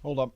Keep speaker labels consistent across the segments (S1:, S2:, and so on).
S1: Hold on.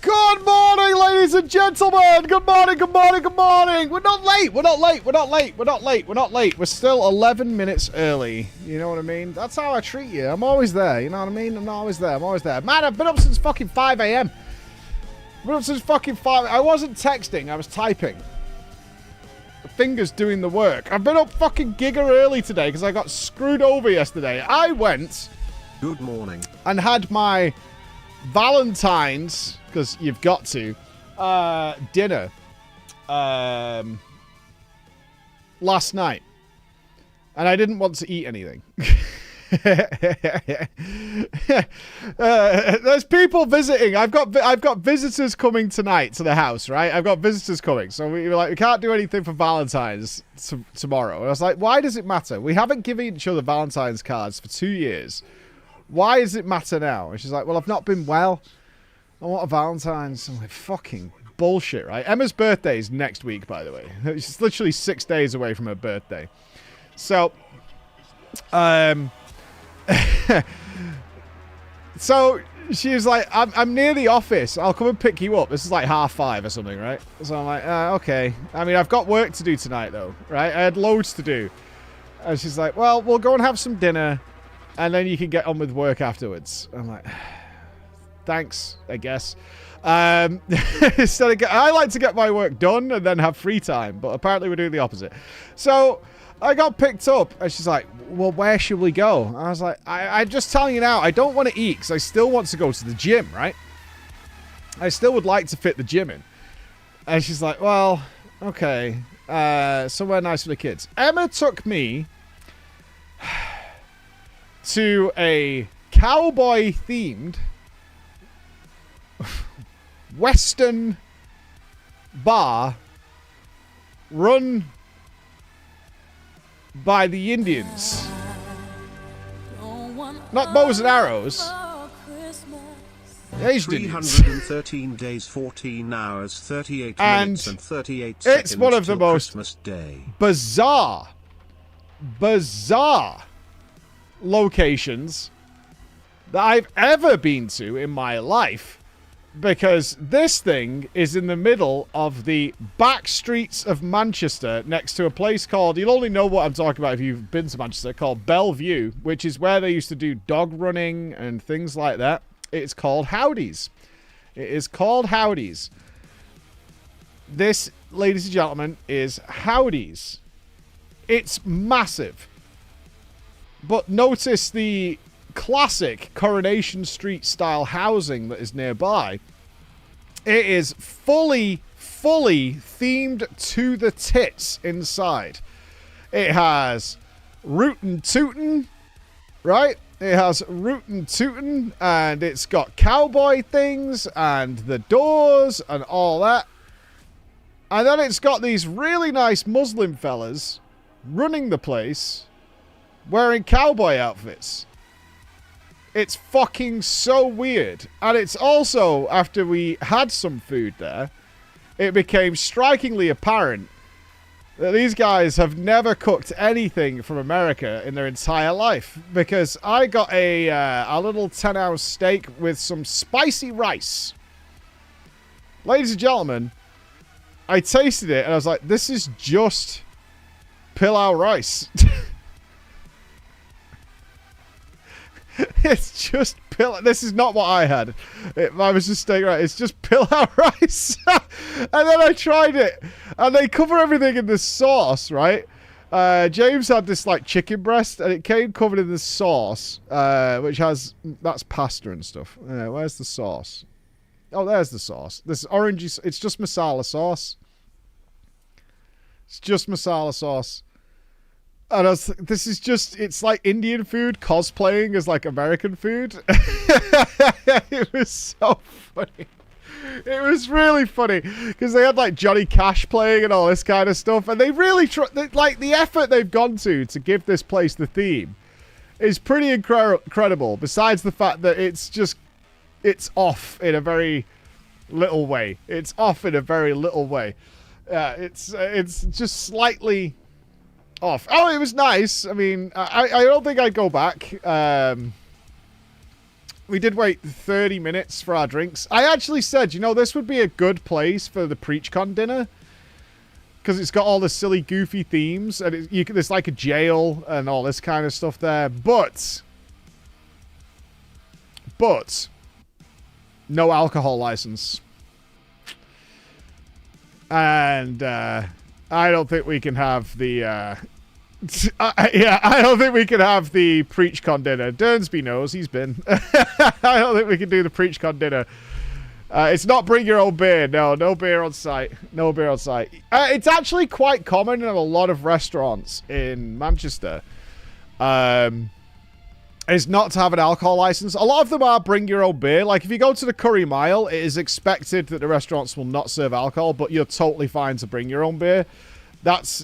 S1: Good morning, ladies and gentlemen. Good morning, good morning, good morning. We're not late. We're not late. We're not late. We're not late. We're not late. We're still 11 minutes early. You know what I mean? That's how I treat you. I'm always there. You know what I mean? I'm always there. I'm always there. Man, I've been up since fucking 5 a.m. Been up since fucking 5. I wasn't texting. I was typing. The fingers doing the work. I've been up fucking giga early today because I got screwed over yesterday. I went.
S2: Good morning.
S1: And had my Valentine's, because you've got to, dinner last night, and I didn't want to eat anything. There's people visiting. I've got visitors coming tonight to the house, right? I've got visitors coming, so we were like, we can't do anything for Valentine's tomorrow. And I was like, why does it matter? We haven't given each other Valentine's cards for 2 years. Why does it matter now? And she's like, well, I've not been well. I want a Valentine's. I'm like, fucking bullshit, right? Emma's birthday is next week, by the way. She's literally 6 days away from her birthday. So, so she was like, I'm near the office. I'll come and pick you up. This is like 5:30 or something, right? So I'm like, okay. I mean, I've got work to do tonight, though, right? I had loads to do. And she's like, well, we'll go and have some dinner, and then you can get on with work afterwards. I'm like, thanks, I guess. I like to get my work done and then have free time, but apparently we're doing the opposite. So I got picked up, and she's like, well, where should we go? I was like, I'm just telling you now, I don't want to eat because I still want to go to the gym, right? I still would like to fit the gym in. And she's like, well, okay, somewhere nice for the kids. Emma took me to a cowboy-themed Western bar run by the Indians. Not bows and arrows. The Asian Indians.
S2: 313 days, 14 hours, 38 minutes and 38 seconds.
S1: It's one of the most
S2: Christmas Day.
S1: bizarre locations that I've ever been to in my life, because this thing is in the middle of the back streets of Manchester, next to a place called, you'll only know what I'm talking about if you've been to Manchester, called Bellevue, which is where they used to do dog running and things like that. It's called Howdy's. It is called Howdy's. This, ladies and gentlemen, is Howdy's. It's massive. But notice the classic Coronation Street style housing that is nearby. It is fully themed to the tits inside. It has rootin' tootin', right? It has rootin' tootin', and it's got cowboy things and the doors and all that. And then it's got these really nice Muslim fellas running the place wearing cowboy outfits. It's fucking so weird. And it's also, after we had some food there, it became strikingly apparent that these guys have never cooked anything from America in their entire life. Because I got a little 10-ounce steak with some spicy rice. Ladies and gentlemen, I tasted it and I was like, this is just pilau rice. It's just pill. This is not what I had. I was just staying right. It's just pilau rice. And then I tried it, and they cover everything in this sauce, right? James had this like chicken breast, and it came covered in this sauce, which has that's pasta and stuff. Where's the sauce? Oh, there's the sauce. This orangey. It's just masala sauce. It's just masala sauce. And this is just, it's like Indian food cosplaying as like American food. It was so funny. It was really funny because they had like Johnny Cash playing and all this kind of stuff. And they really, like the effort they've gone to give this place the theme is pretty incredible. Besides the fact that it's off in a very little way. It's off in a very little way. It's just slightly off. Oh, it was nice. I mean, I don't think I'd go back. We did wait 30 minutes for our drinks. I actually said, this would be a good place for the PreachCon dinner because it's got all the silly, goofy themes, and there's like a jail and all this kind of stuff there. But no alcohol license. And I don't think we can have the I don't think we can have the PreachCon dinner. Dernsby knows, he's been. I don't think we can do the PreachCon dinner. It's not bring your own beer. No beer on site. No beer on site. It's actually quite common in a lot of restaurants in Manchester. Is not to have an alcohol license. A lot of them are bring your own beer. Like if you go to the Curry Mile, it is expected that the restaurants will not serve alcohol, but you're totally fine to bring your own beer.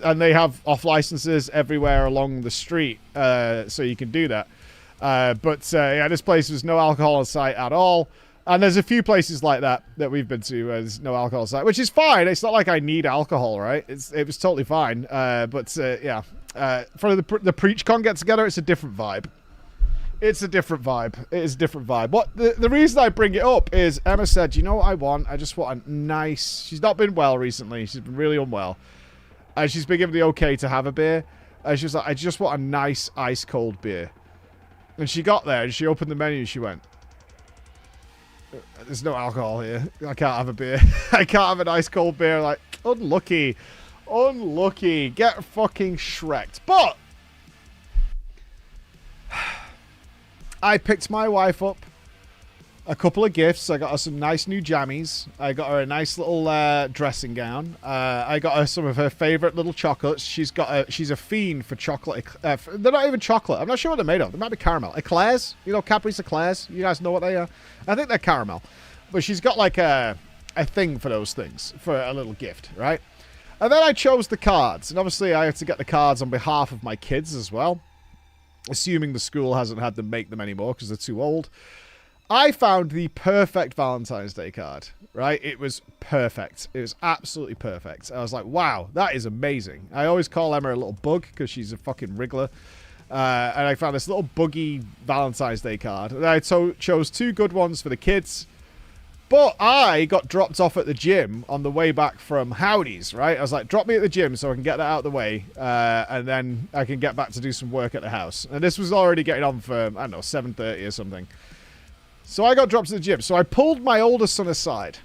S1: And they have off licenses everywhere along the street, so you can do that. Yeah, this place was no alcohol on site at all. And there's a few places like that we've been to where there's no alcohol on site, which is fine. It's not like I need alcohol, right? It was totally fine. Yeah, for the PreachCon get together, it's a different vibe. It's a different vibe. It is a different vibe. What the reason I bring it up is Emma said, you know what I want? I just want a nice... She's not been well recently. She's been really unwell. And she's been given the okay to have a beer. And she was like, I just want a nice ice-cold beer. And she got there and she opened the menu and she went, there's no alcohol here. I can't have a beer. I can't have an ice-cold beer. Like, unlucky. Unlucky. Get fucking Shreked. But... I picked my wife up a couple of gifts. I got her some nice new jammies. I got her a nice little dressing gown. I got her some of her favorite little chocolates. She's a fiend for chocolate. They're not even chocolate. I'm not sure what they're made of. They might be caramel. Eclairs. Cadbury's eclairs. You guys know what they are? I think they're caramel. But she's got like a thing for those things for a little gift, right? And then I chose the cards. And obviously I have to get the cards on behalf of my kids as well. Assuming the school hasn't had them make them anymore because they're too old. I found the perfect Valentine's Day card, right? It was perfect. It was absolutely perfect. I was like, wow, that is amazing. I always call Emma a little bug because she's a fucking wriggler. And I found this little buggy Valentine's Day card. And I chose two good ones for the kids. But I got dropped off at the gym on the way back from Howdy's, right? I was like, drop me at the gym so I can get that out of the way. And then I can get back to do some work at the house. And this was already getting on for, I don't know, 7:30 or something. So I got dropped to the gym. So I pulled my older son aside.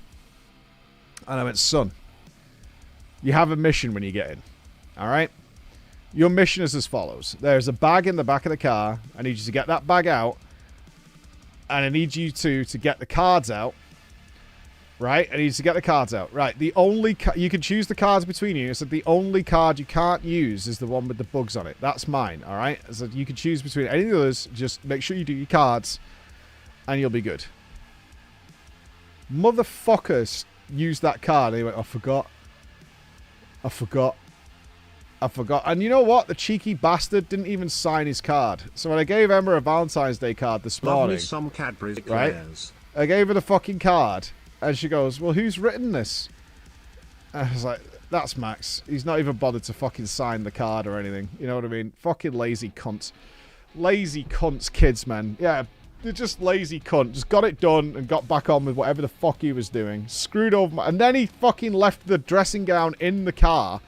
S1: And I went, son, you have a mission when you get in. All right? Your mission is as follows. There's a bag in the back of the car. I need you to get that bag out. And I need you to get the cards out. Right? I need to get the cards out. Right. The only... you can choose the cards between you. So the only card you can't use is the one with the bugs on it. That's mine. All right? So you can choose between any of the others. Just make sure you do your cards. And you'll be good. Motherfuckers used that card. And he went, I forgot. And you know what? The cheeky bastard didn't even sign his card. So when I gave Emma a Valentine's Day card this morning...
S2: some Cadbury
S1: right? I gave her the fucking card. And she goes, well, who's written this? And I was like, that's Max. He's not even bothered to fucking sign the card or anything. You know what I mean? Fucking lazy cunt. Lazy cunts, kids, man. Yeah, they're just lazy cunt. Just got it done and got back on with whatever the fuck he was doing. Screwed over and then he fucking left the dressing gown in the car.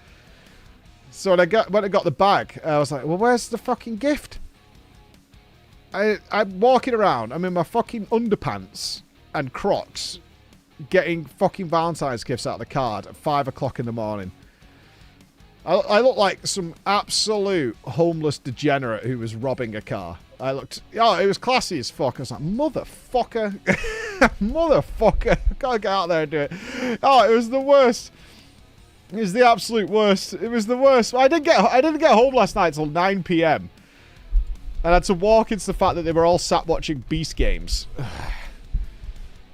S1: So when I got the bag, I was like, well, where's the fucking gift? I'm walking around. I'm in my fucking underpants and Crocs getting fucking Valentine's gifts out of the card at 5 o'clock in the morning. I look like some absolute homeless degenerate who was robbing a car. I looked... Oh, it was classy as fuck. I was like, motherfucker. Motherfucker. I gotta get out there and do it. Oh, it was the worst. It was the absolute worst. It was the worst. I didn't get home last night till 9 p.m. And I had to walk into the fact that they were all sat watching Beast Games.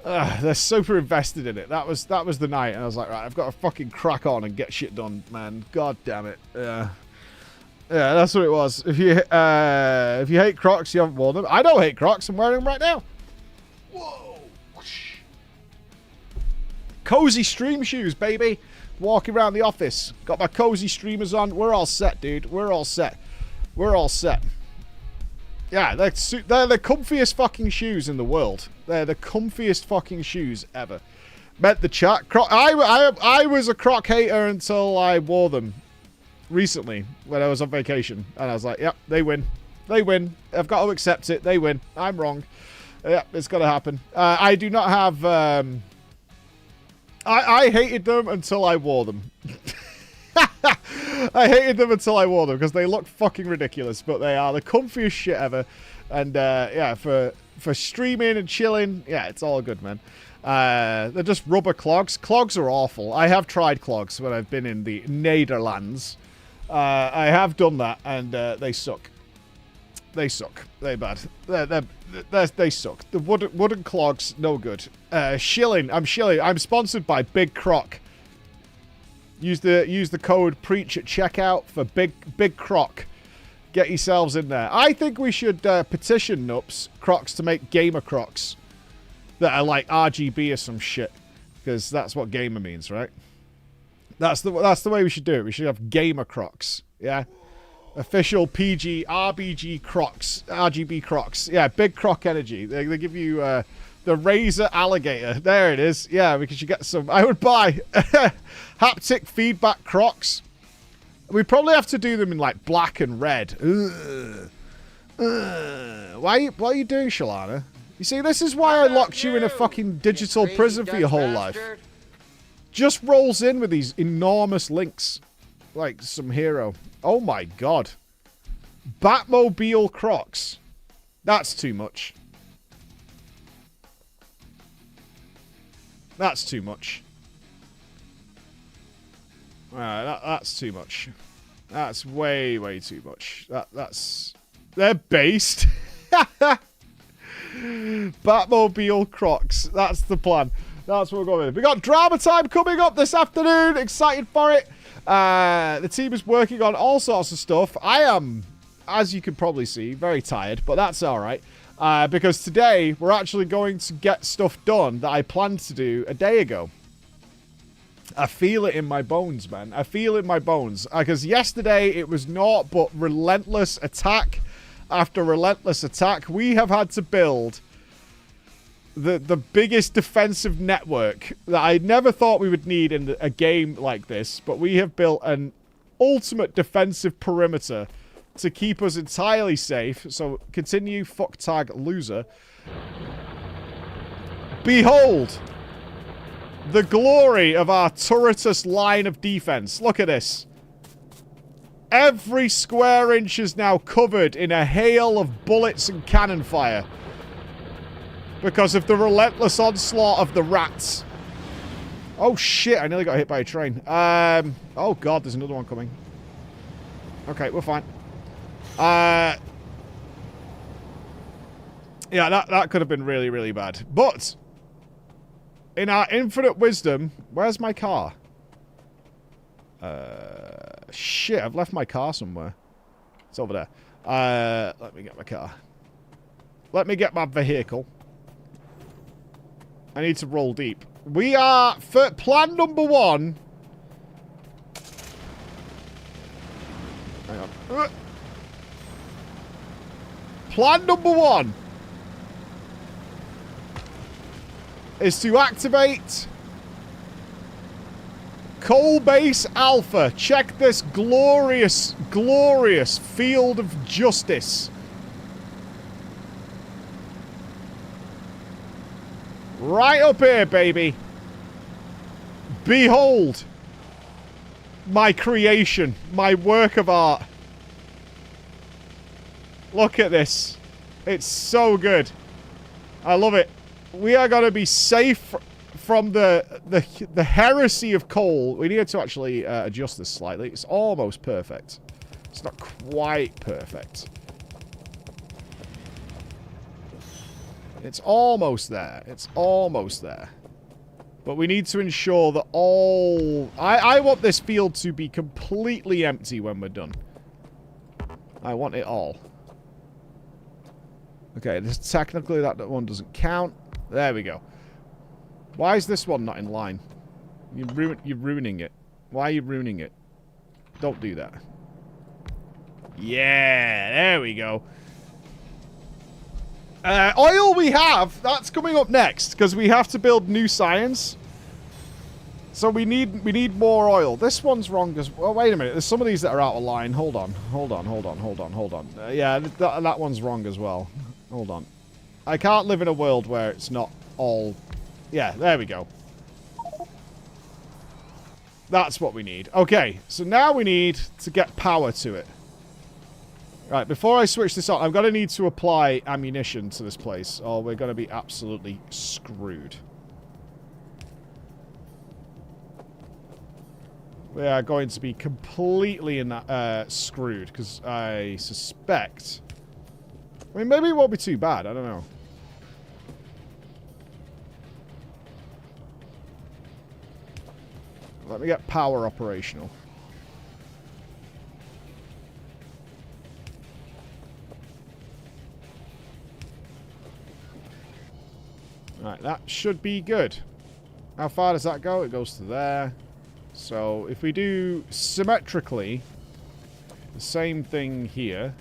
S1: They're super invested in it. That was the night, and I was like, right, I've got to fucking crack on and get shit done, man. God damn it. Yeah, that's what it was. If you hate Crocs, you haven't worn them. I don't hate Crocs. I'm wearing them right now. Whoa. Whoosh. Cozy stream shoes, baby. Walking around the office. Got my cozy streamers on. We're all set, dude. We're all set. We're all set. Yeah, they're the comfiest fucking shoes in the world. They're the comfiest fucking shoes ever. Met the chat. I was a Croc hater until I wore them recently when I was on vacation. And I was like, yep, they win. They win. I've got to accept it. They win. I'm wrong. Yeah, it's got to happen. I do not have... I hated them until I wore them. I hated them until I wore them because they look fucking ridiculous, but they are the comfiest shit ever. And yeah, for streaming and chilling, yeah, it's all good, man. They're just rubber clogs. Clogs are awful. I have tried clogs when I've been in the Netherlands. I have done that, and they suck. They suck. They're bad. They suck. The wooden clogs, no good. Shilling. I'm shilling. I'm sponsored by Big Croc. Use the code PREACH at checkout for Big Croc. Get yourselves in there. I think we should petition Nups Crocs to make gamer Crocs that are like RGB or some shit, because that's what gamer means, right? That's the way we should do it. We should have gamer Crocs. Yeah, official PG RBG Crocs, RGB Crocs. Yeah, Big Croc energy. They give you the Razor Alligator. There it is. Yeah, we should get some. I would buy haptic feedback Crocs. We probably have to do them in like black and red. Why are you doing, Shalana? You see, this is why I locked you in a fucking digital prison for your whole life. Just rolls in with these enormous links. Like some hero. Oh my god. Batmobile Crocs. That's too much. That's too much. That's too much. That's way, way too much. That's... They're based. Batmobile Crocs. That's the plan. That's what we're going with. We got drama time coming up this afternoon. Excited for it. The team is working on all sorts of stuff. I am, as you can probably see, very tired, but that's alright. Because today, we're actually going to get stuff done that I planned to do a day ago. I feel it in my bones, man. I feel it in my bones. Because yesterday, it was naught but relentless attack after relentless attack. We have had to build the biggest defensive network that I never thought we would need in a game like this. But we have built an ultimate defensive perimeter to keep us entirely safe. So, continue, fuck tag, loser. Behold the glory of our turretous line of defense. Look at this. Every square inch is now covered in a hail of bullets and cannon fire because of the relentless onslaught of the rats. Oh shit, I nearly got hit by a train. Oh god, there's another one coming. Okay, we're fine. Yeah, that could have been really, really bad. But in our infinite wisdom, where's my car? Shit, I've left my car somewhere. It's over there. Let me get my car. Let me get my vehicle. I need to roll deep. We are, for plan number 1. Hang on. Plan number 1 is to activate Coal Base Alpha. Check this glorious, glorious field of justice. Right up here, baby. Behold. My creation. My work of art. Look at this. It's so good. I love it. We are going to be safe from the heresy of coal. We need to actually adjust this slightly. It's almost perfect. It's not quite perfect. It's almost there. It's almost there. But we need to ensure that all... I want this field to be completely empty when we're done. I want it all. Okay, technically that one doesn't count. There we go. Why is this one not in line? You're ruining it. Why are you ruining it? Don't do that. Yeah, there we go. Oil we have. That's coming up next because we have to build new science. So we need more oil. This one's wrong as well. Wait a minute. There's some of these that are out of line. Hold on. Yeah, that one's wrong as well. Hold on. I can't live in a world where it's not all... Yeah, there we go. That's what we need. Okay, so now we need to get power to it. Right, before I switch this on, I'm going to need to apply ammunition to this place, or we're going to be absolutely screwed. We are going to be completely screwed, because I suspect... I mean, maybe it won't be too bad, I don't know. Let me get power operational. Right, that should be good. How far does that go? It goes to there. So, if we do symmetrically the same thing here,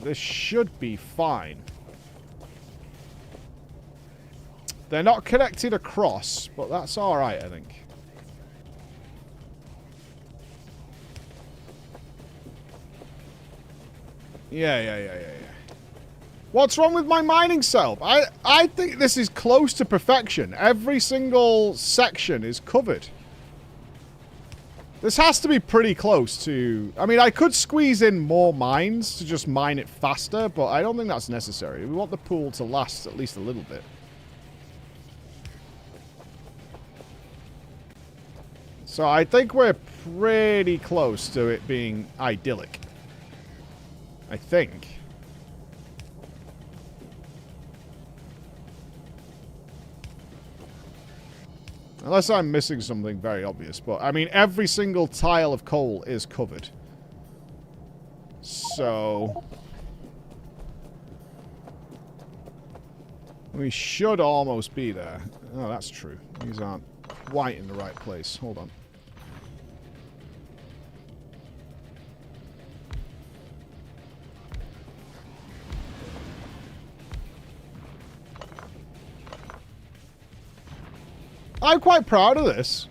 S1: this should be fine. They're not connected across, but that's alright, I think. Yeah. What's wrong with my mining setup? I think this is close to perfection. Every single section is covered. This has to be pretty close to... I mean, I could squeeze in more mines to just mine it faster, but I don't think that's necessary. We want the pool to last at least a little bit. So I think we're pretty close to it being idyllic. I think. Unless I'm missing something very obvious. But, I mean, every single tile of coal is covered. So... we should almost be there. Oh, that's true. These aren't quite in the right place. Hold on. I'm quite proud of this.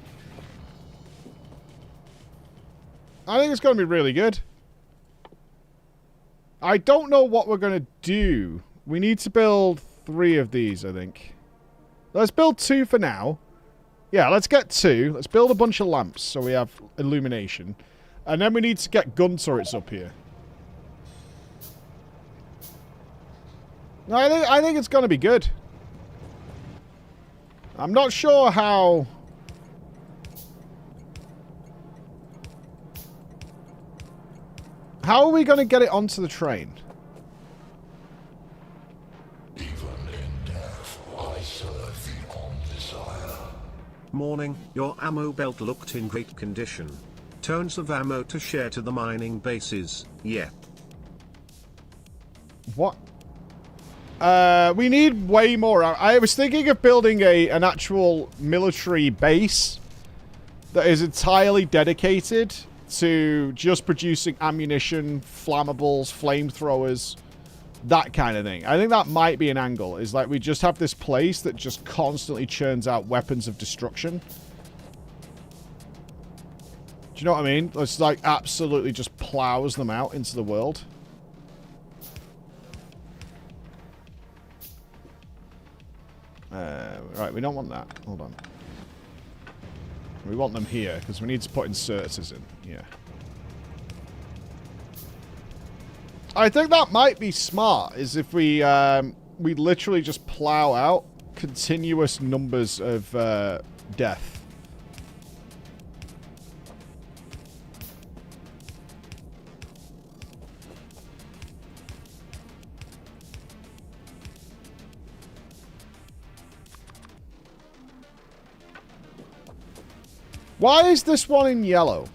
S1: I think it's going to be really good. I don't know what we're going to do. We need to build 3 of these, I think. Let's build 2 for now. Yeah, let's get 2. Let's build a bunch of lamps so we have illumination. And then we need to get gun turrets up here. No, I think it's going to be good. I'm not sure how... How are we going to get it onto the train?
S3: Even in death, I serve the undesire.
S2: Morning, your ammo belt looked in great condition. Tons of ammo to share to the mining bases, yeah.
S1: What? We need way more. I was thinking of building an actual military base that is entirely dedicated to just producing ammunition, flammables, flamethrowers, that kind of thing. I think that might be an angle, is like we just have this place that just constantly churns out weapons of destruction. Do you know what I mean? It's like absolutely just plows them out into the world. Right, we don't want that. Hold on. We want them here, because we need to put inserters in. Yeah. I think that might be smart, is if we literally just plow out continuous numbers of death. Why is this one in yellow?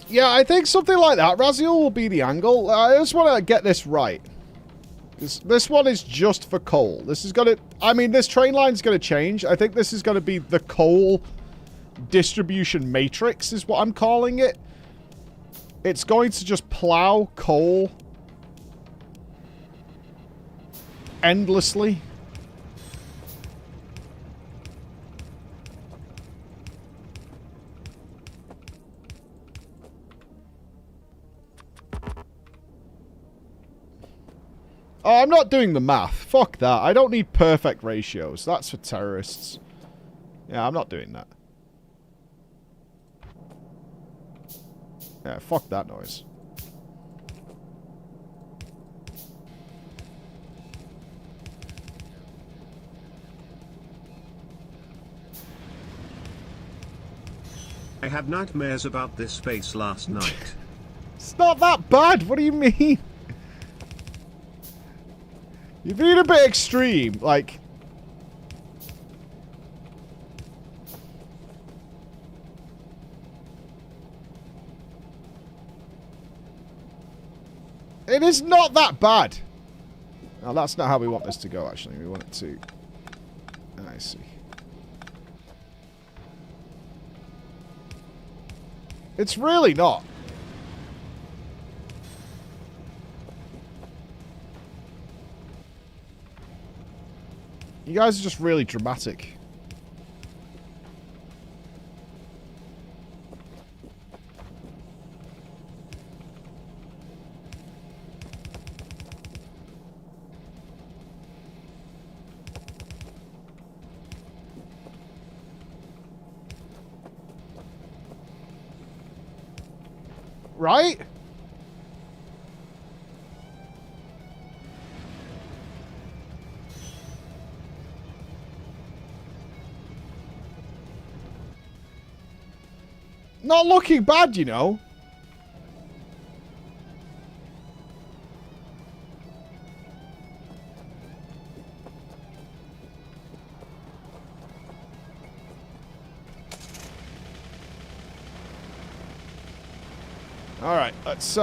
S1: Yeah, I think something like that. Raziel will be the angle. I just want to get this right. This one is just for coal. This is going to... I mean, this train line's going to change. I think this is going to be the coal distribution matrix is what I'm calling it. It's going to just plow coal endlessly. Oh, I'm not doing the math. Fuck that. I don't need perfect ratios. That's for terrorists. Yeah, I'm not doing that. Yeah, fuck that noise.
S2: I had nightmares about this space last night.
S1: It's not that bad. What do you mean? You're being a bit extreme. Like... It is not that bad. No, that's not how we want this to go, actually. We want it to... I see. It's really not. You guys are just really dramatic. Right? Not looking bad, you know. Alright, let's,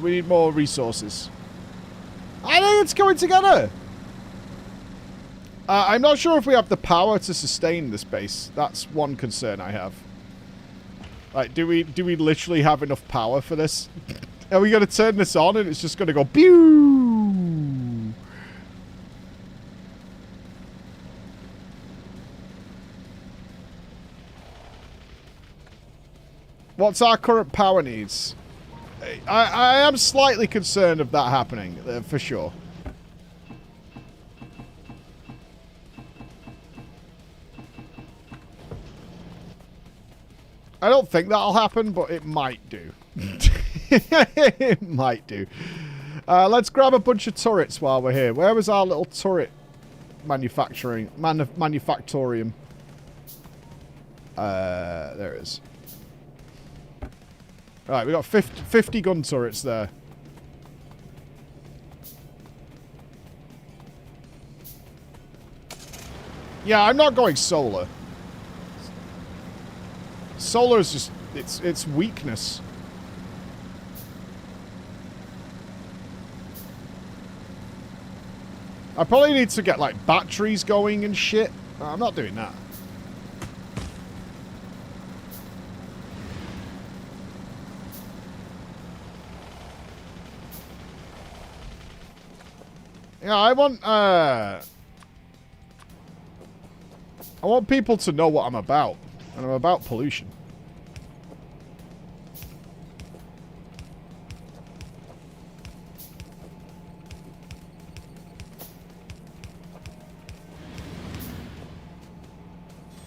S1: we need more resources. I think it's coming together! I'm not sure if we have the power to sustain this base. That's one concern I have. Like, do we literally have enough power for this? Are we going to turn this on and it's just going to go pew? What's our current power needs? I am slightly concerned of that happening, for sure. I don't think that'll happen, but it might do. It might do. Let's grab a bunch of turrets while we're here. Where was our little turret manufactorium? There it is. Right, we got 50 gun turrets there. Yeah, I'm not going solar. Solar is just, it's weakness. I probably need to get, like, batteries going and shit. I'm not doing that. Yeah, I want, I want people to know what I'm about. And I'm about pollution.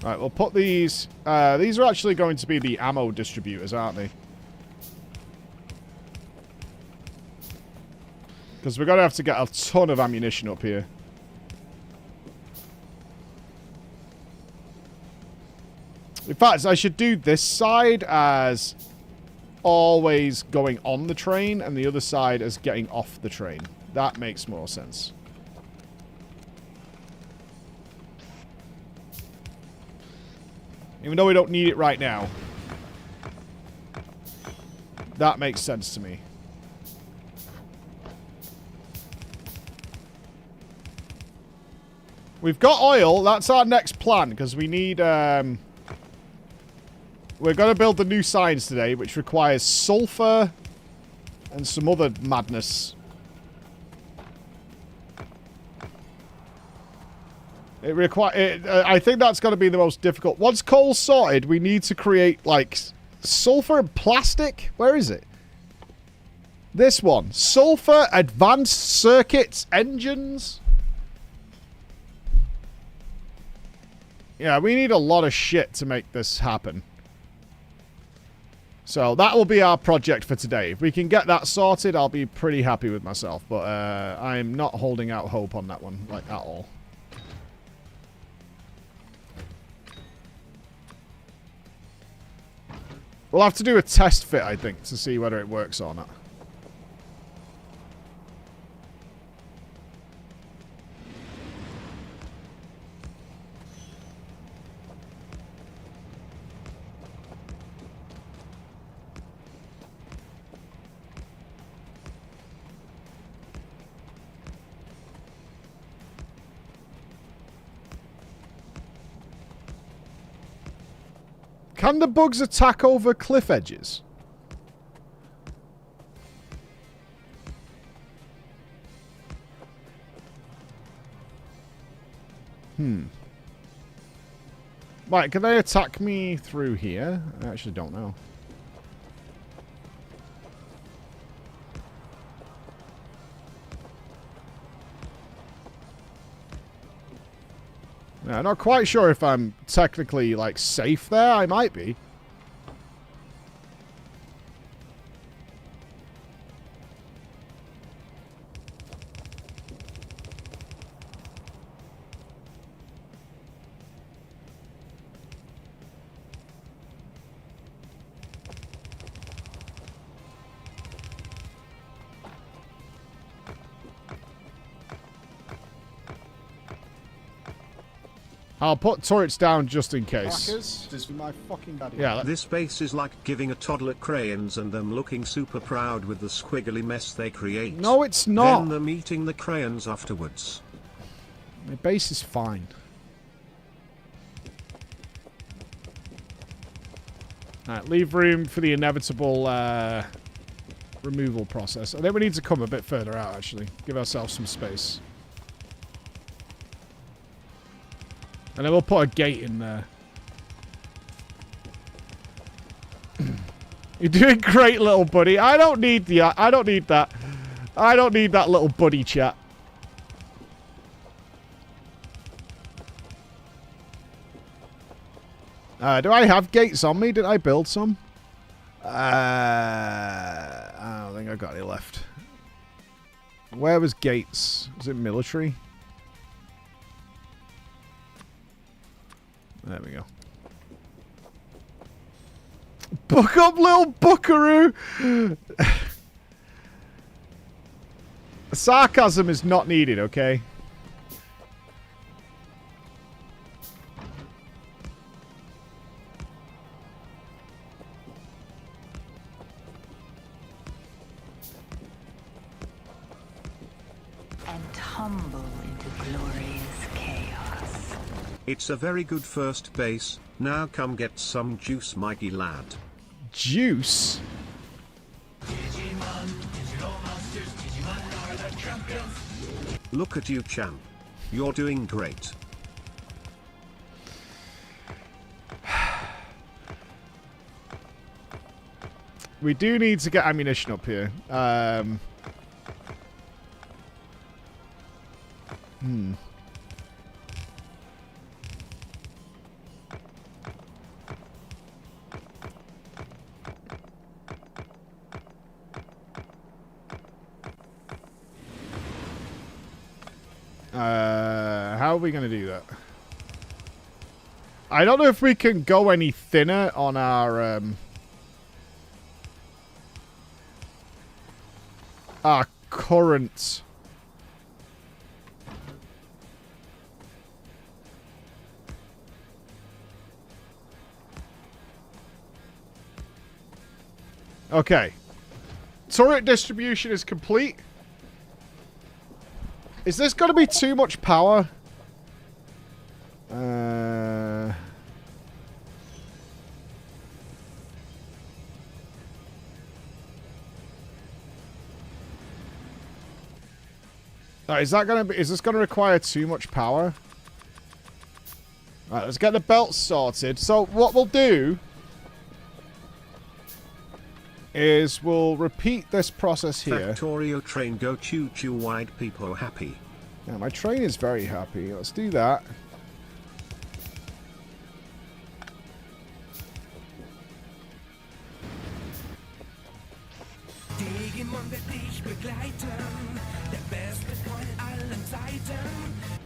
S1: Right, we'll put these... these are actually going to be the ammo distributors, aren't they? Because we're going to have to get a ton of ammunition up here. In fact, I should do this side as always going on the train and the other side as getting off the train. That makes more sense. Even though we don't need it right now. That makes sense to me. We've got oil. That's our next plan, because we need... we're going to build the new science today, which requires sulfur and some other madness. I think that's going to be the most difficult. Once coal's sorted, we need to create, like, sulfur and plastic. Where is it? This one. Sulfur, advanced circuits, engines. Yeah, we need a lot of shit to make this happen. So that will be our project for today. If we can get that sorted, I'll be pretty happy with myself. But I'm not holding out hope on that one, like, at all. We'll have to do a test fit, I think, to see whether it works or not. Can the bugs attack over cliff edges? Right, can they attack me through here? I actually don't know. Yeah, I'm not quite sure if I'm technically, like, safe there. I might be. I'll put turrets down just in case.
S4: This is my fucking daddy.
S1: Yeah.
S2: This base is like giving a toddler crayons and them looking super proud with the squiggly mess they create.
S1: No, it's not.
S2: Then them eating the crayons afterwards.
S1: My base is fine. Alright, leave room for the inevitable removal process. I think we need to come a bit further out, actually. Give ourselves some space. And then we'll put a gate in there. You're doing great, little buddy. I don't need the... I don't need that. I don't need that little buddy chat. Do I have gates on me? Did I build some? I don't think I got any left. Where was gates? Was it military? There we go. Buck up, little buckaroo! Sarcasm is not needed, okay?
S5: And tumble into glorious chaos.
S2: It's a very good first base. Now come get some juice, Mikey lad.
S1: Juice?
S2: Look at you, champ. You're doing great.
S1: We do need to get ammunition up here. How are we going to do that? I don't know if we can go any thinner on our current. Okay. Turret distribution is complete. Is this going to be too much power? Is that going to be? Is this going to require too much power? Right, let's get the belts sorted. So what we'll do is we'll repeat this process here.
S2: Factorio train go choo choo wide people happy.
S1: Yeah, my train is very happy. Let's do that.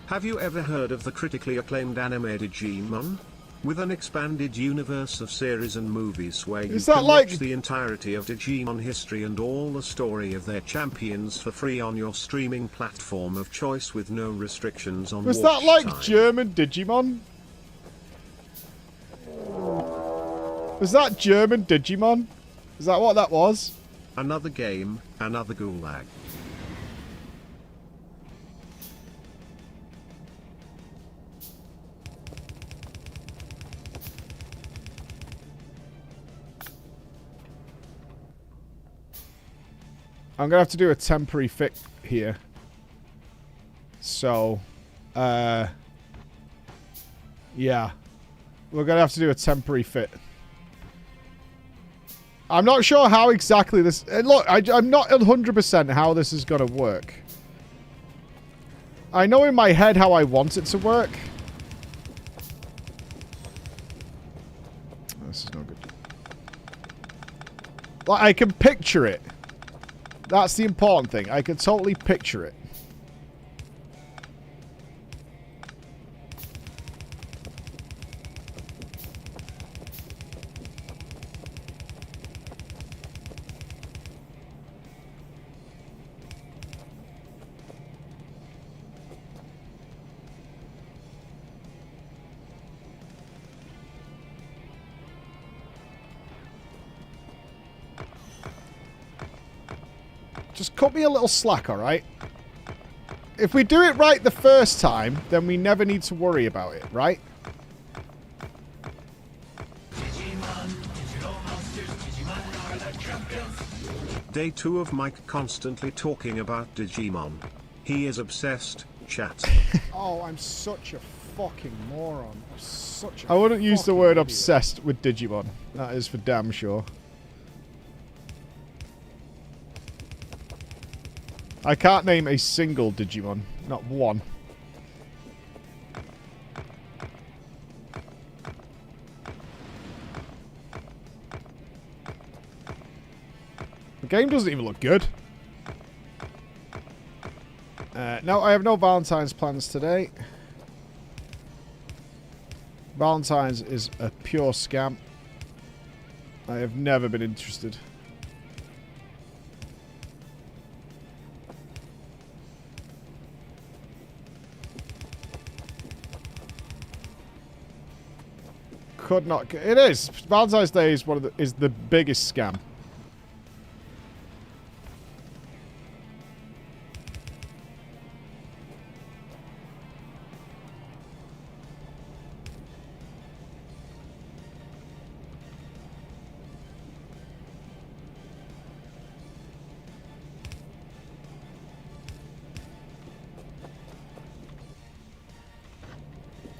S2: Have you ever heard of the critically acclaimed anime Digimon? With an expanded universe of series and movies where you can watch the entirety of Digimon history and all the story of their champions for free on your streaming platform of choice with no restrictions on watch time.
S1: Was that like German Digimon? Was that German Digimon? Is that what that was?
S2: Another game, another gulag.
S1: I'm going to have to do a temporary fit here. So, yeah. We're going to have to do a temporary fit. I'm not sure how exactly this... Look, I'm not 100% how this is going to work. I know in my head how I want it to work. This is no good. Like, I can picture it. That's the important thing. I can totally picture it. Just cut me a little slack, alright? If we do it right the first time, then we never need to worry about it, right?
S2: Day 2 of Mike constantly talking about Digimon. He is obsessed, chat.
S4: Oh, I'm such a fucking moron.
S1: I wouldn't use the word obsessed with Digimon. That is for damn sure. I can't name a single Digimon. Not one. The game doesn't even look good. No, I have no Valentine's plans today. Valentine's is a pure scam. I have never been interested. Could not. It is. Valentine's Day is is the biggest scam.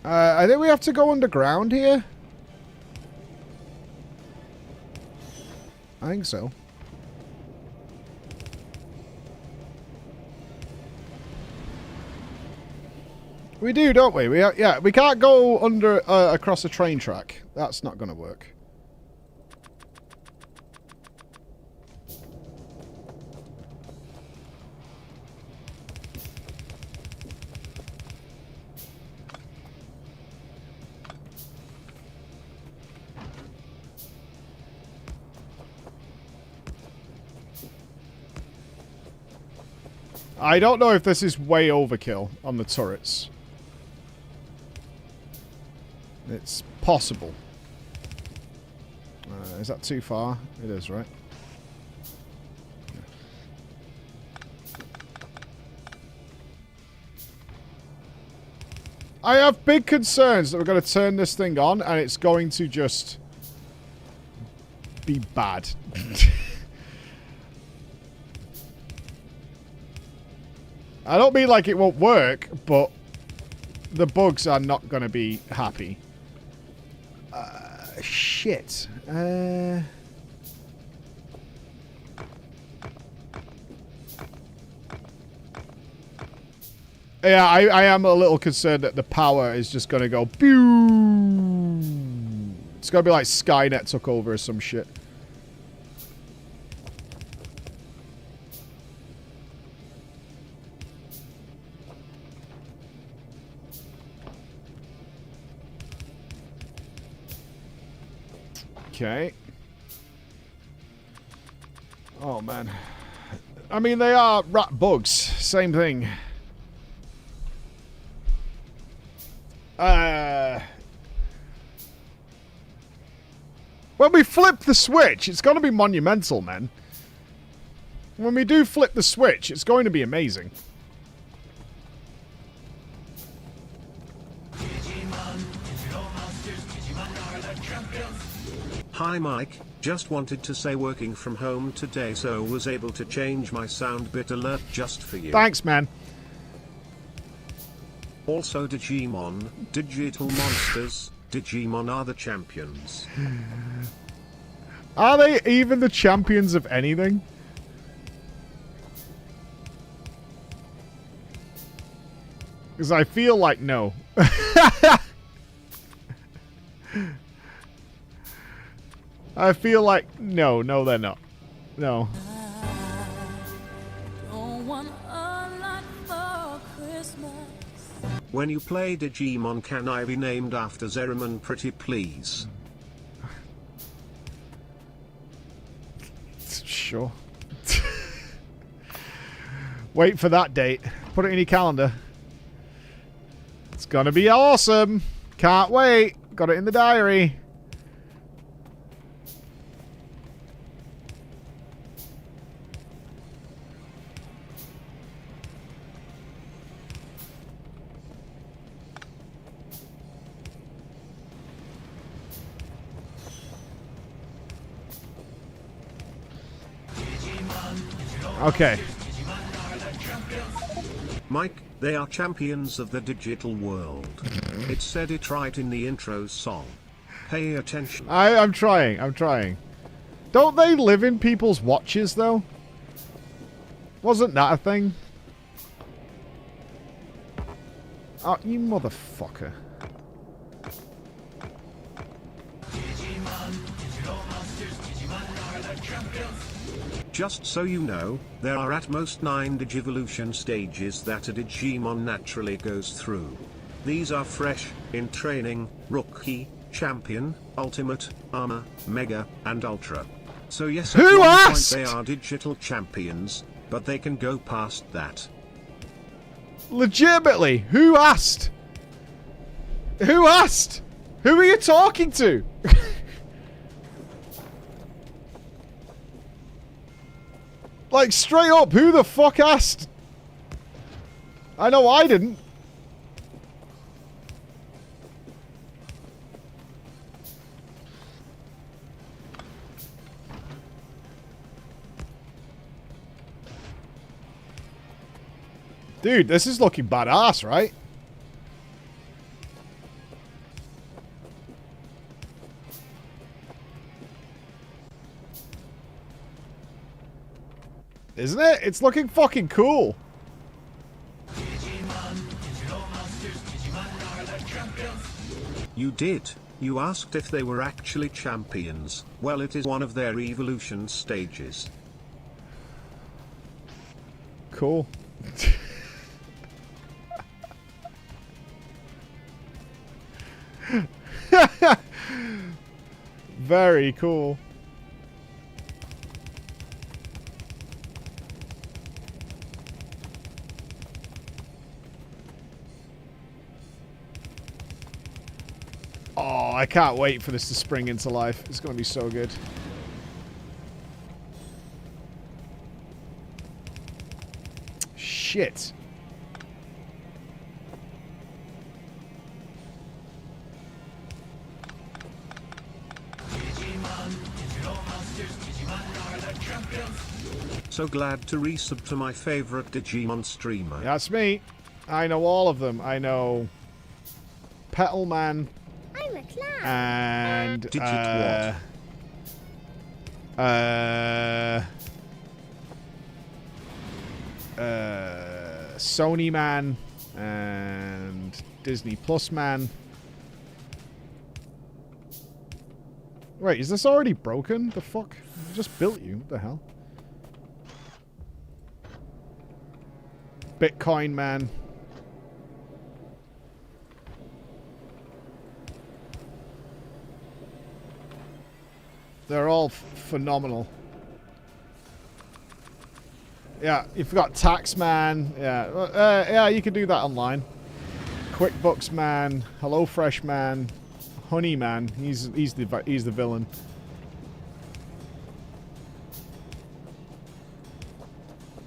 S1: I think we have to go underground here. I think so. We do, don't we? Yeah, we can't go under across a train track. That's not going to work. I don't know if this is way overkill on the turrets. It's possible. Is that too far? It is, right? I have big concerns that we're going to turn this thing on and it's going to just be bad. I don't mean like it won't work, but the bugs are not going to be happy. Shit. Yeah, I am a little concerned that the power is just going to go... Pew! It's going to be like Skynet took over or some shit. Okay. Oh, man. I mean, they are rat bugs. Same thing. When we flip the switch, it's going to be monumental, man. When we do flip the switch, it's going to be amazing.
S2: Hi Mike, just wanted to say working from home today so was able to change my sound bit alert just for you.
S1: Thanks, man.
S2: Also Digimon, digital monsters, Digimon are the champions.
S1: Are they even the champions of anything? Because I feel like no. I feel like no, they're not. No.
S2: When you play Digimon, can I be named after Zeraman pretty please?
S1: Sure. Wait for that date. Put it in your calendar. It's gonna be awesome. Can't wait. Got it in the diary. Okay.
S2: Mike, they are champions of the digital world. It said it right in the intro song. Pay attention.
S1: I'm trying. I'm trying. Don't they live in people's watches, though? Wasn't that a thing? Oh, you motherfucker.
S2: Just so you know, there are at most 9 Digivolution stages that a Digimon naturally goes through. These are Fresh, In Training, Rookie, Champion, Ultimate, Armor, Mega, and Ultra. So yes, at
S1: Who
S2: one
S1: asked?
S2: point they are digital champions, but they can go past that.
S1: Legitimately, who asked? Who asked? Who are you talking to? Like, straight up, who the fuck asked? I know I didn't. Dude, this is looking badass, right? Isn't it? It's looking fucking cool.
S2: You did. You asked if they were actually champions. Well, it is one of their evolution stages.
S1: Cool. Very cool. Oh, I can't wait for this to spring into life. It's going to be so good. Shit.
S2: So glad to resub to my favorite Digimon streamer.
S1: That's me. I know all of them. I know Petal Man.
S6: I'm a clown.
S1: And
S2: Digit
S1: Sony Man and Disney Plus Man. Wait, is this already broken? The fuck? I just built you. What the hell? Bitcoin Man. They're all phenomenal. Yeah, you've got Tax Man. Yeah, yeah, you can do that online. QuickBooks Man, HelloFresh Man, Honey Man. He's the villain.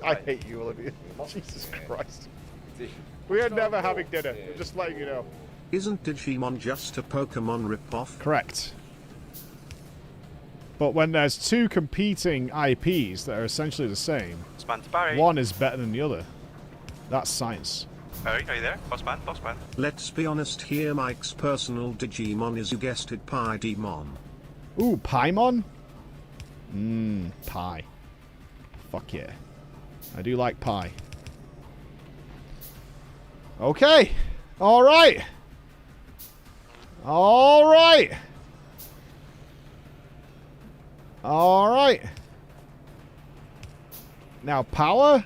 S1: I hate you, Olivia. Jesus Christ. We are never having dinner. I'm just letting you know.
S2: Isn't Digimon just a Pokemon ripoff?
S1: Correct. But when there's two competing IPs that are essentially the same, one is better than the other. That's science.
S7: Barry, are you there? Bossman, Bossman.
S2: Let's be honest here, Mike's personal Digimon is, you guessed it, Paimon.
S1: Ooh, Paimon? Pie. Fuck yeah. I do like pie. Okay. Alright. Alright. Alright. Now power?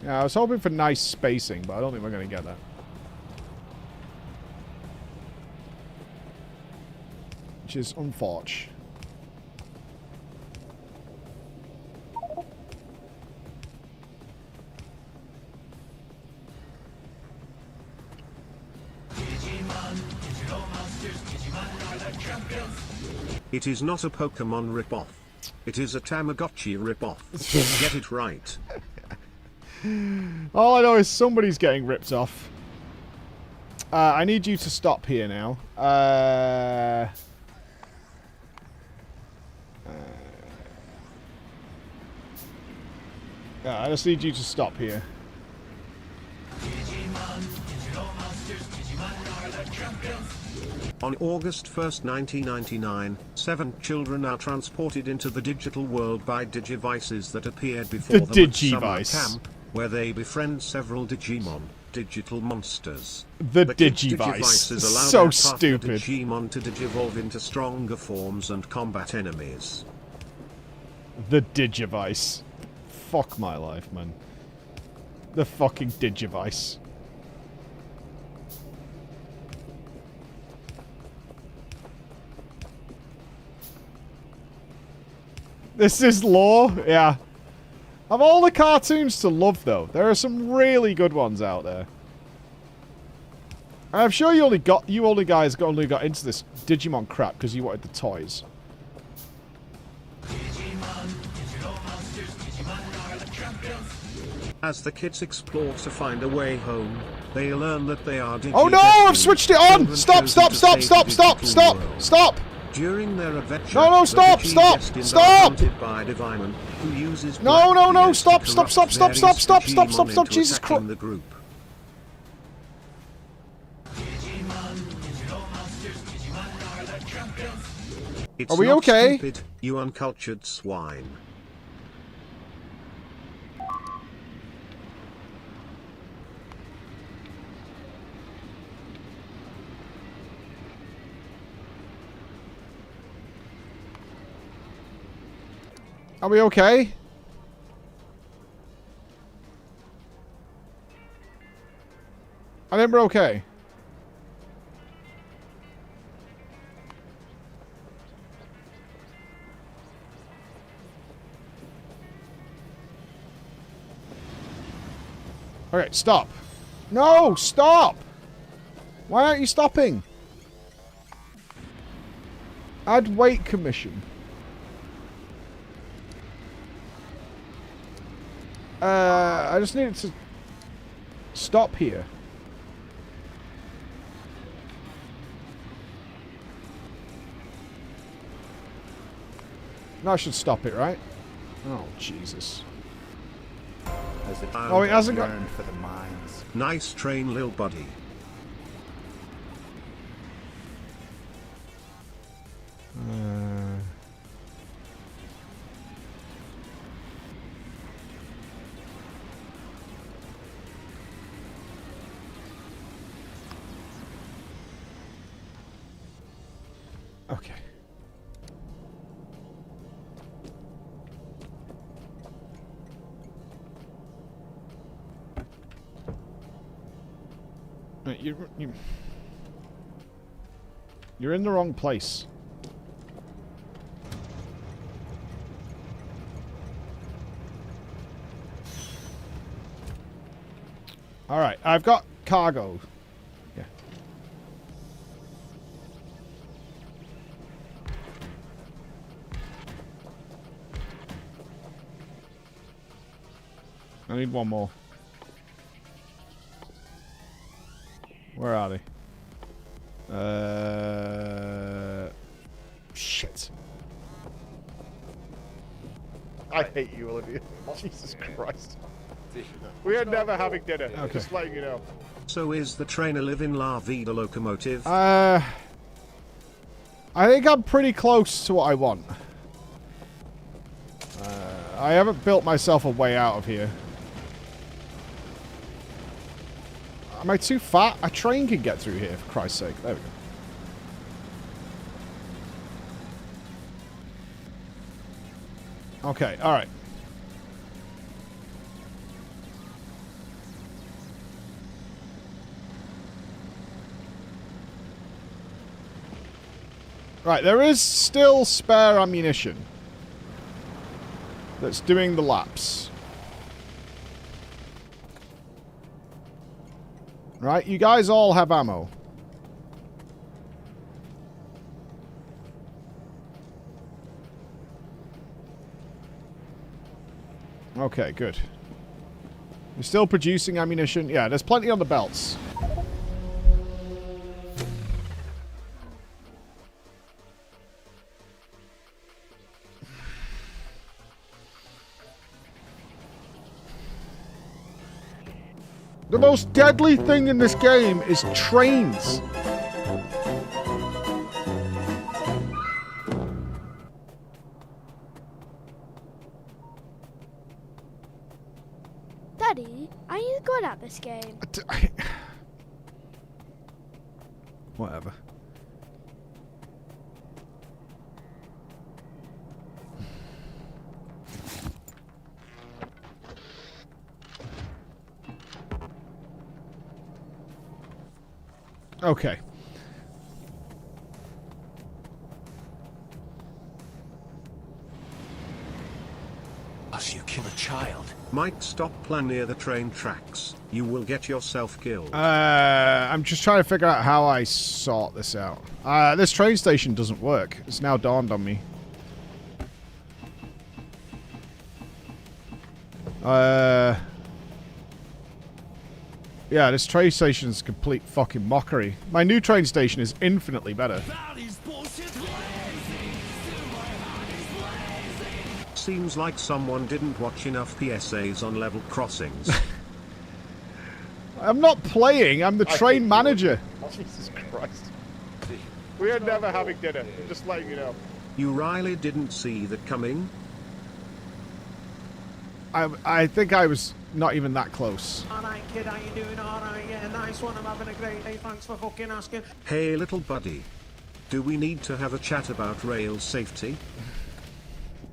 S1: Yeah, I was hoping for nice spacing, but I don't think we're going to get that. Which is unfortunate.
S2: It is not a Pokemon ripoff. It is a Tamagotchi ripoff. Get it right.
S1: All I know is somebody's getting ripped off. I need you to stop here now. Yeah, I just need you to stop here.
S2: On August 1st, 1999, 7 children are transported into the digital world by Digivices that appeared before them at summer camp, where they befriend several Digimon, digital monsters.
S1: The Digivices allow so
S2: their
S1: stupid.
S2: Digimon to digivolve into stronger forms and combat enemies.
S1: The Digivice. Fuck my life, man. The fucking Digivice. This is lore? Yeah. Of all the cartoons to love, though, there are some really good ones out there. I'm sure you only got into this Digimon crap because you wanted the toys.
S2: As the kids explore to find a way home, they learn that they are
S1: Oh no! I've switched it on! Stop! Stop! Stop! Stop! Stop! Stop! Stop!
S2: During their adventure,
S1: No, stop,
S2: the
S1: stop,
S2: Destins
S1: stop!
S2: are hunted by a Diviman who uses
S1: No,
S2: black
S1: stop,
S2: gears
S1: stop,
S2: to
S1: stop, stop,
S2: corrupt
S1: stop, stop,
S2: various
S1: stop, stop,
S2: Digimon
S1: stop,
S2: into
S1: Jesus
S2: attacking
S1: Christ.
S2: the group. It's
S1: Are we
S2: not
S1: okay?
S2: Stupid, you uncultured swine.
S1: Are we okay? I think we're okay. Alright, stop. No, stop! Why aren't you stopping? Add weight commission. I just needed to stop here. No, I should stop it, right? Oh, Jesus. Oh, it hasn't got...
S6: for the mines.
S2: Nice train, lil buddy.
S1: Okay. Right, you're in the wrong place. All right, I've got cargo. Yeah. I need one more. Where are they? Shit. I hate you, Olivia. Jesus Christ. We are never having dinner. Okay. Just letting you know.
S2: So is the train a living La Vida locomotive?
S1: I think I'm pretty close to what I want. I haven't built myself a way out of here. Am I too fat? A train can get through here, for Christ's sake. There we go. Okay, alright. Right, there is still spare ammunition that's doing the laps. Right, you guys all have ammo. Okay, good. You're still producing ammunition? Yeah, there's plenty on the belts. The most deadly thing in this game is trains.
S8: Daddy, are you good at this game?
S1: Whatever. Okay.
S6: As you kill a child.
S2: Mike, stop plan near the train tracks. You will get yourself killed.
S1: I'm just trying to figure out how I sort this out. This train station doesn't work. It's now dawned on me. Yeah, this train station's complete fucking mockery. My new train station is infinitely better.
S2: seems like someone didn't watch enough PSAs on level crossings.
S1: I'm not playing, I'm the train manager. Jesus Christ. We are never having dinner, just letting you know.
S2: You really didn't see that coming?
S1: I think I was not even that close.
S9: Alright kid, how you doing? Alright, yeah, nice one, I'm having a great day, thanks for fucking asking.
S2: Hey little buddy. Do we need to have a chat about rail safety?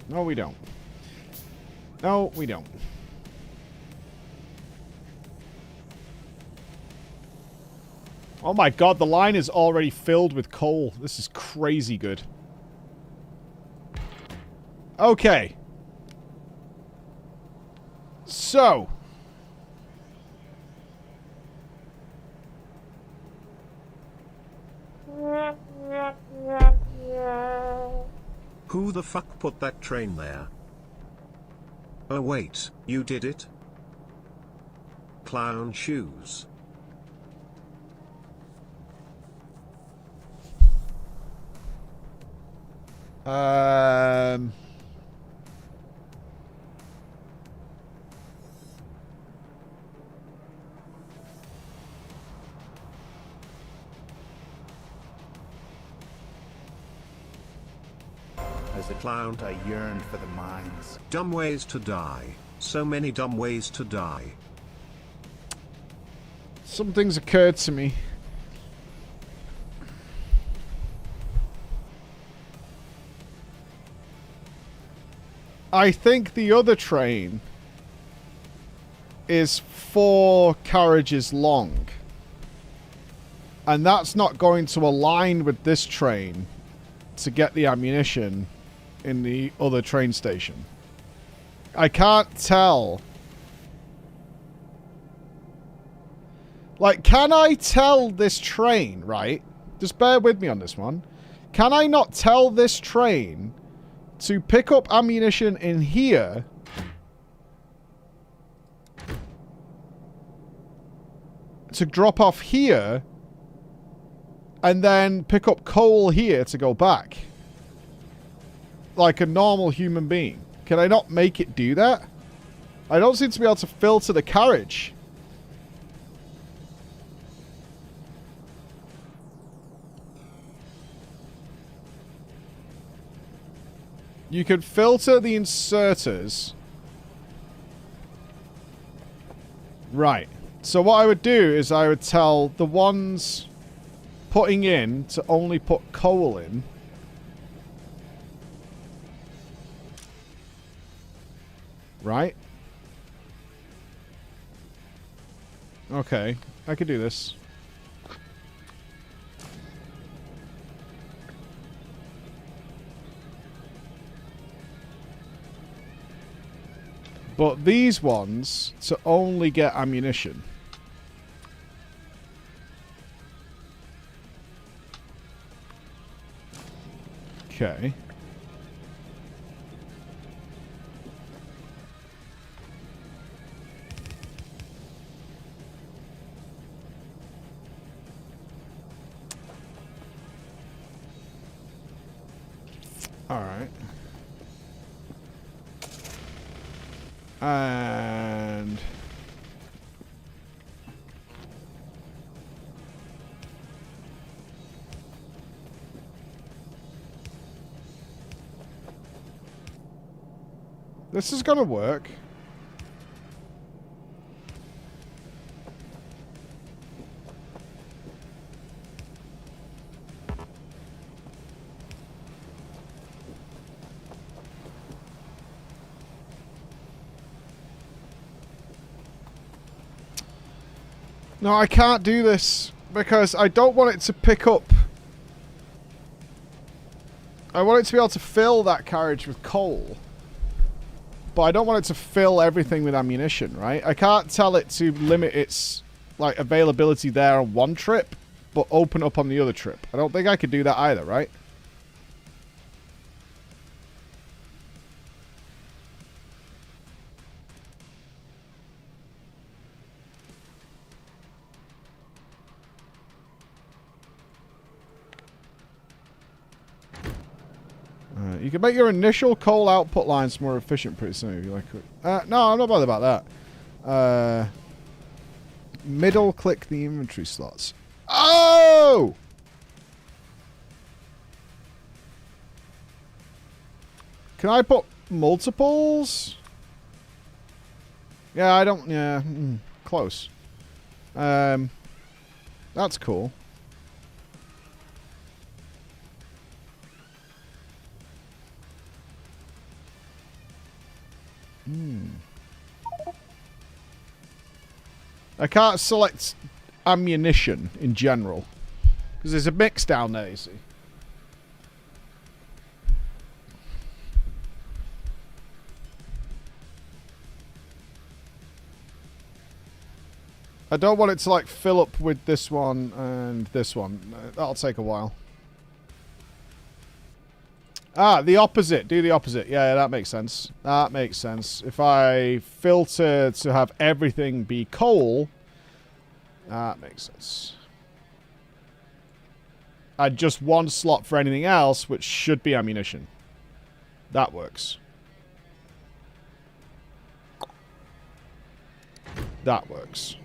S1: No, we don't. No, we don't. Oh my god, the line is already filled with coal. This is crazy good. Okay. So.
S2: Who the fuck put that train there? Oh wait, you did it? Clown shoes.
S6: As a clown, I yearned for the mines.
S2: Dumb ways to die. So many dumb ways to die.
S1: Something's occurred to me. I think the other train is 4 carriages long. And that's not going to align with this train to get the ammunition in the other train station. I can't tell. Like, can I tell this train, right? Just bear with me on this one. Can I not tell this train to pick up ammunition in here to drop off here and then pick up coal here to go back like a normal human being? Can I not make it do that? I don't seem to be able to filter the carriage. You could filter the inserters. Right. So what I would do is I would tell the ones putting in to only put coal in. Right? Okay. I could do this. But these ones to only get ammunition. Okay. All right. And this is gonna work. No, I can't do this because I don't want it to pick up. I want it to be able to fill that carriage with coal. But I don't want it to fill everything with ammunition, right? I can't tell it to limit its like availability there on one trip, but open up on the other trip. I don't think I could do that either, right? You can make your initial coal output lines more efficient pretty soon if you like. No, I'm not bothered about that. Middle click the inventory slots. Oh! Can I put multiples? Yeah, I don't... Yeah, close. That's cool. I can't select ammunition in general. Because there's a mix down there, you see. I don't want it to like fill up with this one and this one. That'll take a while. Ah, the opposite. Do the opposite. Yeah, that makes sense. That makes sense. If I filter to have everything be coal, that makes sense. Add just one slot for anything else, which should be ammunition. That works. That works.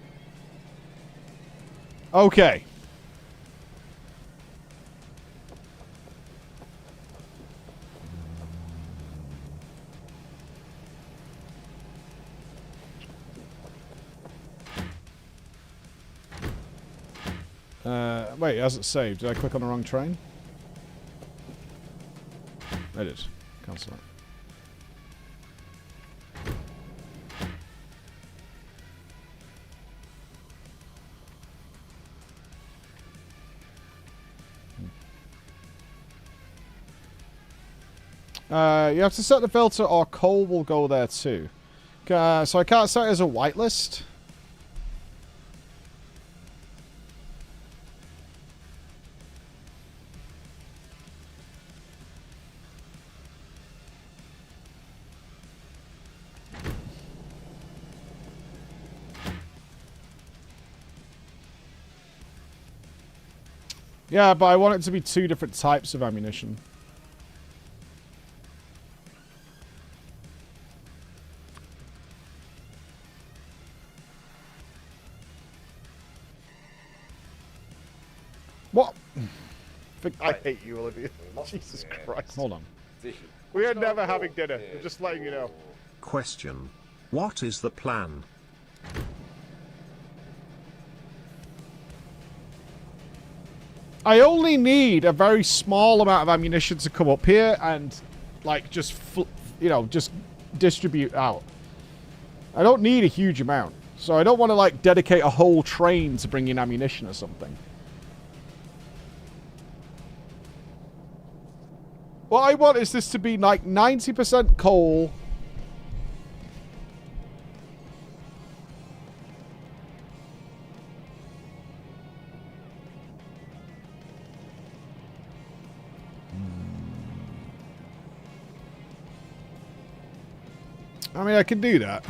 S1: Okay. Wait, it hasn't saved. Did I click on the wrong train? I did. Cancel it. You have to set the filter or coal will go there too. So I can't set it as a whitelist. Yeah, but I want it to be two different types of ammunition. What? I hate you, Olivia. Jesus Christ. Hold on. We are never having dinner. I'm just letting you know.
S2: Question. What is the plan?
S1: I only need a very small amount of ammunition to come up here and, like, just, just distribute out. I don't need a huge amount. So I don't want to, like, dedicate a whole train to bring in ammunition or something. What I want is this to be, like, 90% coal. I mean, I can do that,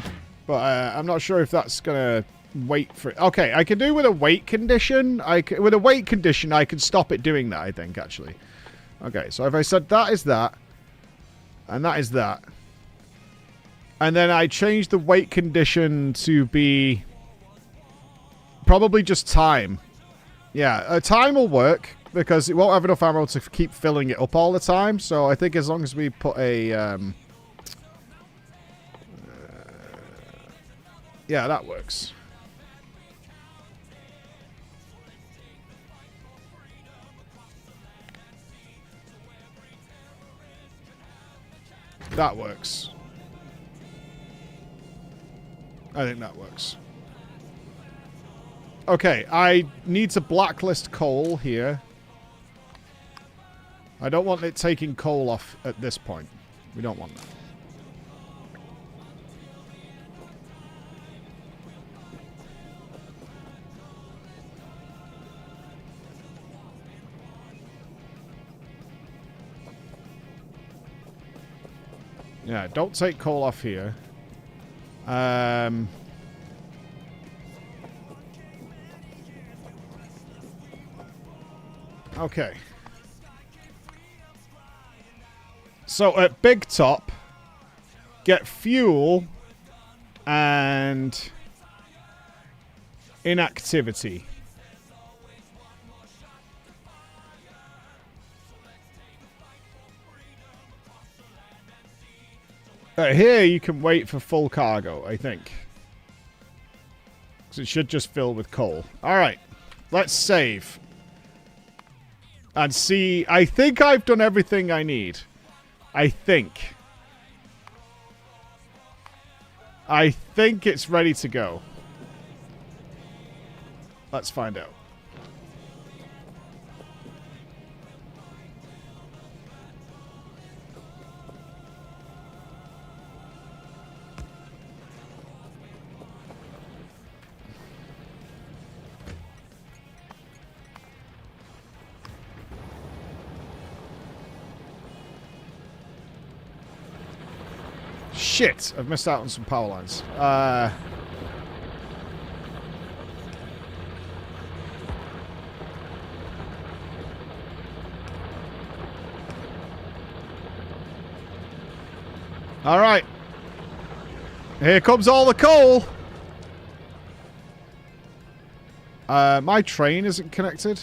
S1: but I'm not sure if that's gonna wait for it. Okay, I can do with a weight condition. With a weight condition, I can stop it doing that, I think, actually. Okay, so if I said that is that, and that is that, and then I change the weight condition to be probably just time. Yeah, time will work, because it won't have enough ammo to keep filling it up all the time, so I think as long as we put a... yeah, that works. That works. I think that works. Okay, I need to blacklist coal here. I don't want it taking coal off at this point. We don't want that. Yeah, don't take coal off here. Okay. So at Big Top, get fuel and inactivity. Here you can wait for full cargo, I think. Because it should just fill with coal. Alright, let's save. And see, I think I've done everything I need. I think it's ready to go. Let's find out. Shit, I've missed out on some power lines. All right. Here comes all the coal. My train isn't connected.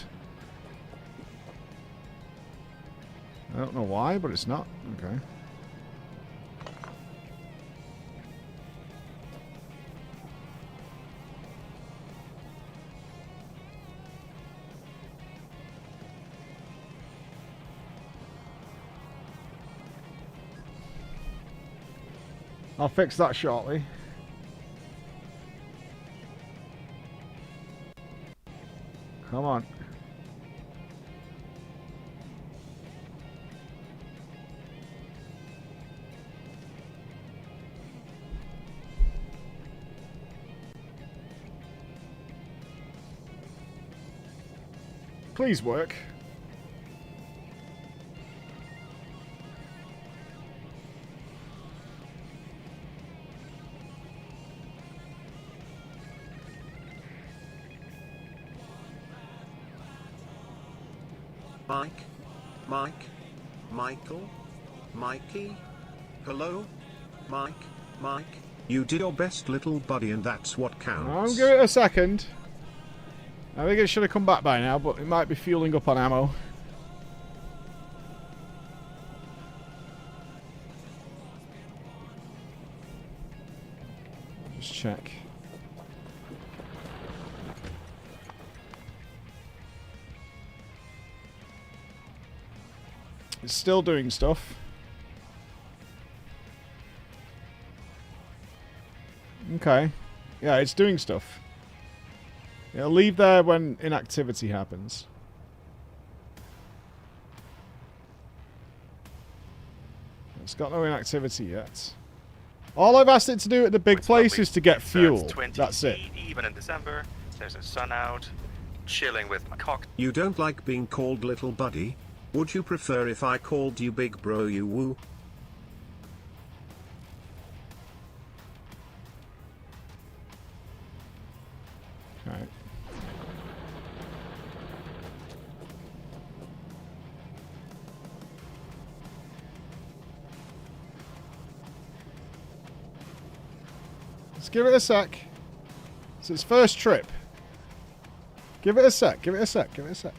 S1: I don't know why, but it's not. Okay. I'll fix that shortly. Come on. Please work.
S2: Michael? Mikey? Hello? Mike? You did your best, little buddy, and that's what counts.
S1: I'll give it a second. I think it should have come back by now, but it might be fueling up on ammo. Just check. It's still doing stuff. Okay. Yeah, it's doing stuff. It'll leave there when inactivity happens. It's got no inactivity yet. All I've asked it to do at the big place is to get fuel. That's it.
S7: Even in December, there's a sun out, chilling with my cock.
S2: You don't like being called little buddy? Would you prefer if I called you big bro, you woo?
S1: Alright. Let's give it a sec. It's its first trip. Give it a sec, give it a sec, give it a sec.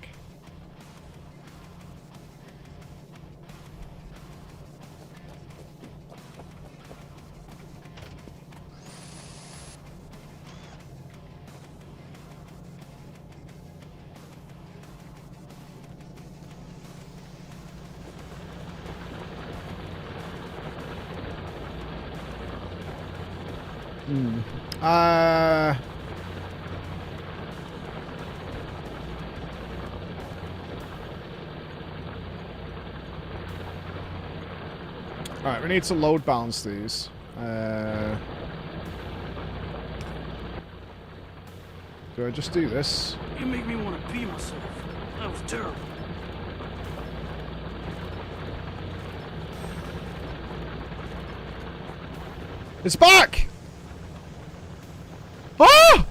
S1: Alright, we need to load balance these. Do I just do this?
S9: You make me want to pee myself. That was terrible.
S1: It's back! Ah!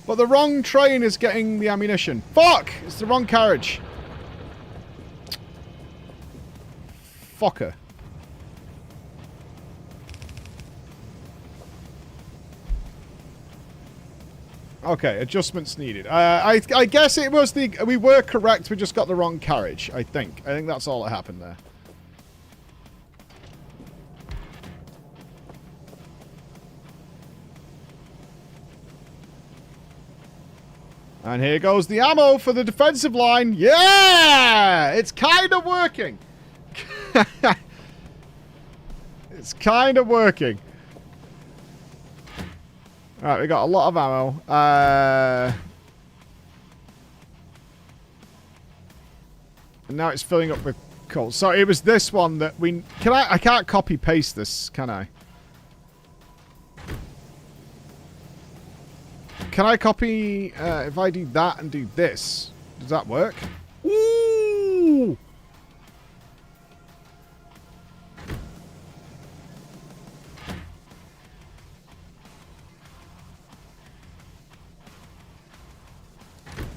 S1: But the wrong train is getting the ammunition. Fuck! It's the wrong carriage. Fucker. Okay, adjustments needed. I guess it was the... We were correct, we just got the wrong carriage, I think. I think that's all that happened there. And here goes the ammo for the defensive line. Yeah! It's kind of working. It's kind of working. Alright, we got a lot of ammo. And now it's filling up with coal. So it was this one that we... I can't copy paste this, can I? Can I copy... if I do that and do this, does that work? Ooh!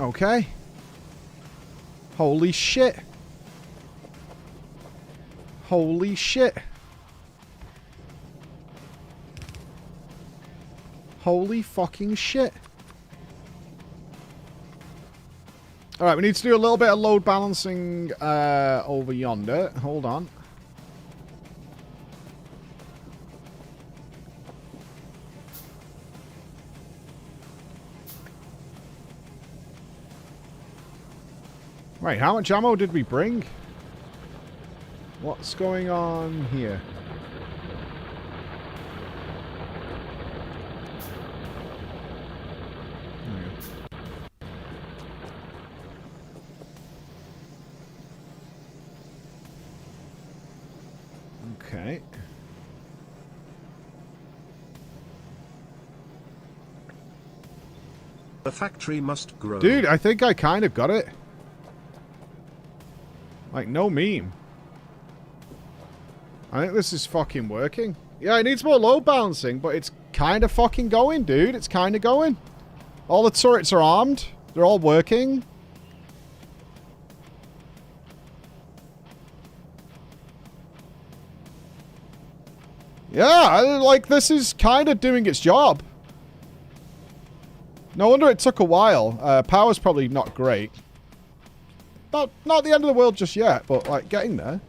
S1: Okay. Holy shit. Holy shit. Holy fucking shit. Alright, we need to do a little bit of load balancing over yonder. Hold on. Wait, how much ammo did we bring? What's going on here? Okay.
S2: The factory must grow.
S1: Dude, I think I kind of got it. Like, no meme. I think this is fucking working. Yeah, it needs more load balancing, but it's kind of fucking going, dude. It's kind of going. All the turrets are armed. They're all working. Yeah, like, this is kind of doing its job. No wonder it took a while. Power's probably not great. Not the end of the world just yet, but, like, getting there.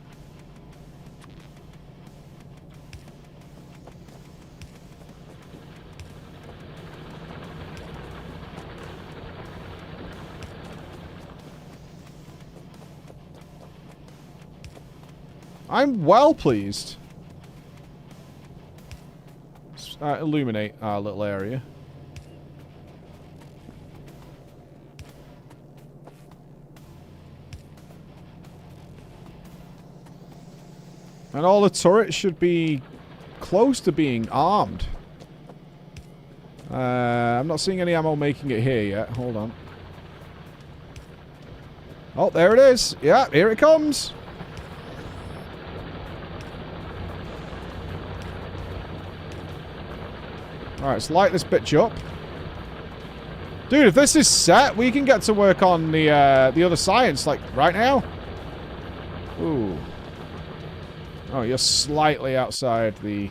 S1: I'm well pleased. Let's, illuminate our little area. And all the turrets should be close to being armed. I'm not seeing any ammo making it here yet. Hold on. Oh, there it is. Yeah, here it comes. Alright, let's light this bitch up. Dude, if this is set, we can get to work on the other science, like, right now. Ooh. Oh, you're slightly outside the...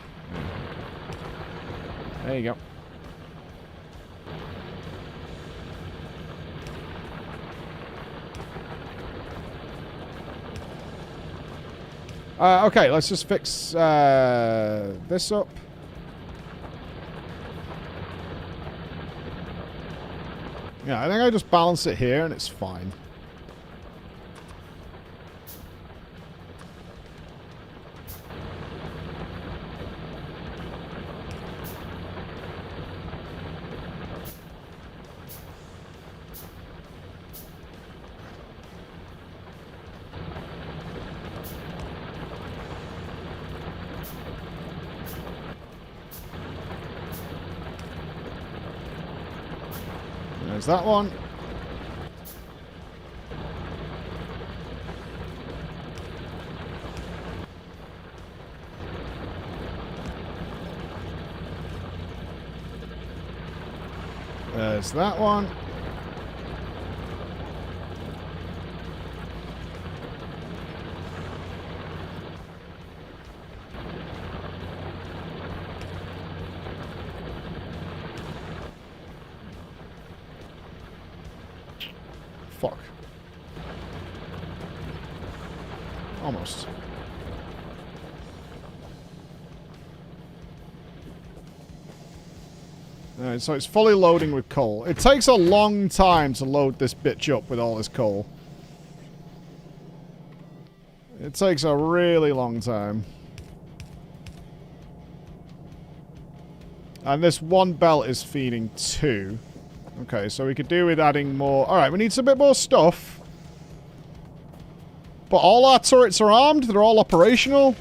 S1: There you go. Okay, let's just fix this up. Yeah, I think I just balance it here and it's fine. There's that one. There's that one. Almost. Alright, so it's fully loading with coal. It takes a long time to load this bitch up with all this coal. It takes a really long time. And this one belt is feeding 2. Okay, so we could do with adding more. Alright, we need a bit more stuff. But all our turrets are armed. They're all operational.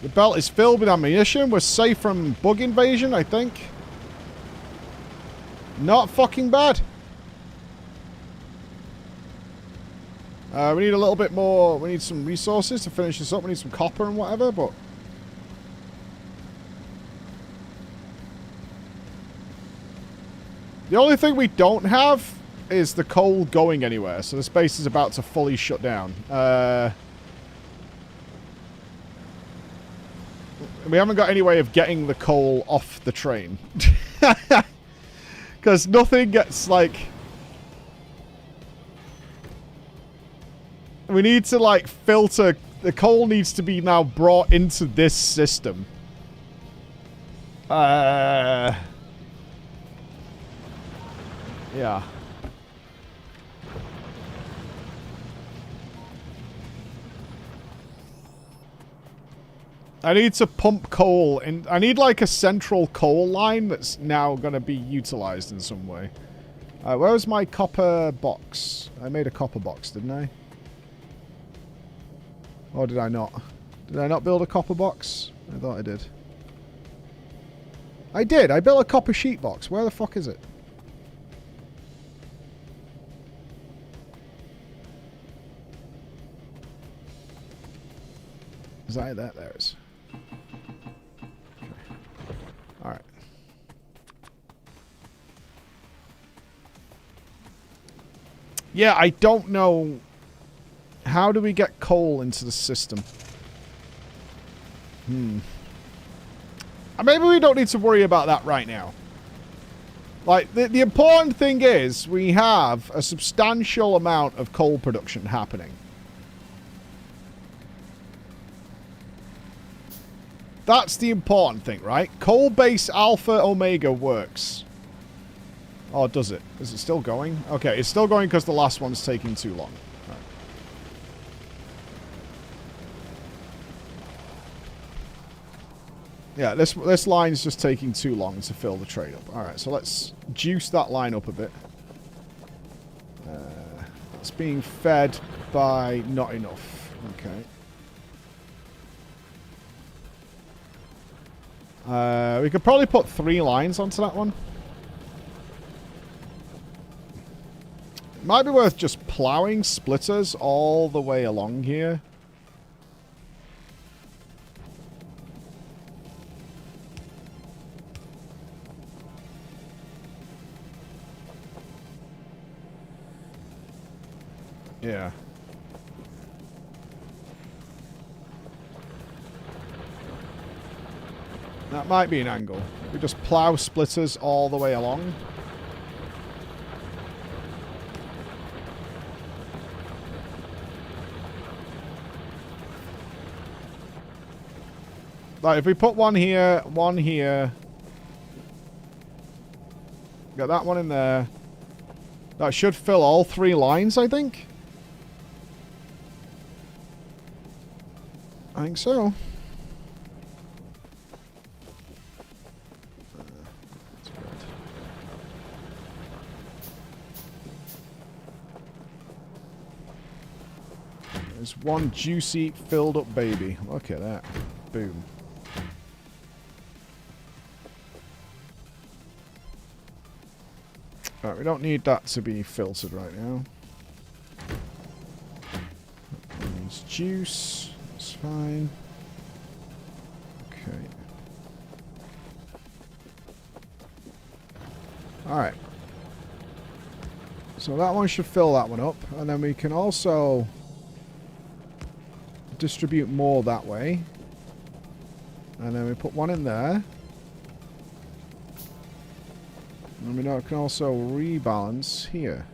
S1: The belt is filled with ammunition. We're safe from bug invasion, I think. Not fucking bad. We need a little bit more. We need some resources to finish this up. We need some copper and whatever, but... The only thing we don't have is the coal going anywhere, so the space is about to fully shut down. We haven't got any way of getting the coal off the train. Because nothing gets, like... We need to, like, filter... The coal needs to be now brought into this system. Yeah. I need to pump coal in. I need like a central coal line that's now going to be utilized in some way. Where's my copper box? I made a copper box, didn't I? Or did I not? Did I not build a copper box? I thought I did. I did. I built a copper sheet box. Where the fuck is it? Is that it? There it is. Okay. Alright. Yeah, I don't know. How do we get coal into the system? Maybe we don't need to worry about that right now. Like, the important thing is we have a substantial amount of coal production happening. That's the important thing, right? Coal base Alpha Omega works. Oh, does it? Is it still going? Okay, it's still going because the last one's taking too long. Right. Yeah, this line's just taking too long to fill the trade up. Alright, so let's juice that line up a bit. It's being fed by not enough. Okay. We could probably put 3 lines onto that one. It might be worth just plowing splitters all the way along here. Yeah. That might be an angle. We just plow splitters all the way along. Like, if we put one here, got that one in there. That should fill all 3 lines, I think. I think so. There's one juicy, filled up baby. Look at that. Boom. Right, we don't need that to be filtered right now. That needs juice. That's fine. Okay. Alright. So that one should fill that one up. And then we can also distribute more that way. And then we put one in there. And we can also rebalance here.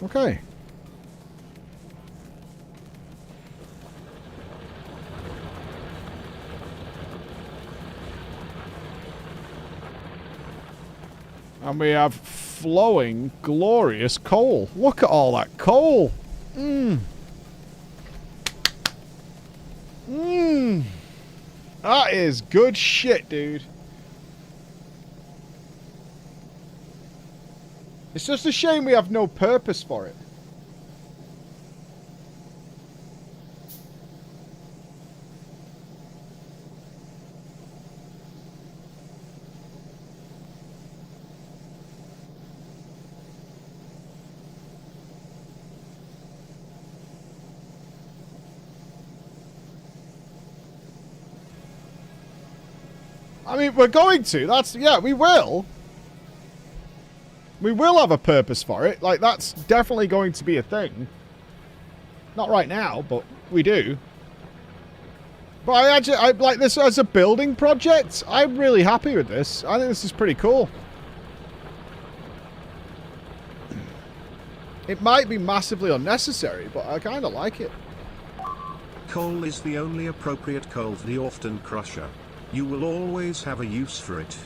S1: Okay. And we have flowing, glorious coal. Look at all that coal. Mmm. Mmm. That is good shit, dude. It's just a shame we have no purpose for it. I mean, we're going to. Yeah, we will. We will have a purpose for it. Like, that's definitely going to be a thing. Not right now, but we do. But I like this as a building project. I'm really happy with this. I think this is pretty cool. It might be massively unnecessary, but I kind of like it.
S2: Coal is the only appropriate coal for the Orphan Crusher. You will always have a use for it.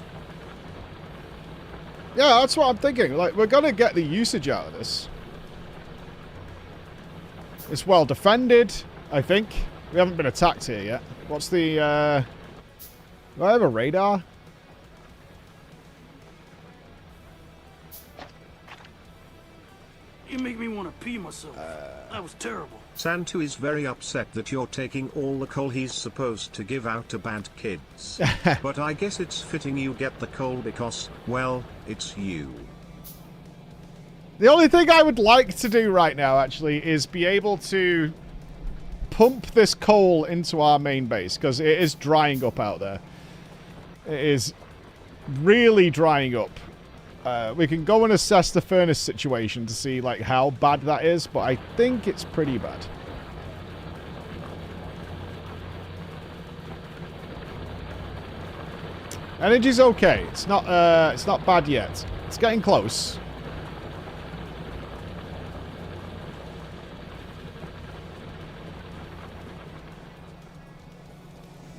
S1: Yeah, that's what I'm thinking. Like, we're going to get the usage out of this. It's well defended, I think. We haven't been attacked here yet. What's the, do I have a radar?
S9: You make me want to pee myself. That was terrible.
S2: Santu is very upset that you're taking all the coal he's supposed to give out to bad kids. But I guess it's fitting you get the coal because, well, it's you.
S1: The only thing I would like to do right now, actually, is be able to pump this coal into our main base, because it is drying up out there. It is really drying up. We can go and assess the furnace situation to see like how bad that is, but I think it's pretty bad. Energy's okay. It's not bad yet. It's getting close.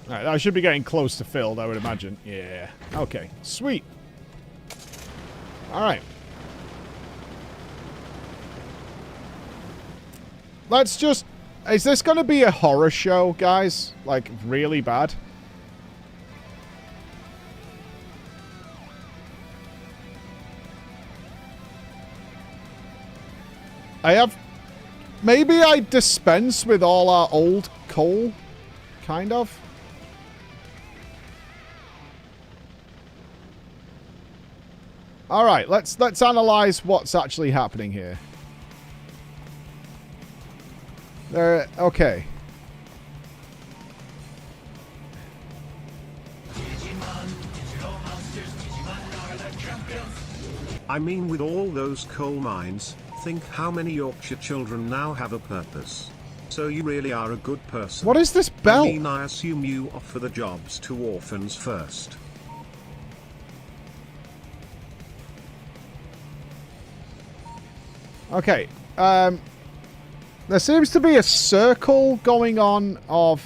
S1: Alright, I should be getting close to filled, I would imagine. Yeah. Okay. Sweet. Alright. Let's just... Is this going to be a horror show, guys? Like, really bad? I have... Maybe I dispense with all our old coal? Kind of? Alright, let's analyze what's actually happening here. Okay.
S2: I mean, with all those coal mines, think how many Yorkshire children now have a purpose. So you really are a good person.
S1: What is this bell?
S2: I mean, I assume you offer the jobs to orphans first.
S1: Okay, there seems to be a circle going on of...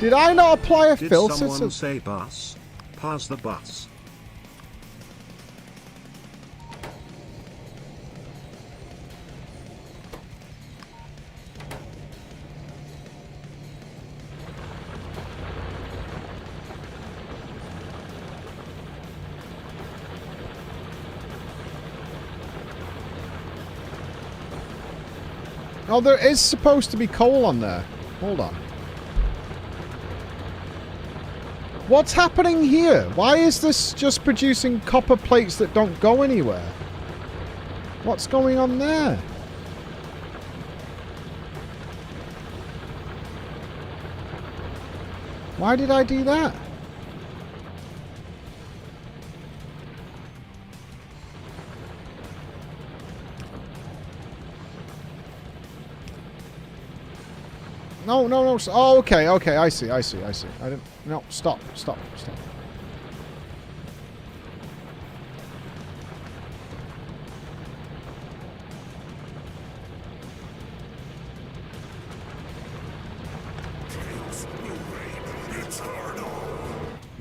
S1: Did I not apply a filter?
S2: Did someone say bus? Pass the bus.
S1: Oh, there is supposed to be coal on there. Hold on. What's happening here? Why is this just producing copper plates that don't go anywhere? What's going on there? Why did I do that? No, no, no. Oh, okay, okay. I see, I see, I see. I didn't... No, stop, stop, stop.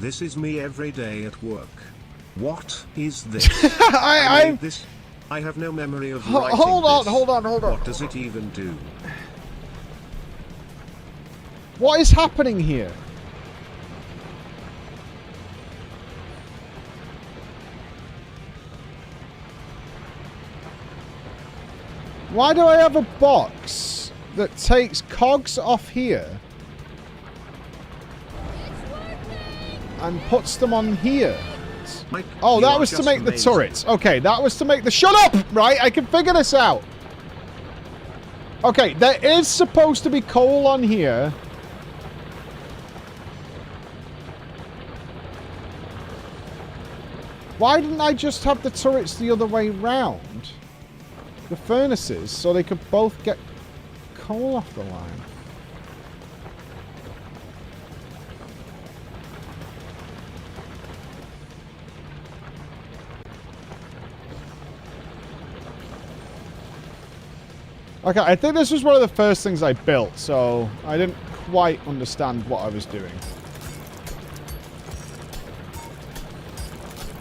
S2: This is me every day at work. What is this?
S1: I
S2: made this. I have no memory of writing
S1: hold on,
S2: this.
S1: hold on.
S2: What does it even do?
S1: What is happening here? Why do I have a box that takes cogs off here and puts them on here?
S2: Mike,
S1: oh, that was to make the turrets. Okay, that was to make the... Shut up! Right, I can figure this out. Okay, there is supposed to be coal on here. Why didn't I just have the turrets the other way round? The furnaces, so they could both get coal off the line. Okay, I think this was one of the first things I built, so I didn't quite understand what I was doing.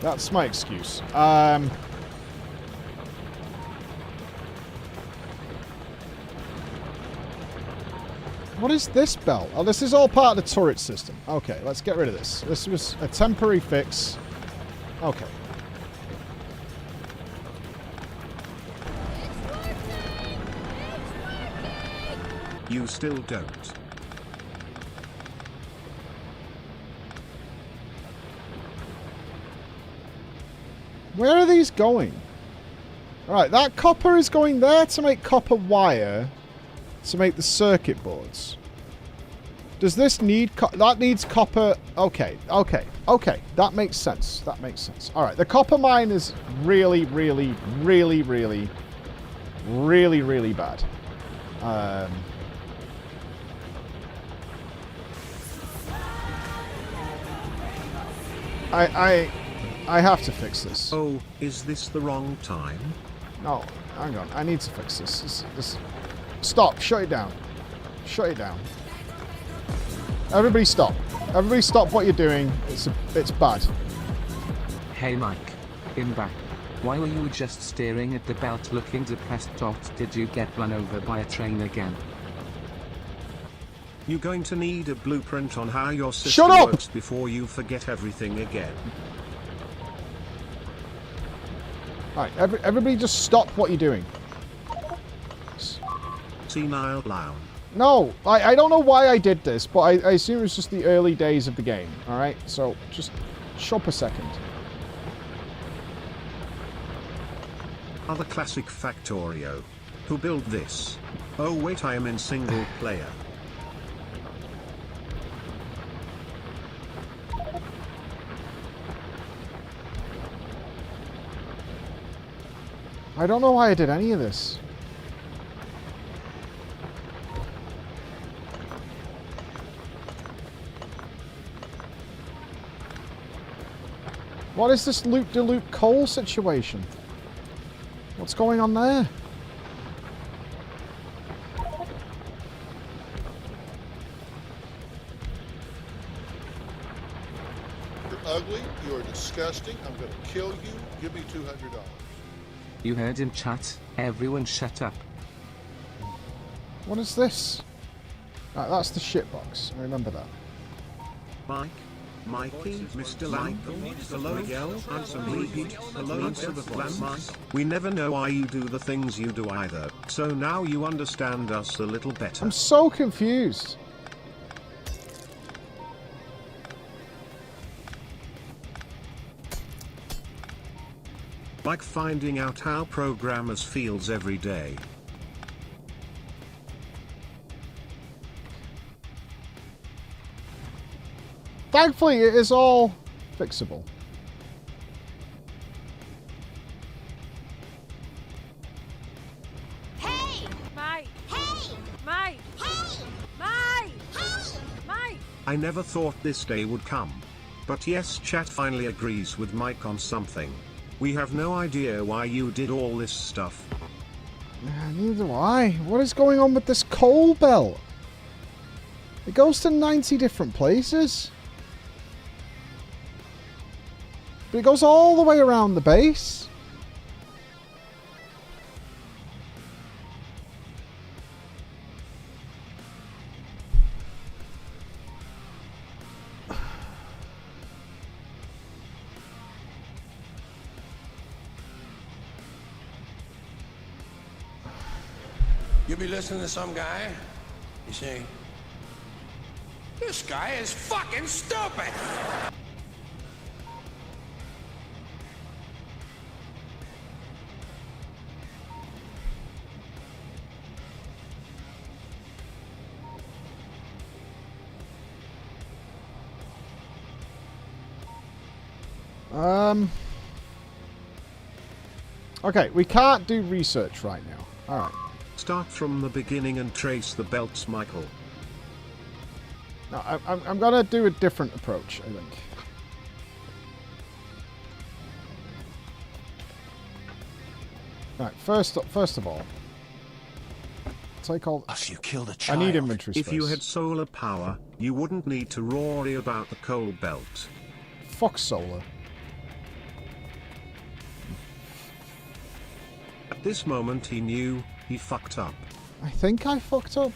S1: That's my excuse. What is this belt? Oh, this is all part of the turret system. Okay, let's get rid of this. This was a temporary fix. Okay.
S2: You still don't.
S1: Where are these going? Alright, that copper is going there to make copper wire to make the circuit boards. Does this need... that needs copper... Okay, okay, okay. That makes sense. That makes sense. Alright, the copper mine is really, really, really, really, really, really bad. I have to fix this.
S2: Oh, is this the wrong time?
S1: No, hang on. I need to fix this. Stop. Shut it down. Shut it down. Everybody stop. Everybody stop what you're doing. It's bad.
S10: Hey Mike. I'm back. Why were you just staring at the belt looking depressed? Did you get run over by a train again?
S2: You're going to need a blueprint on how your system works before you forget everything again.
S1: Alright, everybody just stop what you're doing.
S2: Senile clown.
S1: No, I don't know why I did this, but I assume it was just the early days of the game. Alright, so just shut up a second.
S2: Other classic Factorio. Who built this? Oh wait, I am in single player.
S1: I don't know why I did any of this. What is this loop-de-loop coal situation? What's going on there?
S11: You're ugly, you're disgusting, I'm gonna kill you, give me $200.
S10: You heard him, chat. Everyone shut up.
S1: What is this? Right, that's the shitbox. I remember that.
S2: Mike, Mikey, Mr. Lang, hello Miguel, and some repeat, hello Mr. Mike. We never know why you do the things you do either, so now you understand us a little better.
S1: I'm so confused.
S2: Like finding out how programmers feels every day.
S1: Thankfully, it is all fixable.
S8: Hey! Mike! Hey! Mike! Hey! Mike! Hey! Mike!
S2: I never thought this day would come. But yes, chat finally agrees with Mike on something. We have no idea why you did all this stuff.
S1: Neither do I. What is going on with this coal belt? It goes to 90 different places. But it goes all the way around the base.
S12: You be listening to some guy, you say, this guy is fucking stupid!
S1: Okay, we can't do research right now. Alright.
S2: Start from the beginning and trace the belts, Michael.
S1: No, I'm gonna do a different approach, I think. Right, first of all, take all.
S12: You killed a
S1: I
S12: child.
S1: need inventory space.
S2: If you had solar power, you wouldn't need to worry about the coal belt.
S1: Fuck solar.
S2: At this moment he knew he fucked up.
S1: I think I fucked up.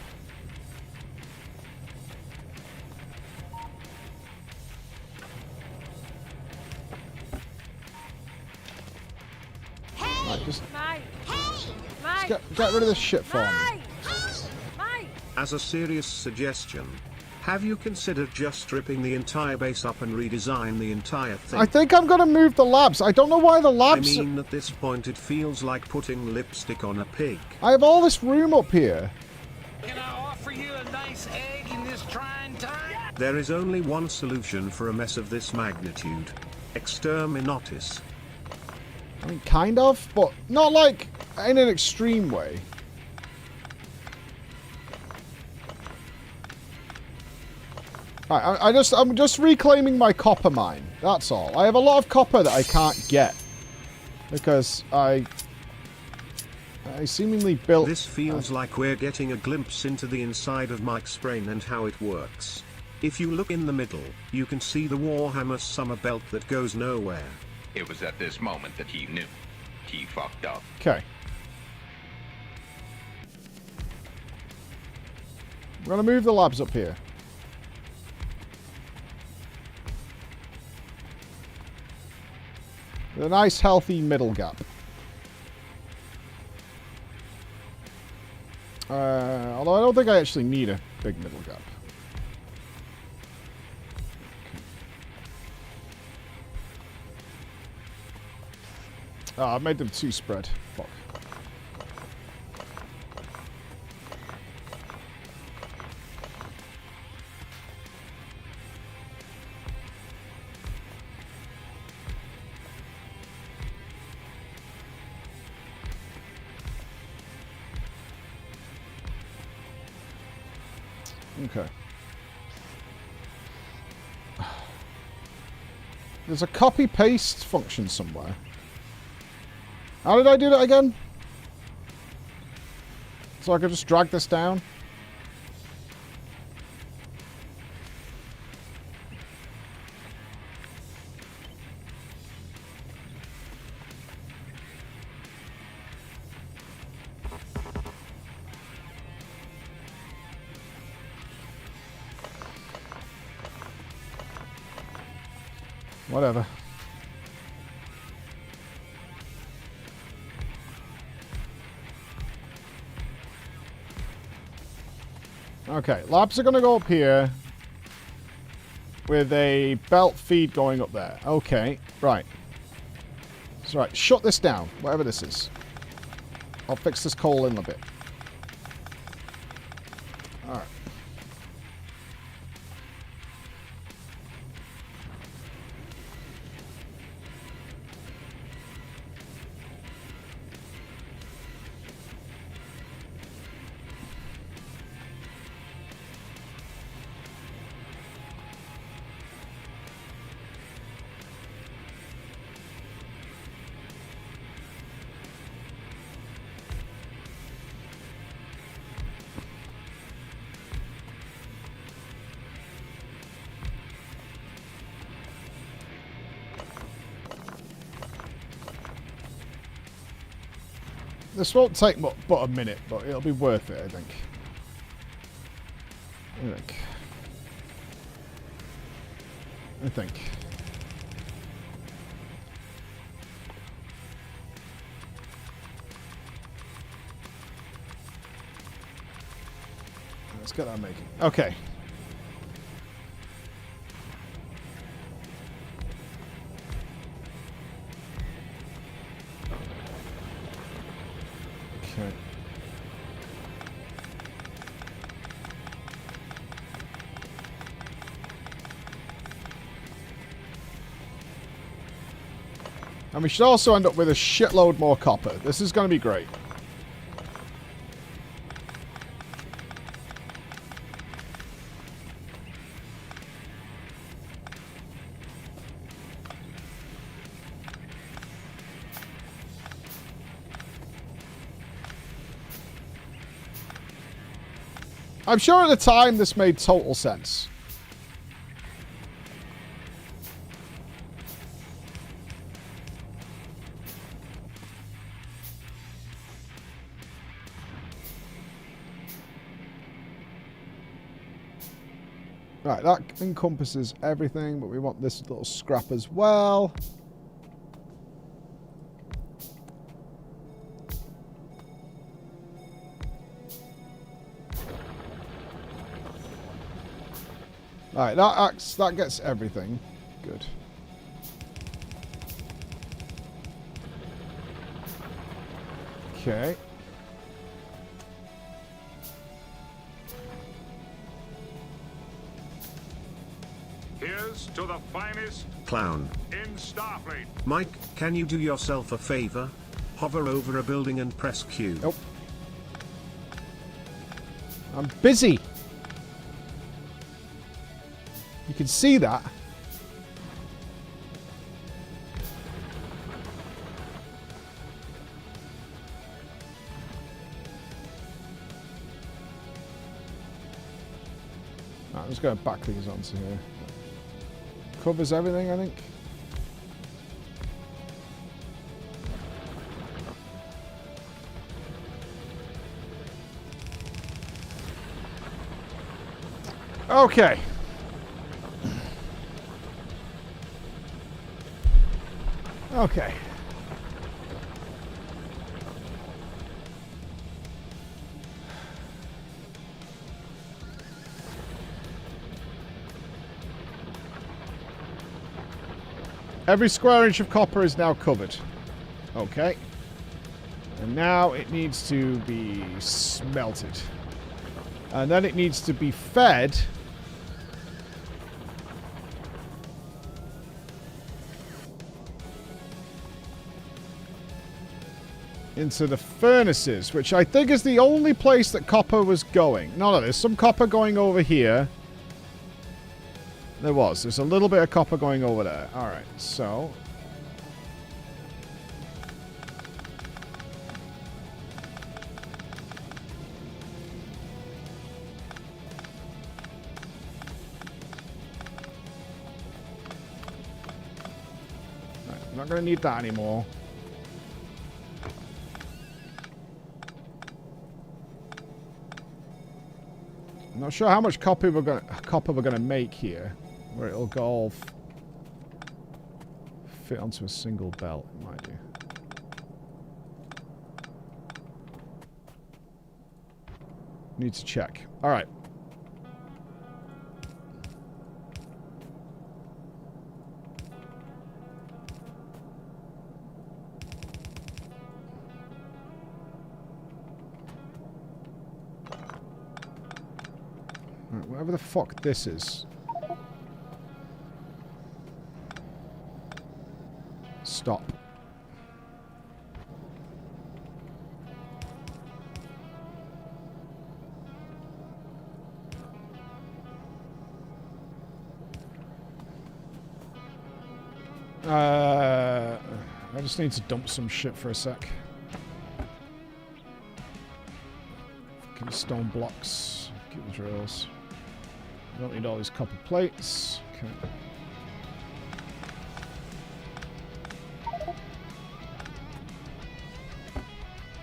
S8: Hey!
S1: Right, just
S8: Mate! Hey! Mate!
S1: get rid of this shit for me.
S8: Mate! Mate!
S2: As a serious suggestion, have you considered just stripping the entire base up and redesign the entire thing?
S1: I think I'm gonna move the labs. I don't know why the labs.
S2: I mean, at this point it feels like putting lipstick on a pig.
S1: I have all this room up here.
S12: Can I offer you a nice egg in this trying time?
S2: There is only one solution for a mess of this magnitude. Exterminatus.
S1: I mean, kind of, but not like in an extreme way. Right, I'm just reclaiming my copper mine. That's all. I have a lot of copper that I can't get because I seemingly built.
S2: This feels like we're getting a glimpse into the inside of Mike's brain and how it works. If you look in the middle, you can see the Warhammer summer belt that goes nowhere.
S13: It was at this moment that he knew. He fucked up.
S1: Okay. I'm gonna move the labs up here. With a nice healthy middle gap. Although I don't think I actually need a big middle gap. Oh, I made them too spread. Fuck. Okay. There's a copy-paste function somewhere. How did I do that again? So I could just drag this down? Whatever. Okay, labs are going to go up here with a belt feed going up there. Okay, right. That's right. Shut this down, whatever this is. I'll fix this coal in a bit. Alright. This won't take but a minute, but it'll be worth it, I think. I think. Let's get that making. Okay. Okay. And we should also end up with a shitload more copper. This is going to be great. I'm sure at the time this made total sense. Right, that encompasses everything, but we want this little scrap as well. Alright, that gets everything. Good. Okay.
S14: Here's to the finest
S2: clown
S14: in Starfleet.
S2: Mike, can you do yourself a favor? Hover over a building and press Q.
S1: Nope. I'm busy. You can see that. Right, let's go back these onto here. Covers everything, I think. Okay. Okay. Every square inch of copper is now covered. Okay. And now it needs to be smelted. And then it needs to be fed into the furnaces, which I think is the only place that copper was going. No, there's some copper going over here. There's a little bit of copper going over there. Alright, so I'm not going to need that anymore. I'm not sure how much copper we're going to make here, where it'll go all fit onto a single belt. It might do. Need to check. All right. Whatever the fuck this is. Stop. I just need to dump some shit for a sec. Fucking stone blocks. Keep the drills. Don't need all these copper plates. Okay.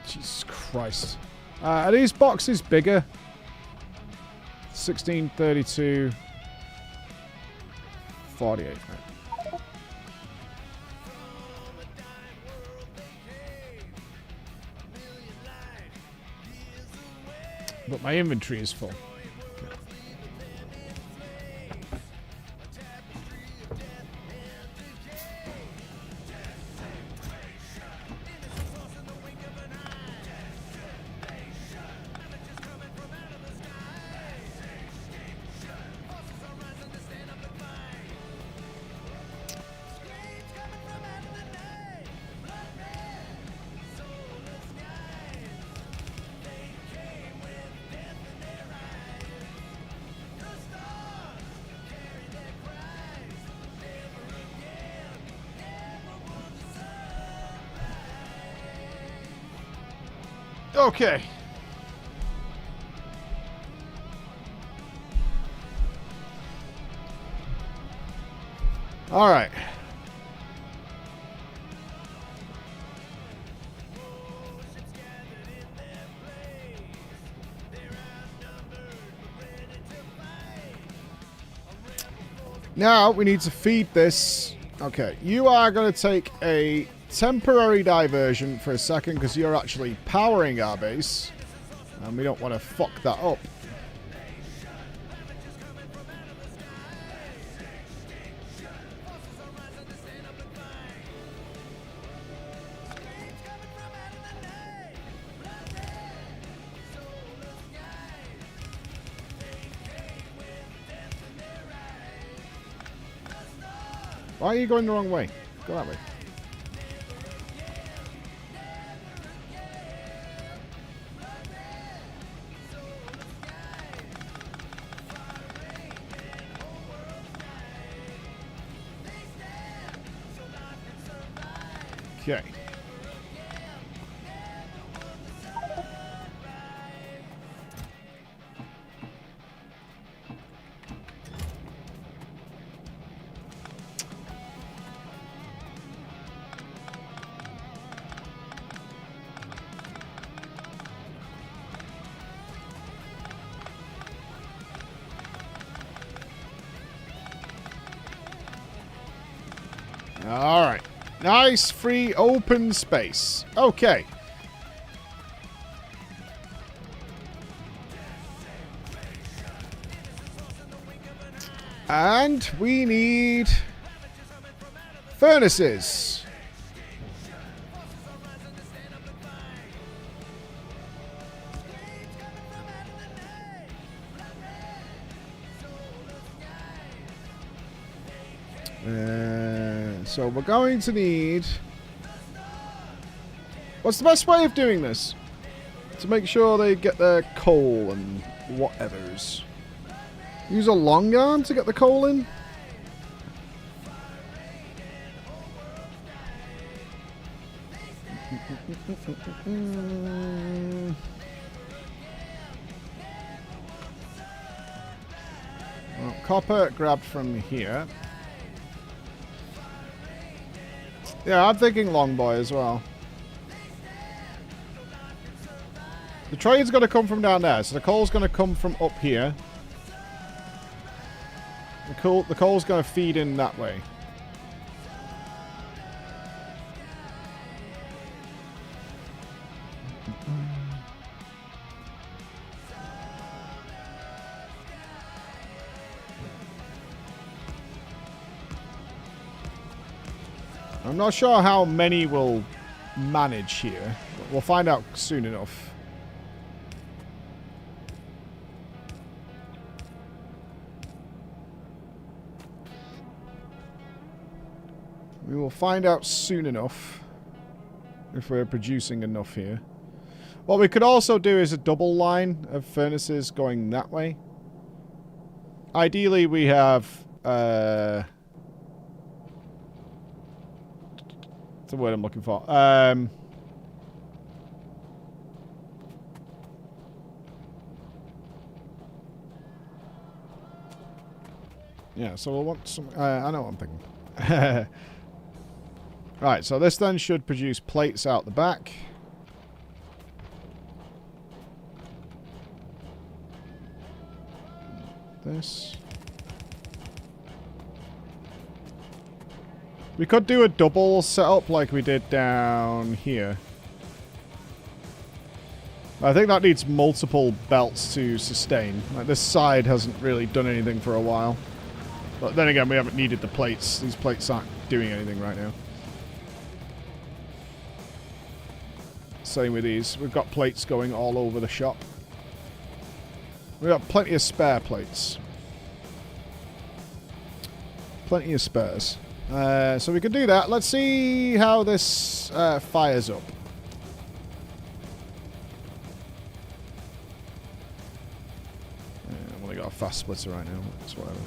S1: Jesus Christ. Are these boxes bigger? 16, 32, 48. Right. But my inventory is full. Okay. All right. Now we need to feed this. Okay, you are going to take a temporary diversion for a second because you're actually powering our base. And we don't want to fuck that up. Why are you going the wrong way? Go that way. Okay. All right. Nice, free, open space. Okay. And we need furnaces. So we're going to need... What's the best way of doing this? To make sure they get their coal and whatevers. Use a long arm to get the coal in? Well, copper grabbed from here. Yeah, I'm thinking longboy as well. The trade's going to come from down there, so the coal's going to come from up here. The coal's going to feed in that way. I'm not sure how many will manage here. We'll find out soon enough. We will find out soon enough if we're producing enough here. What we could also do is a double line of furnaces going that way. Ideally, we have... what's the word I'm looking for? Yeah, so we'll want some... I know what I'm thinking. Right, so this then should produce plates out the back. this. We could do a double setup like we did down here. I think that needs multiple belts to sustain. Like, this side hasn't really done anything for a while. But then again, we haven't needed the plates. These plates aren't doing anything right now. Same with these. We've got plates going all over the shop. We've got plenty of spare plates. Plenty of spares. So we can do that. Let's see how this fires up. I've only got a fast splitter right now. It's whatever.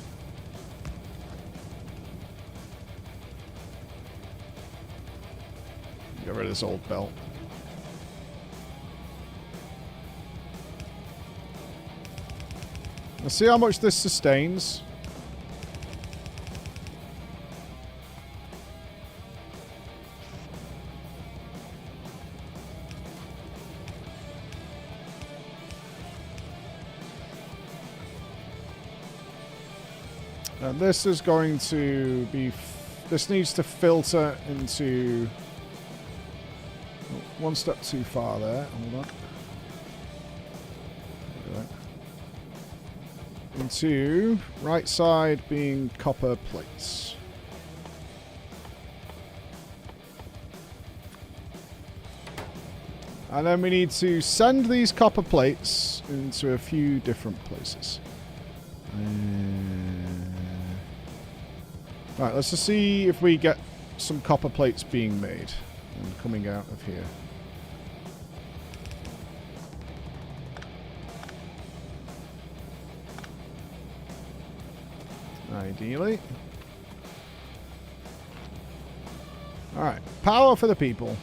S1: Get rid of this old belt. Let's see how much this sustains. And this is going to be... this needs to filter into... oh, one step too far there. Hold on. Into right side being copper plates. And then we need to send these copper plates into a few different places. Right, let's just see if we get some copper plates being made and coming out of here. Ideally. Alright, power for the people.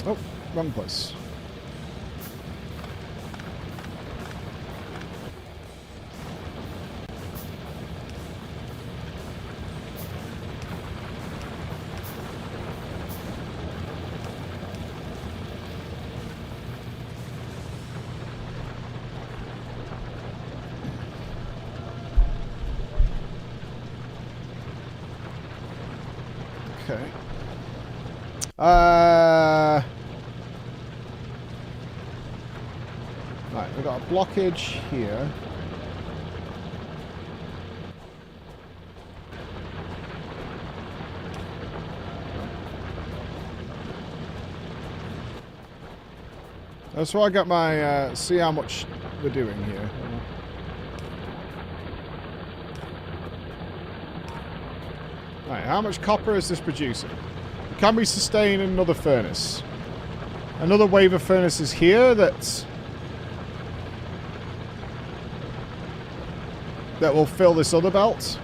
S1: Oh, wrong place. Okay. Right, we've got a blockage here. That's why I got my, see how much we're doing here. Right, how much copper is this producing? Can we sustain another furnace? Another wave of furnaces here that will fill this other belt.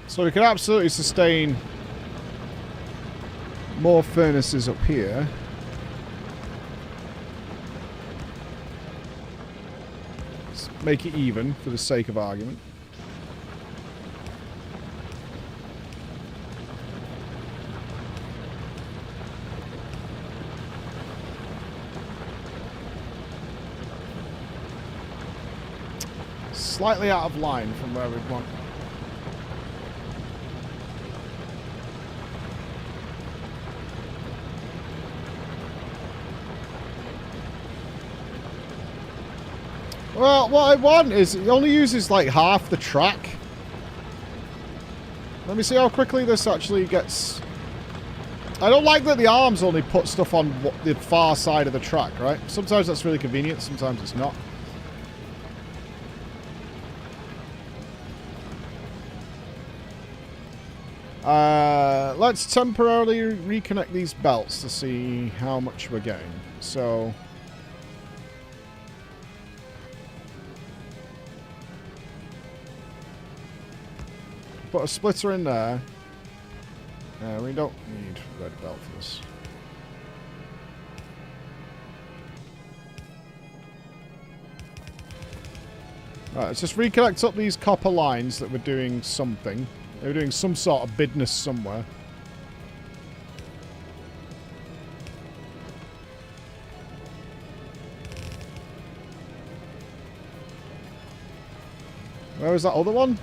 S1: So we can absolutely sustain more furnaces up here. Let's make it even for the sake of argument. slightly out of line from where we'd want. Well, what I want is it only uses like half the track. Let me see how quickly this actually gets. I don't like that the arms only put stuff on the far side of the track, right? Sometimes that's really convenient, sometimes it's not. Let's temporarily reconnect these belts to see how much we're getting. So... put a splitter in there. We don't need red belt for this. Alright, let's just reconnect up these copper lines that were doing something. They were doing some sort of business somewhere. Where was that other one?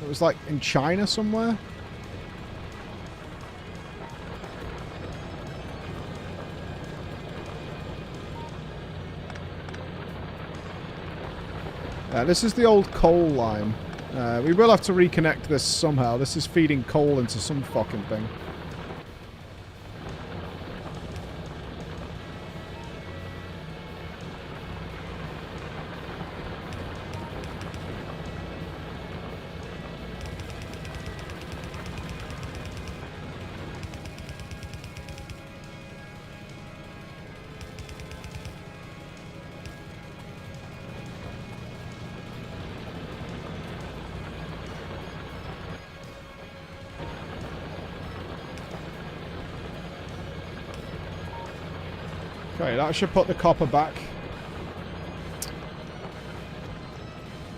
S1: It was like in China somewhere. This is the old coal line. We will have to reconnect this somehow. This is feeding coal into some fucking thing. Okay, that should put the copper back.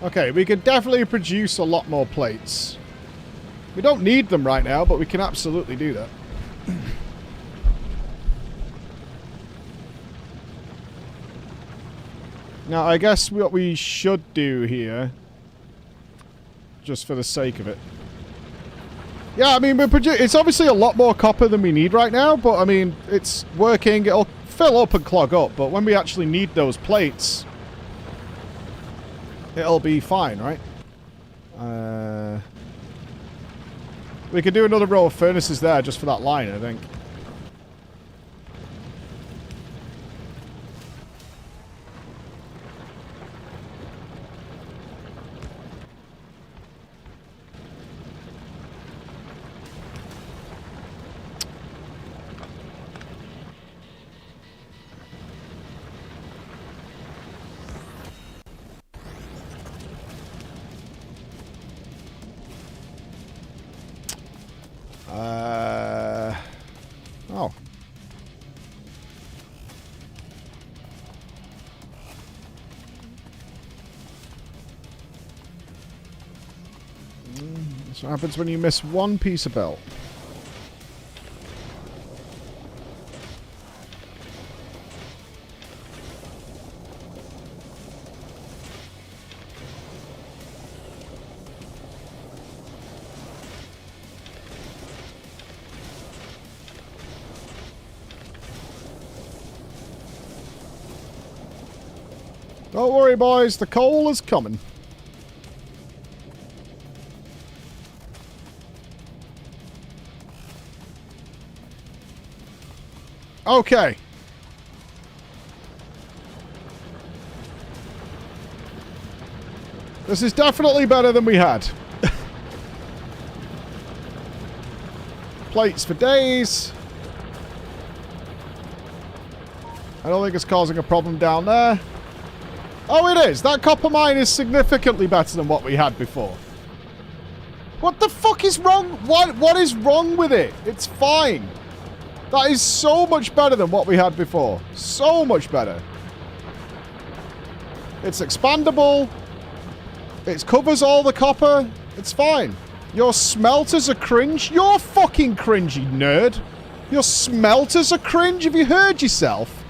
S1: Okay, we can definitely produce a lot more plates. We don't need them right now, but we can absolutely do that. Now, I guess what we should do here, just for the sake of it. Yeah, I mean, it's obviously a lot more copper than we need right now, but I mean, it's working. It'll fill up and clog up, but when we actually need those plates, it'll be fine, right? We could do another row of furnaces there just for that line, I think. Oh. That's what happens when you miss one piece of belt. Don't worry, boys. The coal is coming. Okay. This is definitely better than we had. Plates for days. I don't think it's causing a problem down there. Oh, it is. That copper mine is significantly better than what we had before. What the fuck is wrong? What is wrong with it? It's fine. That is so much better than what we had before. So much better. It's expandable. It covers all the copper. It's fine. Your smelters are cringe. You're fucking cringy, nerd. Your smelters are cringe. Have you heard yourself?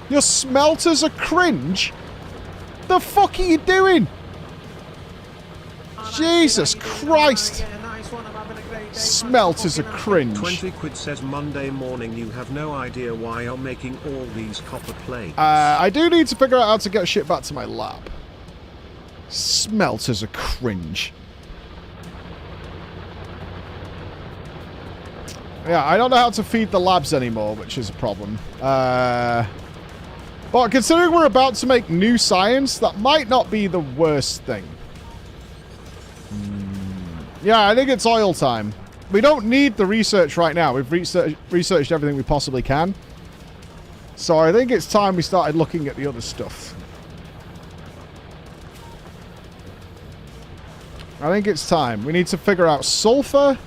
S1: Your smelters are cringe. The fuck are you doing? Jesus Christ! Smelters are cringe.
S2: 20 quid says Monday morning you have no idea why you're making all these copper plates.
S1: I do need to figure out how to get shit back to my lab. Smelters are cringe. Yeah, I don't know how to feed the labs anymore, which is a problem. But considering we're about to make new science, that might not be the worst thing. Yeah, I think it's oil time. We don't need the research right now. We've researched everything we possibly can. So I think it's time we started looking at the other stuff. I think it's time. We need to figure out sulfur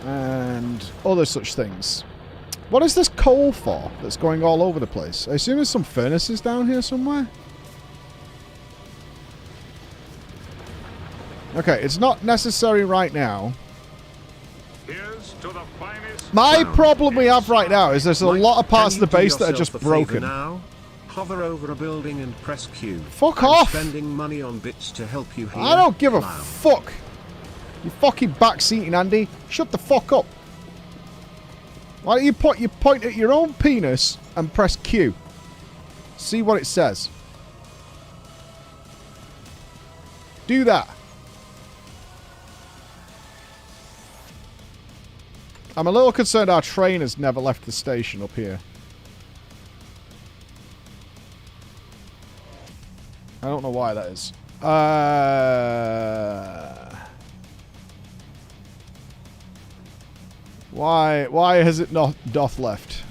S1: and other such things. What is this coal for that's going all over the place? I assume there's some furnaces down here somewhere. Okay, it's not necessary right now.
S14: Here's to the finest.
S1: My problem we have right now is there's a lot of parts of the base that are just broken.
S2: Now, hover over a building and press Q.
S1: Fuck off!
S2: Spending money on bits to help you here.
S1: I don't give a fuck. You fucking backseating, Andy. Shut the fuck up. Why don't you point at your own penis and press Q? See what it says. Do that. I'm a little concerned our train has never left the station up here. I don't know why that is. Why has it not doth left?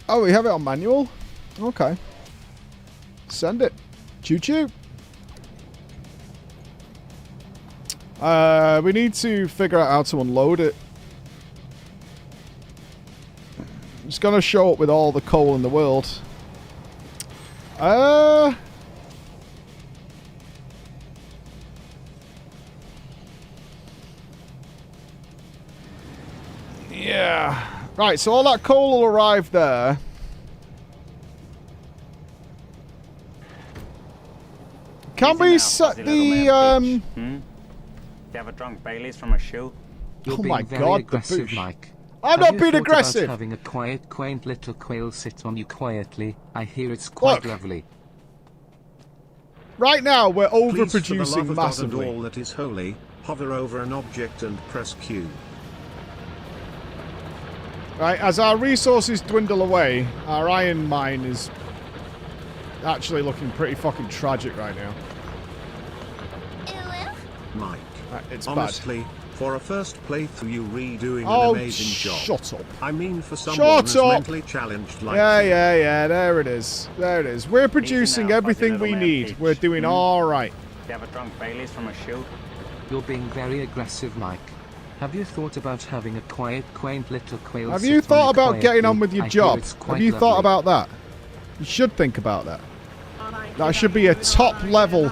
S1: Oh, we have it on manual? Okay. Send it. Choo-choo. We need to figure out how to unload it. It's gonna show up with all the coal in the world. Yeah. Right, so all that coal will arrive there. Can we set the
S15: You ever drunk Baileys from a shoe?
S10: You're
S1: my
S10: being very
S1: God,
S10: aggressive,
S1: the
S10: Mike.
S1: I'm not being aggressive.
S10: About having a quiet, quaint little quail sit on you quietly. I hear it's quite lovely.
S1: Right now, we're
S2: Please, for the
S1: overproducing
S2: love of God
S1: massively.
S2: and all that is holy, hover over an object and press Q.
S1: Right, as our resources dwindle away, our iron mine is actually looking pretty fucking tragic right now.
S2: Mike,
S1: it's
S2: honestly, for a first playthrough you redoing
S1: Oh,
S2: an amazing job.
S1: shut up.
S2: I mean for someone
S1: Shut
S2: who's
S1: up.
S2: mentally challenged like
S1: Yeah,
S2: you.
S1: yeah, there it is. There it is. We're producing everything we need. We're doing all right.
S15: You ever drunk Baileys from a shoe?
S10: You're being very aggressive, Mike. Have you thought about having a quiet, quaint little quail
S1: Have
S10: sit
S1: you
S10: on
S1: thought about
S10: quietly?
S1: getting on with your
S10: I hear
S1: job?
S10: it's
S1: Have
S10: quite
S1: you thought
S10: lovely.
S1: about that? You should think about that. That should be a top level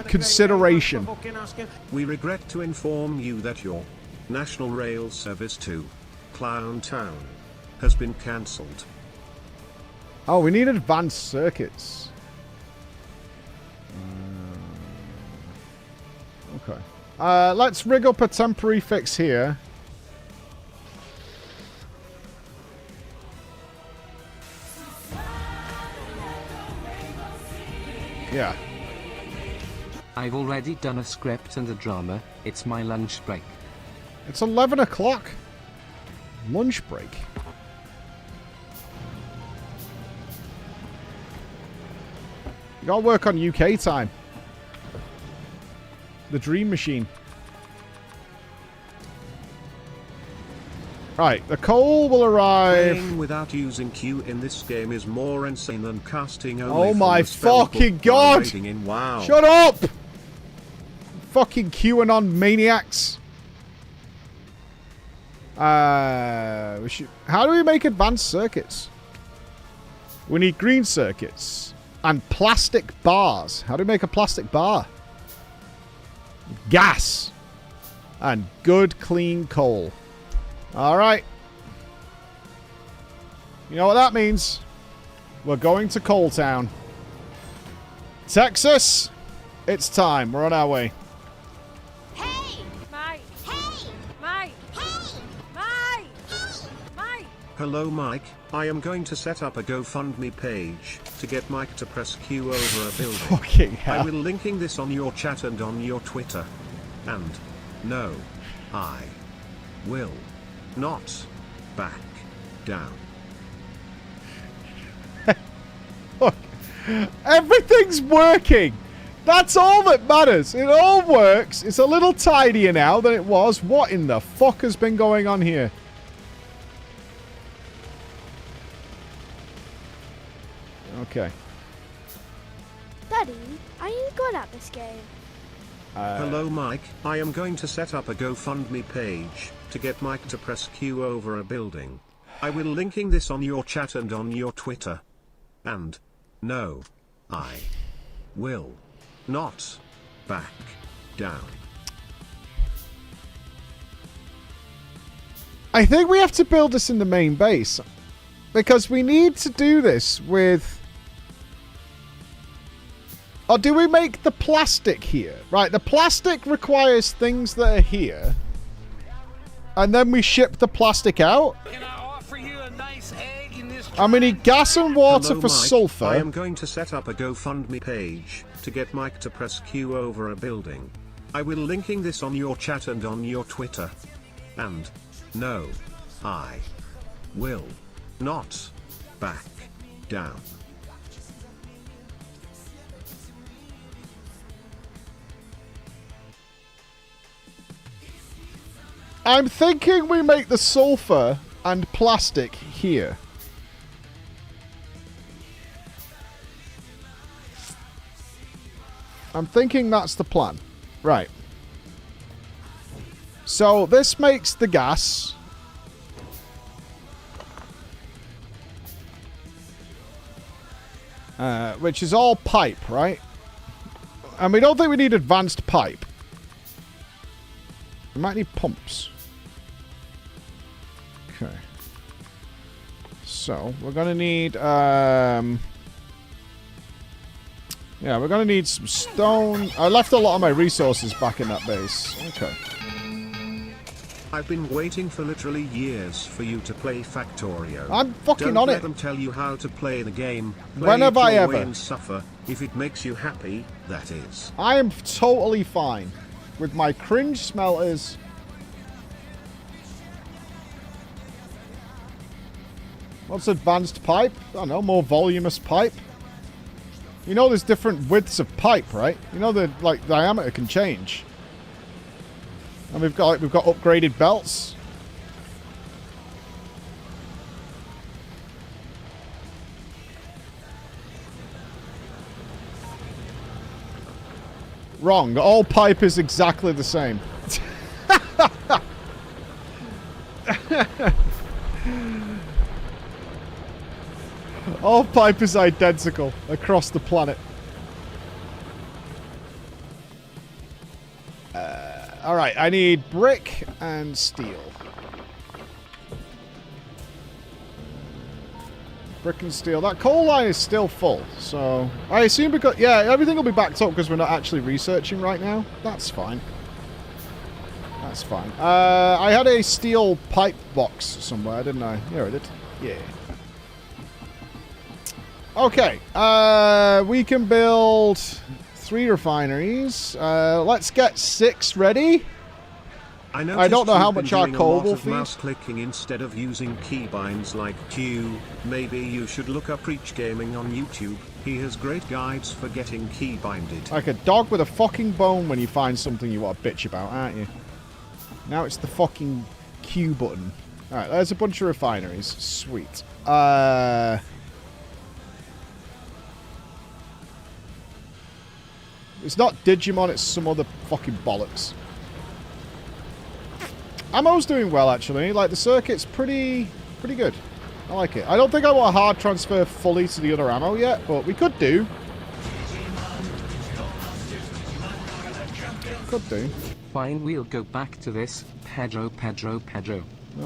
S1: consideration.
S2: We regret to inform you that your National Rail Service to Clown Town has been cancelled.
S1: Oh, we need advanced circuits. Okay. Let's rig up a temporary fix here. Yeah.
S10: I've already done a script and a drama. It's my lunch break.
S1: It's 11 o'clock. Lunch break. You gotta work on UK time. The Dream Machine. Right, the coal will arrive.
S2: Playing without using Q in this game is more insane than casting only
S1: Oh
S2: from
S1: my
S2: the spell book
S1: fucking
S2: while
S1: god!
S2: waiting in WoW.
S1: Shut up! Fucking QAnon maniacs. How do we make advanced circuits? We need green circuits. And plastic bars. How do we make a plastic bar? Gas. And good, clean coal. Alright. You know what that means? We're going to Coal Town. Texas, it's time. We're on our way.
S8: Hey! Mike! Hey! Mike! Hey! Mike! Mike!
S2: Hello Mike, I am going to set up a GoFundMe page to get Mike to press Q over a building.
S1: Fucking hell.
S2: I will linking this on your chat and on your Twitter. And no, I will not back down.
S1: Look, everything's working. That's all that matters. It all works. It's a little tidier now than it was. What in the fuck has been going on here? Okay.
S16: Daddy, are you good at this game?
S2: Hello Mike, I am going to set up a GoFundMe page to get Mike to press Q over a building. I will linking this on your chat and on your Twitter. And no, I will not back down.
S1: I think we have to build this in the main base. Because we need to do this with... Or do we make the plastic here? Right, the plastic requires things that are here. And then we ship the plastic out.
S12: Can I offer you a nice egg in this?
S1: And we need gas and water
S2: Hello,
S1: for
S2: Mike.
S1: sulfur.
S2: I am going to set up a GoFundMe page to get Mike to press Q over a building. I will linking this on your chat and on your Twitter. And no, I will not back down.
S1: I'm thinking we make the sulfur and plastic here. I'm thinking that's the plan. Right. So this makes the gas. Which is all pipe, right? And we don't think we need advanced pipe. We might need pumps. Okay. So, we're going to need, yeah, we're going to need some stone. I left a lot of my resources back in that base. Okay.
S2: I've been waiting for literally years for you to play Factorio.
S1: I'm fucking
S2: Don't
S1: on
S2: let
S1: it.
S2: them tell you how to play the game. Play
S1: When have
S2: it
S1: I
S2: your
S1: ever?
S2: way and suffer. If it makes you happy, that is.
S1: I am totally fine with my cringe smelters. What's advanced pipe? I don't know, more voluminous pipe. You know there's different widths of pipe, right? You know the like diameter can change. And we've got upgraded belts. Wrong. All pipe is exactly the same. All pipe is identical across the planet. Alright, I need brick and steel. Brick and steel. That coal line is still full, so... I assume because... Yeah, everything will be backed up because we're not actually researching right now. That's fine. That's fine. I had a steel pipe box somewhere, didn't I? Here it is. Yeah. Okay. We can build 3 refineries. Let's get 6 ready. I don't know how much our coal will feed.
S2: Mouse clicking instead of using keybinds like Q. Maybe you should look up Reach Gaming on YouTube. He has great guides for getting keybinded.
S1: Like a dog with a fucking bone when you find something you want to bitch about, aren't you? Now it's the fucking Q button. Alright, there's a bunch of refineries. Sweet. It's not Digimon, it's some other fucking bollocks. Ammo's doing well, actually. Like, the circuit's pretty good. I like it. I don't think I want to hard transfer fully to the other ammo yet, but we could do. Could do.
S10: Fine, we'll go back to this. Pedro.
S1: No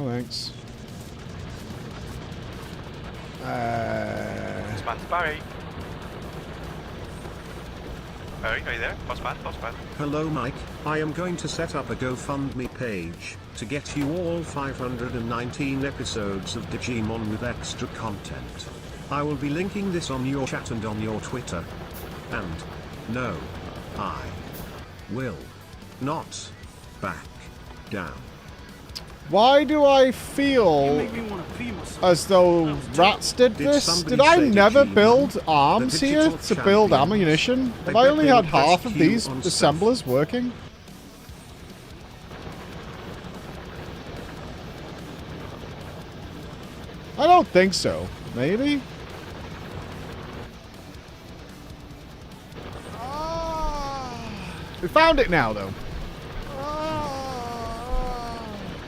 S1: thanks.
S7: It's Barry. Are you there? Postman?
S2: Hello Mike, I am going to set up a GoFundMe page to get you all 519 episodes of Digimon with extra content. I will be linking this on your chat and on your Twitter. And no, I will not back down.
S1: Why do I feel as though rats did this? Did I never build arms here to build ammunition? Have I only had half of these assemblers working? I don't think so. Maybe? We found it now, though.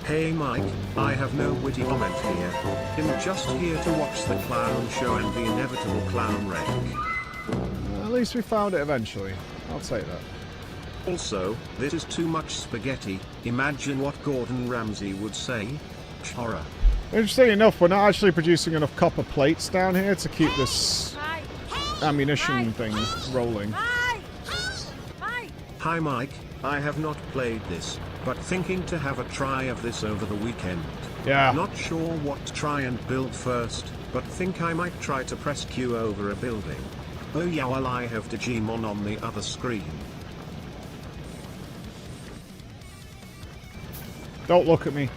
S2: Hey Mike, I have no witty comment here. I'm just here to watch the clown show and the inevitable clown wreck.
S1: At least we found it eventually. I'll take that.
S2: Also, this is too much spaghetti. Imagine what Gordon Ramsay would say. Horror.
S1: Interesting enough, we're not actually producing enough copper plates down here to keep this ammunition thing rolling.
S2: Hi Mike, I have not played this, but thinking to have a try of this over the weekend.
S1: Yeah.
S2: Not sure what to try and build first, but think I might try to press Q over a building. Oh yeah, while I have Digimon on the other screen.
S1: Don't look at me.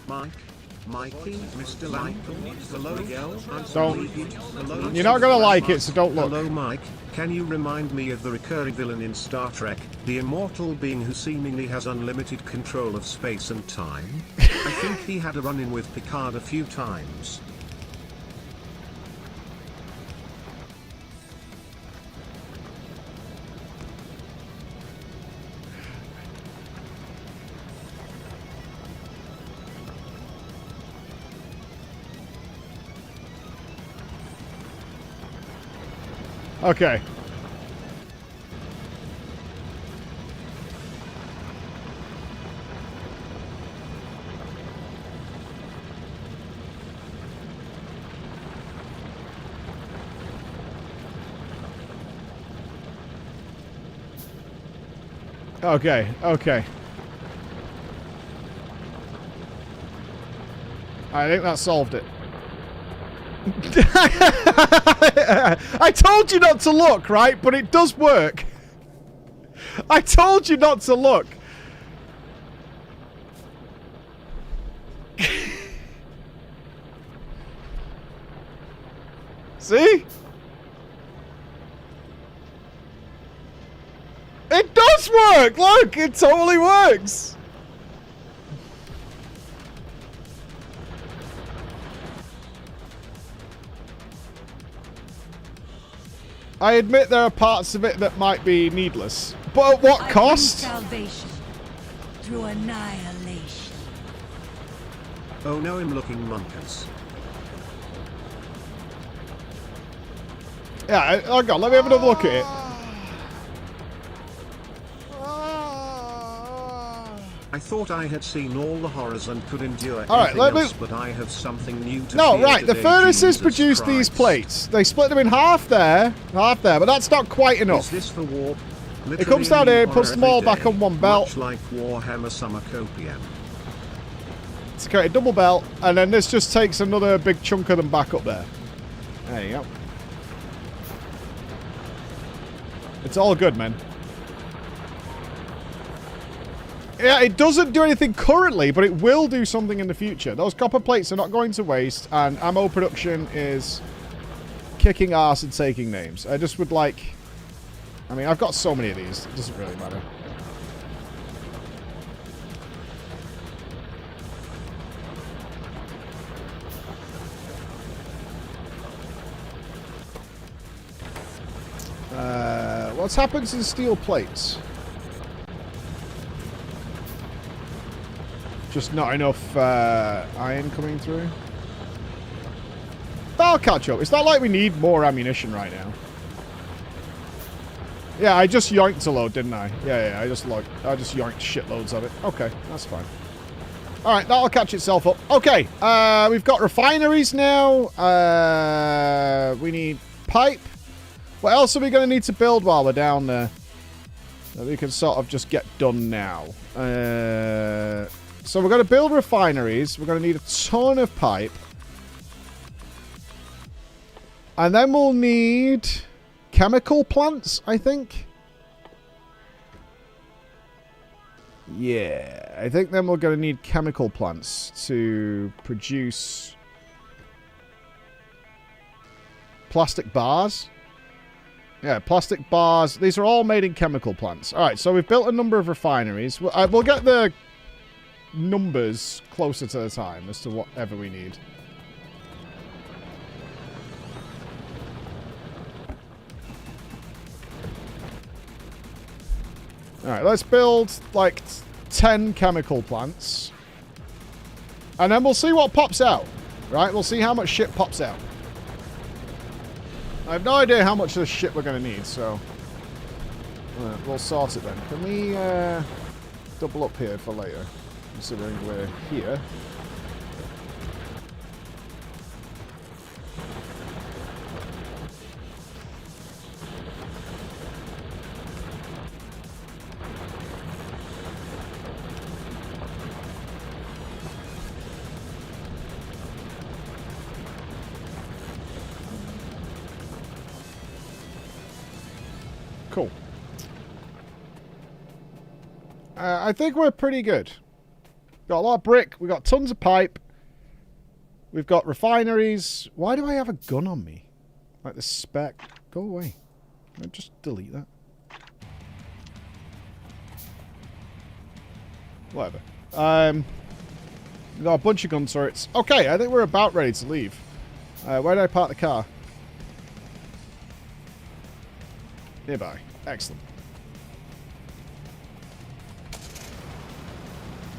S2: Mike, Mikey, Mr. Michael, hello,
S1: Don't. You're not gonna like it, so don't look.
S2: Hello, Mike. Can you remind me of the recurring villain in Star Trek, the immortal being who seemingly has unlimited control of space and time? I think he had a run-in with Picard a few times.
S1: Okay. Okay, okay. I think that solved it. I told you not to look, right? But it does work. I told you not to look. See? It does work! Look, it totally works! I admit there are parts of it that might be needless. But at what cost?
S5: Salvation through annihilation.
S2: Oh no, I'm looking monkeys.
S1: Yeah, hang on, let me have another look at it.
S2: I thought I had seen all the horrors and could endure
S1: Alright,
S2: anything else, but I have something new to
S1: No,
S2: fear
S1: right, the
S2: today,
S1: furnaces
S2: Jesus
S1: produce
S2: Christ.
S1: these plates. They split them in half there, but that's not quite enough.
S2: Is this for warp?
S1: It comes down here, puts them all back on one belt.
S2: Much like Warhammer Summercopian.
S1: It's a double belt, and then this just takes another big chunk of them back up there. There you go. It's all good, man. Yeah, it doesn't do anything currently, but it will do something in the future. Those copper plates are not going to waste, and ammo production is kicking ass and taking names. I just would like... I mean, I've got so many of these. It doesn't really matter. What's happened to the steel plates? Just not enough iron coming through. That'll catch up. It's not like we need more ammunition right now. Yeah, I just yoinked a load, didn't I? Yeah, I just yoinked shitloads of it. Okay, that's fine. Alright, that'll catch itself up. Okay, we've got refineries now. We need pipe. What else are we going to need to build while we're down there? That we can sort of just get done now. So we're going to build refineries. We're going to need a ton of pipe. And then we'll need chemical plants, I think. Yeah, I think then we're going to need chemical plants to produce plastic bars. Yeah, plastic bars. These are all made in chemical plants. All right, so we've built a number of refineries. We'll get the numbers closer to the time as to whatever we need. Alright, let's build, like, 10 chemical plants. And then we'll see what pops out. Right? We'll see how much shit pops out. I have no idea how much of this shit we're going to need, so... we'll sort it then. Can we, double up here for later? Considering we're here. Cool. I think we're pretty good. Got a lot of brick. We've got tons of pipe. We've got refineries. Why do I have a gun on me? Like the spec. Go away. I'll just delete that. Whatever. We've got a bunch of gun turrets. Okay, I think we're about ready to leave. Where did I park the car? Nearby. Excellent.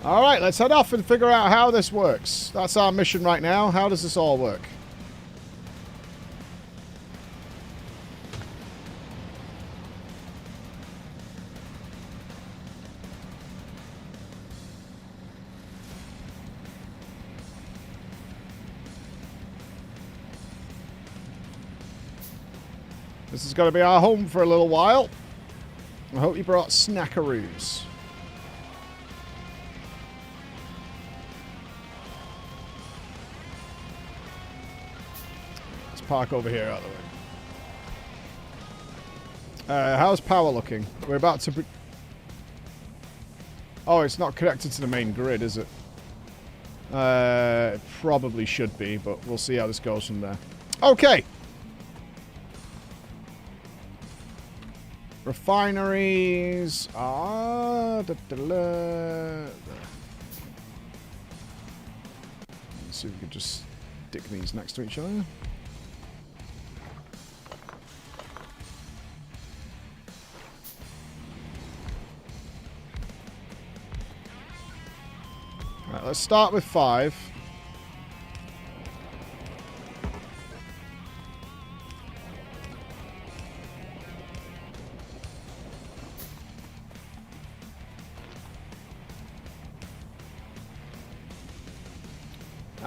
S1: Alright, let's head off and figure out how this works. That's our mission right now. How does this all work? This is going to be our home for a little while. I hope you brought snackaroos. Let's park over here out of the way. How's power looking? We're about to... Oh, it's not connected to the main grid, is it? It probably should be, but we'll see how this goes from there. Okay. Refineries are... Let's see if we can just stick these next to each other. Right, let's start with 5.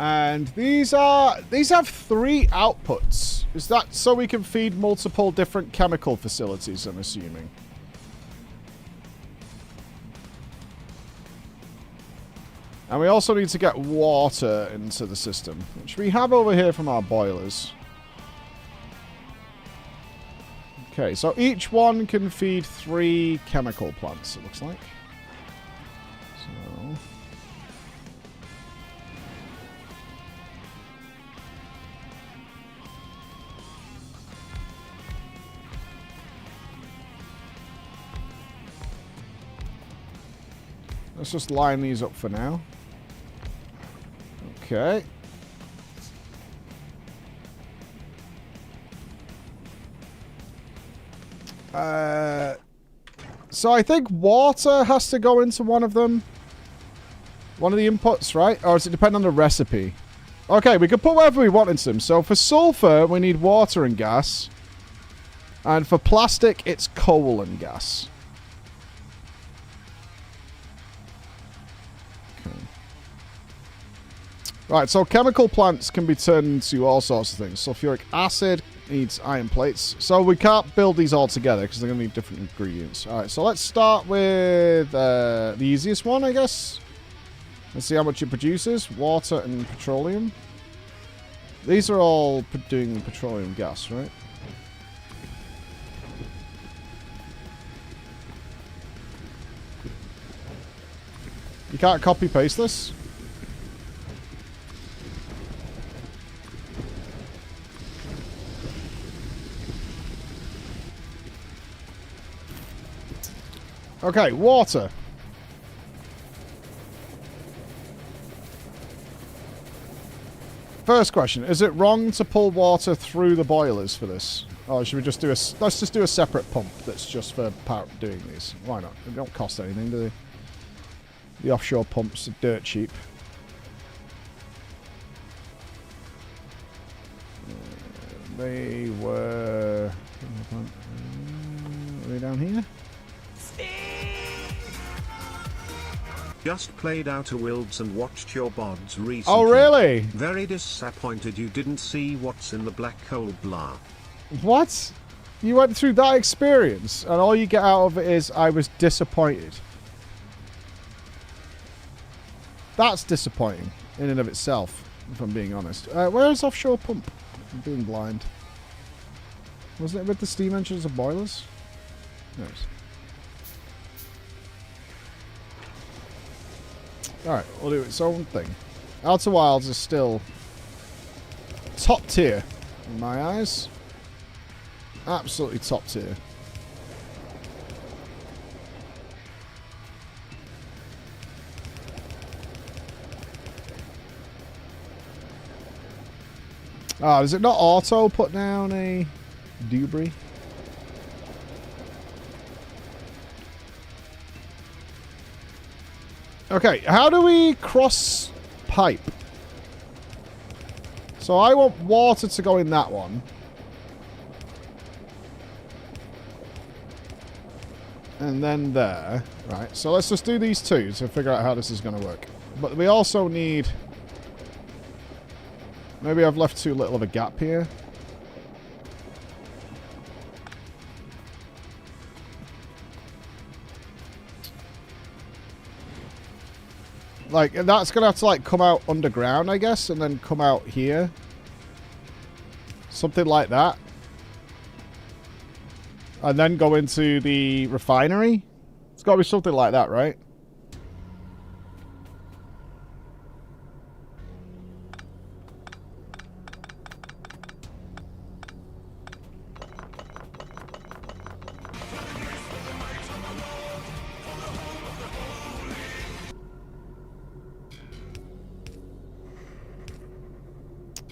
S1: And these have 3 outputs. Is that so we can feed multiple different chemical facilities, I'm assuming? And we also need to get water into the system, which we have over here from our boilers. Okay, so each one can feed 3 chemical plants, it looks like. So... let's just line these up for now. Okay. So I think water has to go into one of them. One of the inputs, right? Or does it depend on the recipe? Okay, we can put whatever we want into them. So for sulfur, we need water and gas. And for plastic, it's coal and gas. Right, so chemical plants can be turned into all sorts of things. Sulfuric acid needs iron plates. So we can't build these all together because they're going to need different ingredients. All right, so let's start with the easiest one, I guess. Let's see how much it produces. Water and petroleum. These are all doing petroleum gas, right? You can't copy-paste this? Okay, water. First question, is it wrong to pull water through the boilers for this? Or should we just do let's just do a separate pump that's just for doing these. Why not? They don't cost anything, do they? The offshore pumps are dirt cheap. They were... Are they down here?
S2: Just played Outer Worlds and watched your VODs recently.
S1: Oh, really?
S2: Very disappointed you didn't see what's in the black hole, blah.
S1: What? You went through that experience and all you get out of it is I was disappointed. That's disappointing in and of itself, if I'm being honest. Where's offshore pump? I'm being blind. Wasn't it with the steam engines and boilers? No. Alright, we'll do its own thing. Outer Wilds is still top tier in my eyes. Absolutely top tier. Ah, does it not auto put down a debris? Okay, how do we cross pipe? So I want water to go in that one. And then there. Right, so let's just do these two to figure out how this is going to work. But we also need... Maybe I've left too little of a gap here. Like, that's going to have to, like, come out underground, I guess, and then come out here. Something like that. And then go into the refinery. It's got to be something like that, right?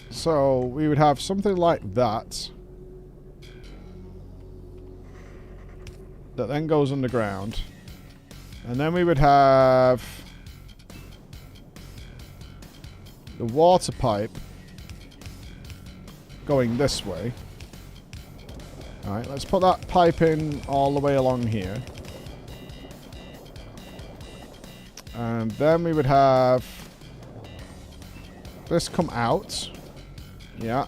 S1: So we would have something like that. That then goes underground. And then we would have the water pipe going this way. Alright, let's put that pipe in all the way along here. And then we would have this come out. Yeah.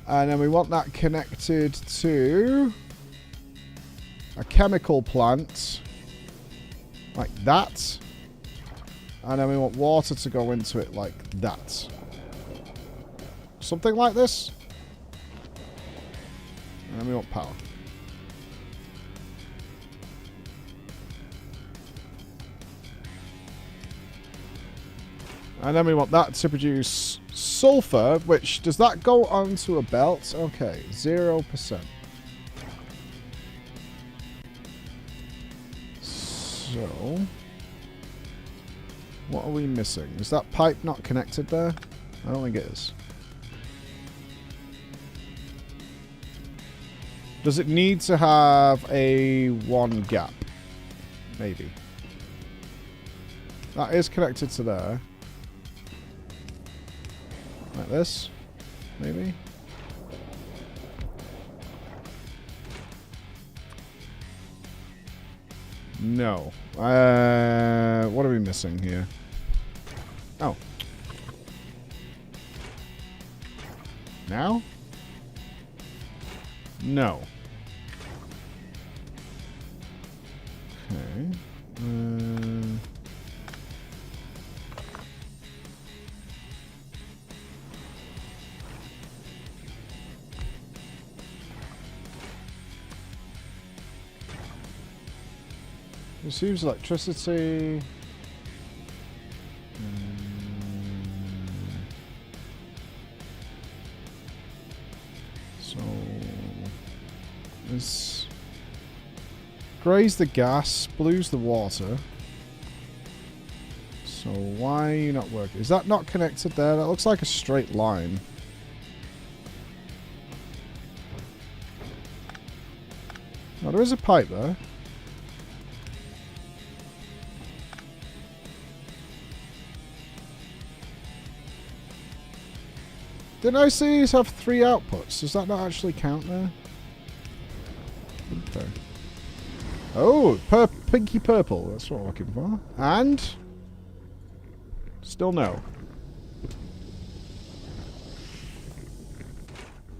S1: And then we want that connected to a chemical plant. Like that. And then we want water to go into it like that. Something like this. And then we want power. And then we want that to produce sulfur, which, does that go onto a belt? Okay, 0%. So, what are we missing? Is that pipe not connected there? I don't think it is. Does it need to have a one gap? Maybe. That is connected to there. Like this, maybe. No. What are we missing here? Oh. Now? No. Okay. Receives electricity. So this grays the gas, blues the water. So why are you not working? Is that not connected there? That looks like a straight line. Oh, there is a pipe there. Didn't I see these have 3 outputs? Does that not actually count there? Okay. Oh, pinky purple. That's what I'm looking for. And? Still no.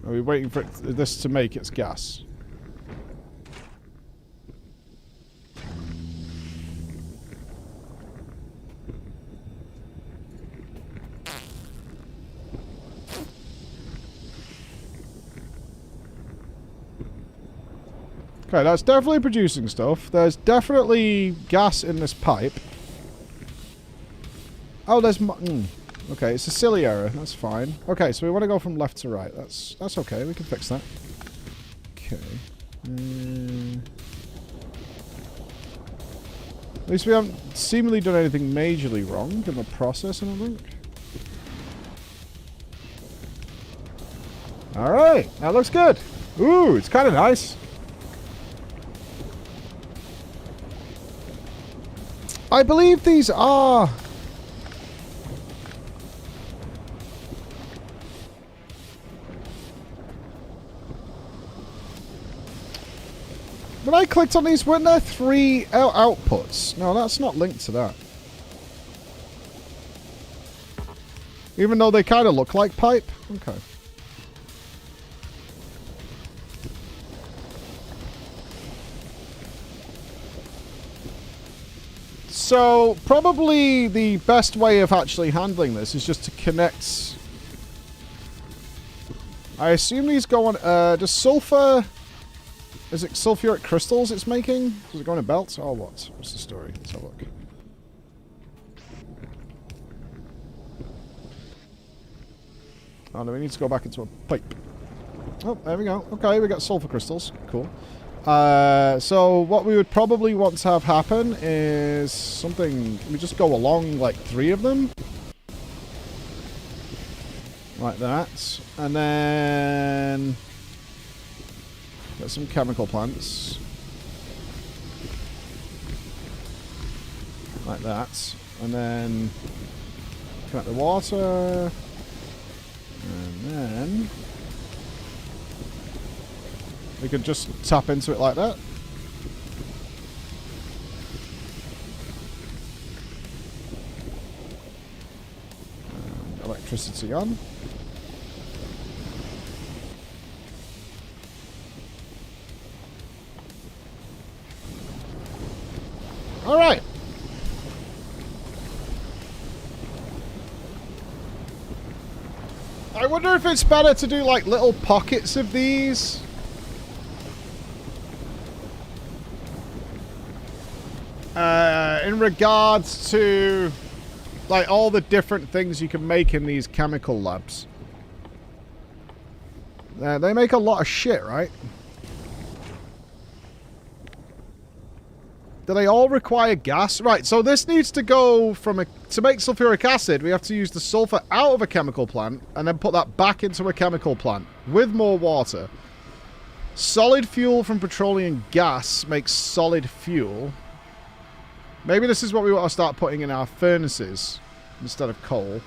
S1: Are we waiting for this to make its gas? Okay, that's definitely producing stuff. There's definitely gas in this pipe. Oh, there's... Okay, it's a silly error. That's fine. Okay, so we want to go from left to right. That's okay. We can fix that. Okay. At least we haven't seemingly done anything majorly wrong in the process, I don't think. Alright, that looks good. Ooh, it's kind of nice. I believe these are... When I clicked on these, weren't there 3 outputs? No, that's not linked to that. Even though they kind of look like pipe? Okay. So, probably the best way of actually handling this is just to connect... I assume these go on... does sulfur... Is it sulfuric crystals it's making? Does it go on a belt? Or what? What's the story? Let's have a look. Oh, no, we need to go back into a pipe. Oh, there we go. Okay, we got sulfur crystals. Cool. So what we would probably want to have happen is something... We just go along, like, 3 of them. Like that. And then... Get some chemical plants. Like that. And then... Connect the water. And then... We could just tap into it like that. Electricity on. Alright. I wonder if it's better to do like little pockets of these. In regards to like all the different things you can make in these chemical labs. They make a lot of shit, right? Do they all require gas? Right, so this needs to go from a... To make sulfuric acid, we have to use the sulfur out of a chemical plant and then put that back into a chemical plant with more water. Solid fuel from petroleum gas makes solid fuel. Maybe this is what we want to start putting in our furnaces instead of coal.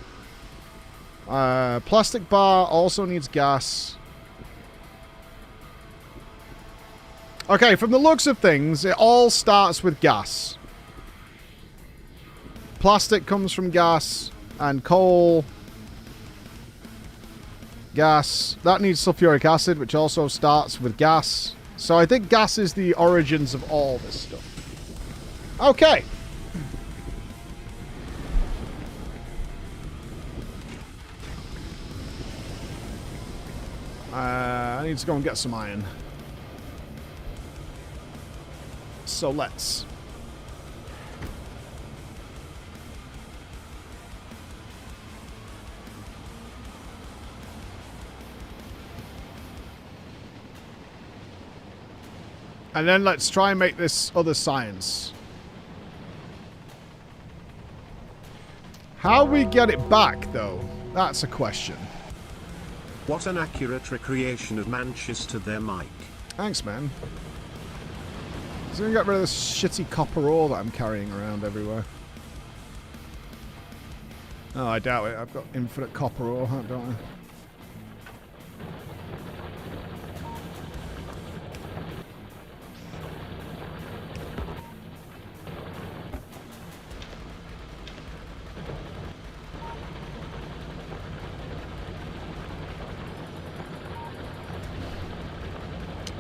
S1: Plastic bar also needs gas. Okay, from the looks of things, it all starts with gas. Plastic comes from gas, and coal Gas. That needs sulfuric acid, which also starts with gas. So I think gas is the origins of all this stuff. Okay. I need to go and get some iron. So let's. And then let's try and make this other science. How we get it back, though? That's a question.
S2: What an accurate recreation of Manchester there, Mike.
S1: Thanks, man. So I'm gonna get rid of this shitty copper ore that I'm carrying around everywhere. Oh, I doubt it. I've got infinite copper ore, don't I?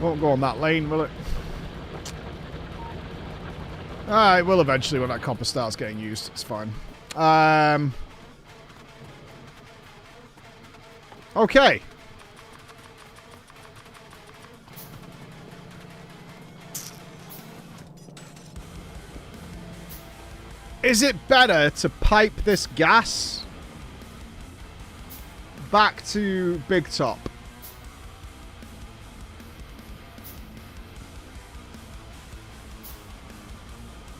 S1: Won't go on that lane, will it? It will eventually when that copper starts getting used. It's fine. Okay. Is it better to pipe this gas back to Big Top?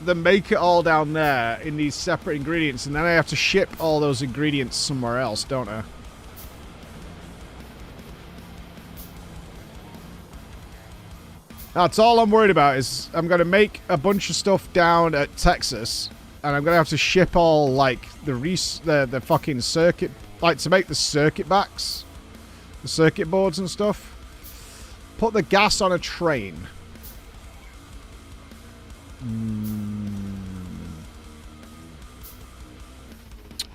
S1: Then make it all down there in these separate ingredients, and then I have to ship all those ingredients somewhere else, don't I? That's all I'm worried about. Is I'm going to make a bunch of stuff down at Texas, and I'm going to have to ship all, like, the fucking circuit, like, to make the circuit backs, the circuit boards and stuff. Put the gas on a train.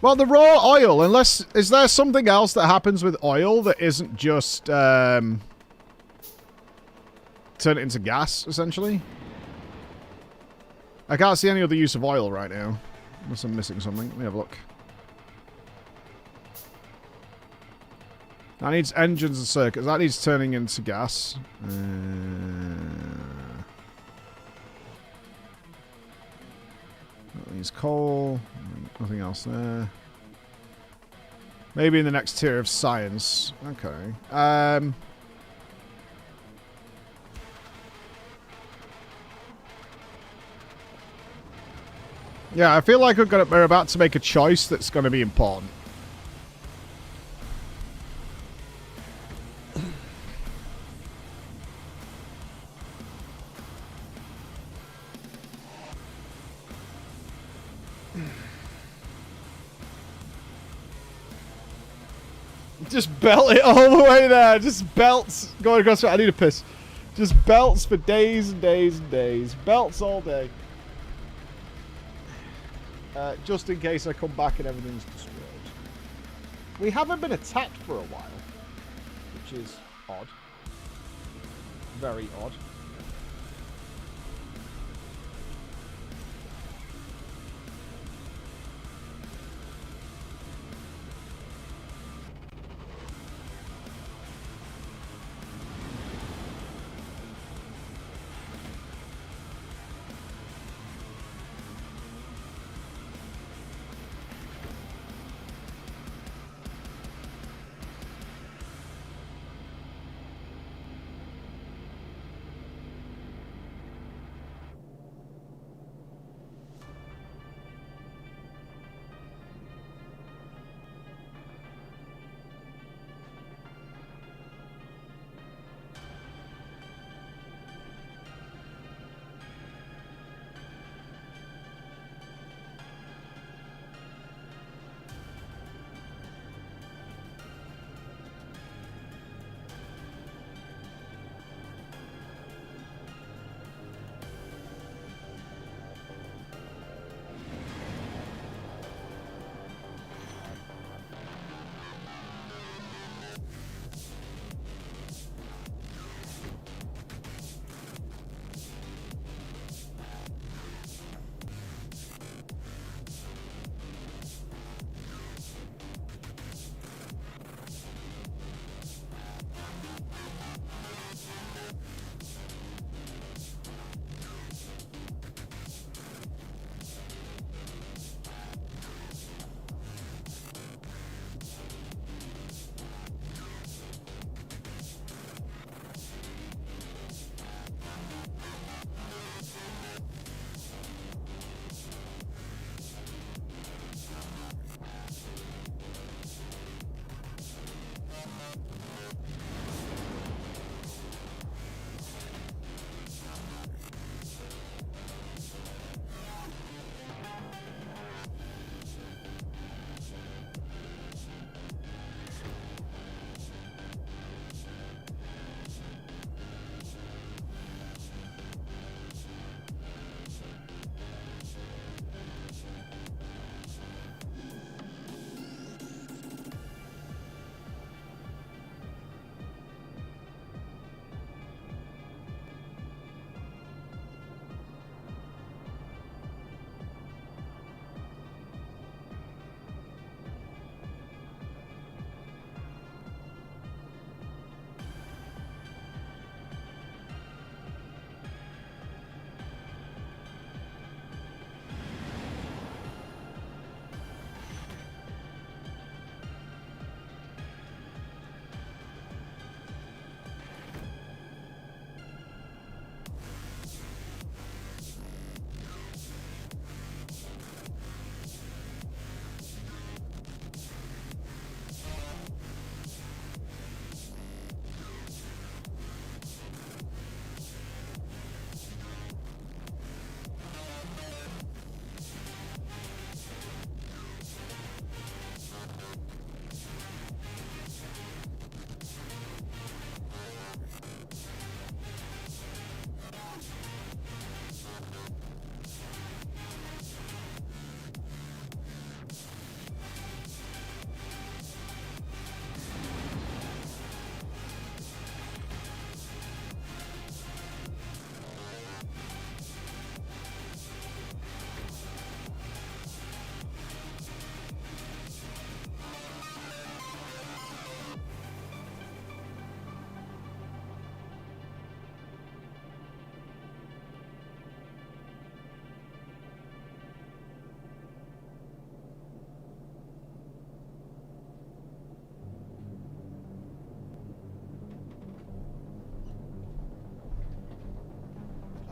S1: Well, the raw oil, unless... Is there something else that happens with oil that isn't just, turn it into gas, essentially? I can't see any other use of oil right now. Unless I'm missing something. Let me have a look. That needs engines and circuits. That needs turning into gas. That needs coal. Nothing else there. Maybe in the next tier of science. Okay. Yeah, I feel like we're about to make a choice that's going to be important. Just belt it all the way there. Just belts going across. I need a piss. Just belts for days and days and days. Belts all day. Just in case I come back and everything's destroyed. We haven't been attacked for a while, which is odd. Very odd.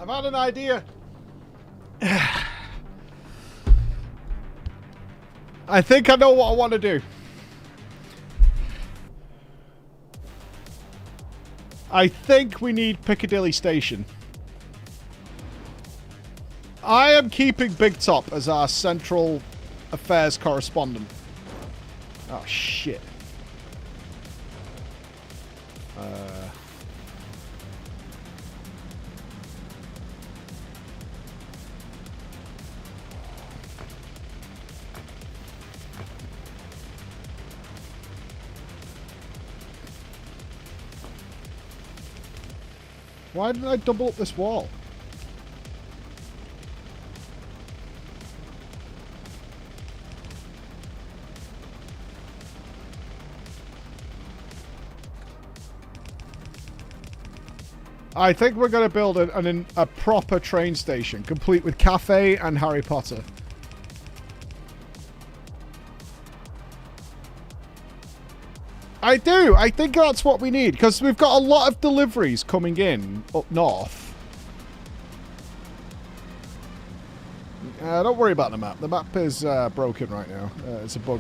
S1: I've had an idea. I think I know what I want to do. I think we need Piccadilly Station. I am keeping Big Top as our central affairs correspondent. Oh, shit. Why did I double up this wall? I think we're going to build a proper train station, complete with cafe and Harry Potter. I do. I think that's what we need, because we've got a lot of deliveries coming in up north. Don't worry about the map. The map is broken right now. It's a bug.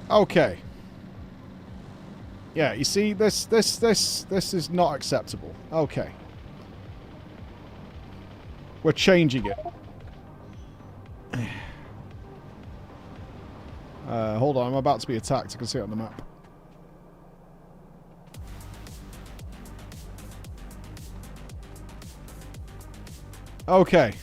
S1: Okay. Yeah, you see, this is not acceptable. Okay. We're changing it. Hold on, I'm about to be attacked. I can see it on the map. Okay.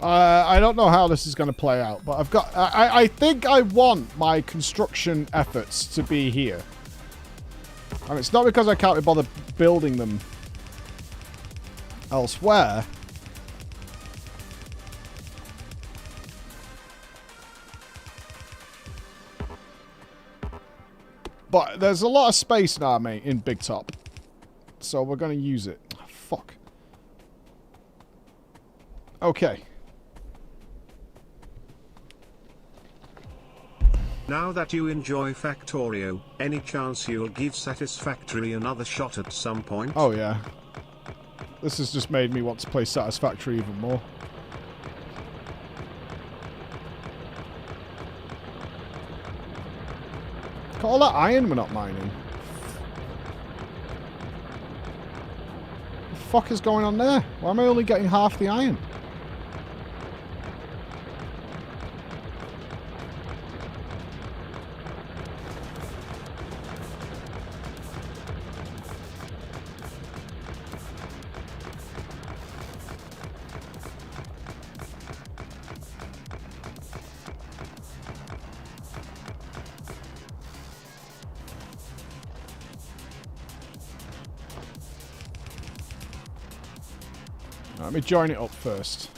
S1: I don't know how this is going to play out, but I've got... I think I want my construction efforts to be here. And it's not because I can't be bothered building them elsewhere. But there's a lot of space now, mate, in Big Top. So we're going to use it. Oh, fuck. Okay.
S2: Now that you enjoy Factorio, any chance you'll give Satisfactory another shot at some point?
S1: Oh, yeah. This has just made me want to play Satisfactory even more. Got all that iron we're not mining. What the fuck is going on there? Why am I only getting half the iron? Let me join it up first.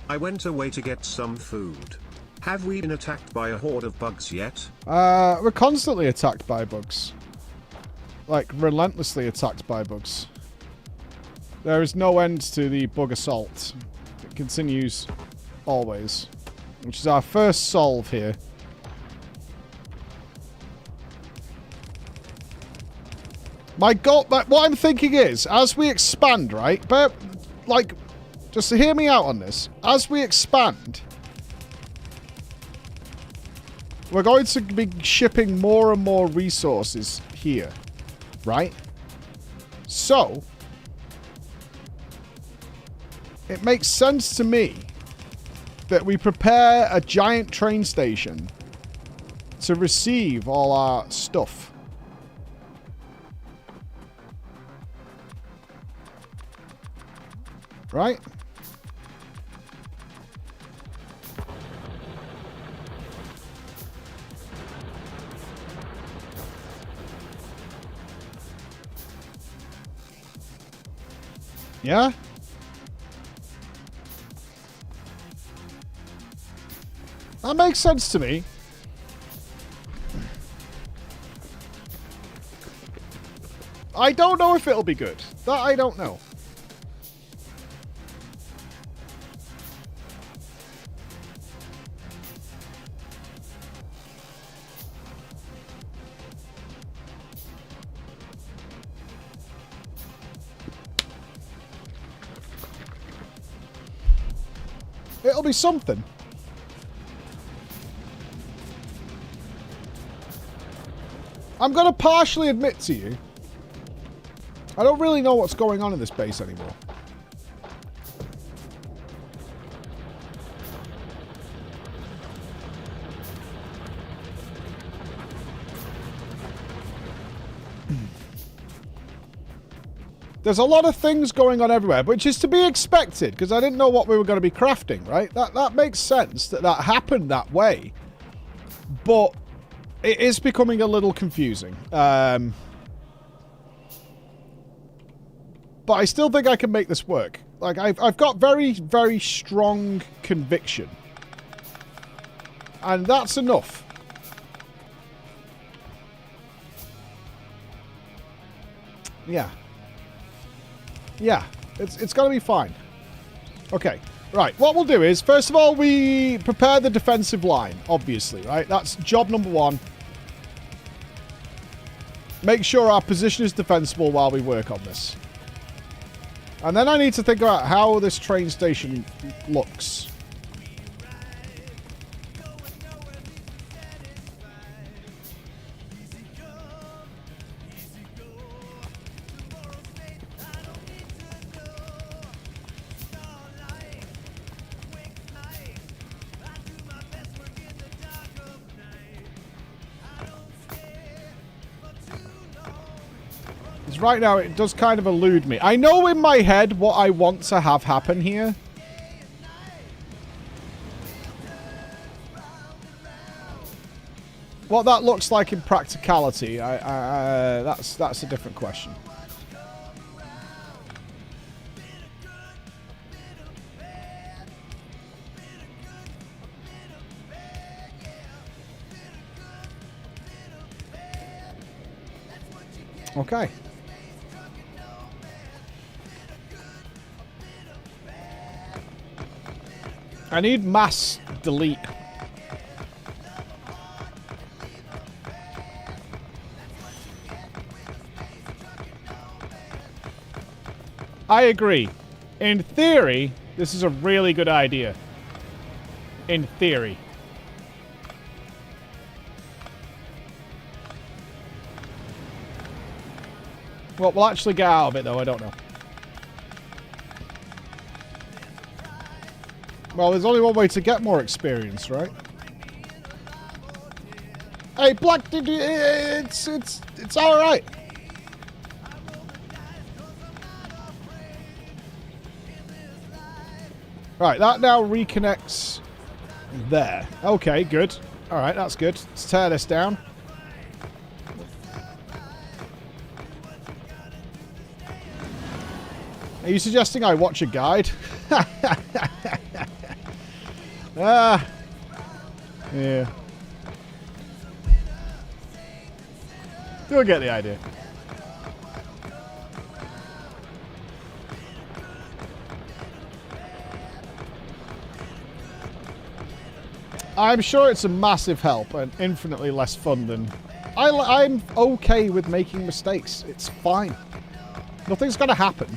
S2: I went away to get some food. Have we been attacked by a horde of bugs yet?
S1: We're constantly attacked by bugs. Like, relentlessly attacked by bugs. There is no end to the bug assault. It continues always. Which is our first solve here. My goal, what I'm thinking is, as we expand, right? But, like, just to hear me out on this. As we expand, we're going to be shipping more and more resources here, right? So, it makes sense to me that we prepare a giant train station to receive all our stuff. Right? Yeah? That makes sense to me. I don't know if it'll be good. That I don't know. It'll be something. I'm going to partially admit to you, I don't really know what's going on in this base anymore. There's a lot of things going on everywhere, which is to be expected, because I didn't know what we were going to be crafting, right? That makes sense that that happened that way. But it is becoming a little confusing. But I still think I can make this work. Like, I've got very, very strong conviction. And that's enough. Yeah. Yeah, it's going to be fine. Okay, right. What we'll do is, first of all, we prepare the defensive line, obviously, right? That's job number one. Make sure our position is defensible while we work on this. And then I need to think about how this train station looks. Right now, it does kind of elude me. I know in my head what I want to have happen here. What that looks like in practicality, that's a different question. Okay. I need mass delete. I agree. In theory, this is a really good idea. In theory. What we'll actually get out of it, though, I don't know. Well, there's only one way to get more experience, right? Hey, Black, it's all right. Right, that now reconnects there. Okay, good. All right, that's good. Let's tear this down. Are you suggesting I watch a guide? Ah. Yeah. You'll get the idea. I'm sure it's a massive help and infinitely less fun than... I'm okay with making mistakes. It's fine. Nothing's gonna happen.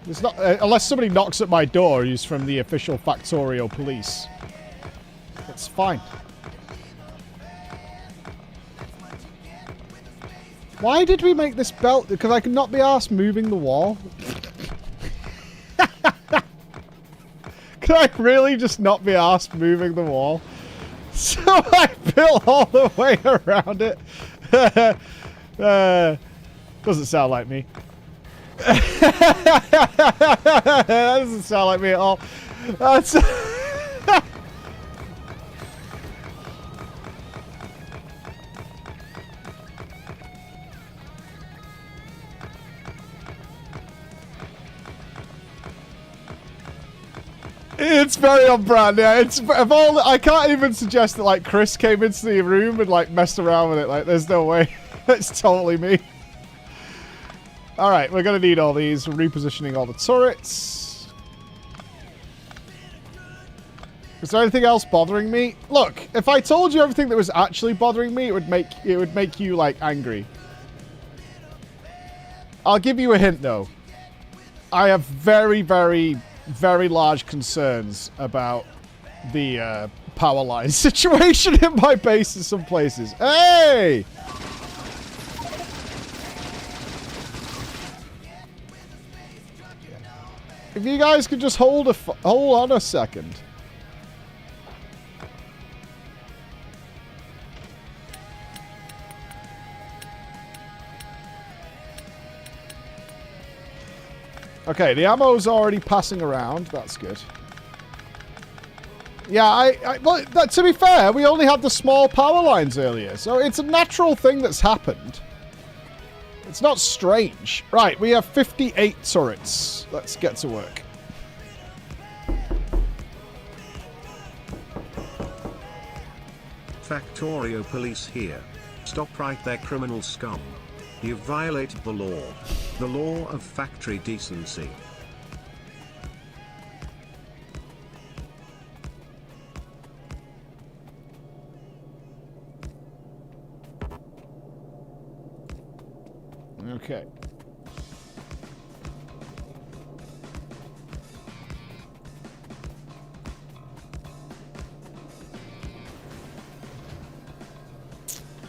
S1: It's not, unless somebody knocks at my door who's from the official Factorio police. It's fine. Why did we make this belt? Because I could not be arsed moving the wall. Could I really just not be asked moving the wall? So I built all the way around it. Doesn't sound like me. That doesn't sound like me at all. That's... It's very on brand, yeah. It's of all. I can't even suggest that like Chris came into the room and like messed around with it. Like, there's no way. It's totally me. All right, we're gonna need all these. We're repositioning all the turrets. Is there anything else bothering me? Look, if I told you everything that was actually bothering me, it would make you like angry. I'll give you a hint though. I have very, very, very large concerns about the power line situation in my base in some places. Hey! If you guys could just hold on a second. Okay, the ammo's already passing around. That's good. Yeah, well, to be fair, we only had the small power lines earlier, so it's a natural thing that's happened. It's not strange. Right, we have 58 turrets. Let's get to work.
S2: Factorio police here. Stop right there, criminal scum. You've violated the law. The law of factory decency.
S1: Okay.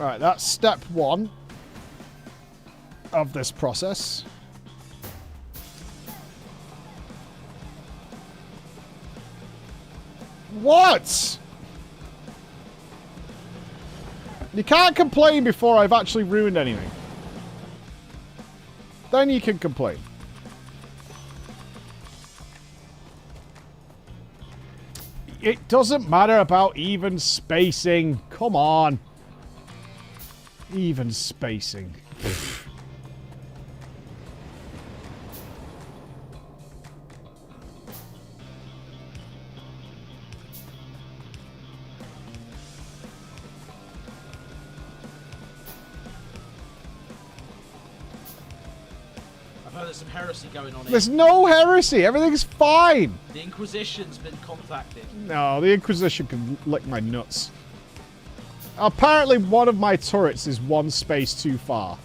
S1: All right, that's step one of this process. What? You can't complain before I've actually ruined anything. Then you can complain. It doesn't matter about even spacing. Come on. Even spacing.
S17: There's some heresy going on here.
S1: There's no heresy. Everything's fine.
S17: The Inquisition's been contacted.
S1: No, the Inquisition can lick my nuts. Apparently, one of my turrets is one space too far.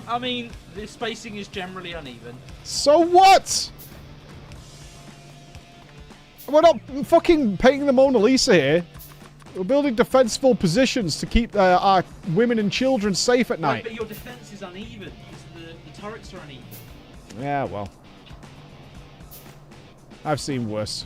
S17: I mean, the spacing is generally uneven.
S1: So what? We're not fucking painting the Mona Lisa here. We're building defensible positions to keep our women and children safe at night.
S17: But your defense is uneven because the turrets are uneven.
S1: Yeah, well. I've seen worse.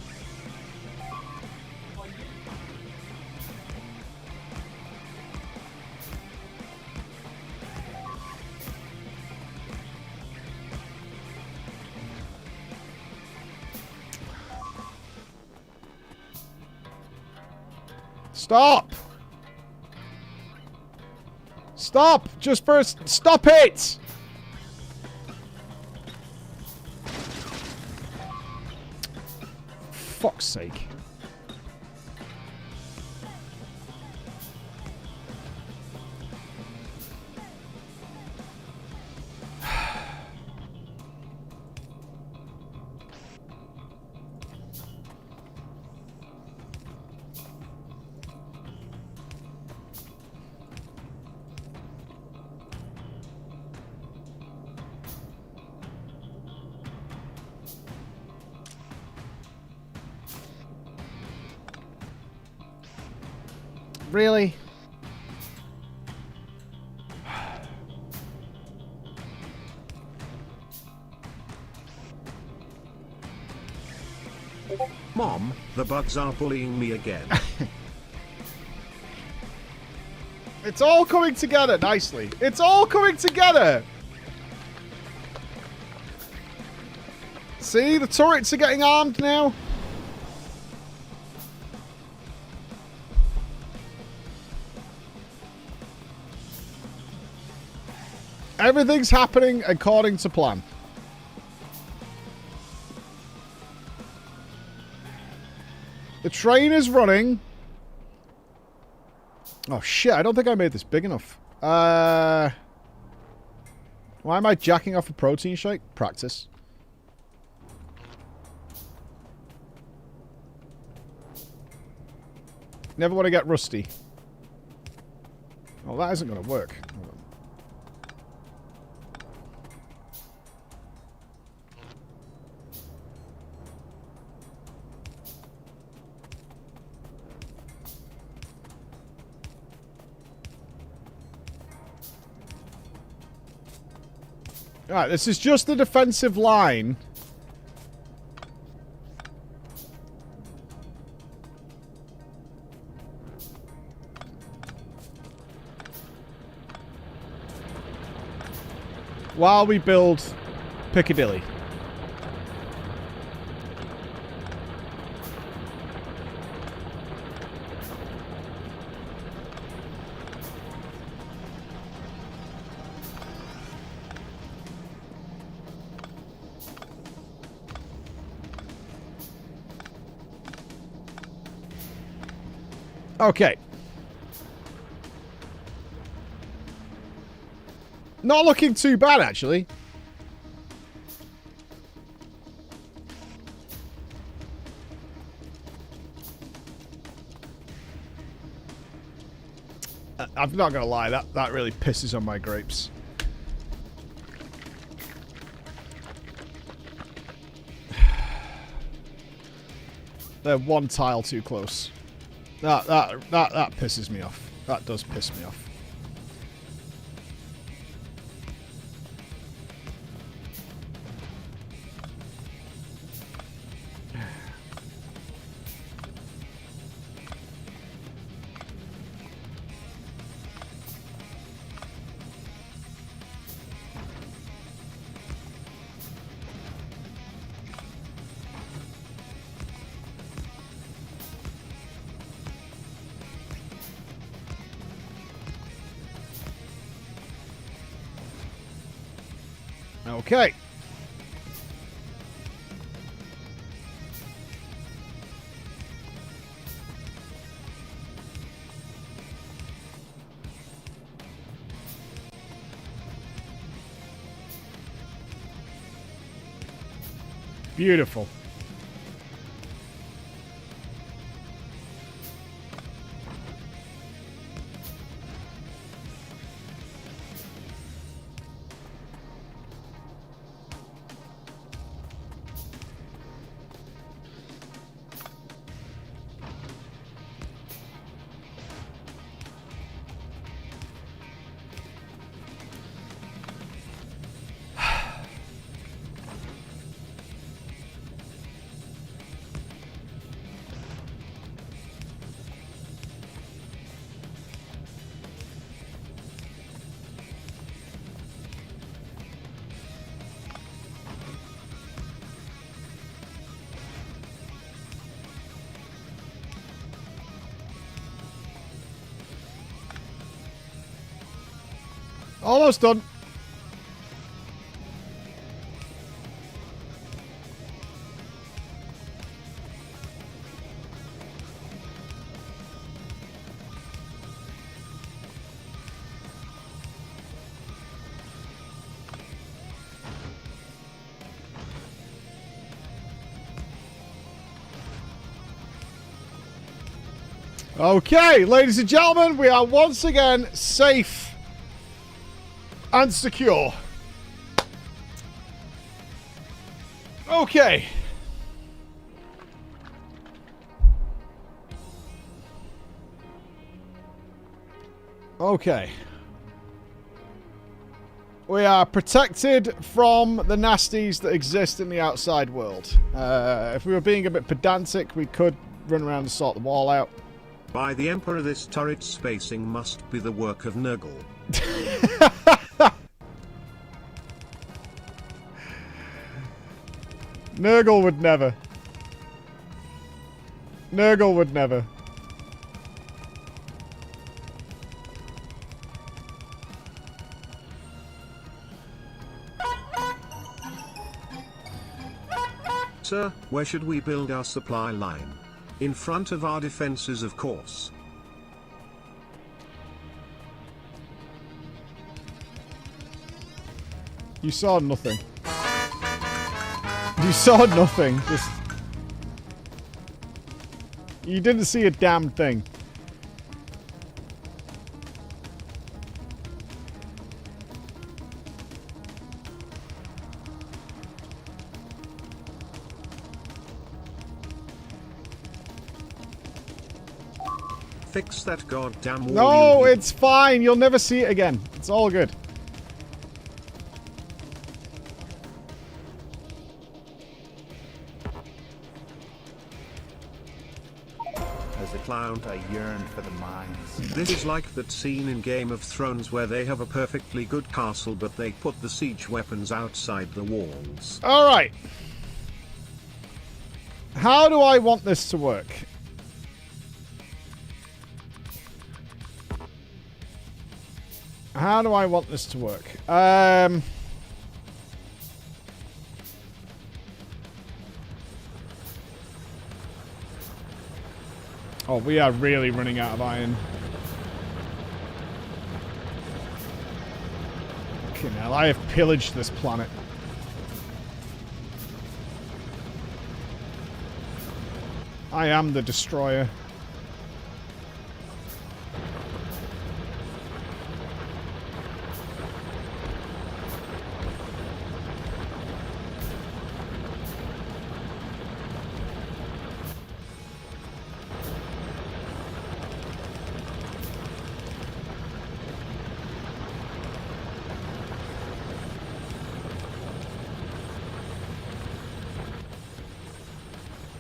S1: Stop! Stop! Just first, stop it! Fuck's sake. Really?
S2: Mom, the bugs are bullying me again.
S1: It's all coming together nicely. It's all coming together. See, the turrets are getting armed now. Everything's happening according to plan. The train is running. Oh shit, I don't think I made this big enough. Why am I jacking off a protein shake? Practice. Never want to get rusty. Oh, that isn't going to work. Hold on. Alright, this is just the defensive line. While we build Piccadilly. Okay. Not looking too bad, actually. I'm not going to lie, that really pisses on my grapes. They're one tile too close. That pisses me off. That does piss me off. Okay. Beautiful. Almost done. Okay, ladies and gentlemen, we are once again safe and secure. Okay. Okay. We are protected from the nasties that exist in the outside world. If we were being a bit pedantic, we could run around and sort the wall out.
S2: By the Emperor, this turret spacing must be the work of Nurgle.
S1: Nurgle would never. Nurgle would never.
S2: Sir, where should we build our supply line? In front of our defenses, of course.
S1: You saw nothing. You saw nothing. Just... You didn't see a damn thing.
S2: Fix that goddamn wall.
S1: No, it's fine. You'll never see it again. It's all good.
S6: As a clown, I yearned for the mines.
S2: This is like that scene in Game of Thrones where they have a perfectly good castle, but they put the siege weapons outside the walls.
S1: All right. How do I want this to work? How do I want this to work? Oh, we are really running out of iron. Fucking hell, I have pillaged this planet. I am the destroyer.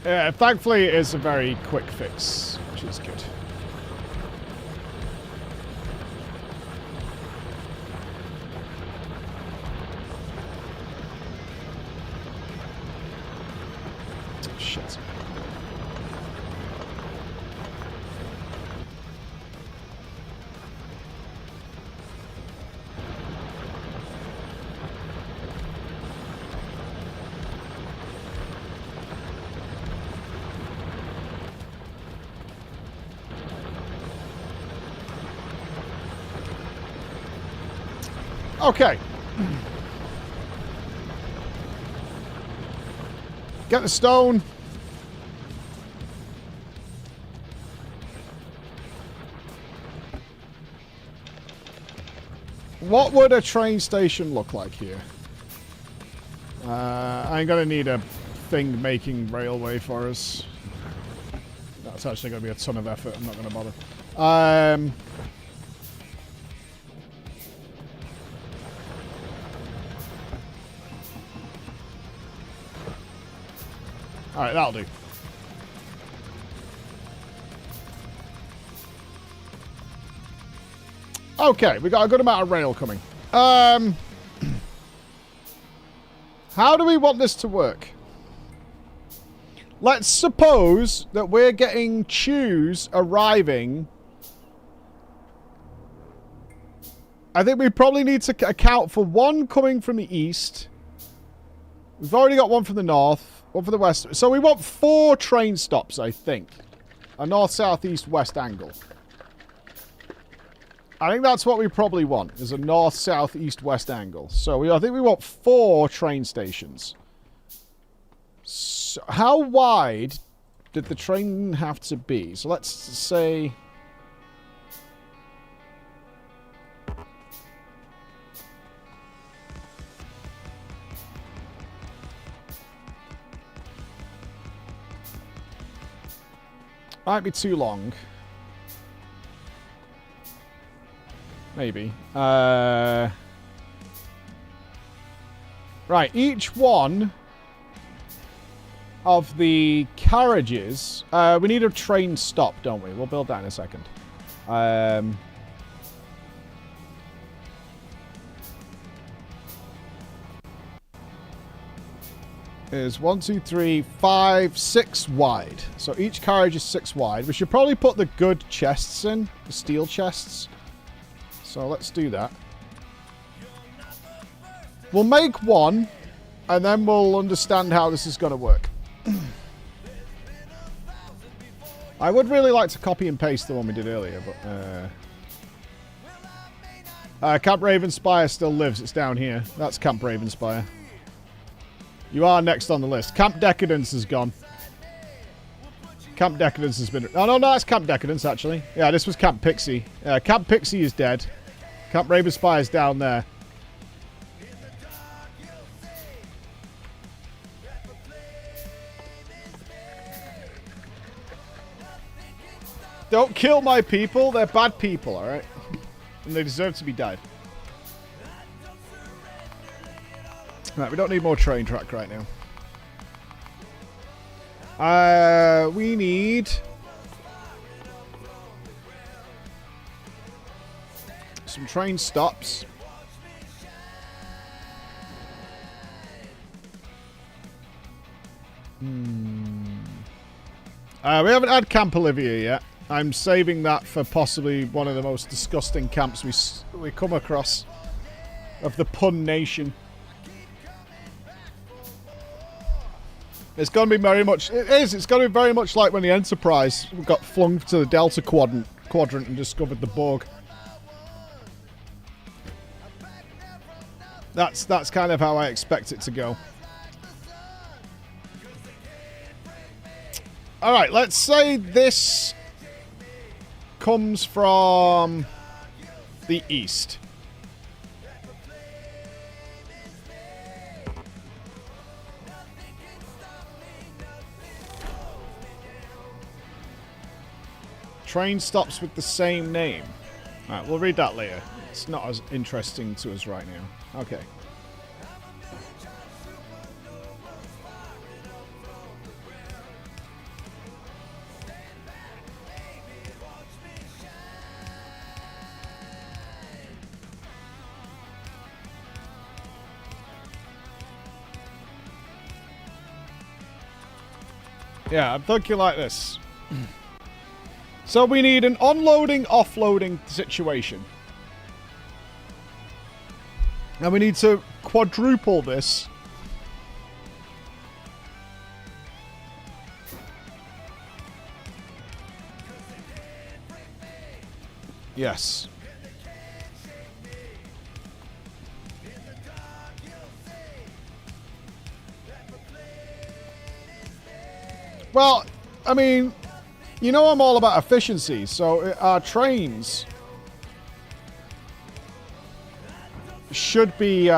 S1: Yeah, thankfully it is a very quick fix, which is good. Shit. Okay. Get the stone. What would a train station look like here? I'm gonna need a thing making railway for us. That's actually gonna be a ton of effort. I'm not gonna bother. Alright, that'll do. Okay, we got a good amount of rail coming. How do we want this to work? Let's suppose that we're getting chews arriving. I think we probably need to account for one coming from the east. We've already got one from the north. One for the west. So we want 4 train stops, I think. A north, south, east, west angle. I think that's what we probably want, is a north, south, east, west angle. So I think we want 4 train stations. So how wide did the train have to be? So let's say... Might be too long. Maybe. Right, each one of the carriages... we need a train stop, don't we? We'll build that in a second. Is 1, 2, 3, 5, 6 wide. So each carriage is 6 wide. We should probably put the good chests in. The steel chests. So let's do that. We'll make one. And then we'll understand how this is going to work. I would really like to copy and paste the one we did earlier. But Camp Ravenspire still lives. It's down here. That's Camp Ravenspire. You are next on the list. Camp Decadence is gone. Camp Decadence has been... Oh, no, that's Camp Decadence, actually. Yeah, this was Camp Pixie. Camp Pixie is dead. Camp Ravenspire is down there. Don't kill my people. They're bad people, alright? And they deserve to be died. Right, we don't need more train track right now. We need... some train stops. We haven't had Camp Olivia yet. I'm saving that for possibly one of the most disgusting camps we come across of the Pun Nation. It's going to be very much... It is. It's going to be very much like when the Enterprise got flung to the Delta Quadrant and discovered the Borg. That's kind of how I expect it to go. Alright, let's say this comes from the east. Train stops with the same name. Alright, we'll read that later. It's not as interesting to us right now. Okay. Yeah, I'm thinking like this. So we need an unloading, offloading situation. And we need to quadruple this. Yes. Well, I mean, you know I'm all about efficiency, so our trains should be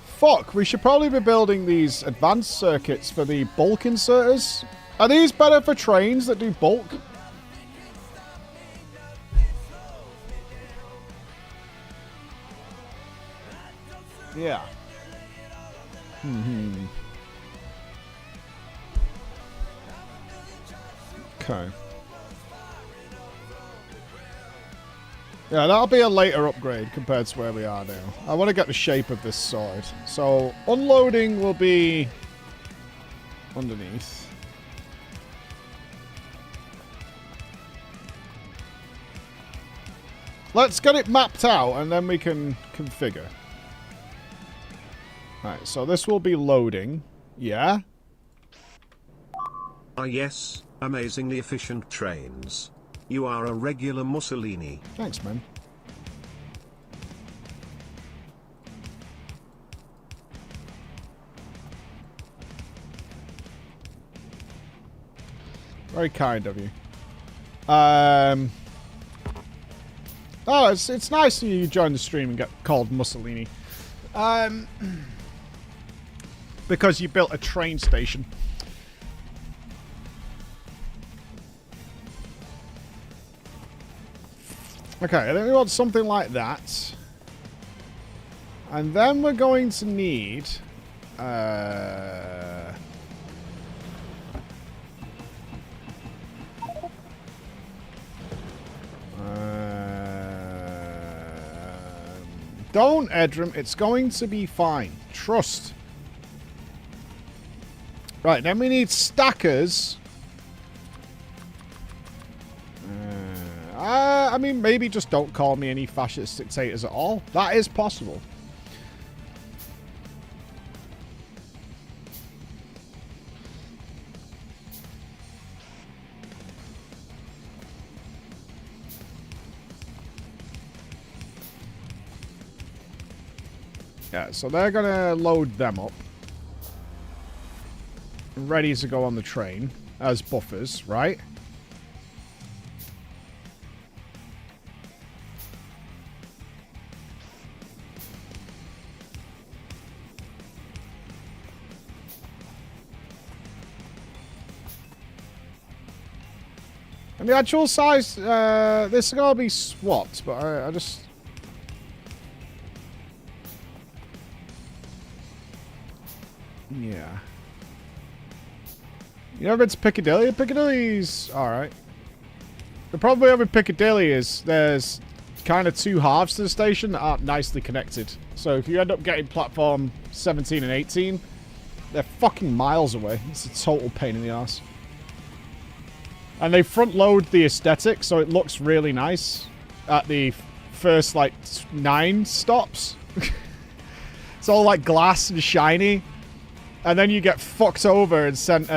S1: fuck, we should probably be building these advanced circuits for the bulk inserters. Are these better for trains that do bulk? Yeah. Okay. Yeah, that'll be a later upgrade compared to where we are now. I want to get the shape of this sorted. So, unloading will be underneath. Let's get it mapped out and then we can configure. Right, so this will be loading. Yeah?
S2: Ah yes, amazingly efficient trains. You are a regular Mussolini.
S1: Thanks, man. Very kind of you. Oh, it's nice that you join the stream and get called Mussolini. Because you built a train station. Okay, I think we want something like that. And then we're going to need... don't, Edram. It's going to be fine. Trust. Right, then we need stackers. I mean, maybe just don't call me any fascist dictators at all. That is possible. Yeah, so they're gonna load them up. Ready to go on the train as buffers, right? And the actual size, this is gonna be swapped, but I just... Yeah. You ever been to Piccadilly? Piccadilly's alright. The problem with Piccadilly is there's kind of two halves to the station that aren't nicely connected. So if you end up getting platform 17 and 18, they're fucking miles away. It's a total pain in the ass. And they front load the aesthetic, so it looks really nice at the first, like, 9 stops. It's all, like, glass and shiny. And then you get fucked over and sent, to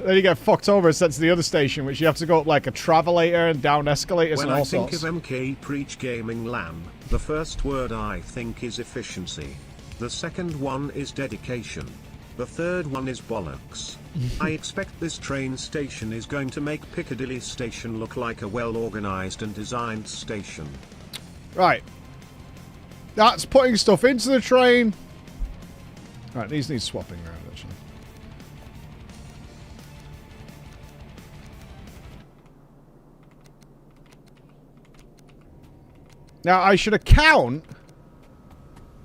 S1: the other station, which you have to go up, like, a travelator and down escalators and all sorts.
S2: When I think of MK Preach Gaming LAN, the first word I think is efficiency. The second one is dedication. The third one is bollocks. I expect this train station is going to make Piccadilly Station look like a well-organized and designed station.
S1: Right. That's putting stuff into the train. Right, these need swapping around, actually. Now, I should account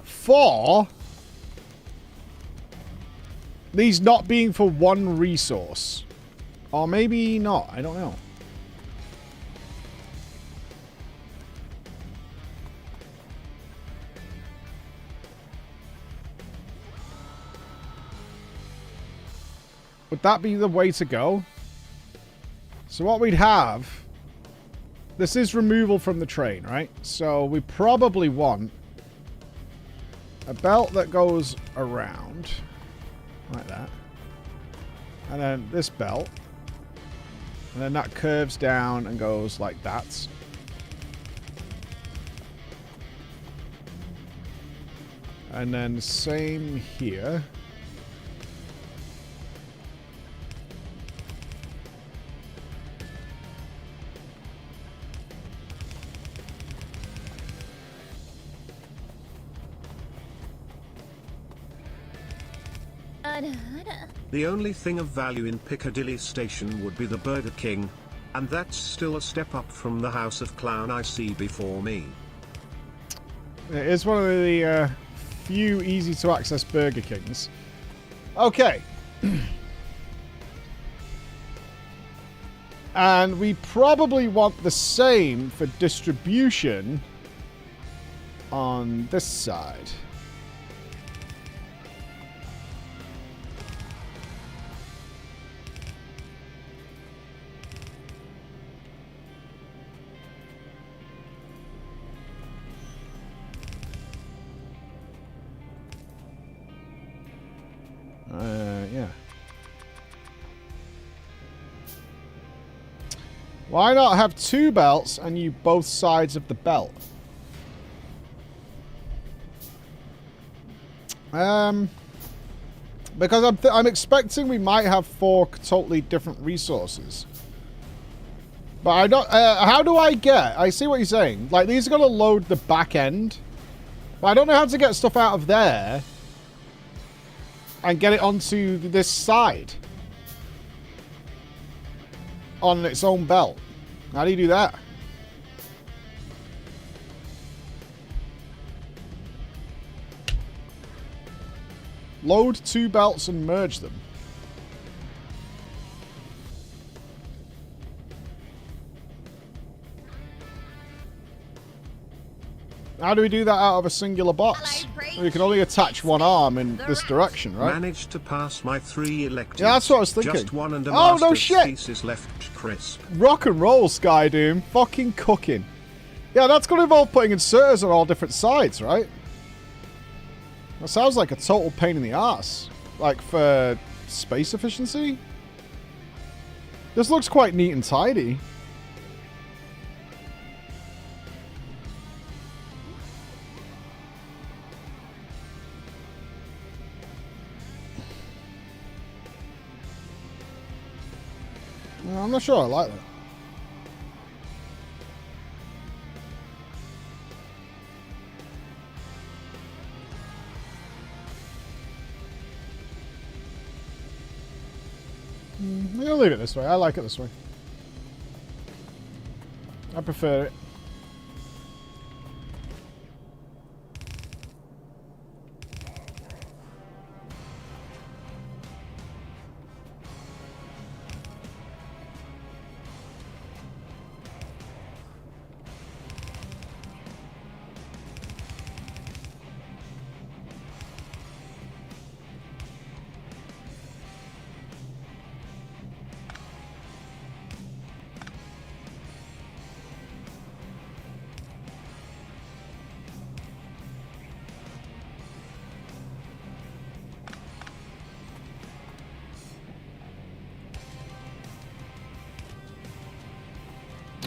S1: for these not being for one resource. Or maybe not. I don't know. Would that be the way to go? So what we'd have... This is removal from the train, right? So we probably want a belt that goes around... like that. And then this belt. And then that curves down and goes like that. And then the same here.
S2: The only thing of value in Piccadilly Station would be the Burger King, and that's still a step up from the House of Clown I see before me.
S1: It is one of the few easy to access Burger Kings. Okay. And we probably want the same for distribution on this side. Yeah. Why not have 2 belts and you both sides of the belt? Because I'm expecting we might have 4 totally different resources. But I don't... how do I get... I see what you're saying. Like, these are going to load the back end. But I don't know how to get stuff out of there and get it onto this side on its own belt. How do you do that? Load 2 belts and merge them. How do we do that out of a singular box? Well, you can only attach one arm in this direction, right?
S2: Managed to pass my 3 electives.
S1: Yeah, that's what I was thinking.
S2: Just one and a
S1: oh, no
S2: master's
S1: shit!
S2: thesis left crisp.
S1: Rock and roll, Sky Doom. Fucking cooking. Yeah, that's going to involve putting inserters on all different sides, right? That sounds like a total pain in the ass. Like, for space efficiency? This looks quite neat and tidy. I'm not sure I like that. I'll leave it this way. I like it this way. I prefer it.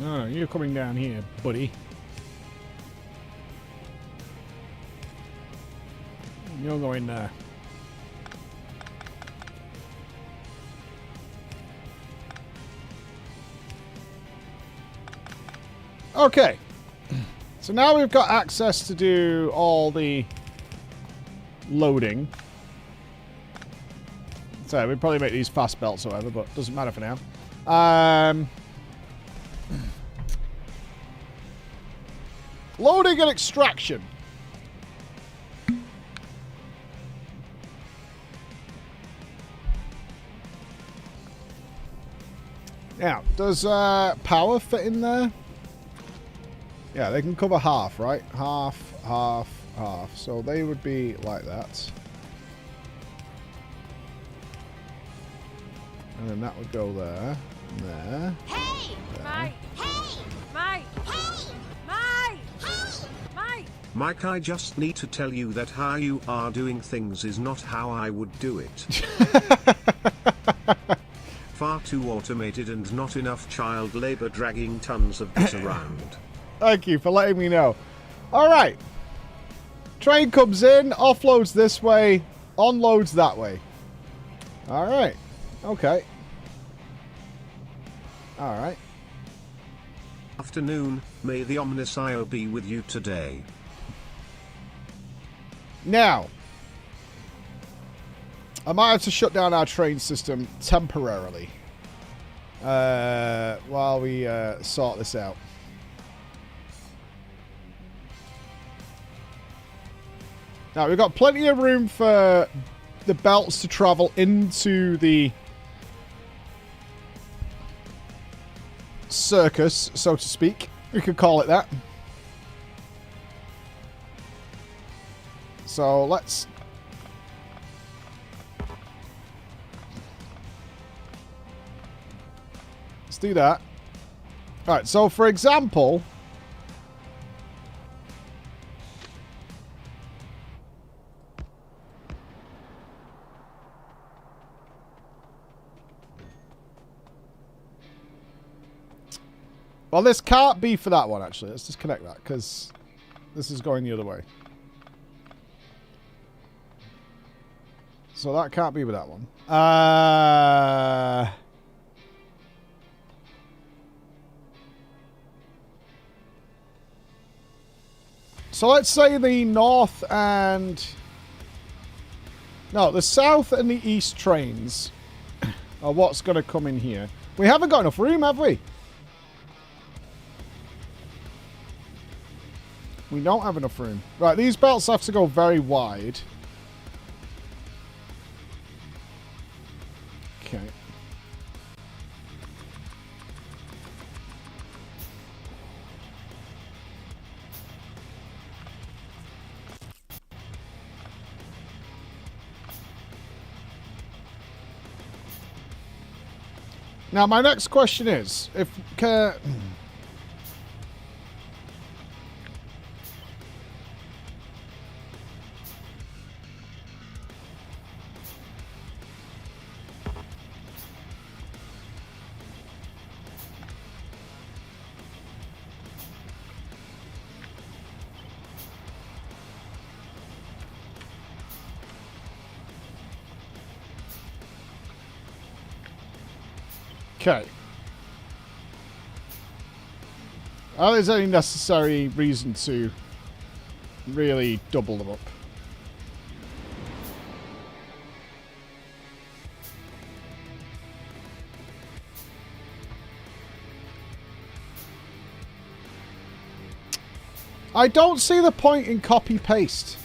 S1: Oh, you're coming down here, buddy. You're going there. Okay. So now we've got access to do all the loading. So we'd probably make these fast belts or whatever, but doesn't matter for now. Loading and extraction. Now, does power fit in there? Yeah, they can cover half, right? Half, half, half. So they would be like that. And then that would go there. And there.
S8: Hey!
S1: There.
S8: Mike! Hey! Mike! Hey! Mike! Hey! Mike!
S2: Mike, I just need to tell you that how you are doing things is not how I would do it. Far too automated and not enough child labor dragging tons of this around.
S1: Thank you for letting me know. Alright. Train comes in, offloads this way, onloads that way. Alright. Okay. Alright.
S2: Afternoon, may the ominous IO be with you today.
S1: Now, I might have to shut down our train system temporarily while we sort this out. Now, we've got plenty of room for the belts to travel into the circus, so to speak. We could call it that. So, let's do that. Alright, so for example, well, this can't be for that one, actually. Let's disconnect that, because this is going the other way. So that can't be with that one. So let's say the north and... No, the south and the east trains are what's going to come in here. We haven't got enough room, have we? We don't have enough room. Right, these belts have to go very wide. Now, my next question is, if... Okay. Are there any necessary reason to really double them up? I don't see the point in copy-paste.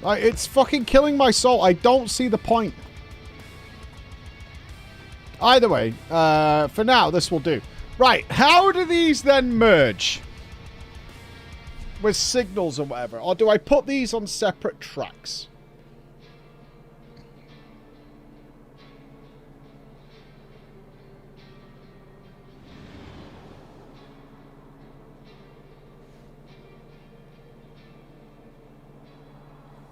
S1: Like, it's fucking killing my soul. I don't see the point. Either way, for now, this will do. Right, how do these then merge? With signals or whatever? Or do I put these on separate tracks?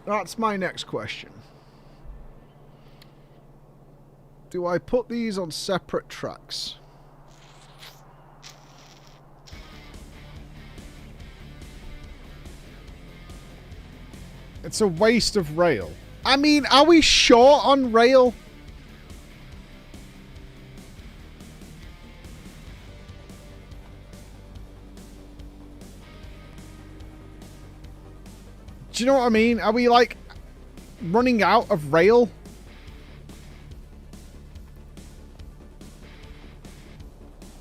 S1: That's my next question. Do I put these on separate tracks? It's a waste of rail. I mean, are we short on rail? Do you know what I mean? Are we, like, running out of rail?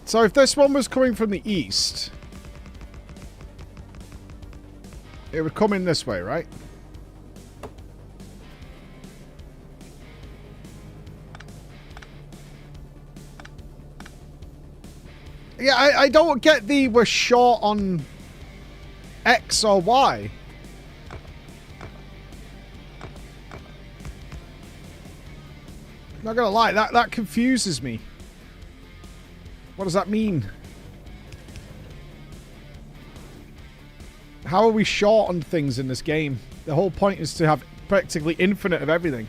S1: So if this one was coming from the east, it would come in this way, right? Yeah, I don't get the we're short on X or Y. Not gonna lie, that confuses me. What does that mean? How are we short on things in this game? The whole point is to have practically infinite of everything.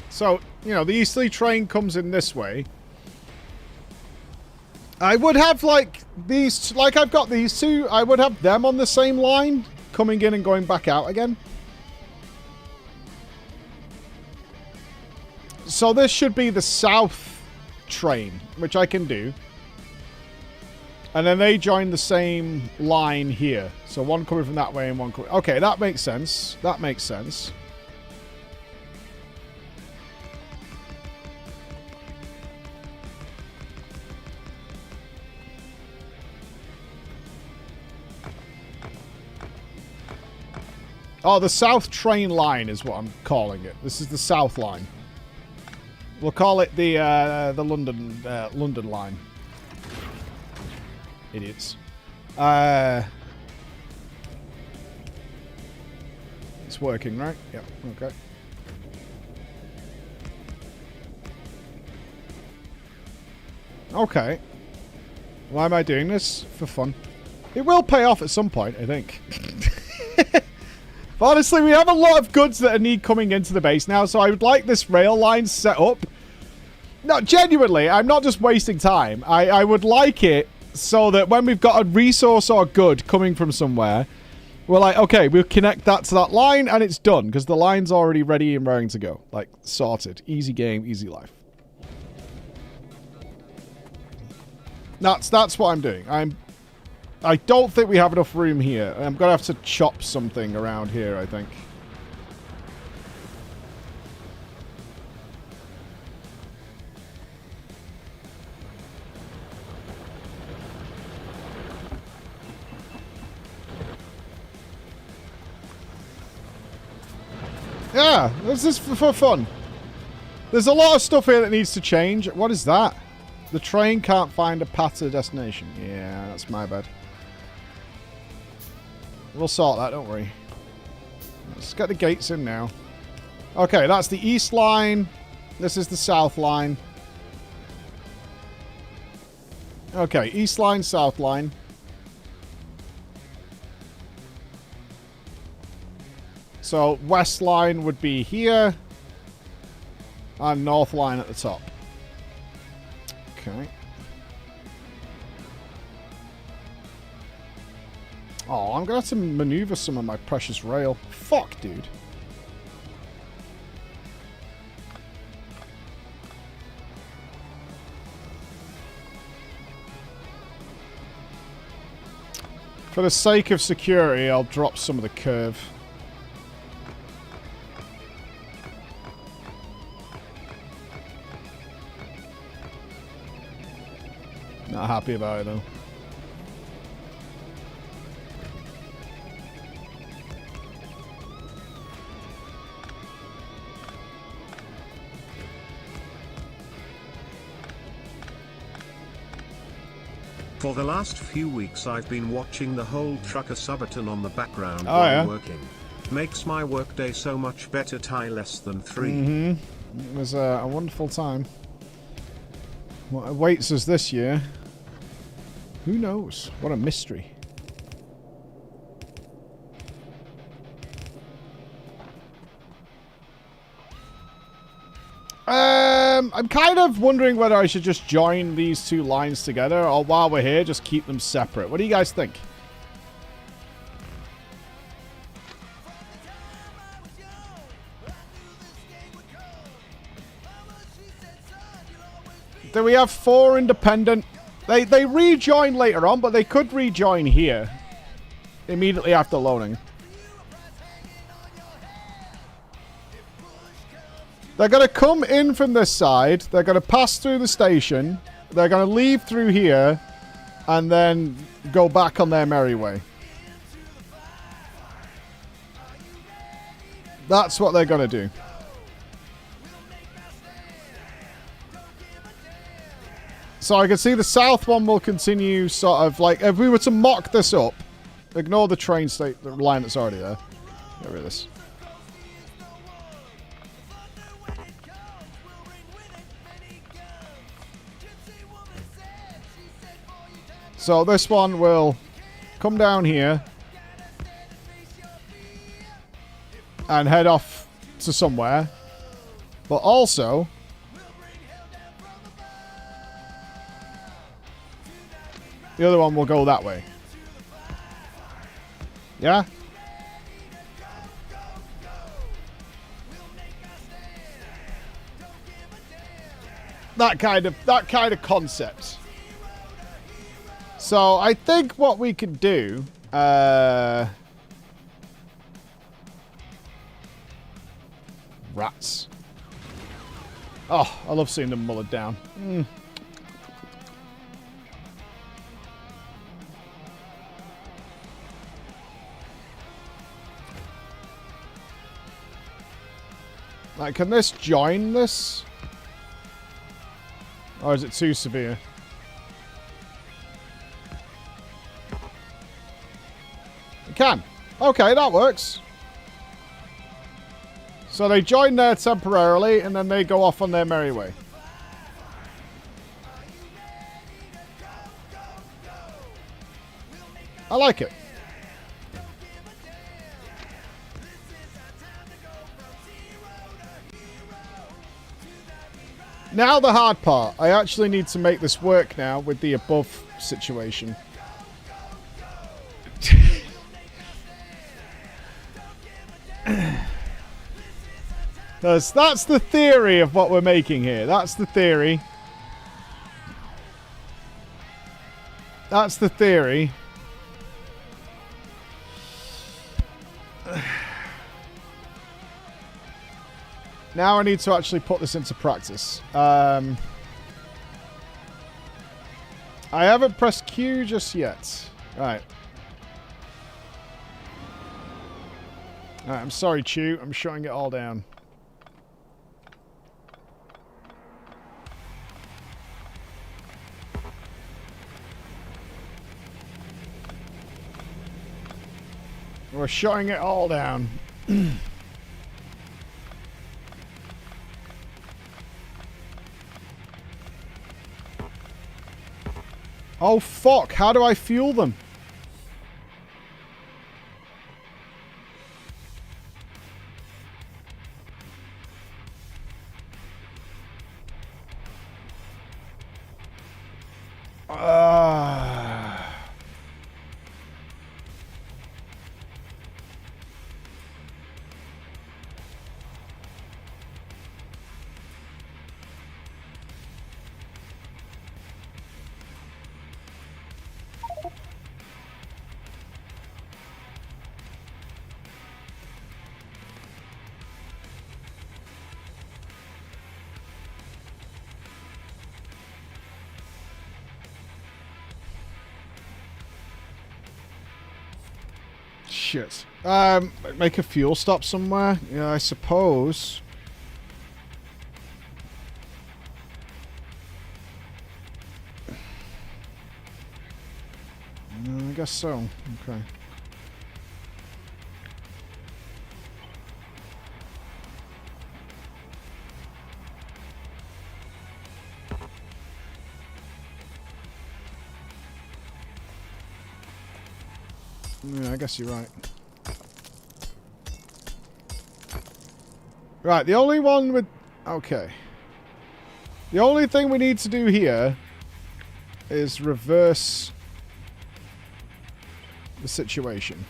S1: So, you know, the easterly train comes in this way. I would have, like, these... Like, I've got these two. I would have them on the same line, coming in and going back out again. So this should be the south train, which I can do. And then they join the same line here. So one coming from that way and one coming... Okay, that makes sense. That makes sense. Oh, the South Train Line is what I'm calling it. This is the South Line. We'll call it the London Line. Idiots. It's working, right? Yep. Okay. Okay. Why am I doing this? For fun. It will pay off at some point, I think. But honestly, we have a lot of goods that need coming into the base now, so I would like this rail line set up. No, genuinely, I'm not just wasting time. I would like it so that when we've got a resource or good coming from somewhere, we're like, okay, we'll connect that to that line, and it's done, because the line's already ready and raring to go. Like, sorted. Easy game, easy life. That's what I'm doing. I don't think we have enough room here. I'm going to have to chop something around here, I think. Yeah, this is for fun. There's a lot of stuff here that needs to change. What is that? The train can't find a path to the destination. Yeah, that's my bad. We'll sort that, don't worry. Let's get the gates in now. Okay, that's the east line. This is the south line. Okay, east line, south line. So, west line would be here. And north line at the top. Okay. Oh, I'm going to have to maneuver some of my precious rail. Fuck, dude. For the sake of security, I'll drop some of the curve. Not happy about it, though.
S2: For the last few weeks I've been watching the whole Trucker Subathon on the background
S1: Oh,
S2: while
S1: yeah?
S2: working. Makes my workday so much better. Tie less than 3.
S1: Mm-hmm. It was a wonderful time. What awaits us this year? Who knows? What a mystery. I'm kind of wondering whether I should just join these two lines together, or while we're here, just keep them separate. What do you guys think? Do we have 4 independent? They rejoin later on, but they could rejoin here. Immediately after loading. They're going to come in from this side. They're going to pass through the station. They're going to leave through here. And then go back on their merry way. That's what they're going to do. So I can see the south one will continue sort of like... If we were to mock this up... Ignore the train state, the line that's already there. Get rid of this. So this one will come down here and head off to somewhere. But also, the other one will go that way. Yeah? That kind of concept. So I think what we could do, rats. Oh, I love seeing them mullered down. Like, can this join this? Or is it too severe? It can. Okay, that works. So they join there temporarily, and then they go off on their merry way. I like it. Now the hard part. I actually need to make this work now with the above situation. That's the theory of what we're making here. That's the theory. That's the theory. Now I need to actually put this into practice. I haven't pressed Q just yet. Right. Alright, I'm sorry, Chew. I'm shutting it all down. We're shutting it all down. Oh, fuck. How do I fuel them? Shit. Make a fuel stop somewhere? Yeah, I suppose. I guess so. Okay. Yeah, I guess you're right. Right, the only one with... Okay. The only thing we need to do here is reverse the situation.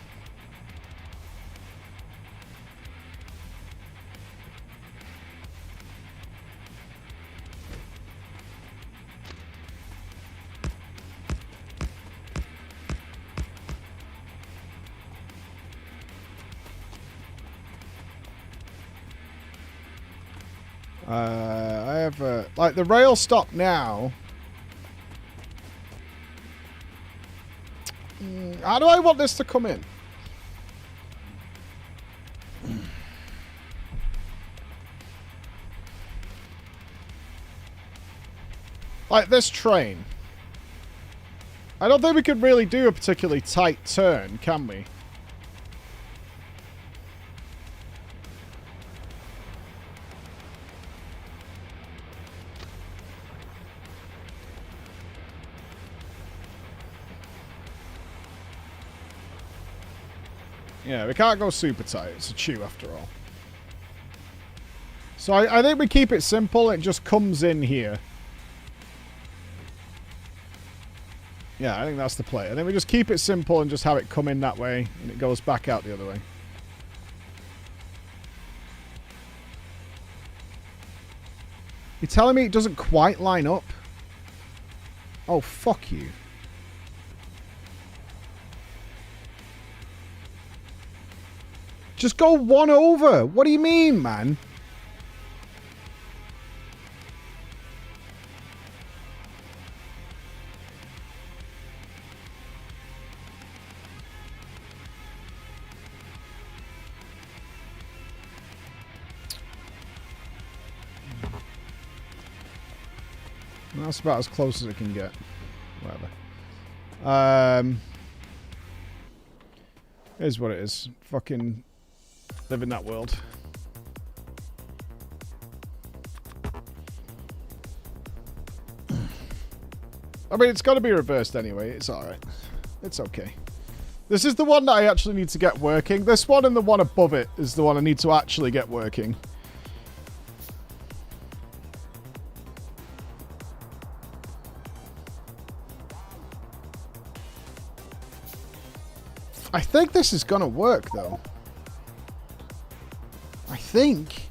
S1: I have a... Like, the rail stop now... How do I want this to come in? Like this train. I don't think we could really do a particularly tight turn, can we? Yeah, we can't go super tight. It's a chew after all. So I think we keep it simple. It just comes in here. Yeah, I think that's the play. I think we just keep it simple and just have it come in that way. And it goes back out the other way. You're telling me it doesn't quite line up? Oh, fuck you. Just go one over. What do you mean, man? That's about as close as it can get. Whatever. Here's what it is. Fucking live in that world. I mean, it's got to be reversed anyway. It's alright. It's okay. This is the one that I actually need to get working. This one and the one above it is the one I need to actually get working. I think this is gonna work, though. I think.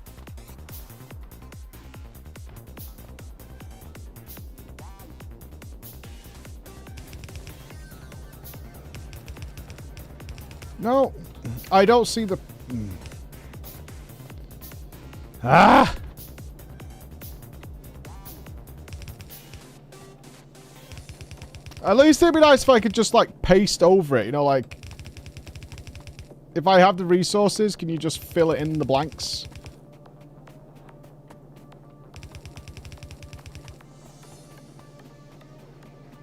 S1: No, I don't see the... Ah! At least it'd be nice if I could just, like, paste over it, you know, like... If I have the resources, can you just fill it in the blanks?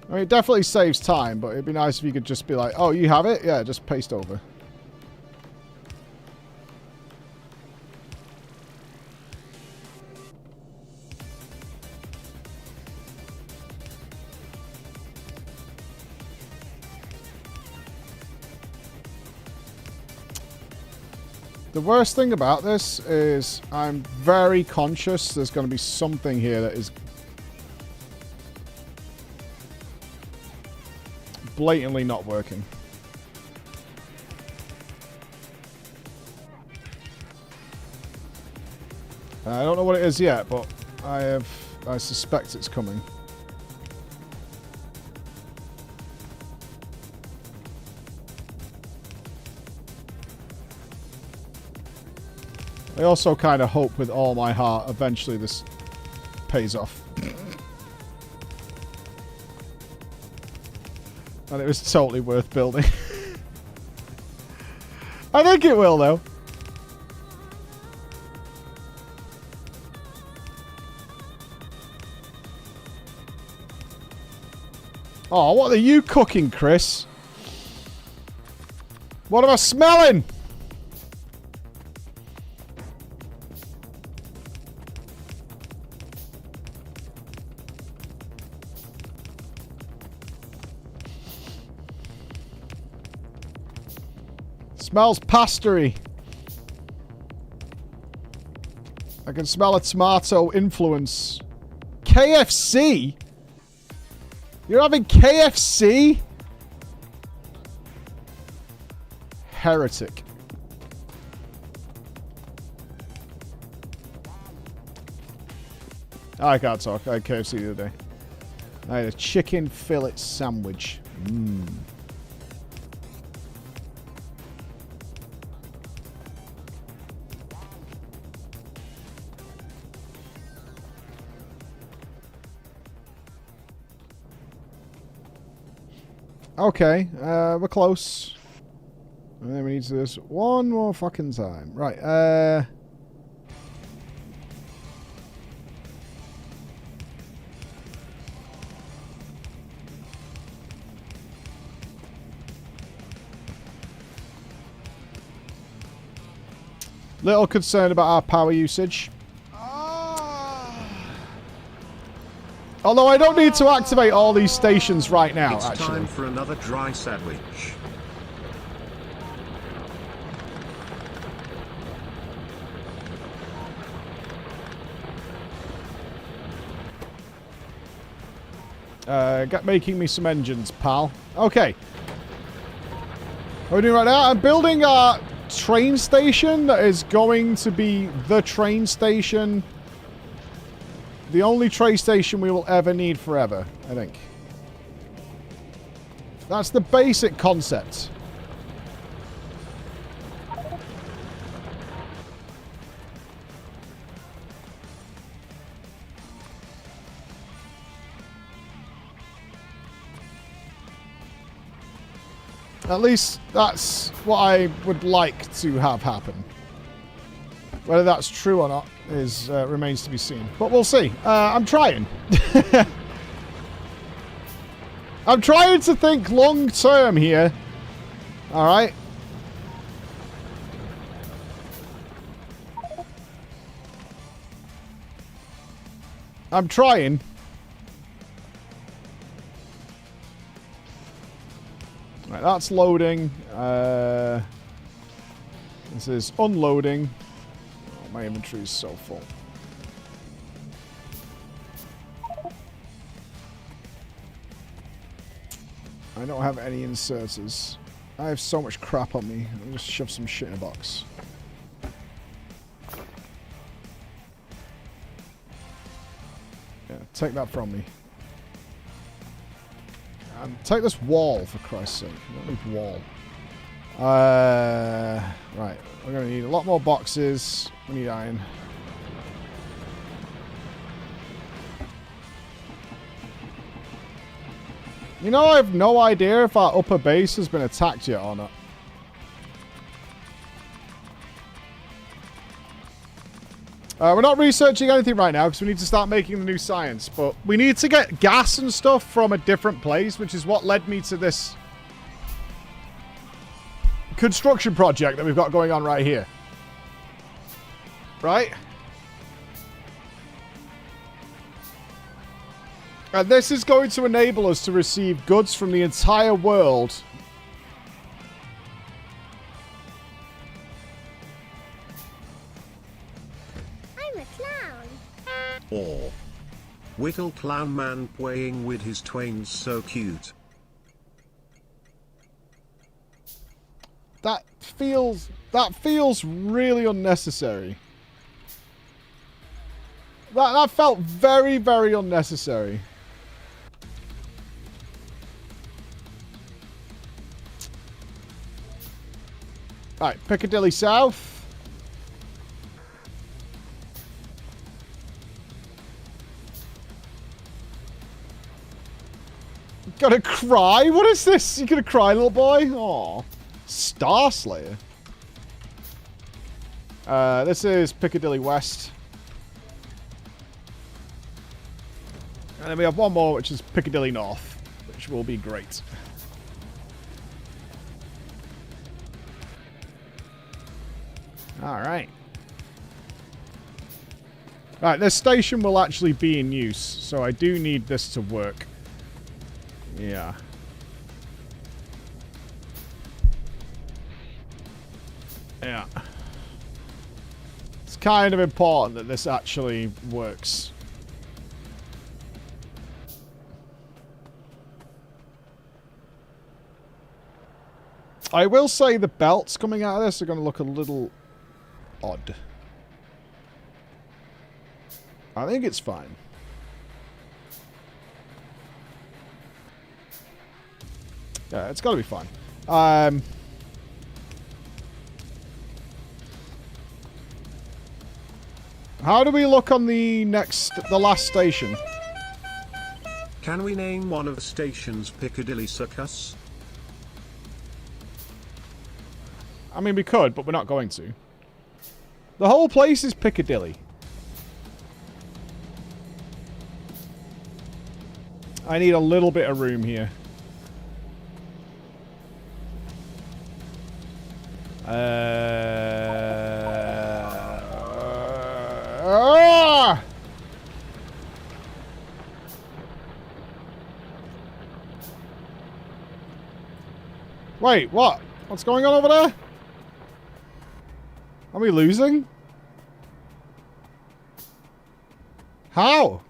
S1: I mean, it definitely saves time, but it'd be nice if you could just be like, oh, you have it? Yeah, just paste over. The worst thing about this is I'm very conscious there's going to be something here that is blatantly not working. I don't know what it is yet, but I suspect it's coming. I also kind of hope with all my heart eventually this pays off. And it was totally worth building. I think it will, though. Oh, what are you cooking, Chris? What am I smelling? Smells pastery. I can smell a tomato influence. KFC? You're having KFC? Heretic. I can't talk. I had KFC the other day. I had a chicken fillet sandwich. Mmm. Okay, we're close. And then we need to do this one more fucking time. Right, little concerned about our power usage. Although I don't need to activate all these stations right now,
S2: it's
S1: actually.
S2: Time for another dry sandwich.
S1: Get making me some engines, pal. Okay. What are we doing right now? I'm building a train station that is going to be the train station. The only train station we will ever need forever, I think. That's the basic concept. At least that's what I would like to have happen. Whether that's true or not is remains to be seen. But we'll see. I'm trying. I'm trying to think long term here. Alright. I'm trying. Right, that's loading. This is unloading. Oh, my inventory is so full. I don't have any inserters. I have so much crap on me. I'll just shove some shit in a box. Yeah, take that from me. Take this wall, for Christ's sake. I don't need wall. Right. We're going to need a lot more boxes. We need iron. You know, I have no idea if our upper base has been attacked yet or not. We're not researching anything right now because we need to start making the new science. But we need to get gas and stuff from a different place, which is what led me to this construction project that we've got going on right here. Right? And this is going to enable us to receive goods from the entire world.
S16: I'm a clown.
S2: Or Whittle Clown Man playing with his twains so cute.
S1: That feels really unnecessary. That felt very, very unnecessary. Right, Piccadilly South. Gonna cry? What is this? You gonna cry, little boy? Aw. Star Slayer. This is Piccadilly West. And then we have one more, which is Piccadilly North, which will be great. Alright. Right, this station will actually be in use, so I do need this to work. Yeah. Yeah. It's kind of important that this actually works. I will say the belts coming out of this are going to look a little odd. I think it's fine. Yeah, it's got to be fine. How do we look on the last station?
S2: Can we name one of the stations Piccadilly Circus?
S1: I mean, we could, but we're not going to. The whole place is Piccadilly. I need a little bit of room here. Wait, what? What's going on over there? Are we losing? How?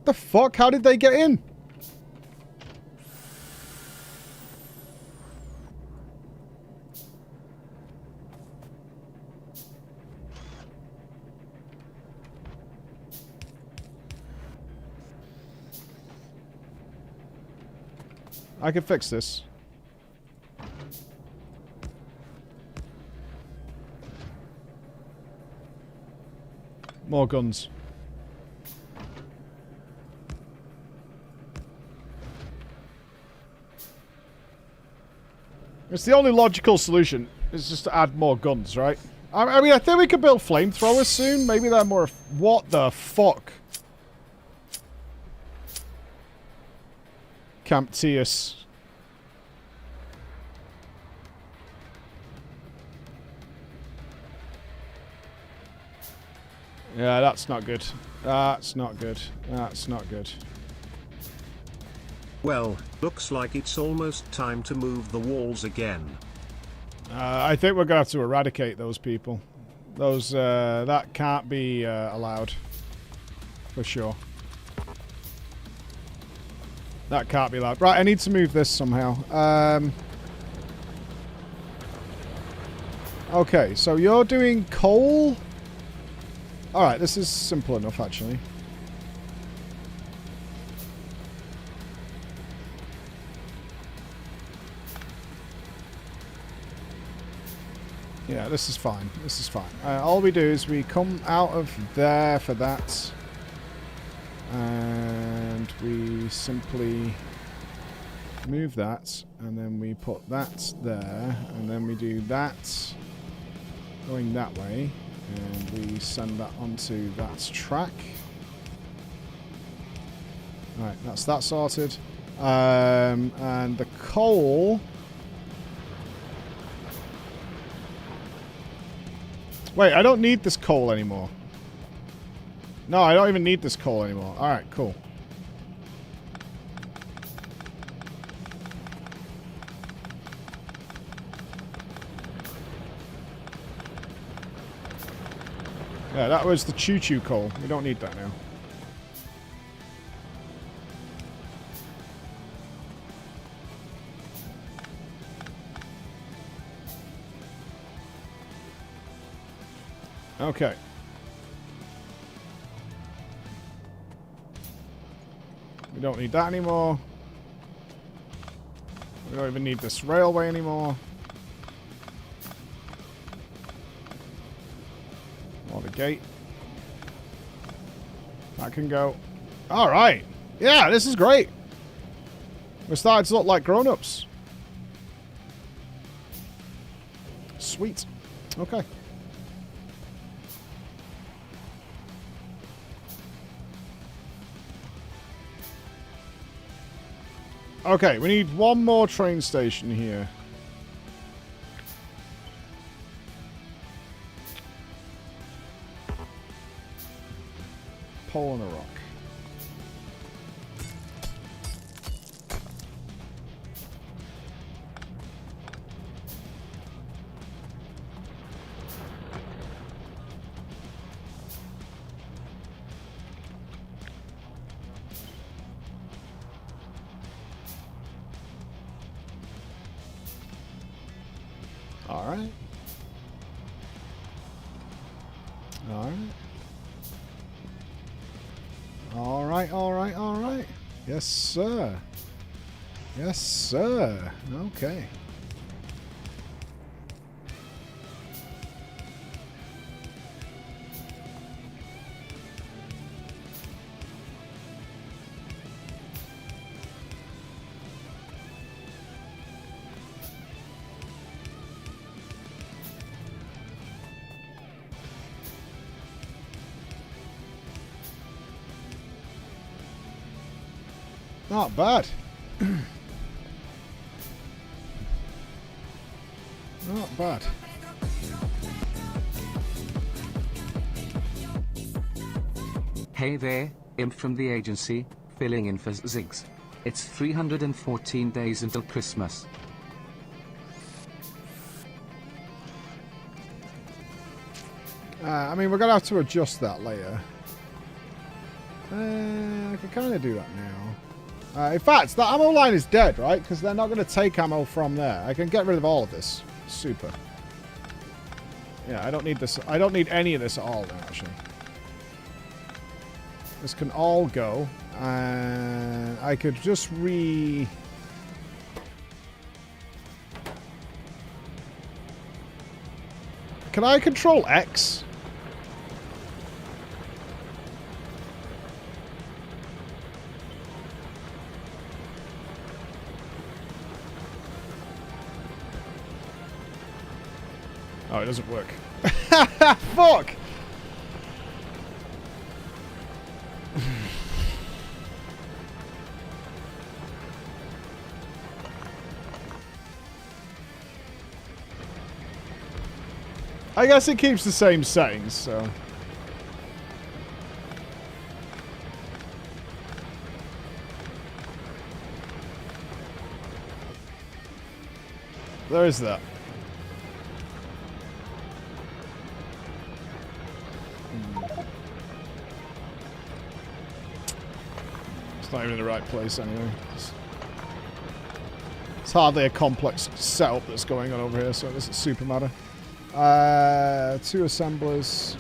S1: The fuck? How did they get in? I can fix this. More guns. It's the only logical solution, is just to add more guns, right? I mean, I think we could build flamethrowers soon. Maybe they're more... What the fuck? Camp Tius. Yeah, that's not good. That's not good. That's not good.
S2: Well, looks like it's almost time to move the walls again.
S1: I think we're going to have to eradicate those people. Those, that can't be allowed. For sure. That can't be allowed. Right, I need to move this somehow. Okay, so you're doing coal? Alright, this is simple enough, actually. Yeah, this is fine. This is fine. All we do is we come out of there for that. And we simply Move that, and then we put that there, and then we do that going that way, and we send that onto that track. Alright, that's that sorted. And the coal... Wait, I don't need this coal anymore. No, I don't even need this coal anymore. Alright, cool. Yeah, that was the choo-choo coal. We don't need that now. Okay. We don't need that anymore. We don't even need this railway anymore. Or the gate. That can go. Alright. Yeah, this is great. We're starting to look like grown-ups. Sweet. Okay. Okay, we need one more train station here. Pole on a rock. Alright. Alright. Alright, alright, alright. Yes, sir. Yes, sir. Okay. Not bad. Not bad.
S10: Hey there, Imp from the agency, filling in for Ziggs. It's 314 days until Christmas.
S1: I mean, we're going to have to adjust that later. I can kind of do that now. In fact, the ammo line is dead, right? Because they're not going to take ammo from there. I can get rid of all of this. Super. Yeah, I don't need this. I don't need any of this at all now, actually. This can all go. And I could just Can I control X? Oh, it doesn't work. Fuck! I guess it keeps the same settings, so... There is that. It's not even in the right place anyway. It's hardly a complex setup that's going on over here, so it doesn't super matter. 2 assemblers.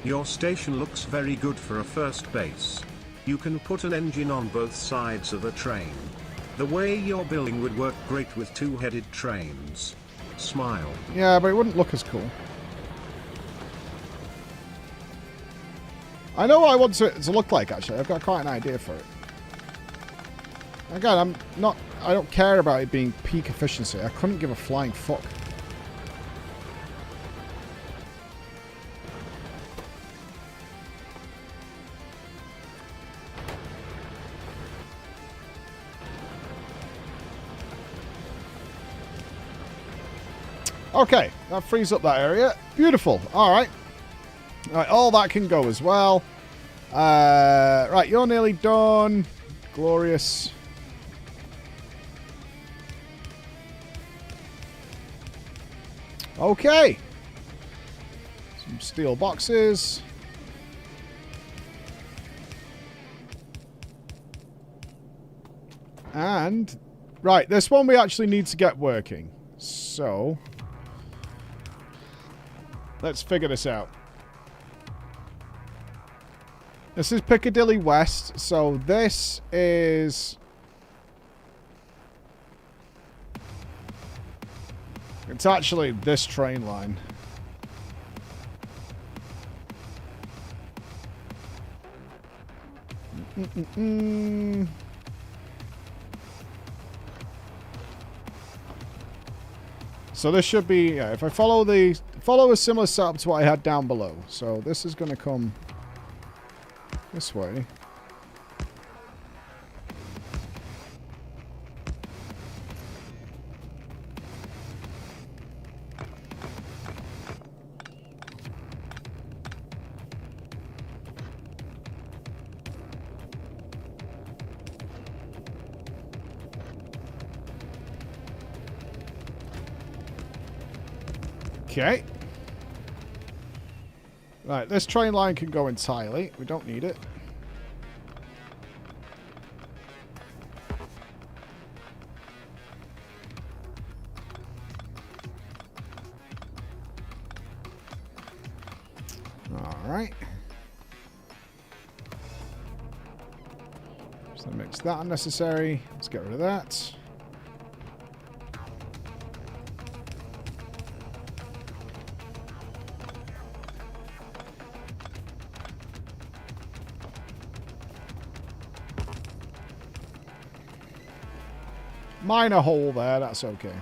S2: Your station looks very good for a first base. You can put an engine on both sides of a train. The way you're building would work great with 2-headed trains. Smile.
S1: Yeah, but it wouldn't look as cool. I know what I want it to look like, actually. I've got quite an idea for it. Again, I don't care about it being peak efficiency. I couldn't give a flying fuck. Okay, that frees up that area. Beautiful. Alright. Alright, all that can go as well. Right, you're nearly done. Glorious. Okay. Some steel boxes. And, right, this one we actually need to get working. So, let's figure this out. This is Piccadilly West, so this is... It's actually this train line. So this should be, yeah, if I follow a similar setup to what I had down below. So this is going to come this way. Okay. Right, this train line can go entirely. We don't need it. Alright. So that makes that unnecessary. Let's get rid of that. Minor hole there, that's okay.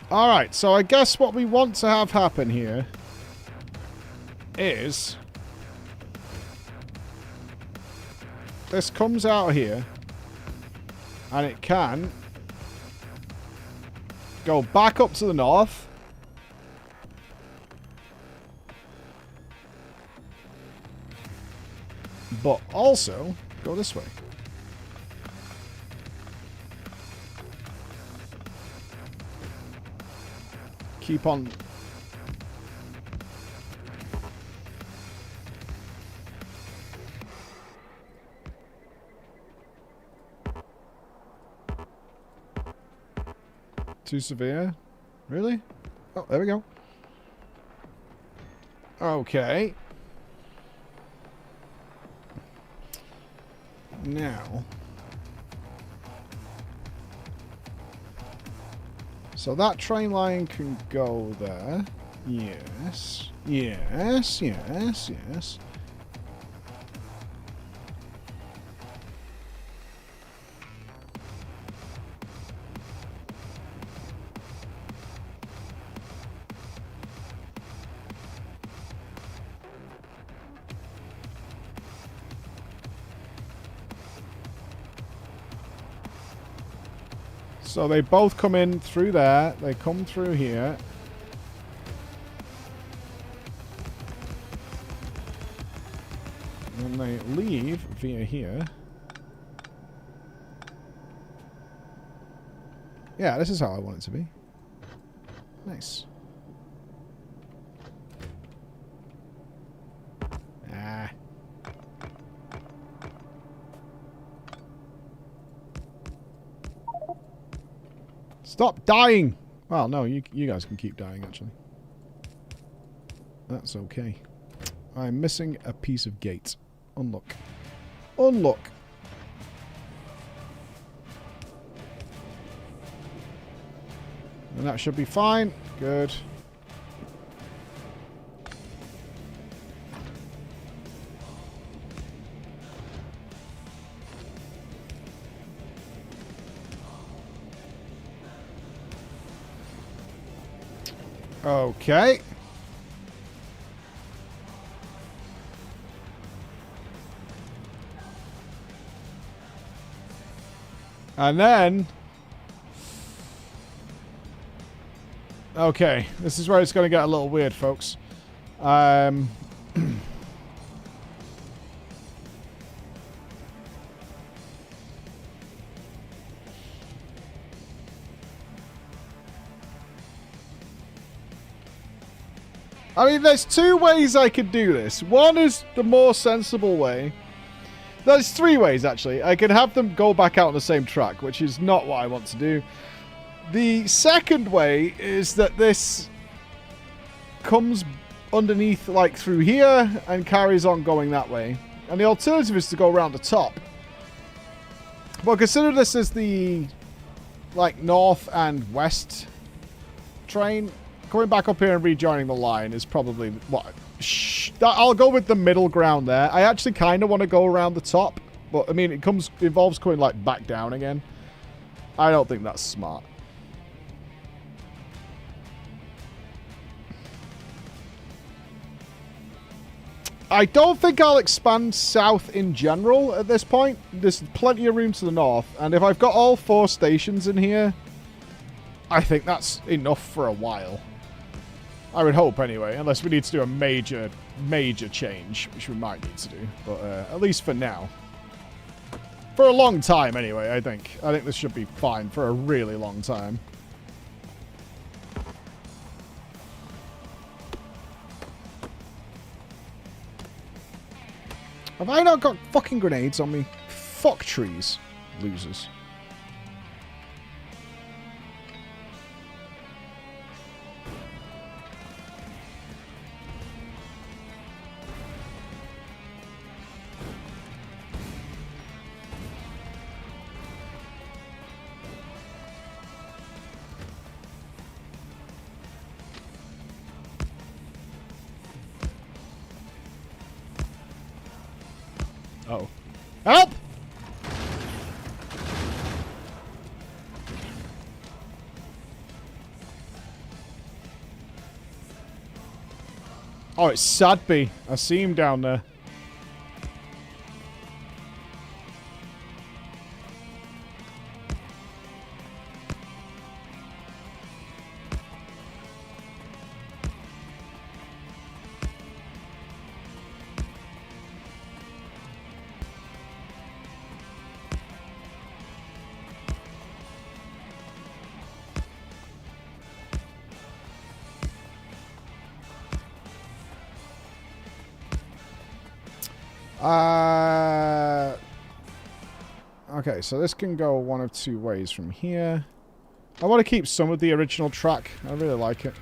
S1: Alright, so I guess what we want to have happen here is this comes out here and it can go back up to the north. But also go this way. Keep on. Too severe? Really? Oh, there we go. Okay. Now. So that train line can go there. Yes. Yes, yes, yes. So they both come in through there. They come through here. And they leave via here. Yeah, this is how I want it to be. Nice. Ah. Stop dying! Well, no, you guys can keep dying, actually. That's okay. I'm missing a piece of gate. Unlock. Unlock! that should be fine. Good. Okay. And then... Okay, this is where it's going to get a little weird, folks. I mean, there's two ways I could do this. One is the more sensible way. There's three ways, actually. I could have them go back out on the same track, which is not what I want to do. The second way is that this comes underneath, like, through here and carries on going that way. And the alternative is to go around the top. But consider this as the, like, north and west train. Going back up here and rejoining the line is probably what. I'll go with the middle ground there. I actually kind of want to go around the top, but I mean, it involves going like back down again. I don't think that's smart. I don't think I'll expand south in general at this point. There's plenty of room to the north, and if I've got all 4 stations in here, I think that's enough for a while. I would hope, anyway, unless we need to do a major change, which we might need to do. But at least for now. For a long time, anyway, I think. I think this should be fine for a really long time. Have I not got fucking grenades on me? Fuck trees. Losers. Uh-oh. Help! Oh, it's Sadby. I see him down there. Okay, so this can go one of two ways from here. I want to keep some of the original track. I really like it.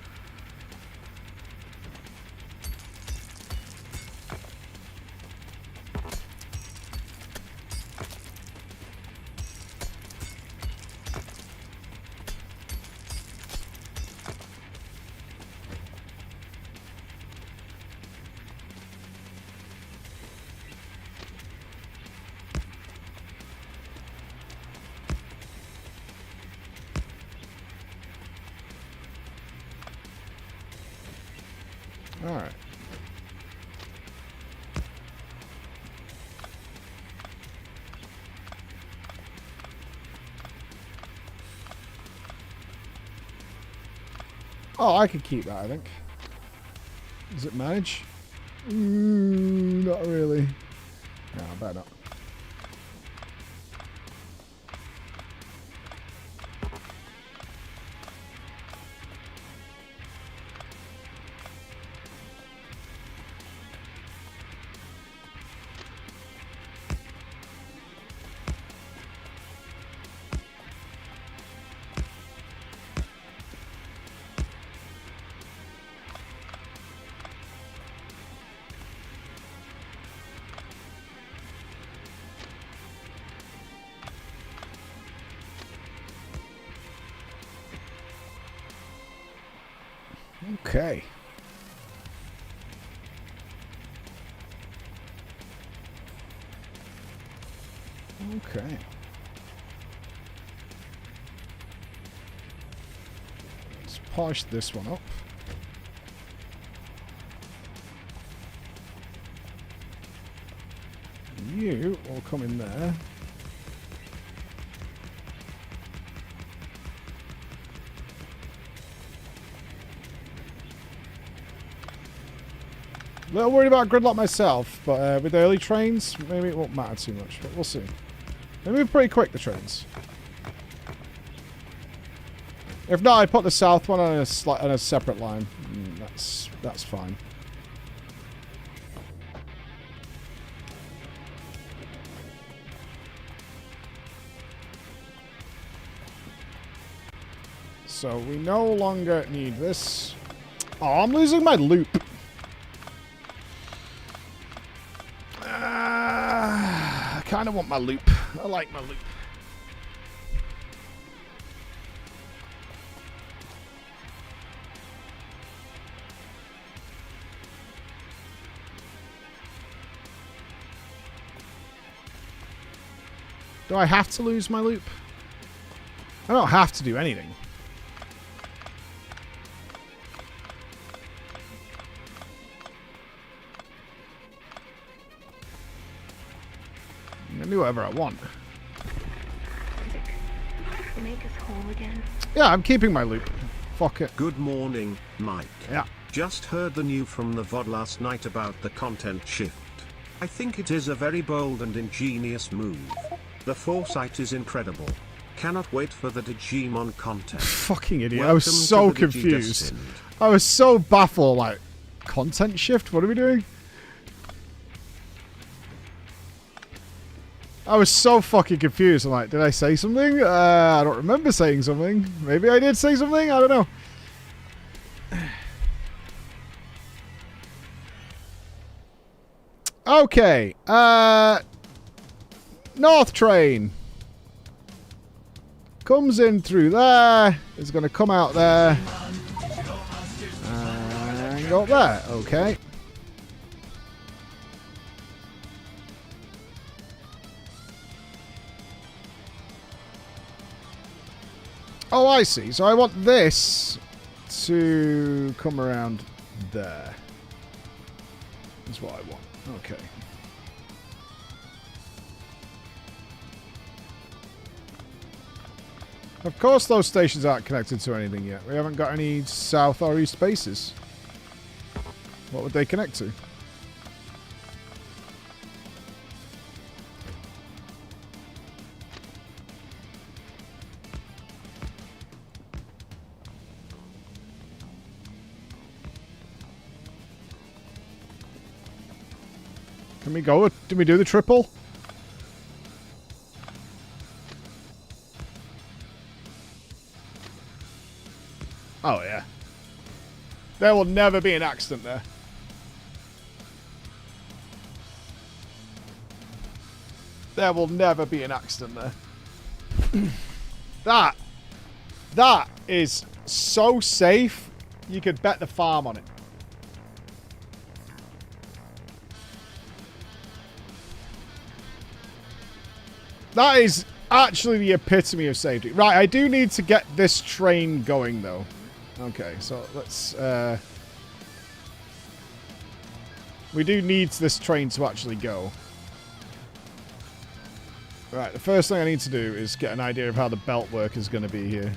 S1: Alright. Oh, I could keep that, I think. Does it manage? Not really. No, I better not. Okay. Okay. Let's polish this one up. You will come in there. A little worried about gridlock myself, but with the early trains, maybe it won't matter too much, but we'll see. They move pretty quick, the trains. If not, I put the south one on a separate line. That's fine. So we no longer need this. Oh, I'm losing my loop. I kind of want my loop. I like my loop. Do I have to lose my loop? I don't have to do anything. I can do whatever I want.
S18: Make us whole again.
S1: Yeah, I'm keeping my loop. Fuck it.
S2: Good morning, Mike.
S1: Yeah.
S2: Just heard the news from the VOD last night about the content shift. I think it is a very bold and ingenious move. The foresight is incredible. Cannot wait for the Digimon content.
S1: Fucking idiot.
S2: Welcome
S1: I was so
S2: to the
S1: confused.
S2: Digidestined.
S1: I was so baffled. Like, content shift? What are we doing? I was so fucking confused. I'm like, did I say something? I don't remember saying something. Maybe I did say something? I don't know. Okay. North train. Comes in through there. It's going to come out there. And go up there. Okay. Oh, I see. So I want this to come around there. That's what I want. Okay. Of course those stations aren't connected to anything yet. We haven't got any south or east bases. What would they connect to? Can we go? Did we do the triple? Oh, yeah. There will never be an accident there. There will never be an accident there. That is so safe, you could bet the farm on it. That is actually the epitome of safety. Right, I do need to get this train going, though. Okay, so let's... we do need this train to actually go. Right, the first thing I need to do is get an idea of how the belt work is going to be here.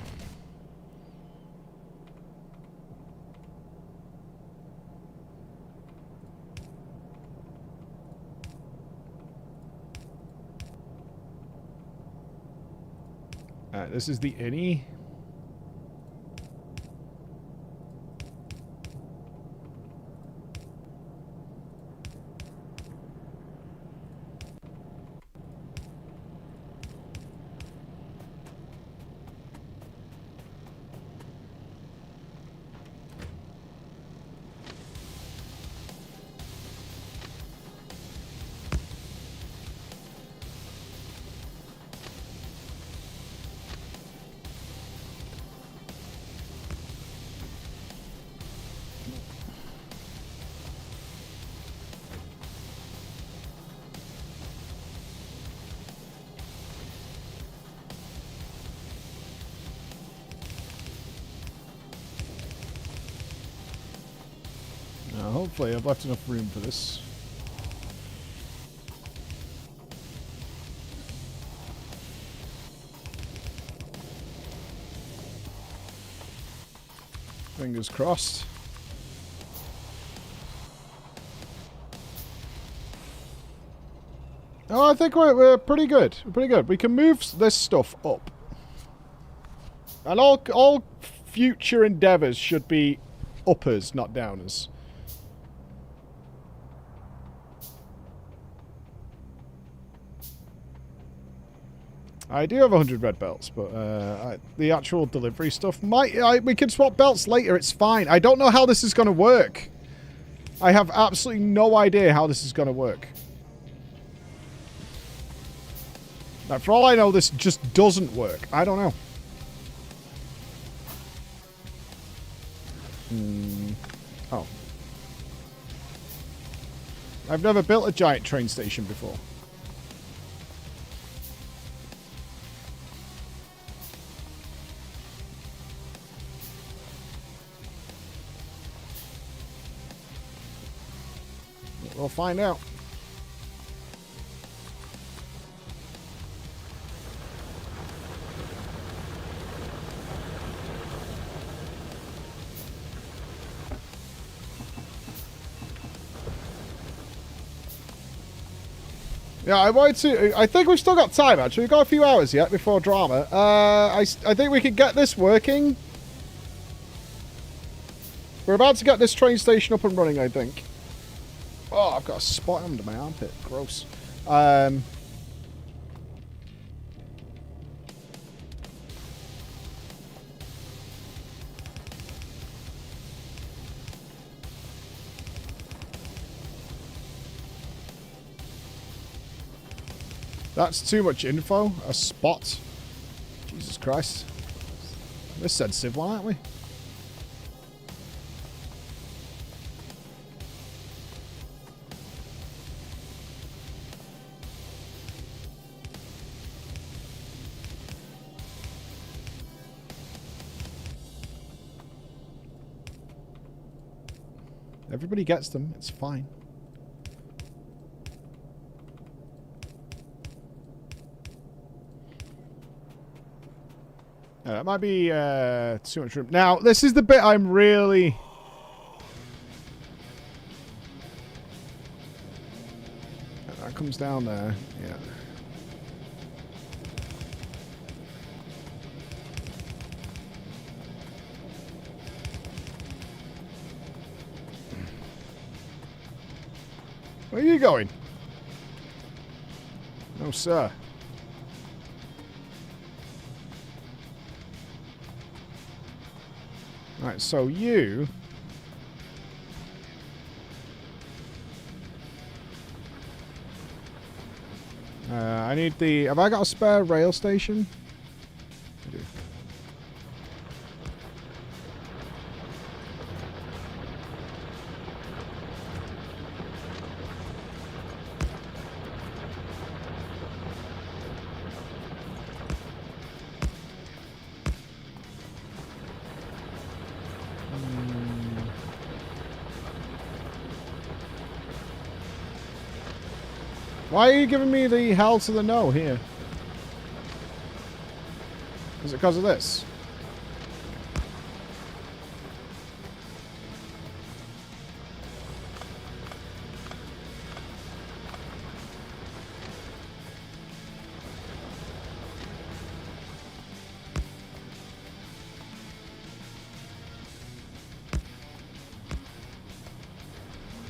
S1: Alright, this is the innie. Hopefully I've left enough room for this. Fingers crossed. Oh, I think we're pretty good. We're pretty good. We can move this stuff up. And all future endeavors should be uppers, not downers. I do have 100 red belts, but the actual delivery stuff might... we can swap belts later, it's fine. I don't know how this is going to work. I have absolutely no idea how this is going to work. Like, for all I know, this just doesn't work. I don't know. Oh. I've never built a giant train station before. We'll find out. Yeah, I wanted to... I think we've still got time, actually. We've got a few hours yet before drama. I think we can get this working. We're about to get this train station up and running, I think. Oh, I've got a spot under my armpit. Gross. That's too much info. A spot. Jesus Christ. We're a sensitive one, aren't we? Everybody gets them. It's fine. That might be too much room. Now, this is the bit I'm really... That comes down there. Yeah. Where are you going? No, sir. Right, so you... I need the... Have I got a spare rail station? I do. Why are you giving me the hell to the no here? Is it because of this?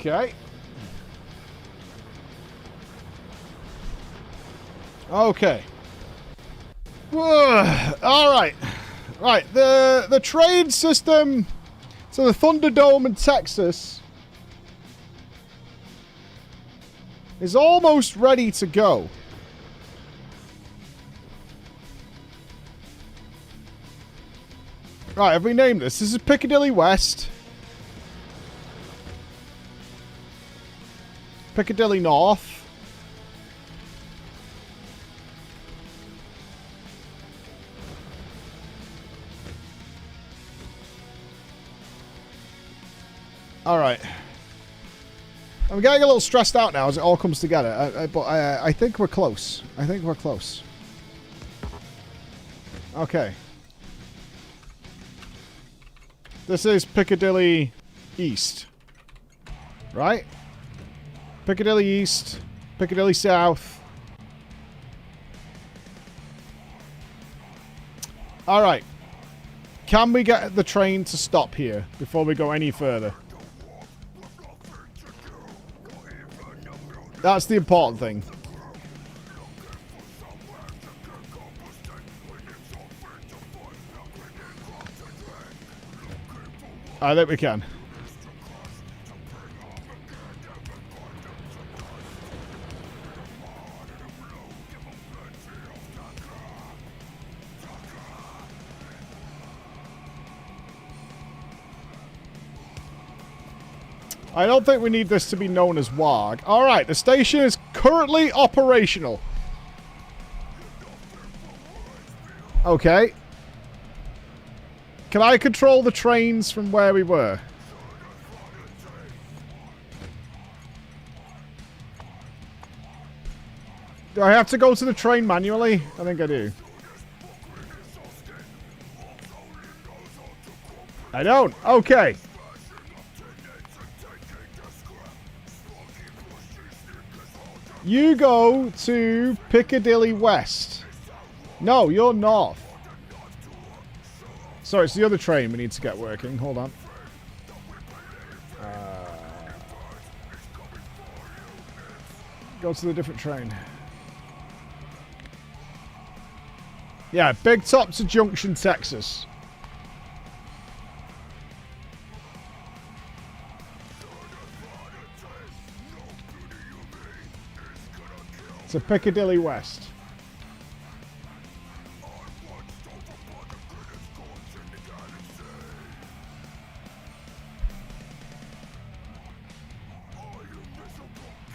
S1: Okay. Okay. All right. Right. The trade system to the Thunderdome in Texas is almost ready to go. Right, have we named this? This is Piccadilly West. Piccadilly North. All right. I'm getting a little stressed out now as it all comes together. But I think we're close. I think we're close. Okay. This is Piccadilly East. Right? Piccadilly East. Piccadilly South. Alright. Can we get the train to stop here before we go any further? That's the important thing. I think we can. I don't think we need this to be known as WARG. Alright, the station is currently operational. Okay. Can I control the trains from where we were? Do I have to go to the train manually? I think I do. I don't. Okay. You go to Piccadilly West. No, you're north. Sorry, it's the other train we need to get working. Hold on. Go to the different train. Yeah, Big Top to Junction, Texas. To Piccadilly West.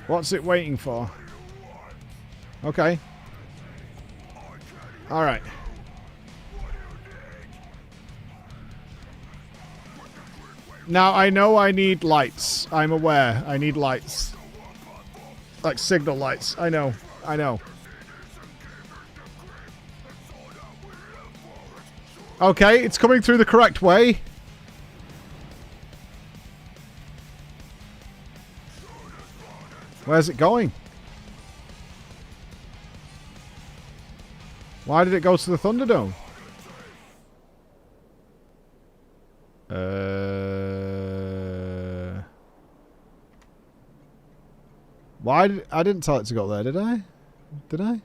S1: What's it waiting for? Okay. Alright. Now, I know I need lights. I'm aware. I need lights. Like signal lights. I know. I know. Okay, it's coming through the correct way. Where's it going? Why did it go to the Thunderdome? Why did... I didn't tell it to go there, did I? Did I?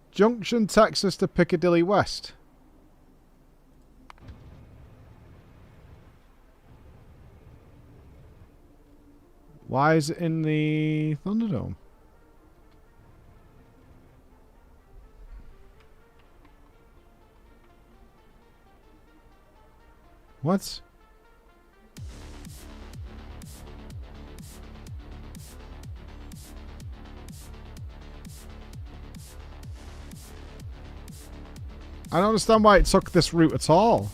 S1: Junction, Texas to Piccadilly West. Why is it in the Thunderdome? What? I don't understand why it took this route at all.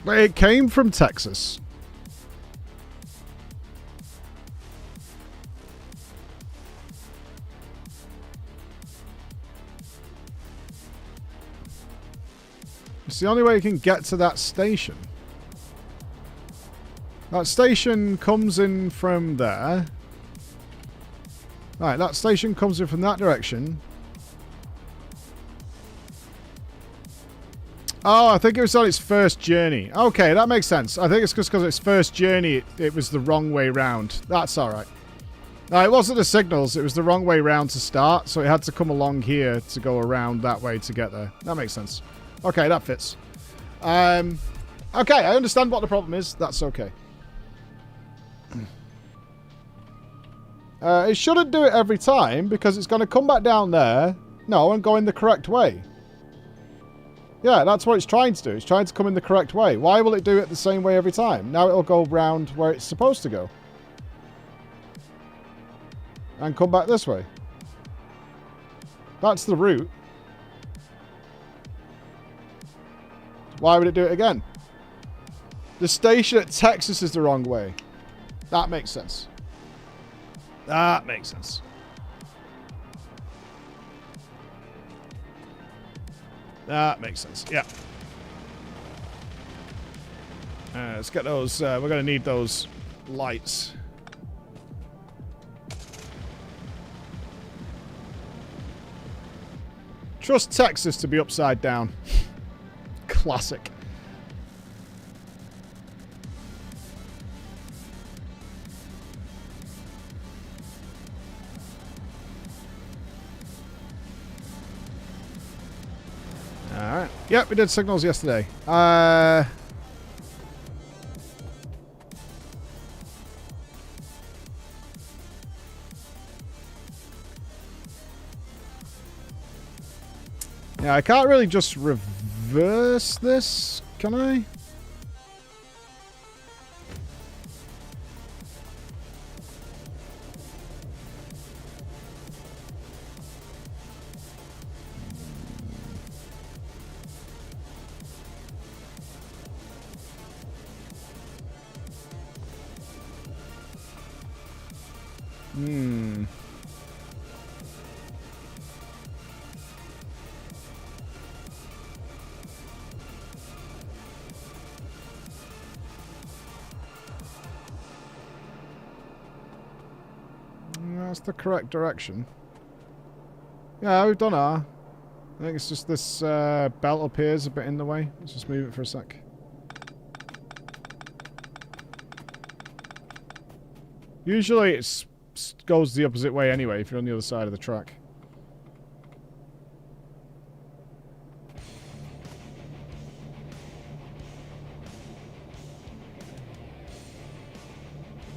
S1: But it came from Texas. It's the only way you can get to that station. That station comes in from there. Right, that station comes in from that direction. Oh, I think it was on its first journey. Okay, that makes sense. I think it's just because its first journey, it was the wrong way round. That's alright. No, it wasn't the signals. It was the wrong way round to start, so it had to come along here to go around that way to get there. That makes sense. Okay, that fits. Okay, I understand what the problem is. That's okay. It shouldn't do it every time, because it's going to come back down there. No, and go in the correct way. Yeah, that's what it's trying to do. It's trying to come in the correct way. Why will it do it the same way every time? Now it'll go round where it's supposed to go. And come back this way. That's the route. Why would it do it again? The station at Texas is the wrong way. That makes sense. That makes sense. That makes sense. Yeah. Let's get those. We're going to need those lights. Trust Texas to be upside down. Classic. Alright. Yep, we did signals yesterday. Yeah, I can't really just reverse this, can I? That's the correct direction. Yeah, we've done our. I think it's just this belt up here is a bit in the way. Let's just move it for a sec. Usually it goes the opposite way anyway if you're on the other side of the track.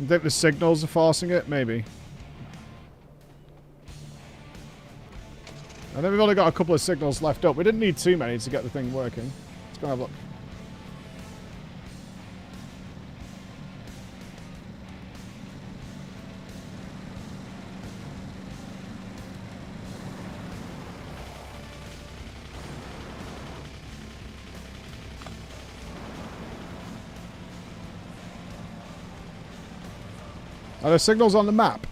S1: You think the signals are forcing it? Maybe. I think we've only got a couple of signals left up. We didn't need too many to get the thing working. Let's go have a look. Are there signals on the map?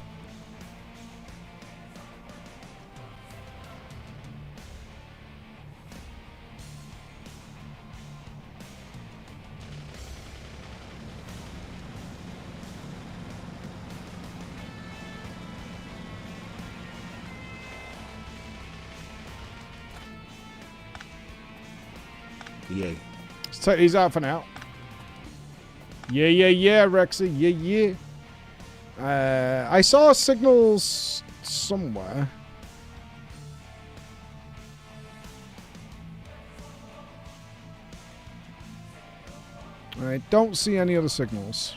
S2: Yay.
S1: Let's take these out for now. Yeah, yeah, yeah, Rexy. Yeah, yeah. I saw signals somewhere. I don't see any other signals.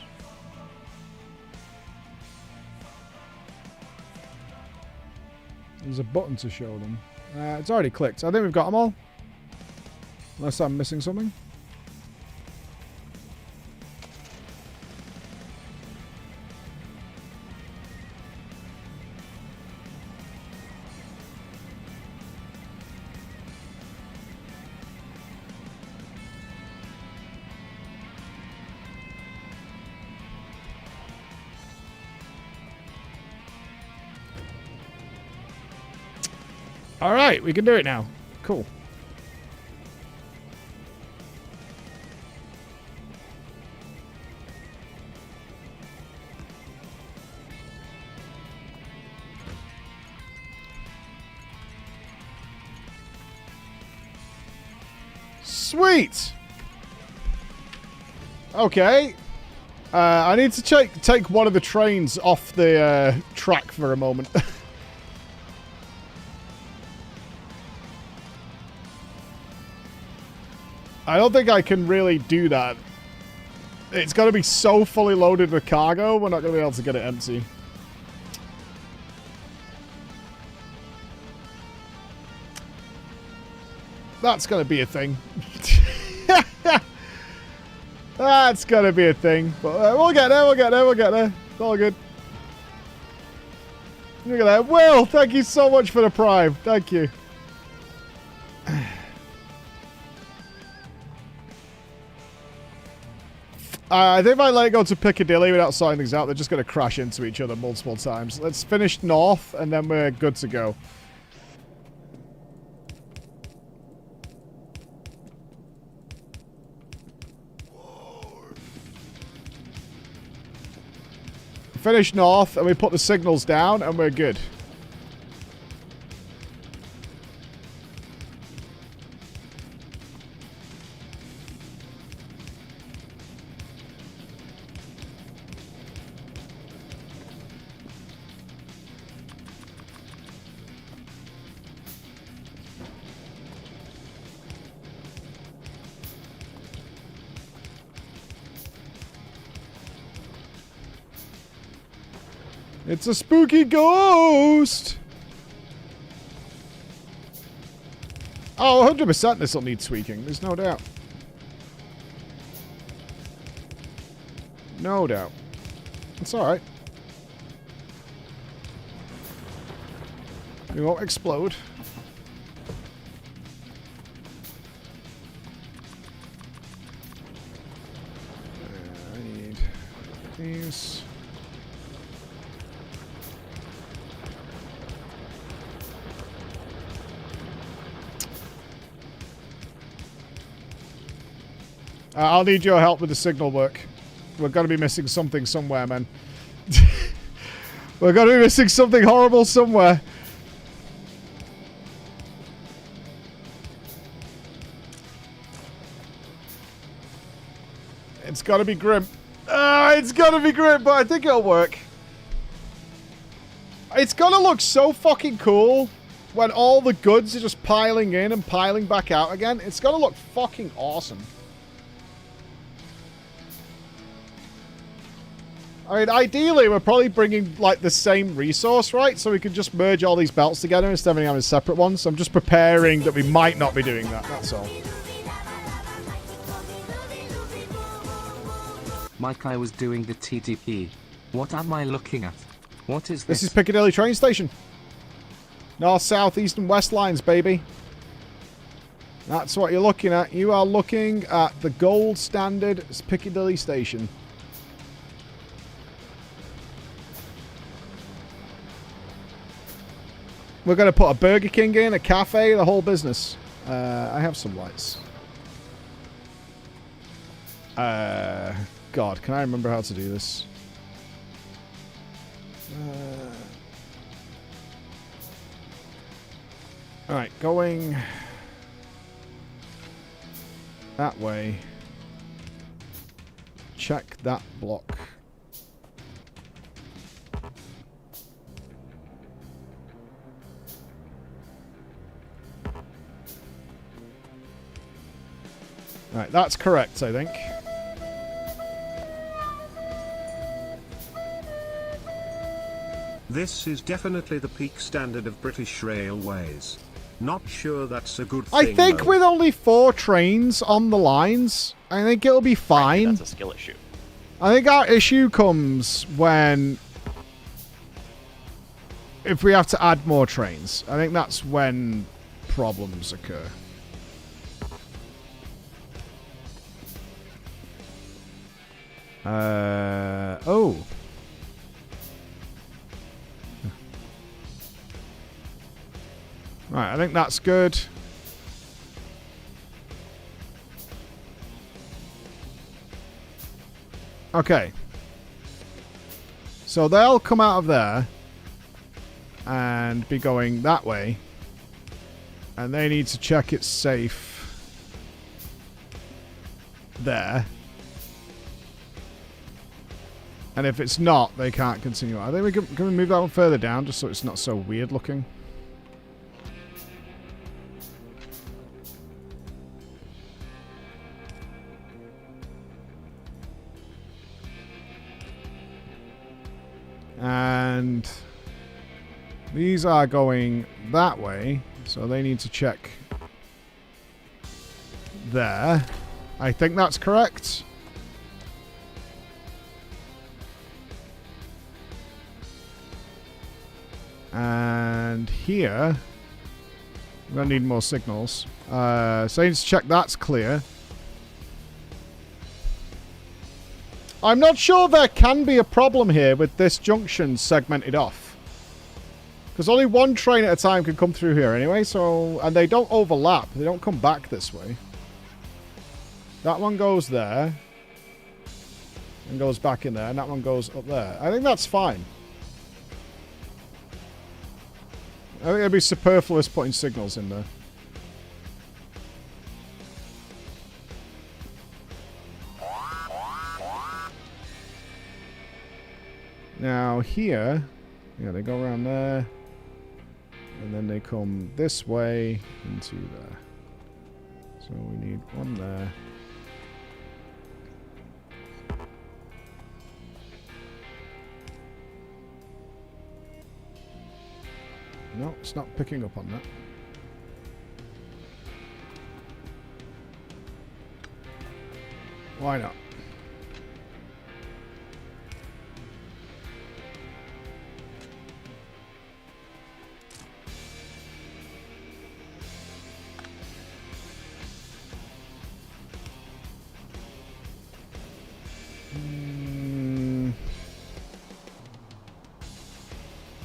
S1: There's a button to show them. It's already clicked. I think we've got them all. Unless I'm missing something. All right, we can do it now. Cool. Sweet. Okay. I need to take one of the trains off the track for a moment. I don't think I can really do that. It's got to be so fully loaded with cargo, we're not going to be able to get it empty. That's going to be a thing. That's going to be a thing. But we'll get there, we'll get there, we'll get there. It's all good. Look at that. Will, thank you so much for the prime. Thank you. I think if I let it go to Piccadilly without sorting things out, they're just going to crash into each other multiple times. Let's finish north, and then we're good to go. Finish north, and we put the signals down, and we're good. It's a spooky ghost! Oh, 100% this will need tweaking. There's no doubt. No doubt. It's alright. We won't explode. I need these. I'll need your help with the signal work. We're going to be missing something somewhere, man. We're going to be missing something horrible somewhere. It's got to be grim. It's got to be grim, but I think it'll work. It's going to look so fucking cool when all the goods are just piling in and piling back out again. It's going to look fucking awesome. I mean, ideally, we're probably bringing, like, the same resource, right? So we can just merge all these belts together instead of having separate ones. So I'm just preparing that we might not be doing that, that's all.
S10: Mike, I was doing the TTP. What am I looking at? What is this?
S1: This is Piccadilly train station. North, south, east, and west lines, baby. That's what you're looking at. You are looking at the gold standard Piccadilly station. We're going to put a Burger King in, a cafe, the whole business. I have some lights. God, can I remember how to do this? Alright, going that way. Check that block. Right, that's correct, I think.
S2: This is definitely the peak standard of British Railways. Not sure that's a good thing,
S1: I think
S2: though.
S1: with only 4 trains on the lines, I think it'll be fine.
S19: That's a skill issue.
S1: I think our issue comes when... if we have to add more trains. I think that's when problems occur. Oh. Right, I think that's good. Okay. So they'll come out of there and be going that way. And they need to check it's safe there. And if it's not, they can't continue. I think we can we move that one further down just so it's not so weird looking. And these are going that way, so they need to check there. I think that's correct. And here, we're going to need more signals. So I need to check that's clear. I'm not sure there can be a problem here with this junction segmented off. Because only one train at a time can come through here anyway, so... And they don't overlap. They don't come back this way. That one goes there. And goes back in there, and that one goes up there. I think that's fine. I think it'd be superfluous putting signals in there. Now here, yeah, they go around there, and then they come this way into there. So we need one there. No, it's not picking up on that. Why not?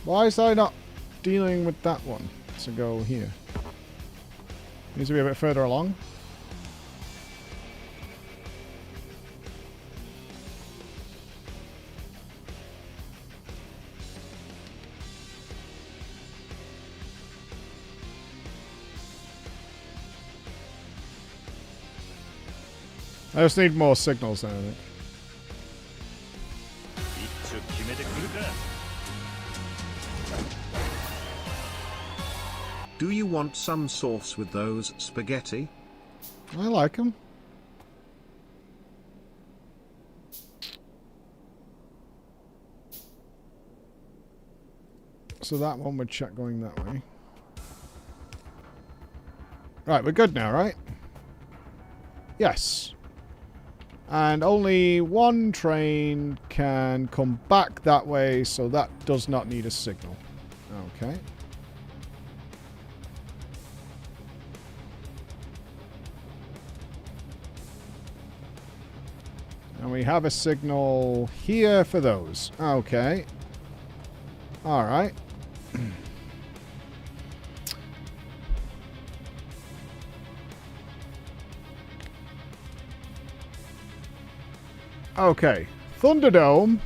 S1: Why is I not dealing with that one to go here? Needs to be a bit further along. I just need more signals then, I think.
S2: Do you want some sauce with those spaghetti?
S1: I like them. So that one would check going that way. Right, we're good now, right? Yes. And only one train can come back that way, so that does not need a signal. Okay. And we have a signal here for those. Okay. Alright. Okay. Thunderdome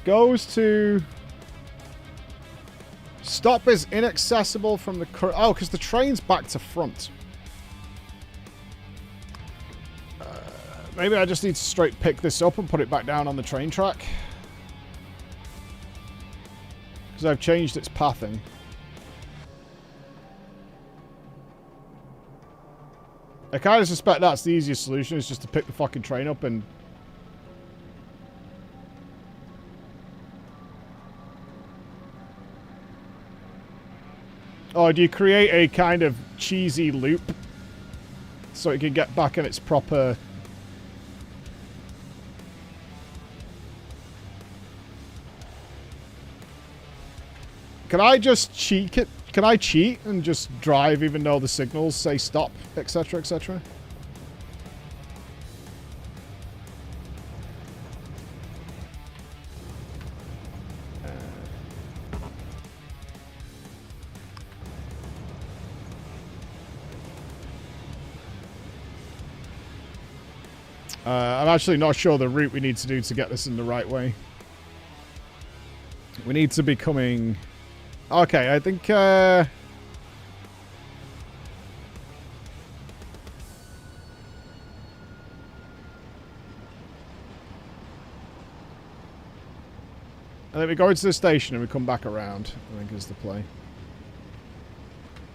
S1: goes to... Stop is inaccessible from the... Oh, because the train's back to front. Maybe I just need to straight pick this up and put it back down on the train track. Because I've changed its pathing. I kind of suspect that's the easiest solution, is just to pick the fucking train up and... Oh, do you create a kind of cheesy loop so it can get back in its proper... Can I just cheat it? Can I cheat and just drive even though the signals say stop, etc., etc.? I'm actually not sure the route we need to do to get this in the right way. We need to be coming... Okay, I think, I think we go into the station and we come back around, I think is the play.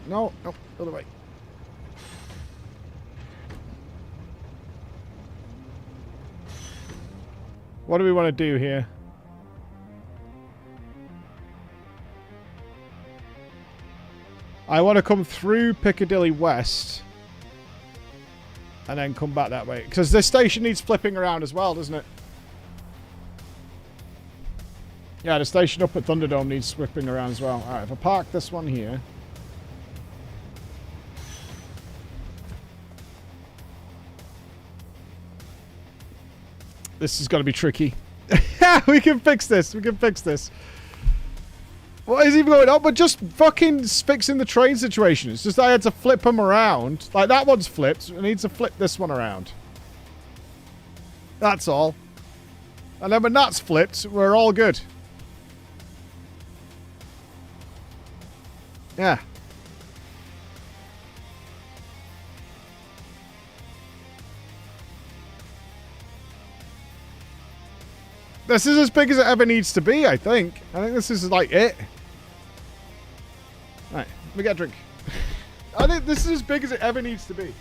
S1: No, no, other way. What do we want to do here? I want to come through Piccadilly West and then come back that way. Because this station needs flipping around as well, doesn't it? Yeah, the station up at Thunderdome needs flipping around as well. Alright, if I park this one here. This is going to be tricky. We can fix this. We can fix this. What is even going on? But just fucking fixing the train situation. It's just I had to flip them around. Like, that one's flipped. I need to flip this one around. That's all. And then when that's flipped, we're all good. Yeah. This is as big as it ever needs to be, I think. I think this is like it. Right, let me get a drink. I think this is as big as it ever needs to be.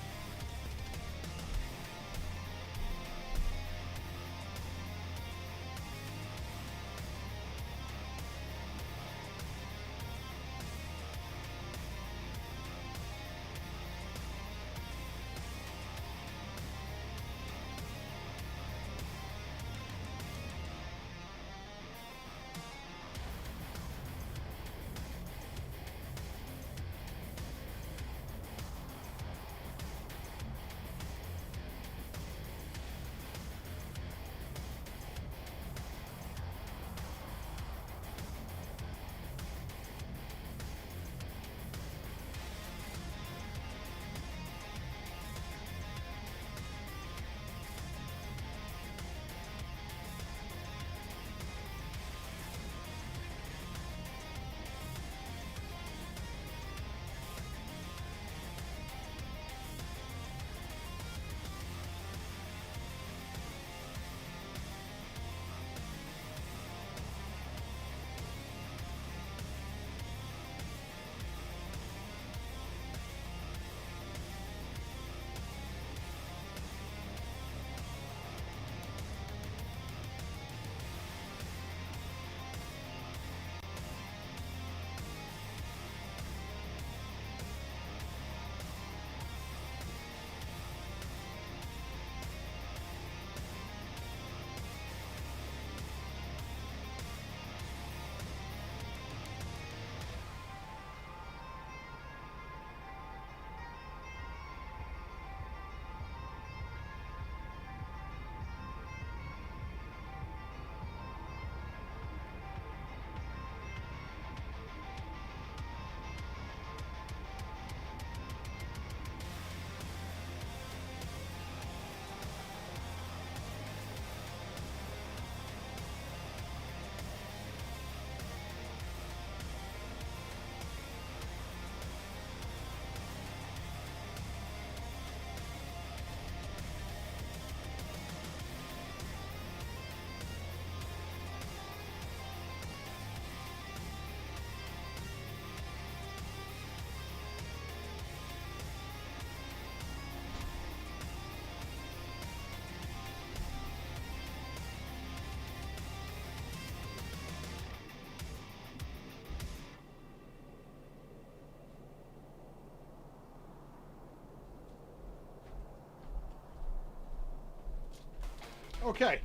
S1: Okay.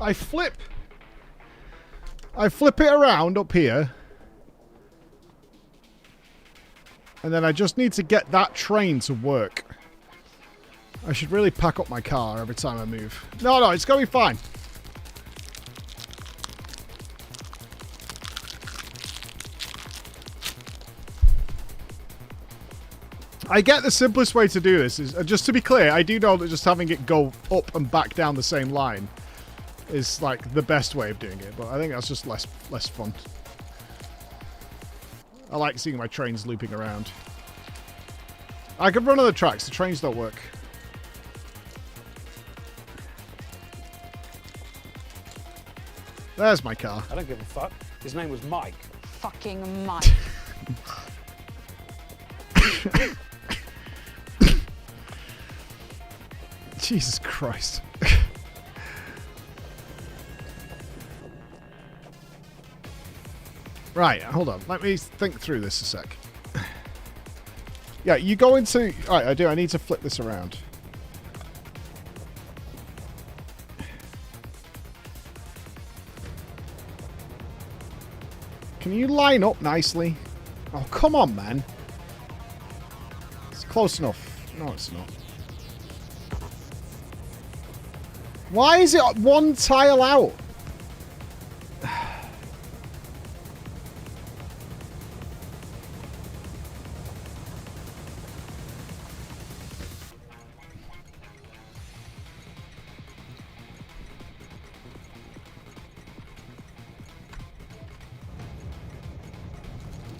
S1: I flip it around up here. And then I just need to get that train to work. I should really pack up my car every time I move. No, it's going to be fine. I get the simplest way to do this is, just to be clear, I do know that just having it go up and back down the same line is like the best way of doing it, but I think that's just less fun. I like seeing my trains looping around. I could run on the tracks, the trains don't work. There's my car.
S19: I don't give a fuck. His name was Mike.
S20: Fucking Mike.
S1: Jesus Christ. Right, hold on. Let me think through this a sec. Yeah, you go into... Alright, I do. I need to flip this around. Can you line up nicely? Oh, come on, man. It's close enough. No, it's not. Why is it one tile out?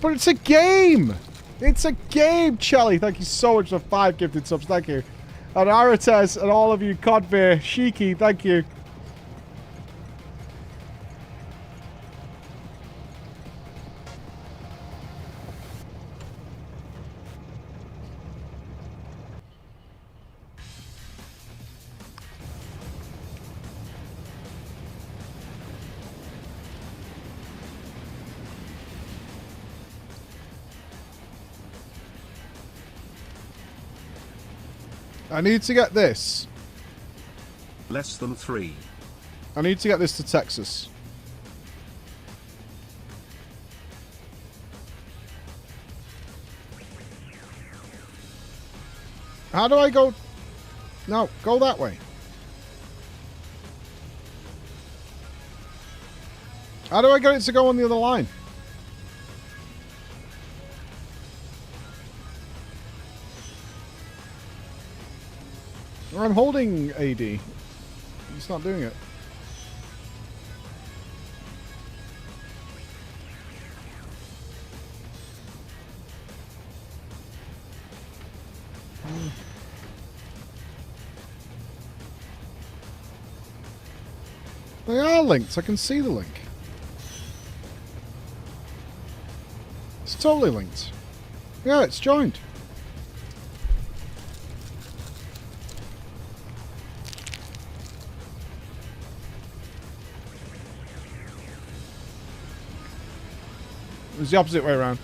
S1: But it's a game! It's a game, Chelly. Thank you so much for 5 gifted subs. Thank you. And Arates and all of you, Codbeer, Shiki, thank you. I need to get this.
S2: Less than 3.
S1: I need to get this to Texas. How do I go? No, go that way. How do I get it to go on the other line? I'm holding AD. It's not doing it. They are linked. I can see the link. It's totally linked. Yeah, it's joined. It was the opposite way around.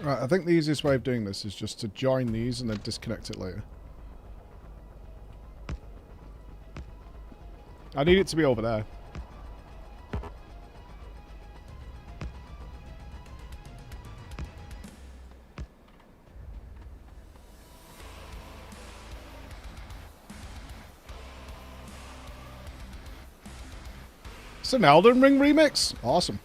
S1: Right, I think the easiest way of doing this is just to join these and then disconnect it later. I need it to be over there. It's an Elden Ring remix? Awesome.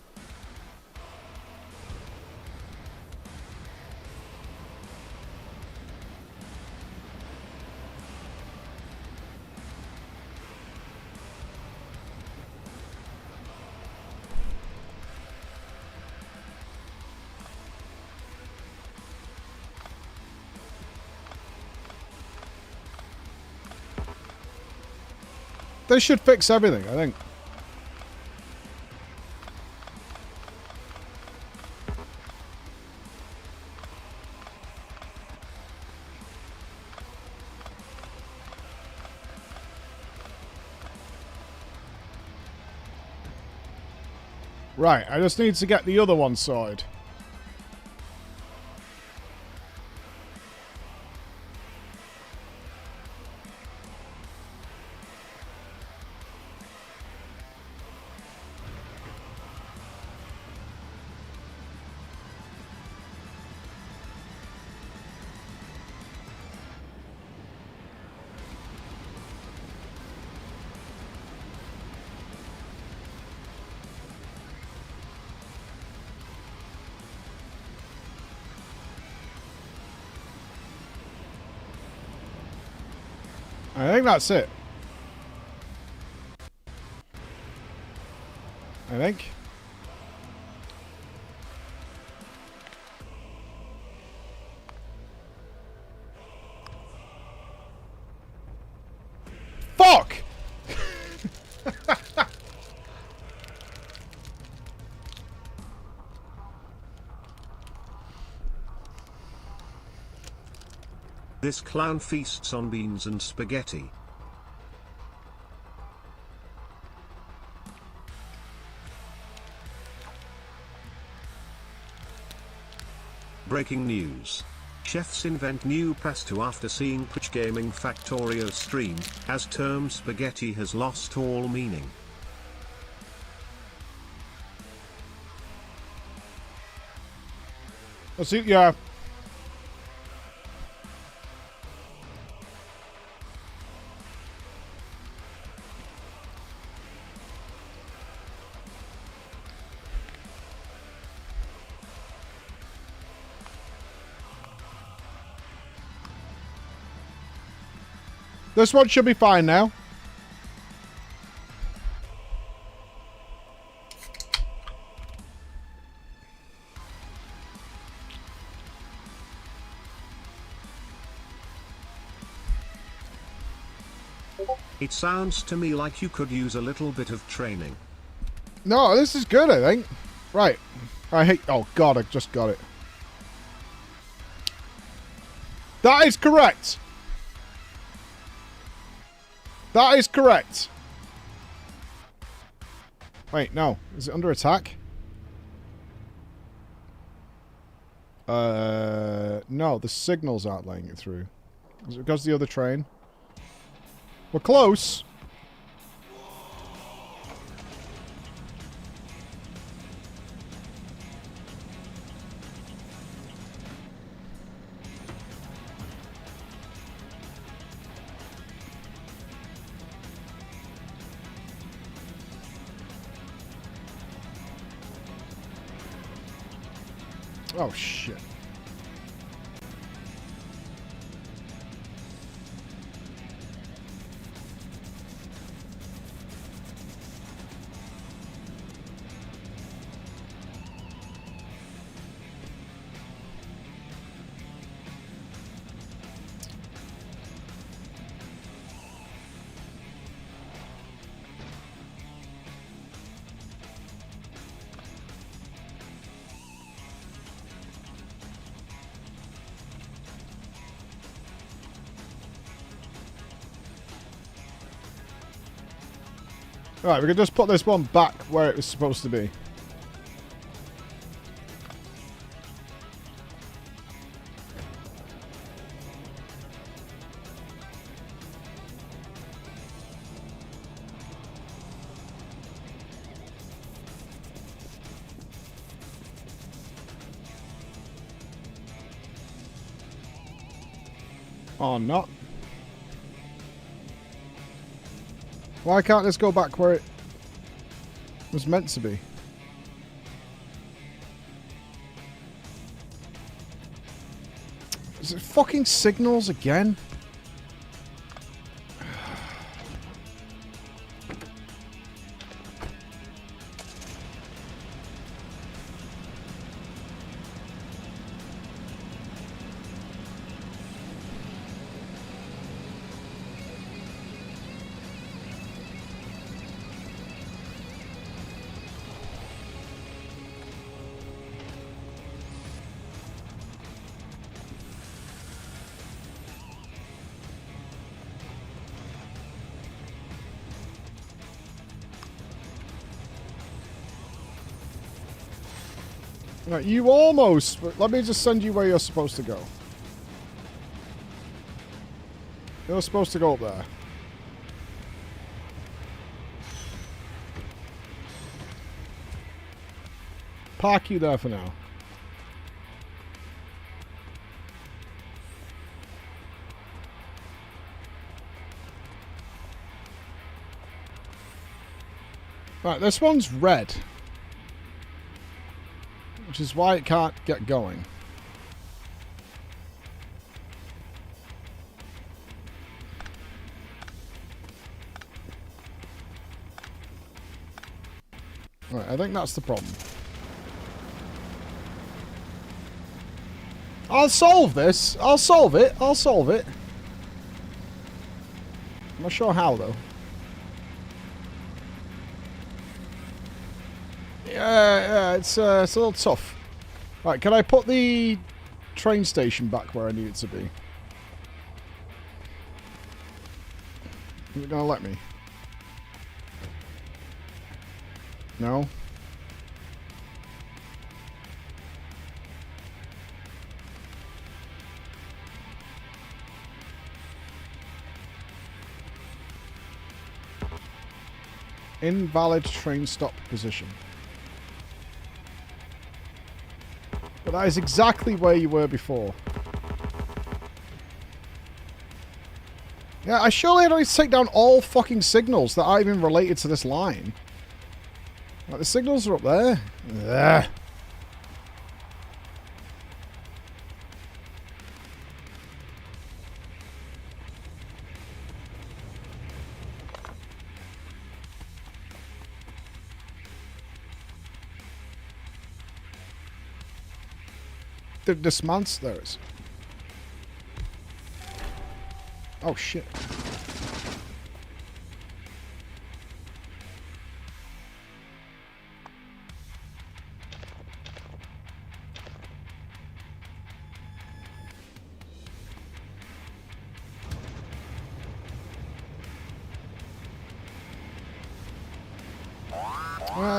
S1: They should fix everything, I think. Right, I just need to get the other one sorted. I think that's it. I think. Fuck!
S2: This clown feasts on beans and spaghetti. Breaking news. Chefs invent new pesto after seeing Twitch Gaming Factorio stream, as term spaghetti has lost all meaning.
S1: I see, yeah. This one should be fine now.
S2: It sounds to me like you could use a little bit of training.
S1: No, this is good, I think. Right. I hate... Oh, God, I just got it. That is correct. That is correct. Wait, no. Is it under attack? No, the signals aren't letting it through. Is it because the other train? We're close. Oh, shit. Right, we can just put this one back where it was supposed to be. Or not. Why can't this go back where it was meant to be? Is it fucking signals again? Right, you almost... Let me just send you where you're supposed to go. You're supposed to go up there. Park you there for now. Right, this one's red. Which is why it can't get going. Right, I think that's the problem. I'll solve this. I'll solve it. I'll solve it. I'm not sure how, though. Yeah, it's a little tough. Right, can I put the train station back where I need it to be? You're gonna let me? No? Invalid train stop position. But that is exactly where you were before. Yeah, I surely don't need to take down all fucking signals that aren't even related to this line. Like, the signals are up there. Ugh. The dismounts those. Oh shit.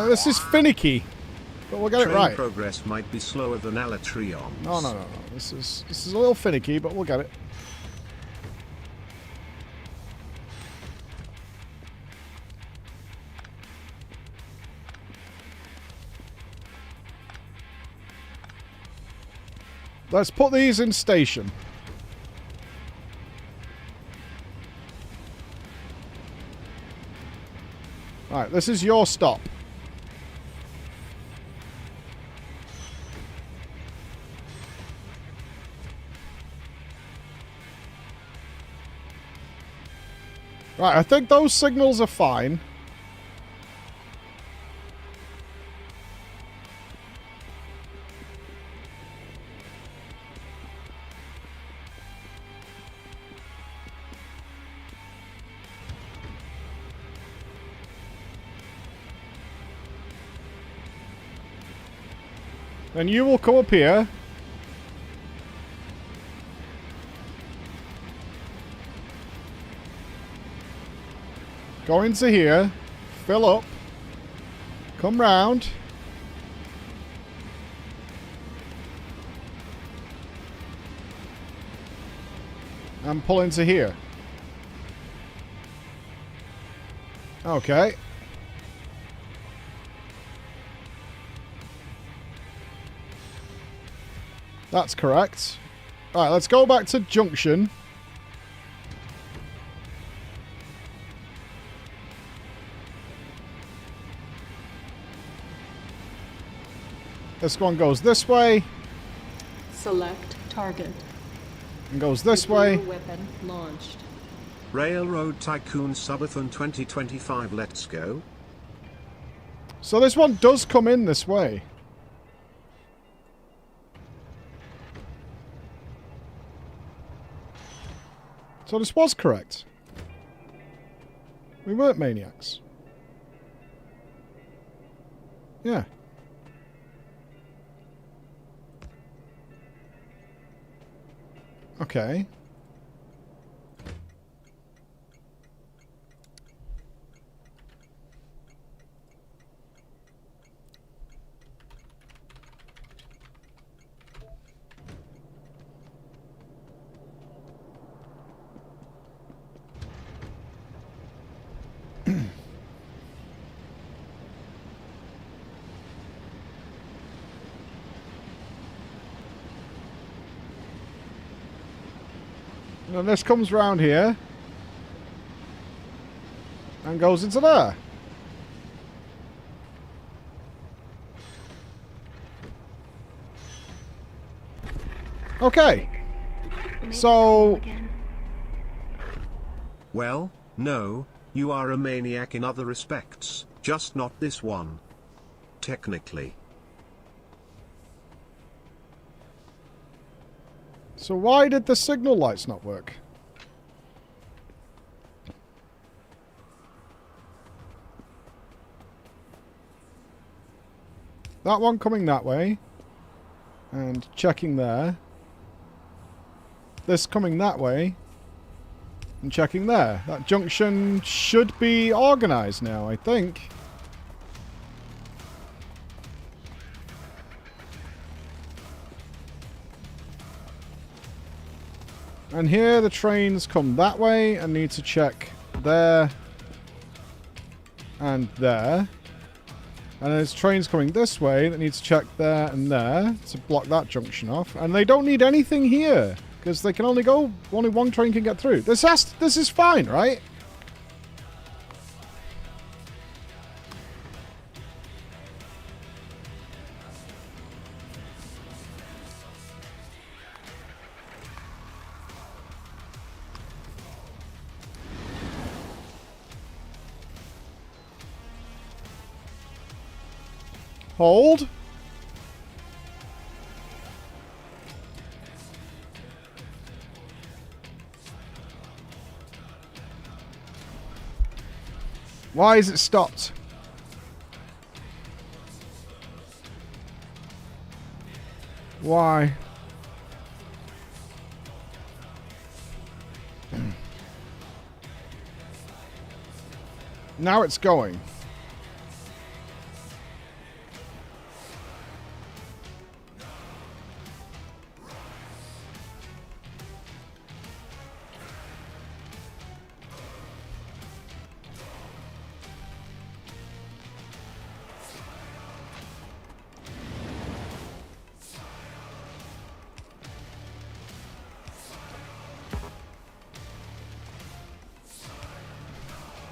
S1: This is finicky, but we'll get it right.
S2: Progress might be slower than Alatrion's.
S1: No. This is a little finicky, but we'll get it. Let's put these in station. Alright, this is your stop. Right, I think those signals are fine. Then you will come up here. Go into here. Fill up. Come round. And pull into here. Okay. That's correct. Alright, let's go back to junction. This one goes this way.
S20: Select target.
S1: And goes this way.
S20: Weapon launched.
S2: Railroad Tycoon Subathon 2025, let's go.
S1: So this one does come in this way. So this was correct. We weren't maniacs. Yeah. Okay. And this comes round here and goes into there. Okay. So...
S2: Well, no, you are a maniac in other respects, just not this one. Technically.
S1: So why did the signal lights not work? That one coming that way. And checking there. This coming that way. And checking there. That junction should be organized now, I think. And here the trains come that way and need to check there and there. And there's trains coming this way that needs to check there and there to block that junction off. And they don't need anything here because they can only one train can get through. This is fine, right? Hold. Why is it stopped? Why? Now it's going.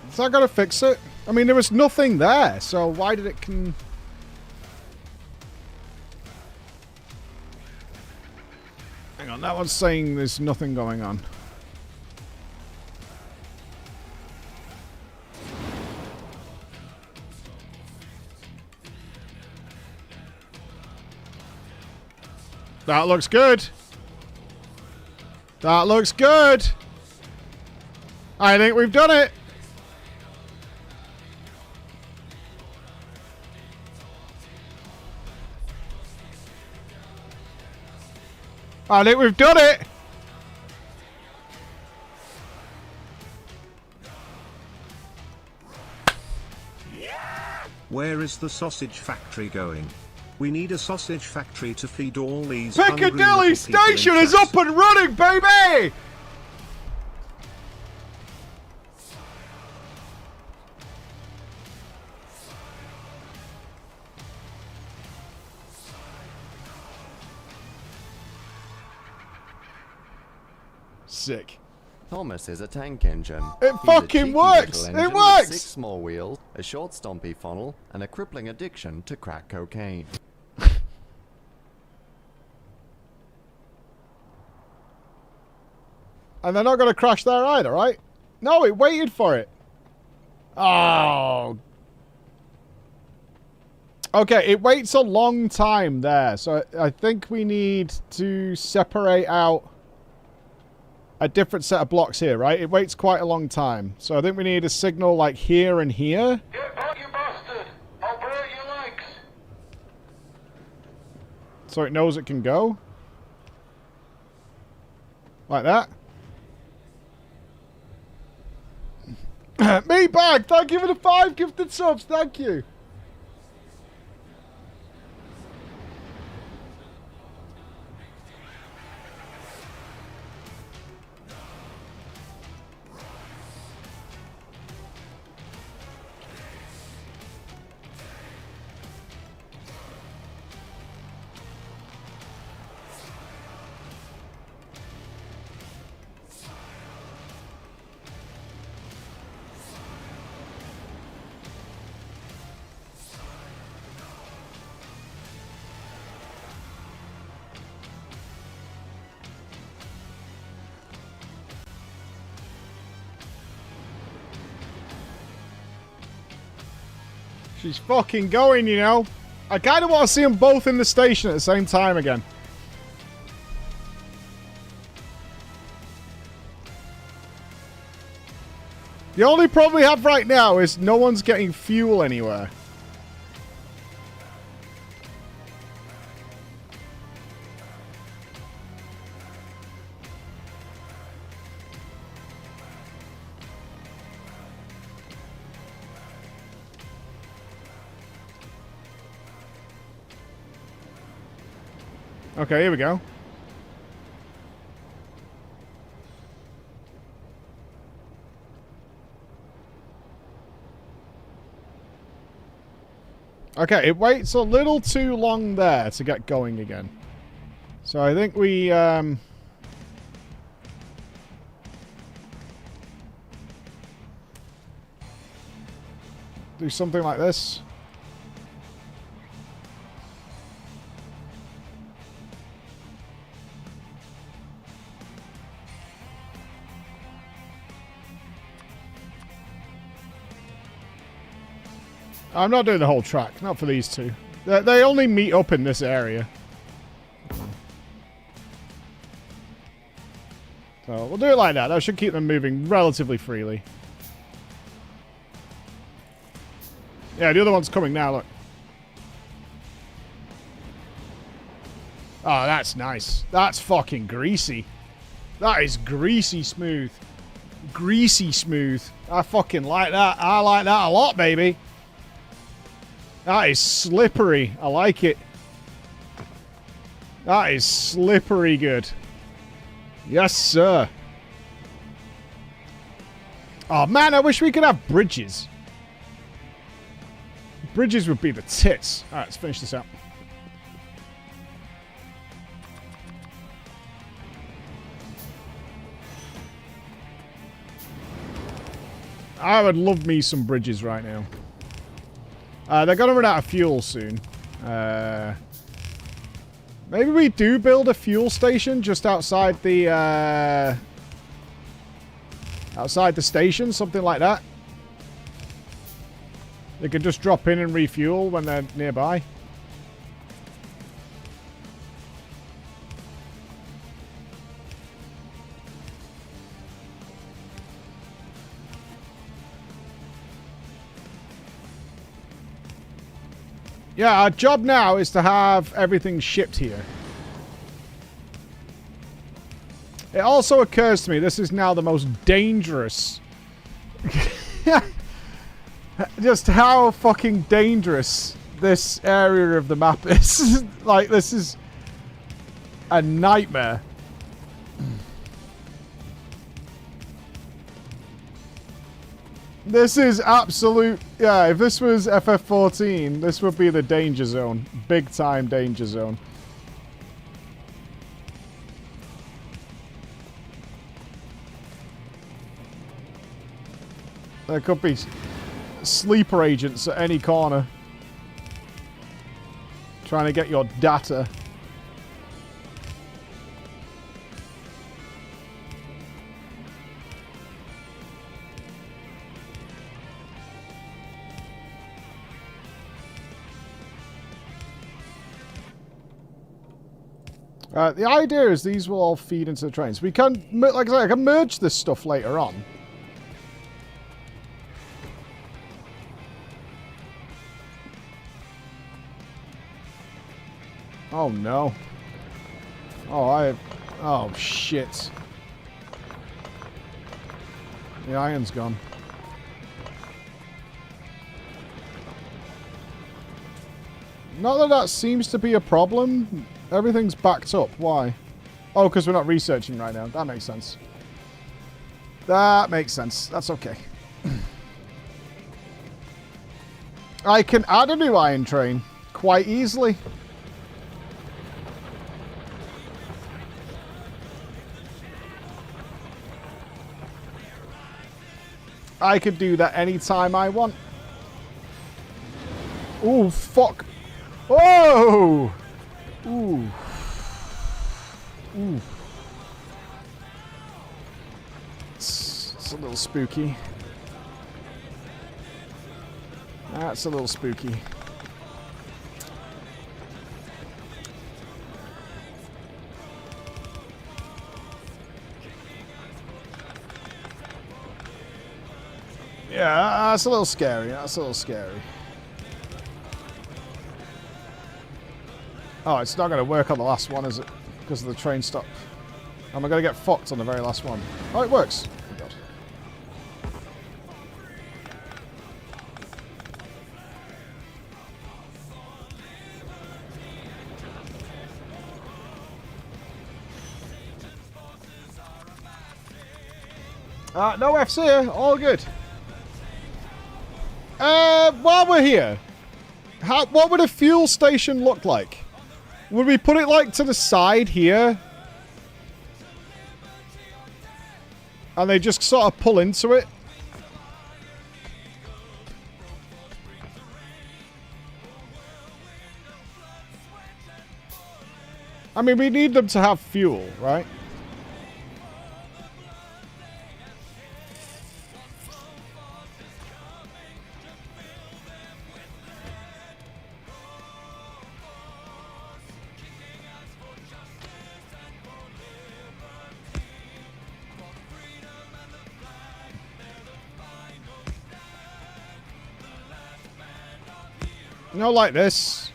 S1: Is that gonna fix it? I mean, there was nothing there, so why did it Hang on, that one's saying there's nothing going on. That looks good. That looks good. I think we've done it. I think we've done it.
S2: Where is the sausage factory going? We need a sausage factory to feed all these
S1: Piccadilly Station is up and running, baby! Sick.
S21: Thomas is a tank engine.
S1: It fucking works! It works!
S21: 6 small wheels, a short stompy funnel, and a crippling addiction to crack cocaine.
S1: And they're not going to crash there either, right? No, it waited for it. Oh. Okay, it waits a long time there. So I think we need to separate out a different set of blocks here, right? It waits quite a long time. So I think we need a signal like here and here.
S12: Get back, you bastard! I'll break your legs!
S1: So it knows it can go. Like that. Meatbag, thank you for the 5 gifted subs, thank you. She's fucking going, you know. I kind of want to see them both in the station at the same time again. The only problem we have right now is no one's getting fuel anywhere. Okay, here we go. Okay, it waits a little too long there to get going again. So I think we, do something like this. I'm not doing the whole track, not for these two. They only meet up in this area. So we'll do it like that. That should keep them moving relatively freely. Yeah, the other one's coming now, look. Oh, that's nice. That's fucking greasy. That is greasy smooth. Greasy smooth. I fucking like that. I like that a lot, baby. That is slippery. I like it. That is slippery good. Yes, sir. Oh, man, I wish we could have bridges. Bridges would be the tits. Alright, let's finish this out. I would love me some bridges right now. They're going to run out of fuel soon. Maybe we do build a fuel station just outside the station, something like that. They could just drop in and refuel when they're nearby. Yeah, our job now is to have everything shipped here. It also occurs to me this is now the most dangerous. Just how fucking dangerous this area of the map is. Like, this is a nightmare. This is absolute... Yeah, if this was FF14, this would be the danger zone. Big time danger zone. There could be sleeper agents at any corner. Trying to get your data. The idea is these will all feed into the trains. We can, like I said, I can merge this stuff later on. Oh no. Oh shit. The iron's gone. Not that that seems to be a problem. Everything's backed up. Why? Oh, because we're not researching right now. That makes sense. That makes sense. That's okay. I can add a new iron train quite easily. I could do that anytime I want. Ooh, fuck. Whoa! Ooh. Ooh. It's a little spooky. That's a little spooky. Yeah, that's a little scary. That's a little scary. Oh, it's not going to work on the last one, is it? Because of the train stop. Am I going to get fucked on the very last one? Oh, it works. Oh, God. No F's here. All good. While we're here, What would a fuel station look like? Would we put it like to the side here? And they just sort of pull into it? I mean, we need them to have fuel, right? You know, like this.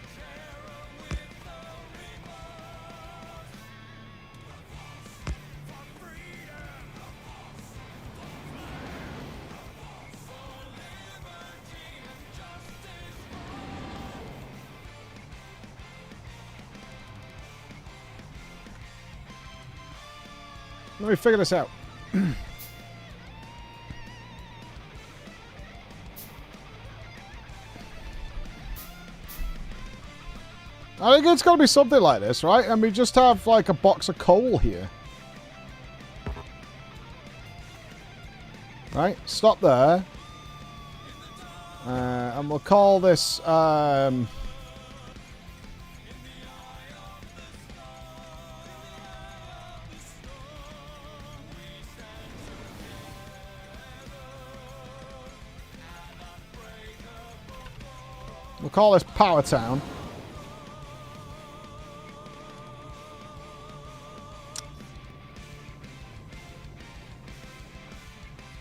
S1: Let me figure this out. I think it's got to be something like this, right? And we just have like a box of coal here. Right, stop there. And we'll call this... we'll call this Power Town.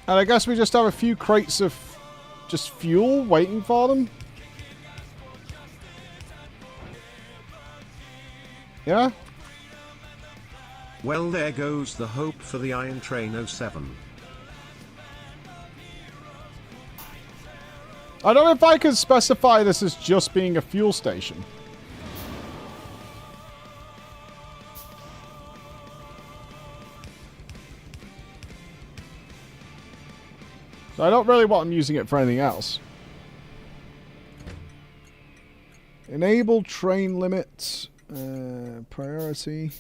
S1: And I guess we just have a few crates of just fuel waiting for them. Yeah?
S2: Well, there goes the hope for the Iron Train 07.
S1: I don't know if I could specify this as just being a fuel station. So I don't really want them using it for anything else. Enable train limits. Priority.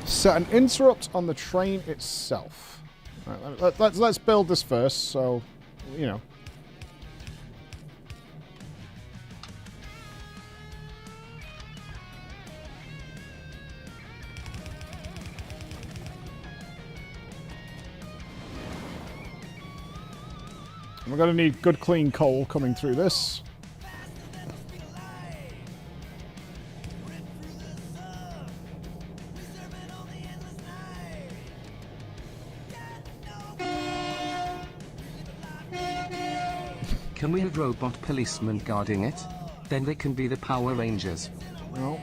S1: Set an interrupt on the train itself. Right, let's build this first, so, you know. We're going to need good clean coal coming through this.
S10: Can we have robot policemen guarding it? Then they can be the Power Rangers.
S1: No.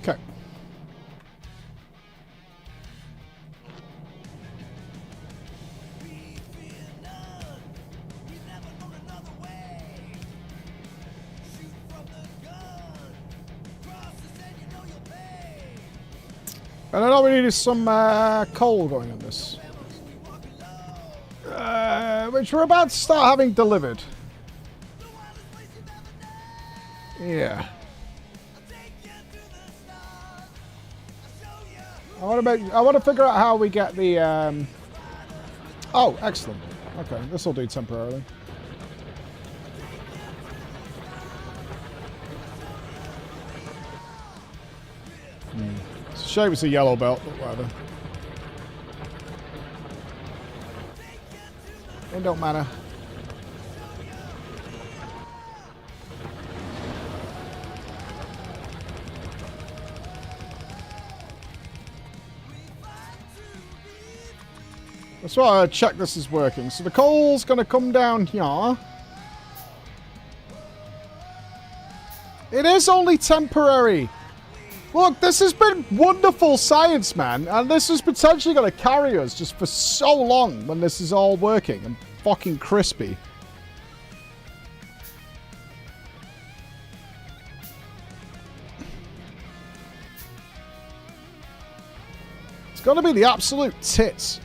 S1: Okay. And I know we needed some coal going on this. Which we're about to start having delivered. Yeah. I want to figure out how we get the oh, excellent. Okay, this will do temporarily. It's a shame it's a yellow belt, but whatever. It don't matter. That's why I check this is working. So the coal's going to come down here. It is only temporary. Look, this has been wonderful science, man. And this is potentially going to carry us just for so long when this is all working and fucking crispy. It's going to be the absolute tits.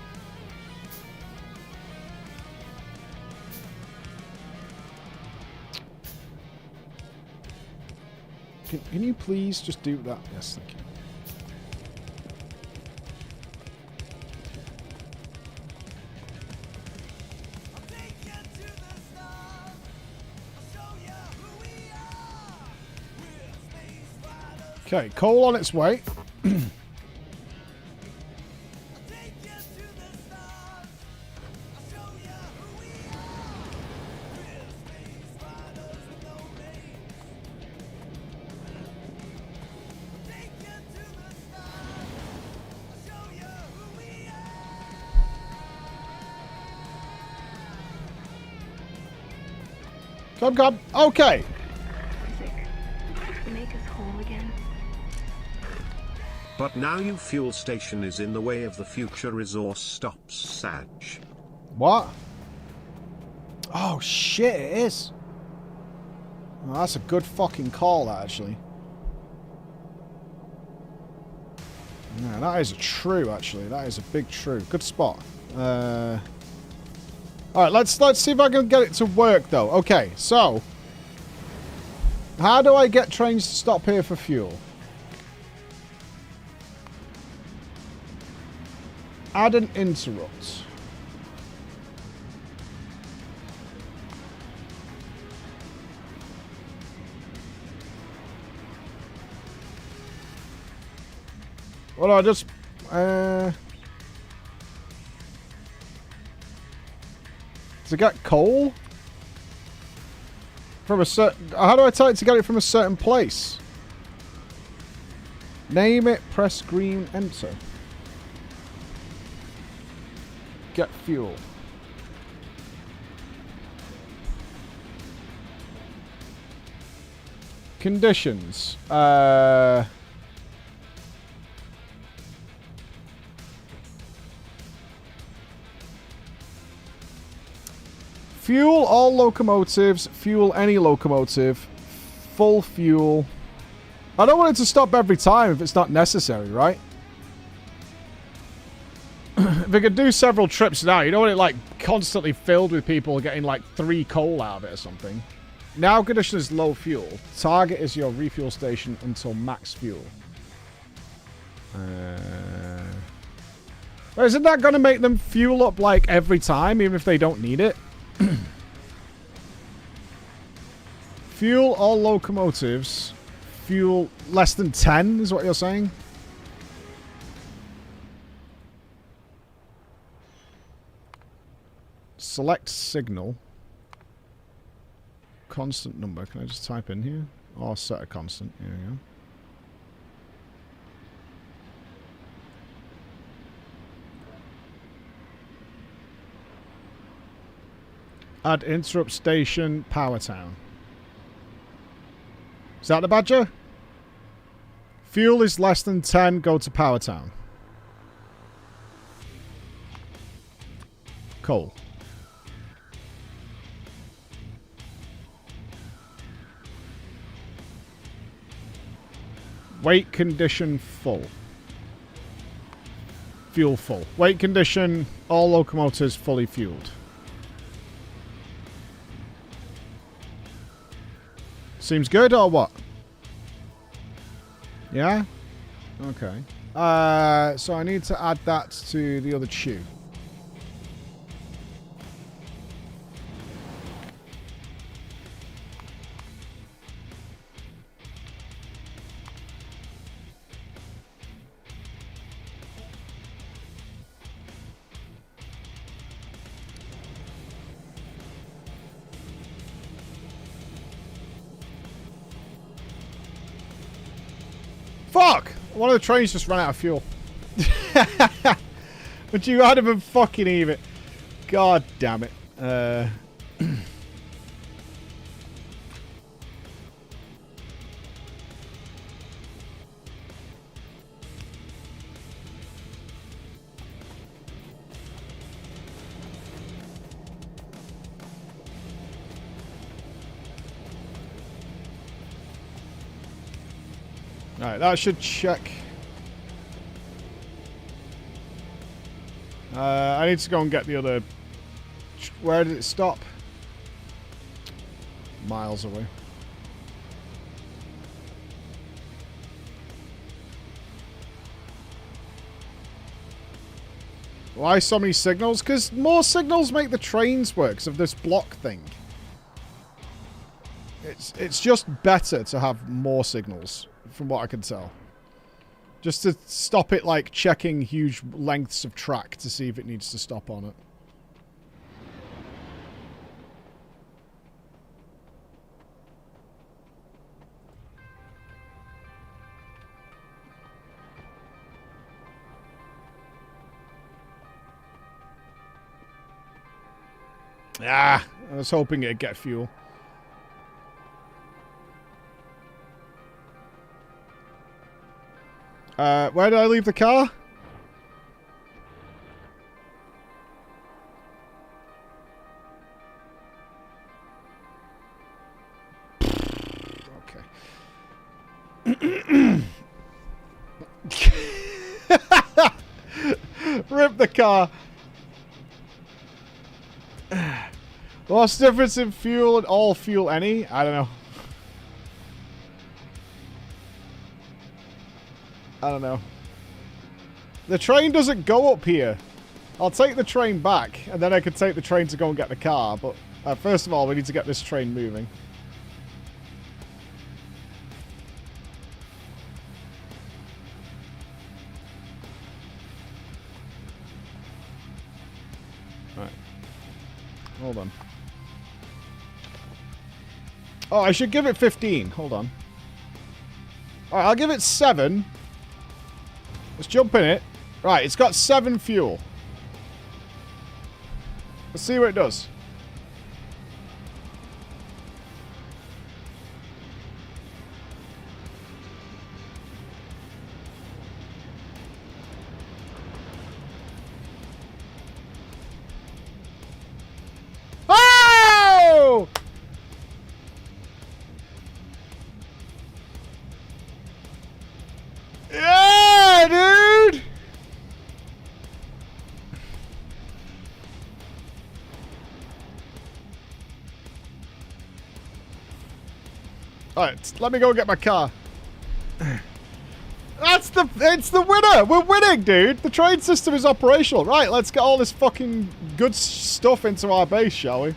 S1: Can you please just do that? Yes, thank you. Okay, coal on its way. Come. Okay.
S18: Make us whole again.
S2: But now your fuel station is in the way of the future resource stops, Sag.
S1: What? Oh, shit, it is. Oh, that's a good fucking call, that, actually. Yeah, that is a true, actually. That is a big true. Good spot. Alright, let's see if I can get it to work, though. Okay, so. How do I get trains to stop here for fuel? Add an interrupt. Well, I just... to get coal? From a certain... How do I tell it to get it from a certain place? Name it, press green, enter. Get fuel. Conditions. Fuel all locomotives. Fuel any locomotive. Full fuel. I don't want it to stop every time if it's not necessary, right? If it could do several trips now, you don't want it like constantly filled with people getting like 3 coal out of it or something. Now condition is low fuel. Target is your refuel station until max fuel. Isn't that going to make them fuel up like every time, even if they don't need it? Fuel all locomotives. Fuel less than 10 is what you're saying? Select signal. Constant number. Can I just type in here? Or set a constant. Here we go. Add interrupt station, Power Town. Is that the badger? Fuel is less than 10, go to Power Town. Coal. Weight condition full. Fuel full. Weight condition, all locomotives fully fueled. Seems good or what? Yeah? Okay. So I need to add that to the other tube. Fuck! One of the trains just ran out of fuel. But you had him fucking even. God damn it. Alright, that should check. I need to go and get the other... Where did it stop? Miles away. Why so many signals? Because more signals make the trains work because of this block thing. It's just better to have more signals, from what I can tell. Just to stop it, like, checking huge lengths of track to see if it needs to stop on it. Ah, I was hoping it'd get fuel. Where did I leave the car? Okay. Rip the car. What's the difference in fuel and all fuel any? I don't know. I don't know. The train doesn't go up here. I'll take the train back, and then I can take the train to go and get the car. But first of all, we need to get this train moving. Alright. Hold on. Oh, I should give it 15. Hold on. Alright, I'll give it 7. Let's jump in it. Right, it's got 7 fuel. Let's see what it does. Oh! Yeah, dude! Alright, let me go get my car. It's the winner! We're winning, dude! The train system is operational. Right, let's get all this fucking good stuff into our base, shall we?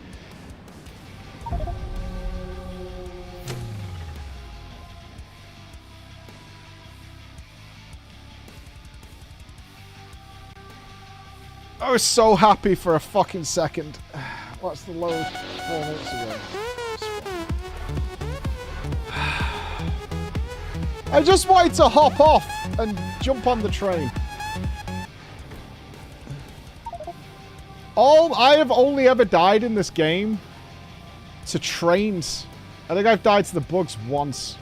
S1: I was so happy for a fucking second. What's the load? 4 minutes ago. I just wanted to hop off and jump on the train. I have only ever died in this game to trains. I think I've died to the bugs once.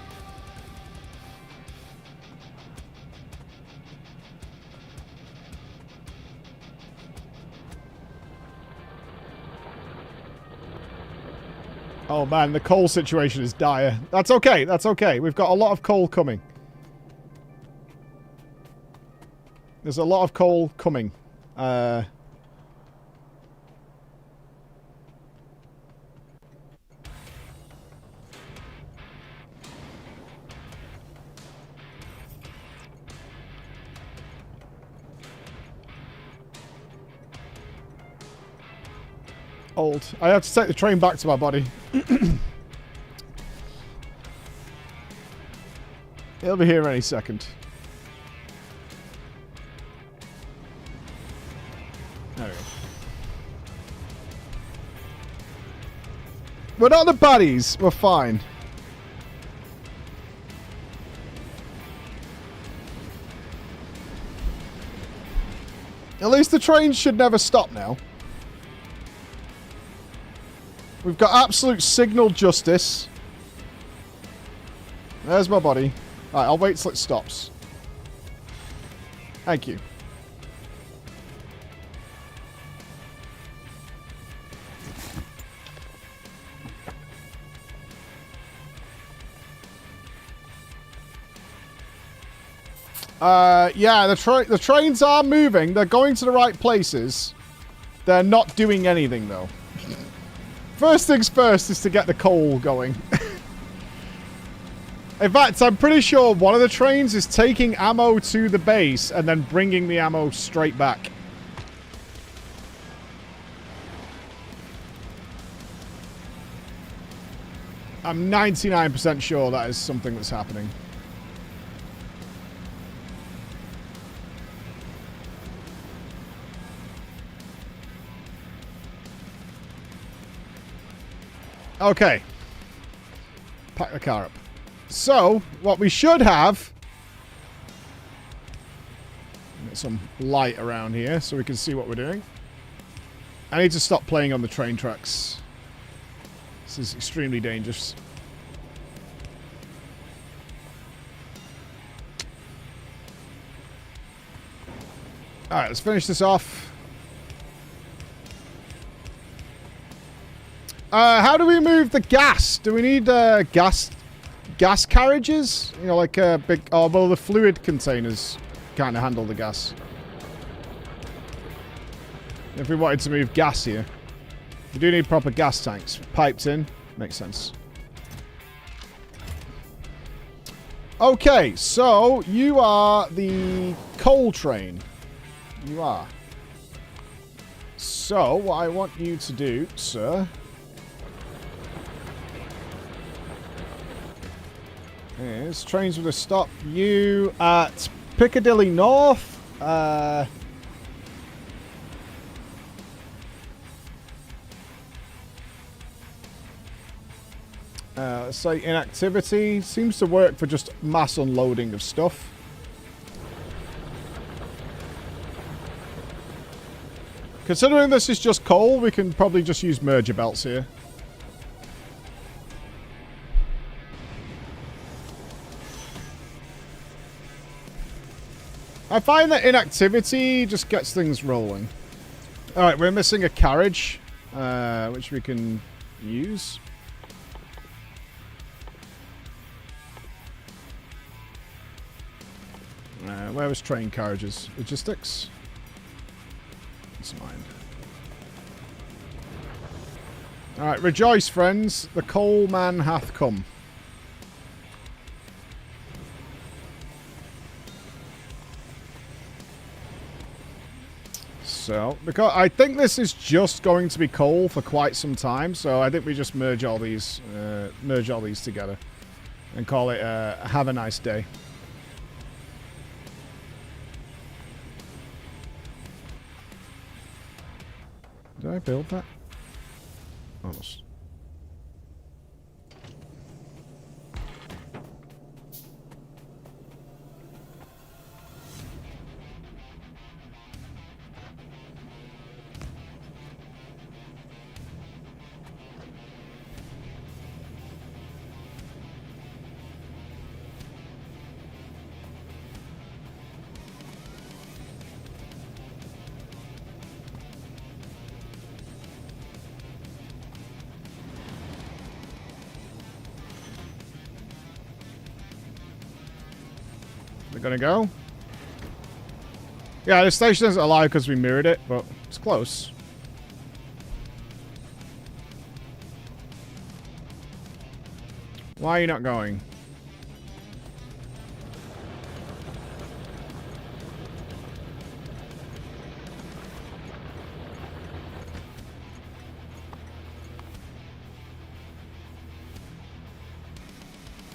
S1: Oh man, the coal situation is dire. That's okay, that's okay. We've got a lot of coal coming. There's a lot of coal coming. Old. I have to take the train back to my body. He'll be here any second. There we go. We're not the baddies. We're fine. At least the trains should never stop now. We've got absolute signal justice. There's my body. Alright, I'll wait till it stops. Thank you. Yeah, the trains are moving. They're going to the right places. They're not doing anything, though. First things first is to get the coal going. In fact, I'm pretty sure one of the trains is taking ammo to the base and then bringing the ammo straight back. I'm 99% sure that is something that's happening. Okay. Pack the car up. So, what we should have... Get some light around here so we can see what we're doing. I need to stop playing on the train tracks. This is extremely dangerous. Alright, let's finish this off. How do we move the gas? Do we need gas carriages? You know, like a big... Oh, well, the fluid containers kind of handle the gas. If we wanted to move gas here. We do need proper gas tanks. Piped in. Makes sense. Okay, so you are the coal train. You are. So, what I want you to do, sir... is trains with a stop you at Piccadilly North. Let's say inactivity. Seems to work for just mass unloading of stuff. Considering this is just coal, we can probably just use merger belts here. I find that inactivity just gets things rolling. Alright, we're missing a carriage, which we can use. Where was train carriages? Logistics? It's mine. Alright, rejoice, friends. The coal man hath come. So, because I think this is just going to be coal for quite some time, so I think we just merge all these together and call it have a nice day. Did I build that? Almost. Gonna go? Yeah, the station isn't alive because we mirrored it, but it's close. Why are you not going?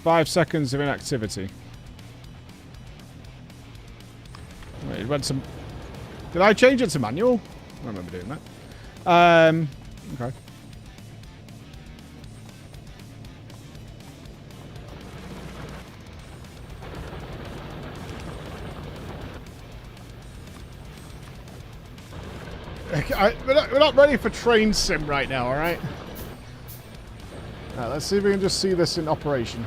S1: Five seconds of inactivity. Wait, it went some... Did I change it to manual? I don't remember doing that. Okay. We're not ready for train sim right now, alright? Alright, let's see if we can just see this in operation.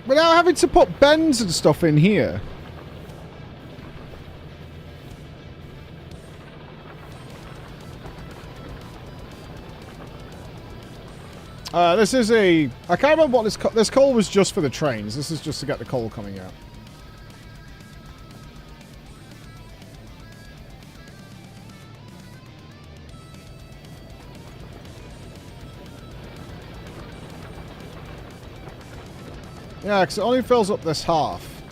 S1: We're now having to put bends and stuff in here. This is a... I can't remember what this coal was just for the trains. This is just to get the coal coming out. Yeah, because it only fills up this half.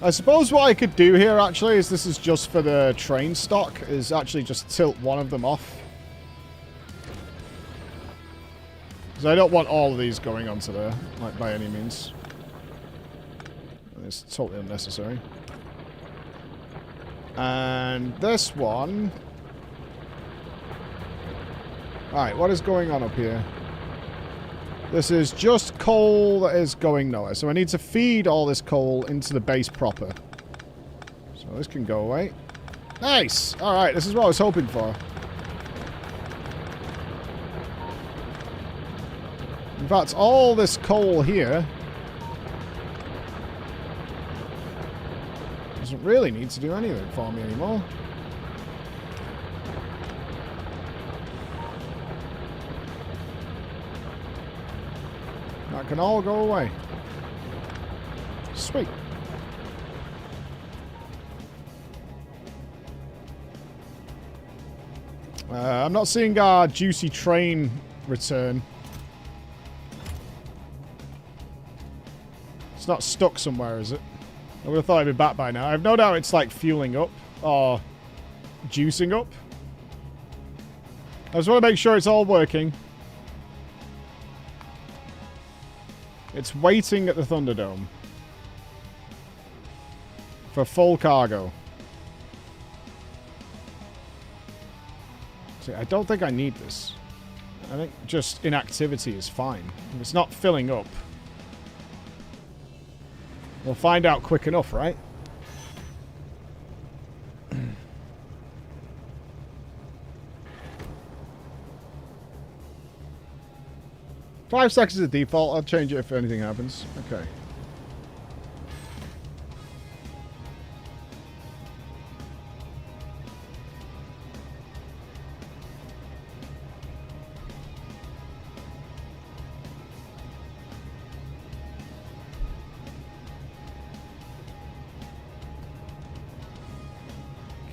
S1: I suppose what I could do here, actually, is this is just for the train stock, is actually just tilt one of them off. Because I don't want all of these going onto there, like, by any means. It's totally unnecessary. And this one... Alright, what is going on up here? This is just coal that is going nowhere. So I need to feed all this coal into the base proper. So this can go away. Nice! Alright, this is what I was hoping for. In fact, all this coal here doesn't really need to do anything for me anymore. That can all go away. Sweet. I'm not seeing our juicy train return. It's not stuck somewhere, is it? I would have thought it'd be back by now. I've no doubt it's like fueling up or juicing up. I just want to make sure it's all working. It's waiting at the Thunderdome for full cargo. See, I don't think I need this. I think just inactivity is fine. If it's not filling up, we'll find out quick enough, right? 5 seconds is the default. I'll change it if anything happens. Okay.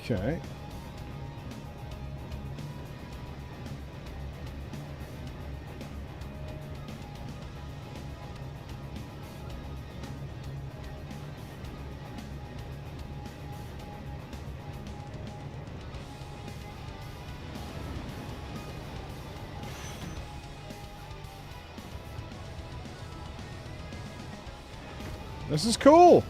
S1: Okay. This is cool.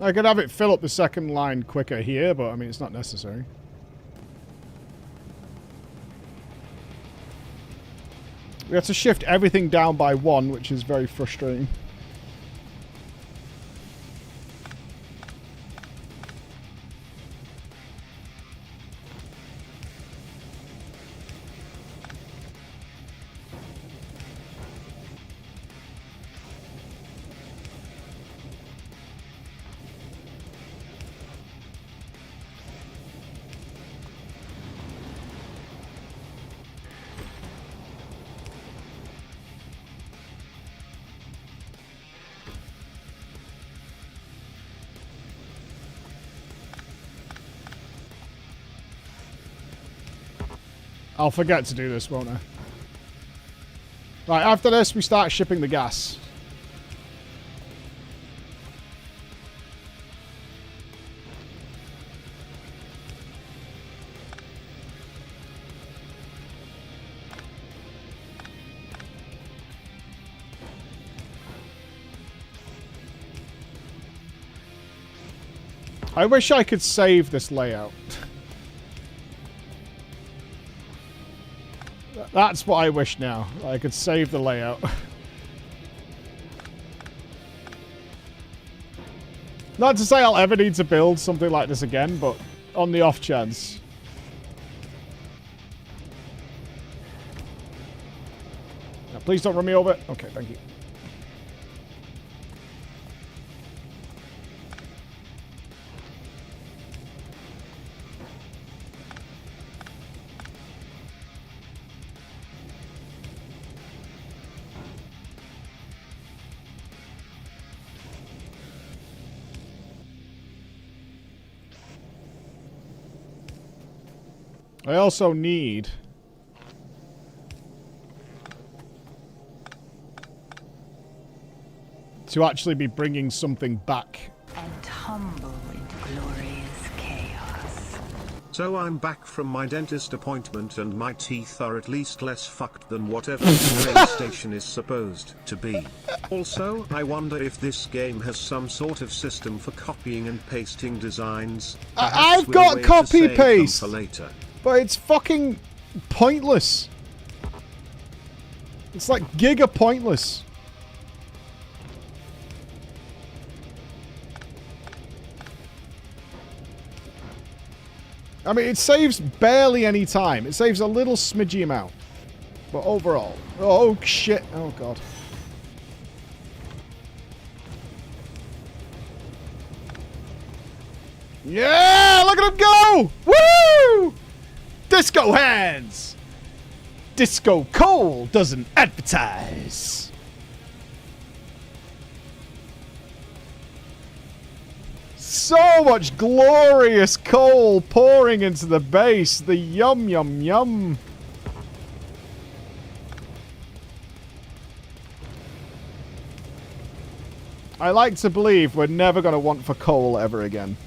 S1: I could have it fill up the second line quicker here, but I mean, it's not necessary. We have to shift everything down by 1, which is very frustrating. I'll forget to do this, won't I? Right, after this, we start shipping the gas. I wish I could save this layout. That's what I wish now. I could save the layout. Not to say I'll ever need to build something like this again, but on the off chance. Now, please don't run me over. Okay, thank you. I also need to actually be bringing something back.
S5: And humble into glorious chaos.
S2: So I'm back from my dentist appointment and my teeth are at least less fucked than whatever the train station is supposed to be. Also, I wonder if this game has some sort of system for copying and pasting designs.
S1: I've got copy paste
S2: for later.
S1: But it's fucking pointless. It's like giga pointless. I mean, it saves barely any time. It saves a little smidgy amount. But overall... Oh, shit. Oh, God. Yeah! Look at him go! Woo! Disco hands! Disco Coal doesn't advertise. So much glorious coal pouring into the base. The yum, yum, yum. I like to believe we're never going to want for coal ever again.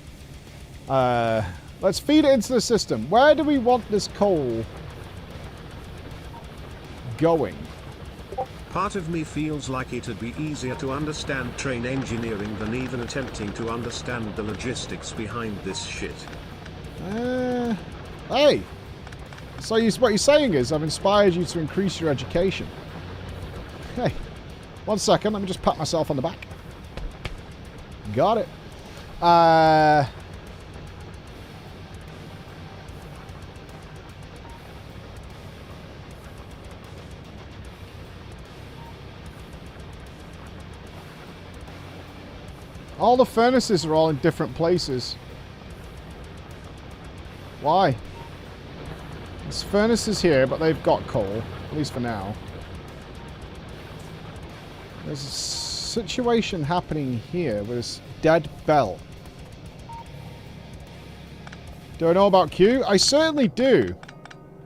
S1: Let's feed it into the system. Where do we want this coal going?
S2: Part of me feels like it'd be easier to understand train engineering than even attempting to understand the logistics behind this shit.
S1: Hey! So what you're saying is I've inspired you to increase your education. Hey, 1 second, let me just pat myself on the back. Got it. All the furnaces are all in different places. Why? There's furnaces here, but they've got coal. At least for now. There's a situation happening here with this dead belt. Do I know about Q? I certainly do.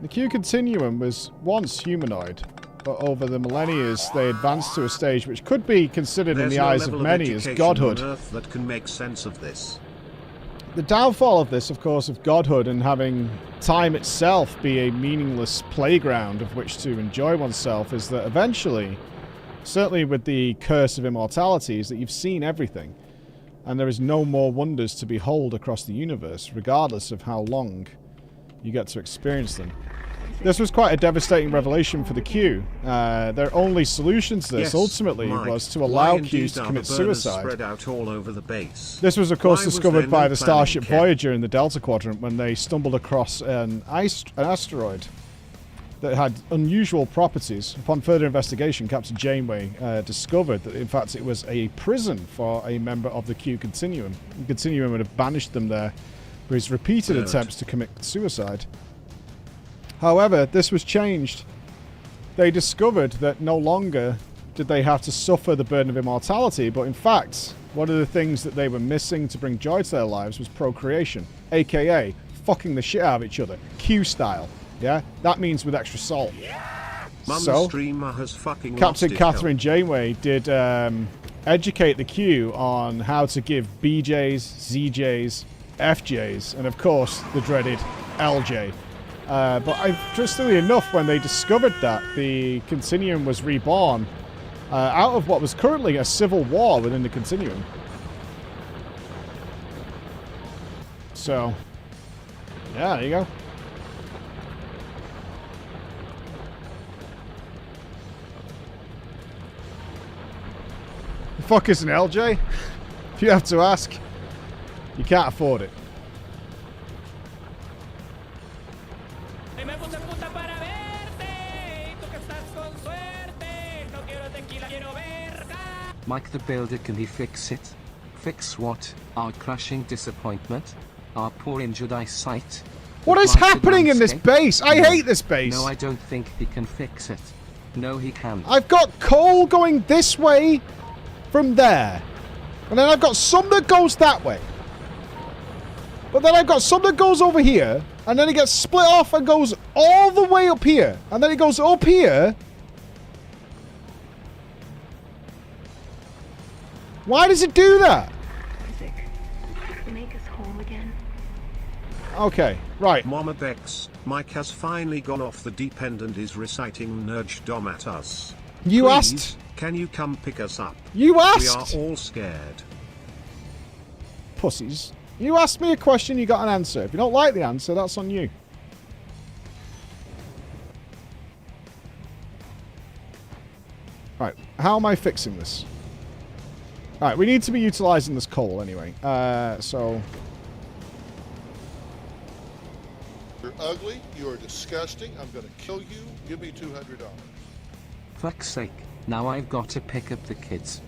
S1: The Q continuum was once humanoid. But over the millennia, they advanced to a stage which could be considered in the eyes of many as godhood.
S2: On Earth that can make sense of this.
S1: The downfall of this, of course, of godhood and having time itself be a meaningless playground of which to enjoy oneself, is that eventually, certainly with the curse of immortality, is that you've seen everything. And there is no more wonders to behold across the universe, regardless of how long you get to experience them. This was quite a devastating revelation for the Q. Their only solution to this, ultimately, was to allow Qs to commit suicide.
S2: Spread out all over the base?
S1: This was, of course, discovered by the Starship Voyager in the Delta Quadrant when they stumbled across an asteroid that had unusual properties. Upon further investigation, Captain Janeway discovered that, in fact, it was a prison for a member of the Q Continuum. The Continuum would have banished them there for his repeated attempts to commit suicide. However, this was changed. They discovered that no longer did they have to suffer the burden of immortality, but in fact, one of the things that they were missing to bring joy to their lives was procreation, aka fucking the shit out of each other, Q style. Yeah, that means with extra salt.
S2: Mum,
S1: So,
S2: the streamer has fucking
S1: Captain
S2: lost
S1: Catherine Janeway did educate the queue on how to give BJs, ZJs, FJs, and of course the dreaded LJ. But interestingly enough, when they discovered that, the Continuum was reborn out of what was currently a civil war within the Continuum. So, yeah, there you go. The fuck is an LJ? If you have to ask, you can't afford it.
S10: Mike the Builder, can he fix it? Fix what? Our crushing disappointment? Our poor injured eyesight?
S1: What is happening in this base? I hate this base.
S10: No, I don't think he can fix it. No, he can't.
S1: I've got coal going this way from there. And then I've got some that goes that way. But then I've got some that goes over here. And then it gets split off and goes all the way up here. And then it goes up here. Why does it do that?
S18: Make us whole again.
S1: Okay, right.
S2: Mohammed X, Mike has finally gone off the deep end and is reciting Nurj Dom at us.
S1: You
S2: Please,
S1: asked.
S2: Can you come pick us up?
S1: You asked.
S2: We are all scared.
S1: Pussies. You asked me a question, you got an answer. If you don't like the answer, that's on you. Right, how am I fixing this? Alright, we need to be utilizing this coal anyway. So...
S11: You're ugly. You are disgusting. I'm going to kill you. Give me $200.
S10: Fuck's sake, now I've got to pick up the kids.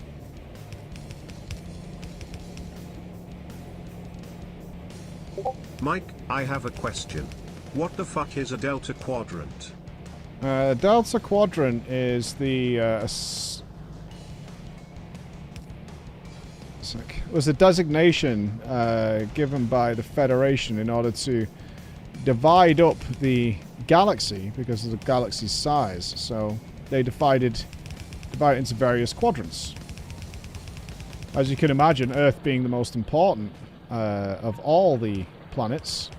S2: Mike, I have a question. What the fuck is a Delta Quadrant?
S1: Delta Quadrant is the... was a designation given by the Federation in order to divide up the galaxy because of the galaxy's size. So they divide it into various quadrants. As you can imagine, Earth being the most important of all the planets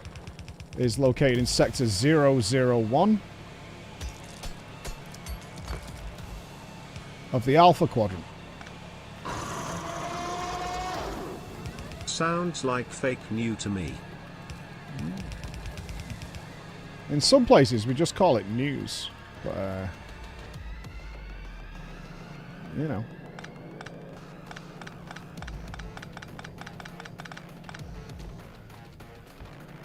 S1: is located in Sector 001 of the Alpha Quadrant.
S2: Sounds like fake news to me.
S1: In some places, we just call it news. But, you know.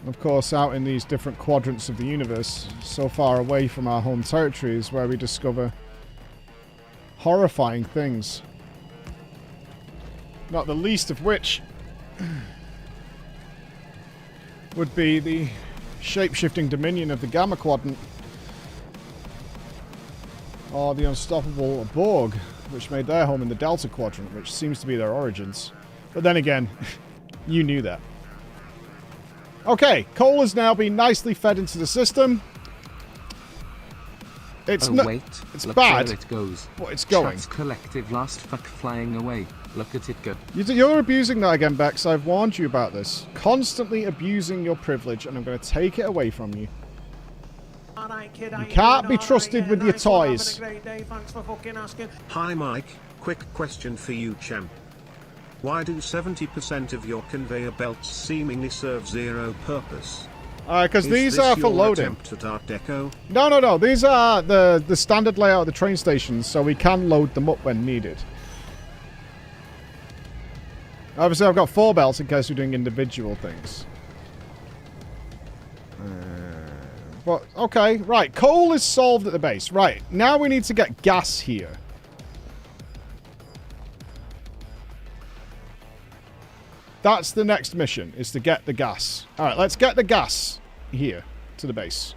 S1: Of course, out in these different quadrants of the universe, so far away from our home territory, is where we discover horrifying things. Not the least of which would be the shape-shifting dominion of the Gamma Quadrant, or the unstoppable Borg, which made their home in the Delta Quadrant, which seems to be their origins. But then again, you knew that. Okay, coal has now been nicely fed into the system. It's
S10: wait,
S1: it's
S10: look
S1: bad,
S10: where it goes.
S1: But it's going.
S10: Chat's collective last fuck flying away. Look at it go.
S1: You're abusing that again, Bex. I've warned you about this. Constantly abusing your privilege, and I'm going to take it away from you. You can't be trusted with your toys.
S2: Hi Mike, quick question for you champ. Why do 70% of your conveyor belts seemingly serve zero purpose?
S1: Because these are for loading.
S2: Attempt at Art Deco?
S1: No. These are the standard layout of the train stations, so we can load them up when needed. Obviously, I've got 4 belts in case we're doing individual things. But, okay, right. Coal is solved at the base. Right, now we need to get gas here. That's the next mission, is to get the gas. Alright, let's get the gas here, to the base.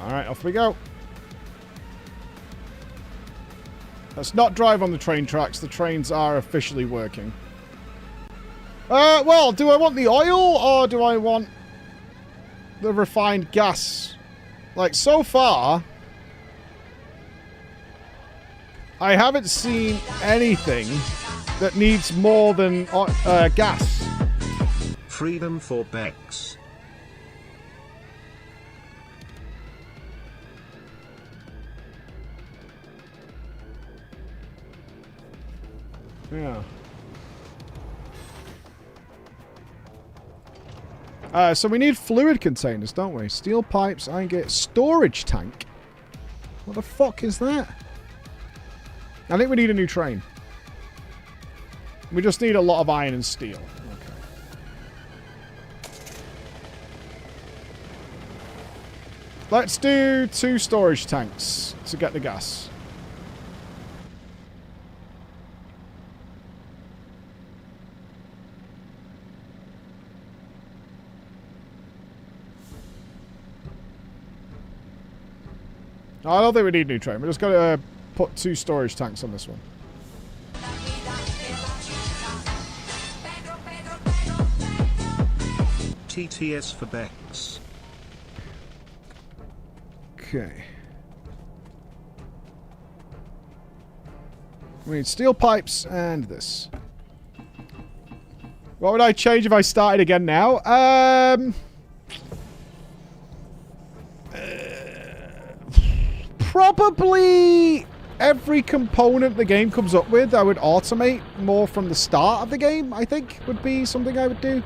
S1: Alright, off we go. Let's not drive on the train tracks. The trains are officially working. Well, do I want the oil or do I want the refined gas? Like, so far, I haven't seen anything that needs more than gas.
S2: Freedom for Bex.
S1: Yeah. So we need fluid containers, don't we? Steel pipes, I can get storage tank. What the fuck is that? I think we need a new train. We just need a lot of iron and steel. Okay. Let's do 2 storage tanks to get the gas. I don't think we need a new train. We're just going to put 2 storage tanks on this one.
S2: TTS for Bex.
S1: Okay. We need steel pipes and this. What would I change if I started again now? Probably every component the game comes up with, I would automate more from the start of the game, I think, would be something I would do.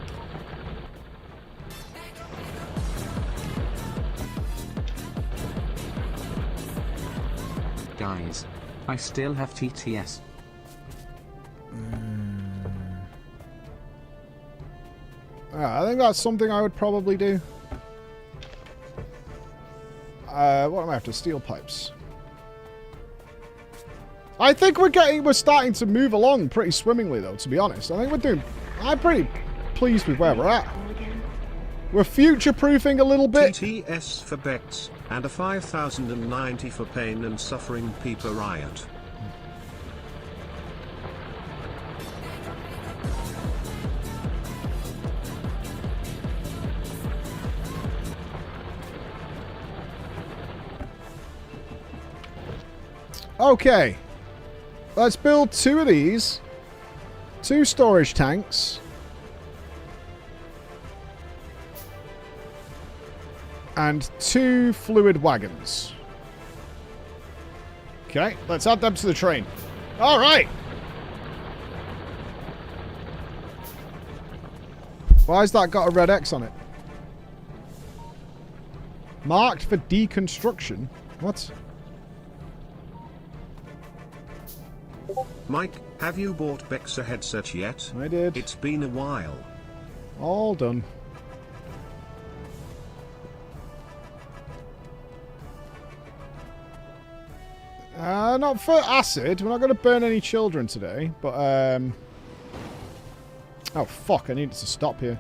S10: Guys, I still have TTS.
S1: I think that's something I would probably do. What am I after? Steel pipes. I think we're starting to move along pretty swimmingly, though, to be honest. I'm pretty pleased with where we're at. We're future-proofing a little bit.
S2: TTS for Bex, and a 5,090 for Pain and Suffering Peeper Riot.
S1: Okay. Let's build 2 of these. 2 storage tanks. And 2 fluid wagons. Okay, let's add them to the train. Alright! Why's that got a red X on it? Marked for deconstruction? What?
S2: Mike, have you bought Bex a headset yet?
S1: I did.
S2: It's been a while.
S1: All done. Not for acid. We're not going to burn any children today, but, oh, fuck, I needed to stop here.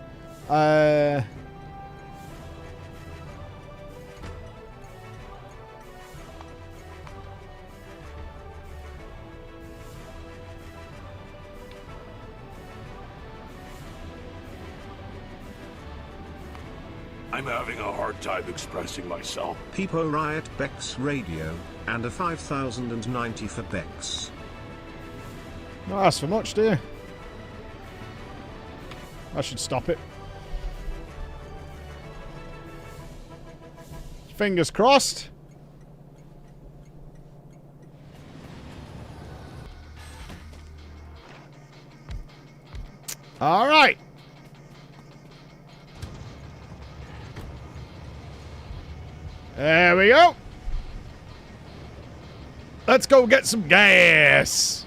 S3: I'm having a hard time expressing myself.
S2: Peepo Riot Bex Radio, and a 5,090 for Bex.
S1: Not ask for much, do you? I should stop it. Fingers crossed. All right. There we go. Let's go get some gas.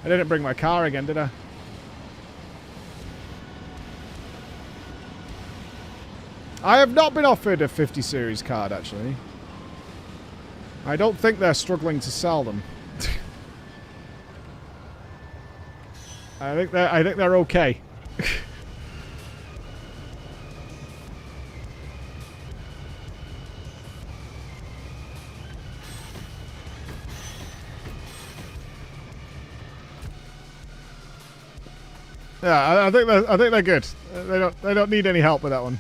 S1: I didn't bring my car again, did I? I have not been offered a 50 series card, actually. I don't think they're struggling to sell them. I think they're okay. Yeah, I think they're good. They don't need any help with that one.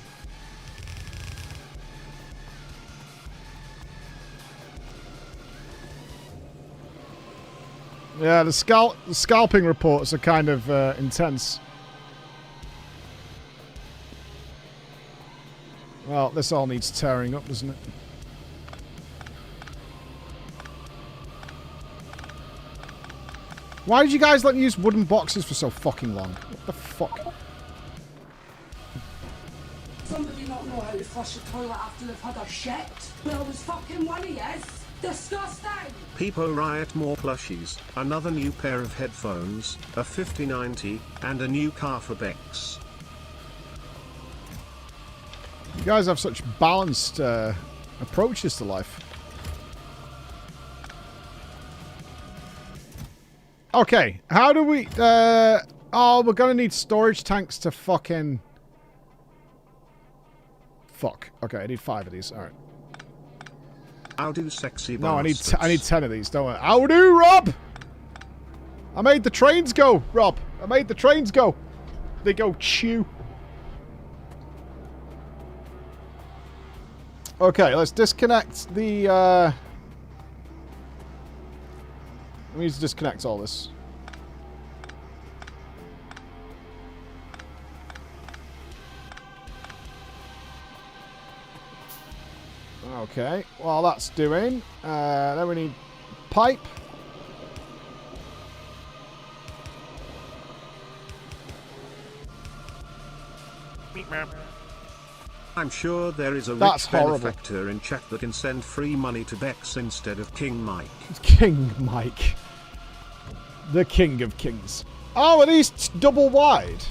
S1: Yeah, the scalping reports are kind of intense. Well, this all needs tearing up, doesn't it? Why did you guys let me use wooden boxes for so fucking long? What the fuck?
S4: Somebody not know how to flush a toilet after they've had a shit? Well, there's fucking one of yes. Disgusting!
S2: Peepo Riot more plushies, another new pair of headphones, a 5090, and a new car for Bex.
S1: You guys have such balanced approaches to life. Okay, how do we... oh, we're gonna need storage tanks to fucking... Fuck. Okay, I need 5 of these. Alright.
S2: I'll do sexy
S1: No, I
S2: bastards.
S1: need 10 of these, don't I? How do, Rob? I made the trains go, Rob. I made the trains go. They go chew. Okay, let's disconnect the... We need to disconnect all this. Okay, while that's doing, then we need pipe.
S2: I'm sure there is a
S1: That's
S2: rich
S1: horrible.
S2: benefactor in chat that can send free money to Bex instead of King Mike.
S1: King Mike. The king of kings. Oh, are these double wide?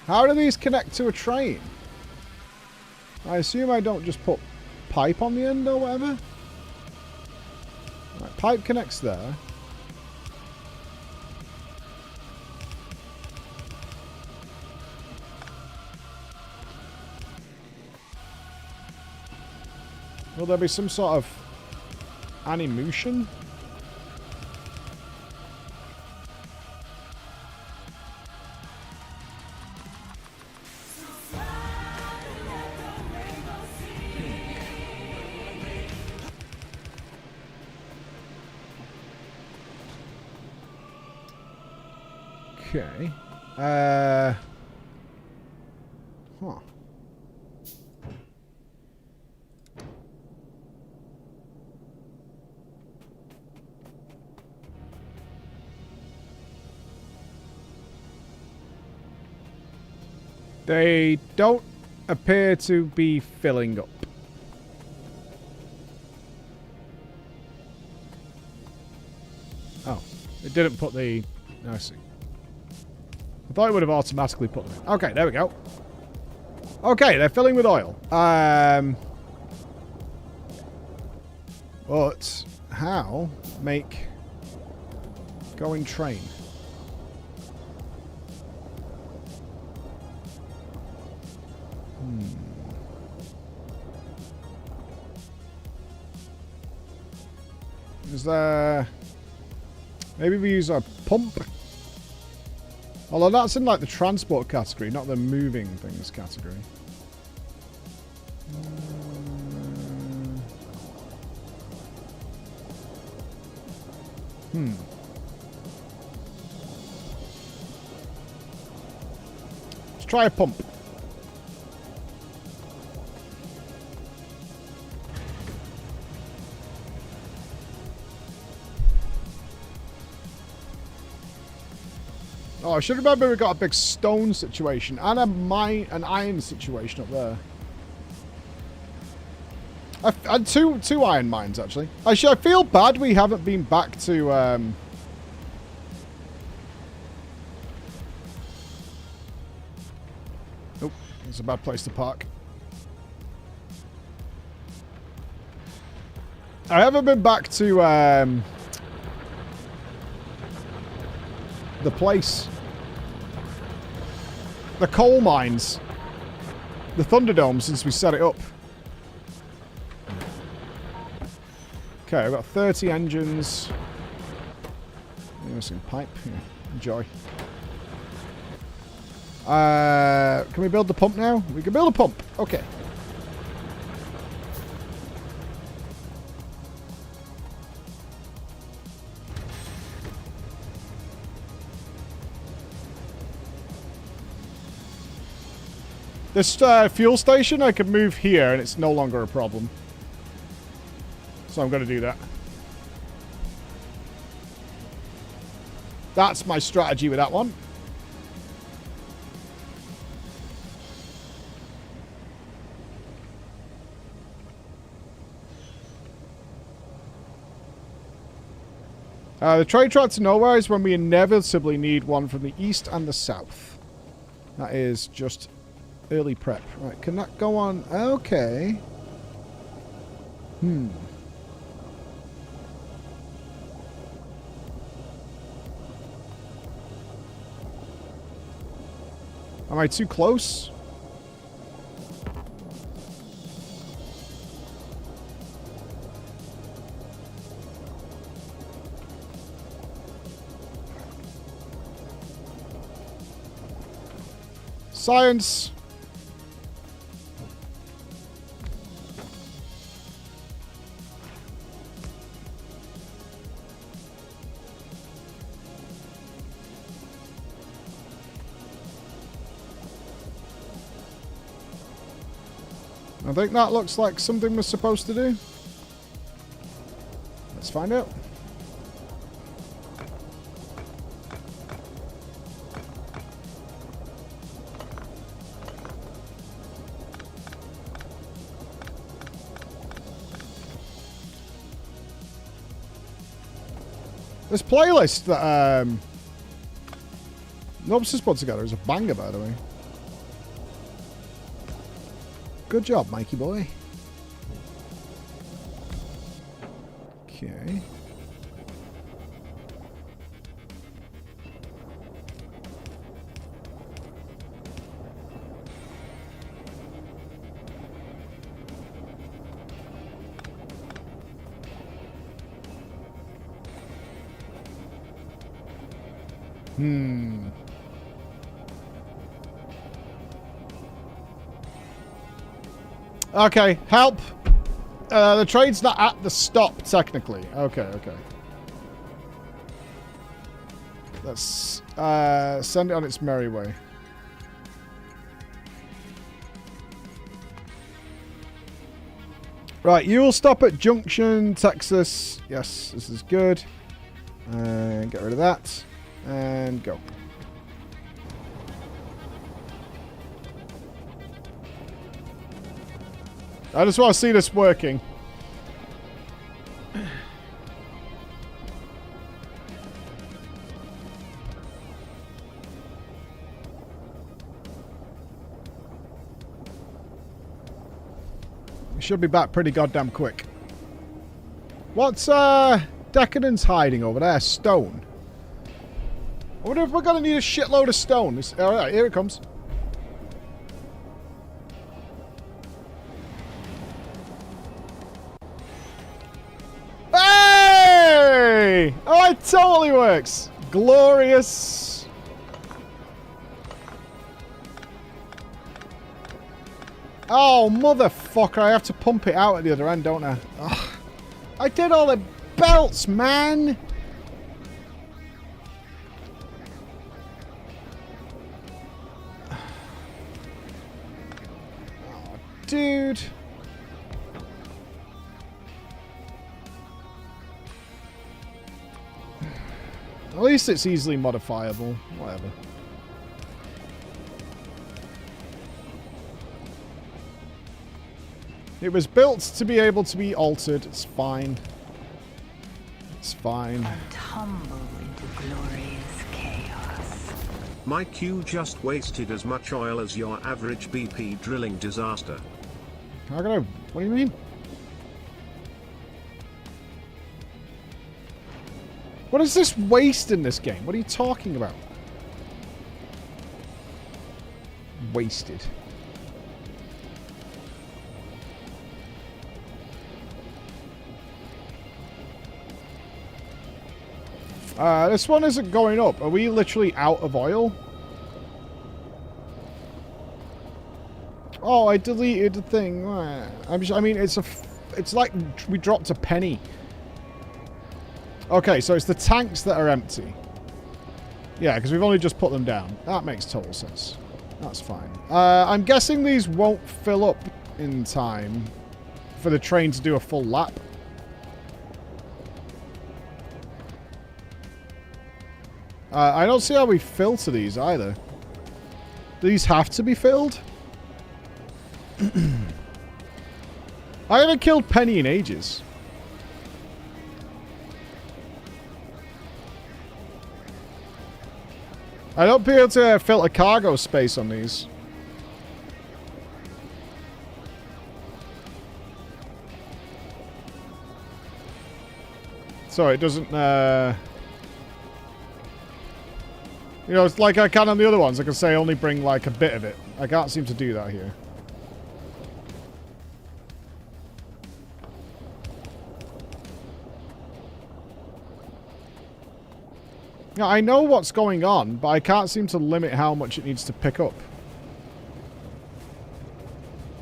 S1: How do these connect to a train? I assume I don't just put pipe on the end or whatever. Right, pipe connects there. Will there be some sort of animation? Okay. Huh. They don't appear to be filling up. Oh, it didn't put the... I see. I thought it would have automatically put them in. Okay, there we go. Okay, they're filling with oil. But how make going train? Is there... Maybe we use a pump? Although that's in like the transport category, not the moving things category. Let's try a pump. Oh, I should remember we got a big stone situation and an iron situation up there. I had two iron mines actually. Actually, I feel bad we haven't been back to Oh, it's a bad place to park. I haven't been back to the place the coal mines. The Thunderdome since we set it up. Okay, I've got 30 engines. Some pipe. Yeah, enjoy. Can we build the pump now? We can build a pump. Okay. This fuel station, I can move here and it's no longer a problem. So I'm going to do that. That's my strategy with that one. The trade track to nowhere is when we inevitably need one from the east and the south. That is just early prep. Right, can that go on? Okay. Am I too close? Science. I think that looks like something we're supposed to do. Let's find out. This playlist that Nobs has put together is a banger, by the way. Good job, Mikey boy. Okay. Okay, help! The train's not at the stop, technically. Okay, okay. Let's send it on its merry way. Right, you will stop at Junction, Texas. Yes, this is good. And get rid of that. And go. I just want to see this working. We should be back pretty goddamn quick. What's Decadence hiding over there? Stone. I wonder if we're going to need a shitload of stone. Alright, here it comes. Hey! Oh, it totally works. Glorious. Oh, motherfucker. I have to pump it out at the other end, don't I? Ugh. I did all the belts, man. Oh, dude. At least it's easily modifiable. Whatever. It was built to be able to be altered. It's fine. It's fine.
S5: And tumble into glorious chaos.
S2: My Q just wasted as much oil as your average BP drilling disaster.
S1: How can I... What do you mean? What is this waste in this game? What are you talking about? wasted. This one isn't going up. Are we literally out of oil? Oh, I deleted the thing. I mean, it's like we dropped a penny. Okay, so it's the tanks that are empty. Yeah, because we've only just put them down. That makes total sense. That's fine. I'm guessing these won't fill up in time for the train to do a full lap. I don't see how we filter these either. These have to be filled? I haven't killed Penny in ages. I don't be able to filter cargo space on these. So it doesn't, you know, it's like I can on the other ones. I can say only bring like a bit of it. I can't seem to do that here. Yeah, I know what's going on, but I can't seem to limit how much it needs to pick up.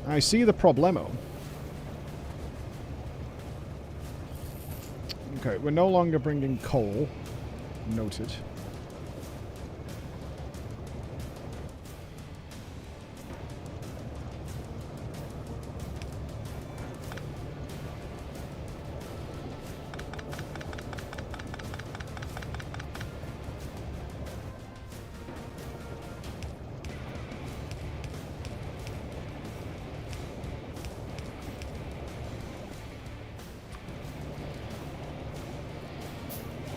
S1: I see the problemo. Okay, we're no longer bringing coal. Noted.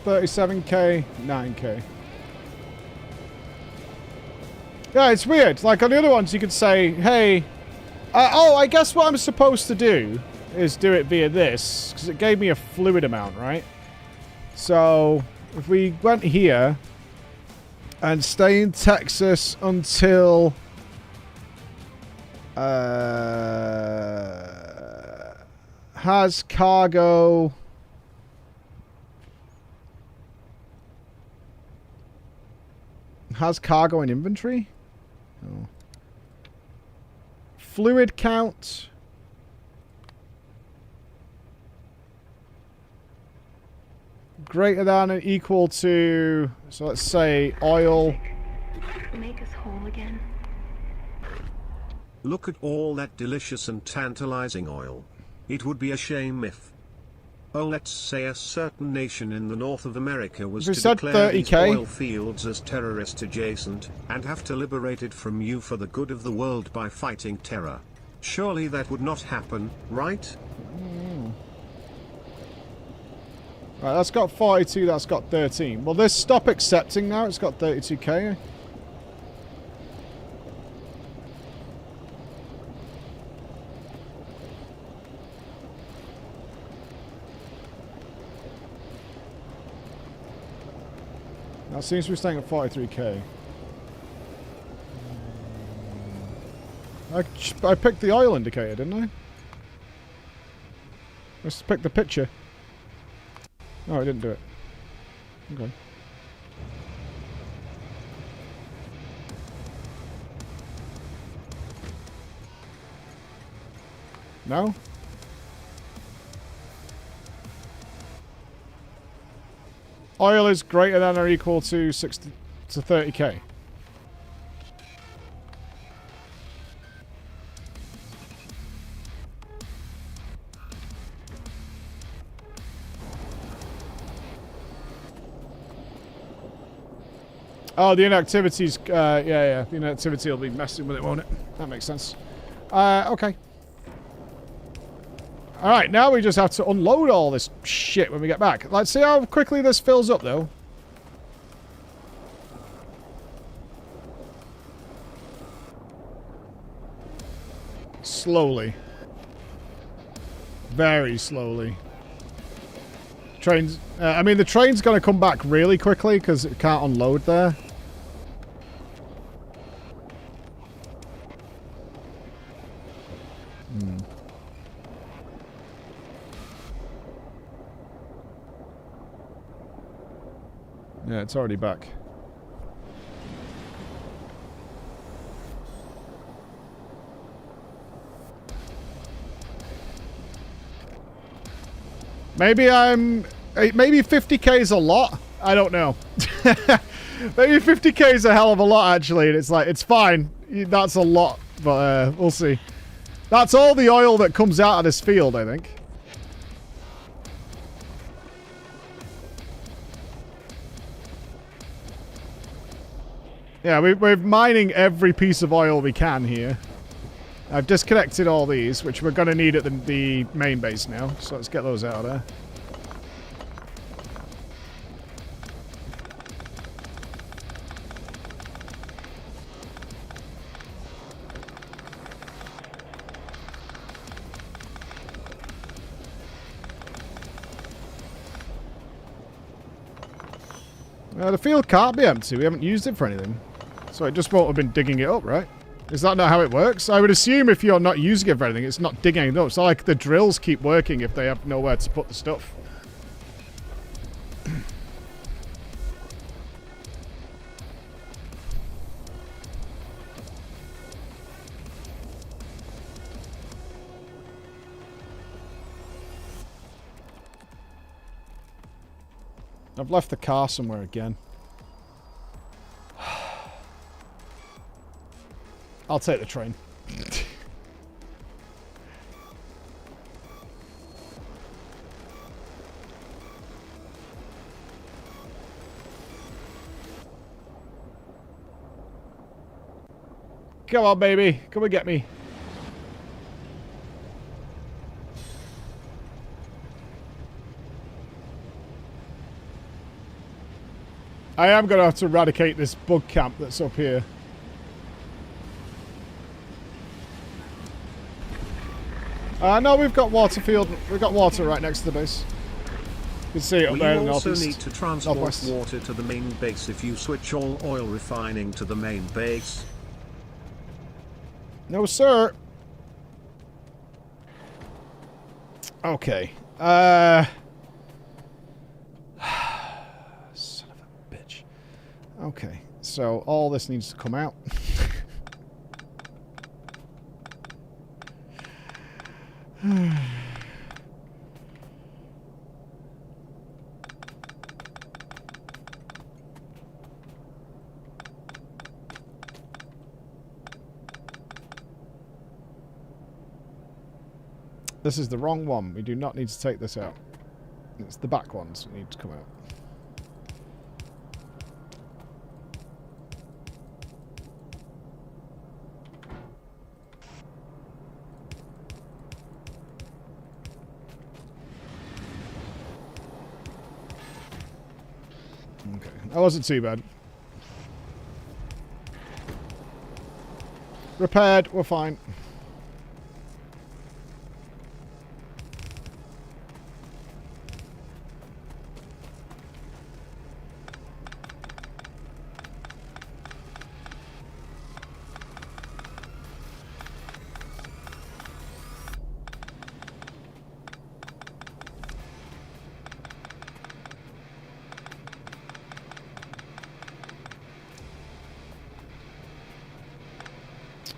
S1: $37K, $9K. Yeah, it's weird. Like on the other ones, you could say, hey, oh, I guess what I'm supposed to do is do it via this, because it gave me a fluid amount, right? So, if we went here and stay in Texas until has cargo. Has cargo in inventory? Oh. Fluid count. Greater than or equal to, so let's say oil.
S18: Make us whole again.
S2: Look at all that delicious and tantalizing oil. It would be a shame if, oh, let's say a certain nation in the North of America was to declare these oil fields as terrorist adjacent, and have to liberate it from you for the good of the world by fighting terror. Surely that would not happen, right?
S1: Right, that's got 42, that's got 13. Will this stop accepting now? It's got 32K. That seems to be staying at 43K. I picked the oil indicator, didn't I? Let's pick the picture. Oh, I didn't do it. Okay. No? Oil is greater than or equal to 60 to 30K. Oh, the inactivity's, yeah, the inactivity will be messing with it, won't it? That makes sense. Okay. Alright, now we just have to unload all this shit when we get back. Let's see how quickly this fills up, though. Slowly. Very slowly. Trains... I mean, the train's going to come back really quickly because it can't unload there. Yeah, it's already back. Maybe 50k is a lot. I don't know. Maybe 50k is a hell of a lot, actually. And it's like, it's fine. That's a lot, but we'll see. That's all the oil that comes out of this field, I think. Yeah, we're mining every piece of oil we can here. I've disconnected all these, which we're going to need at the main base now. So let's get those out of there. The field can't be empty. We haven't used it for anything. So it just won't have been digging it up, right? Is that not how it works? I would assume if you're not using it for anything, it's not digging it up. It's not like the drills keep working if they have nowhere to put the stuff. I've left the car somewhere again. I'll take the train. Come on, baby. Come and get me. I am going to have to eradicate this bug camp that's up here. No, we've got water field. We've got water right next to the base. You can see it up there in the northeast.
S2: You also need to transport
S1: northwest.
S2: water to the main base if you switch all oil refining to the main base.
S1: No, sir. Okay. Son of a bitch. Okay, so all this needs to come out. This is the wrong one. We do not need to take this out. It's the back ones that need to come out. Okay, that wasn't too bad. Repaired, we're fine.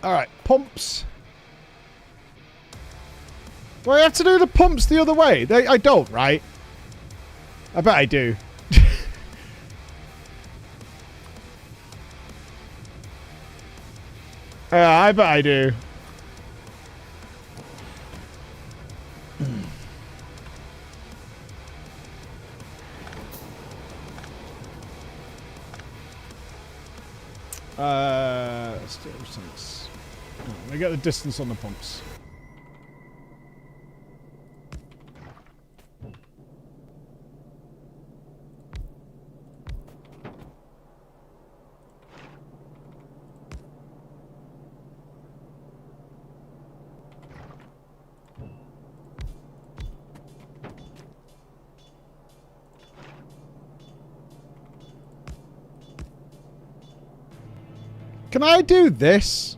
S1: Alright, pumps. Do I have to do the pumps the other way? I don't, right? I bet I do. Yeah, I bet I do. Let's do things. I get the distance on the pumps. Can I do this?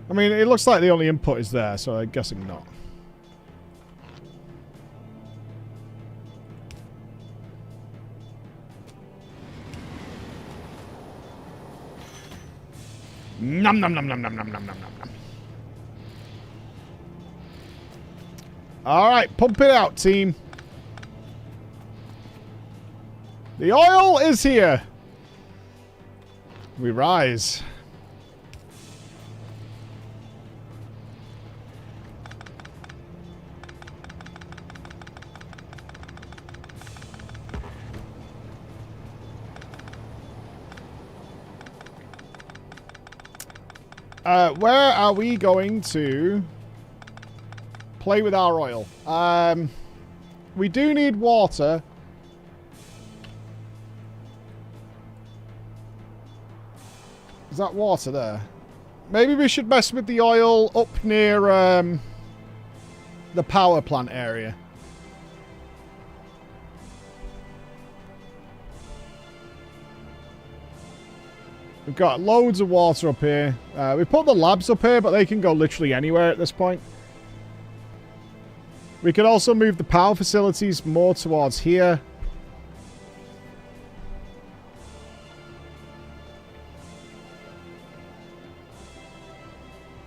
S1: I mean, it looks like the only input is there, so I'm guessing not. Nom nom nom nom nom nom nom nom nom. All right, pump it out, team. The oil is here. We rise. Where are we going to play with our oil? We do need water. Is that water there? Maybe we should mess with the oil up near the power plant area. We've got loads of water up here. We put the labs up here, but they can go literally anywhere at this point. We could also move the power facilities more towards here.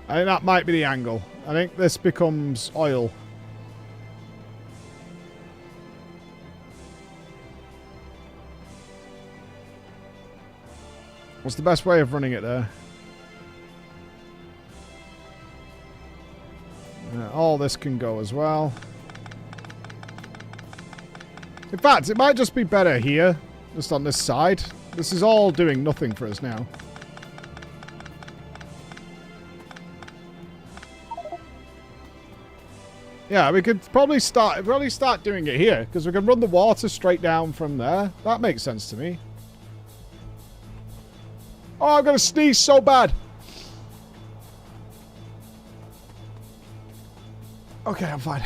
S1: I think that might be the angle. I think this becomes oil. What's the best way of running it there? All this can go as well. In fact, it might just be better here, just on this side. This is all doing nothing for us now. Yeah, we could probably start doing it here, because we can run the water straight down from there. That makes sense to me. Oh, I'm going to sneeze so bad. Okay, I'm fine.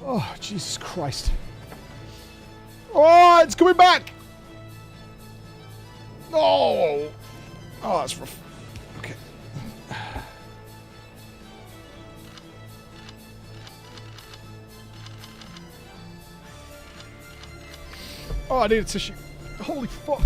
S1: Oh, Jesus Christ. Oh, it's coming back. Oh. Oh, that's rough. Okay. Oh, I need a tissue. Holy fuck.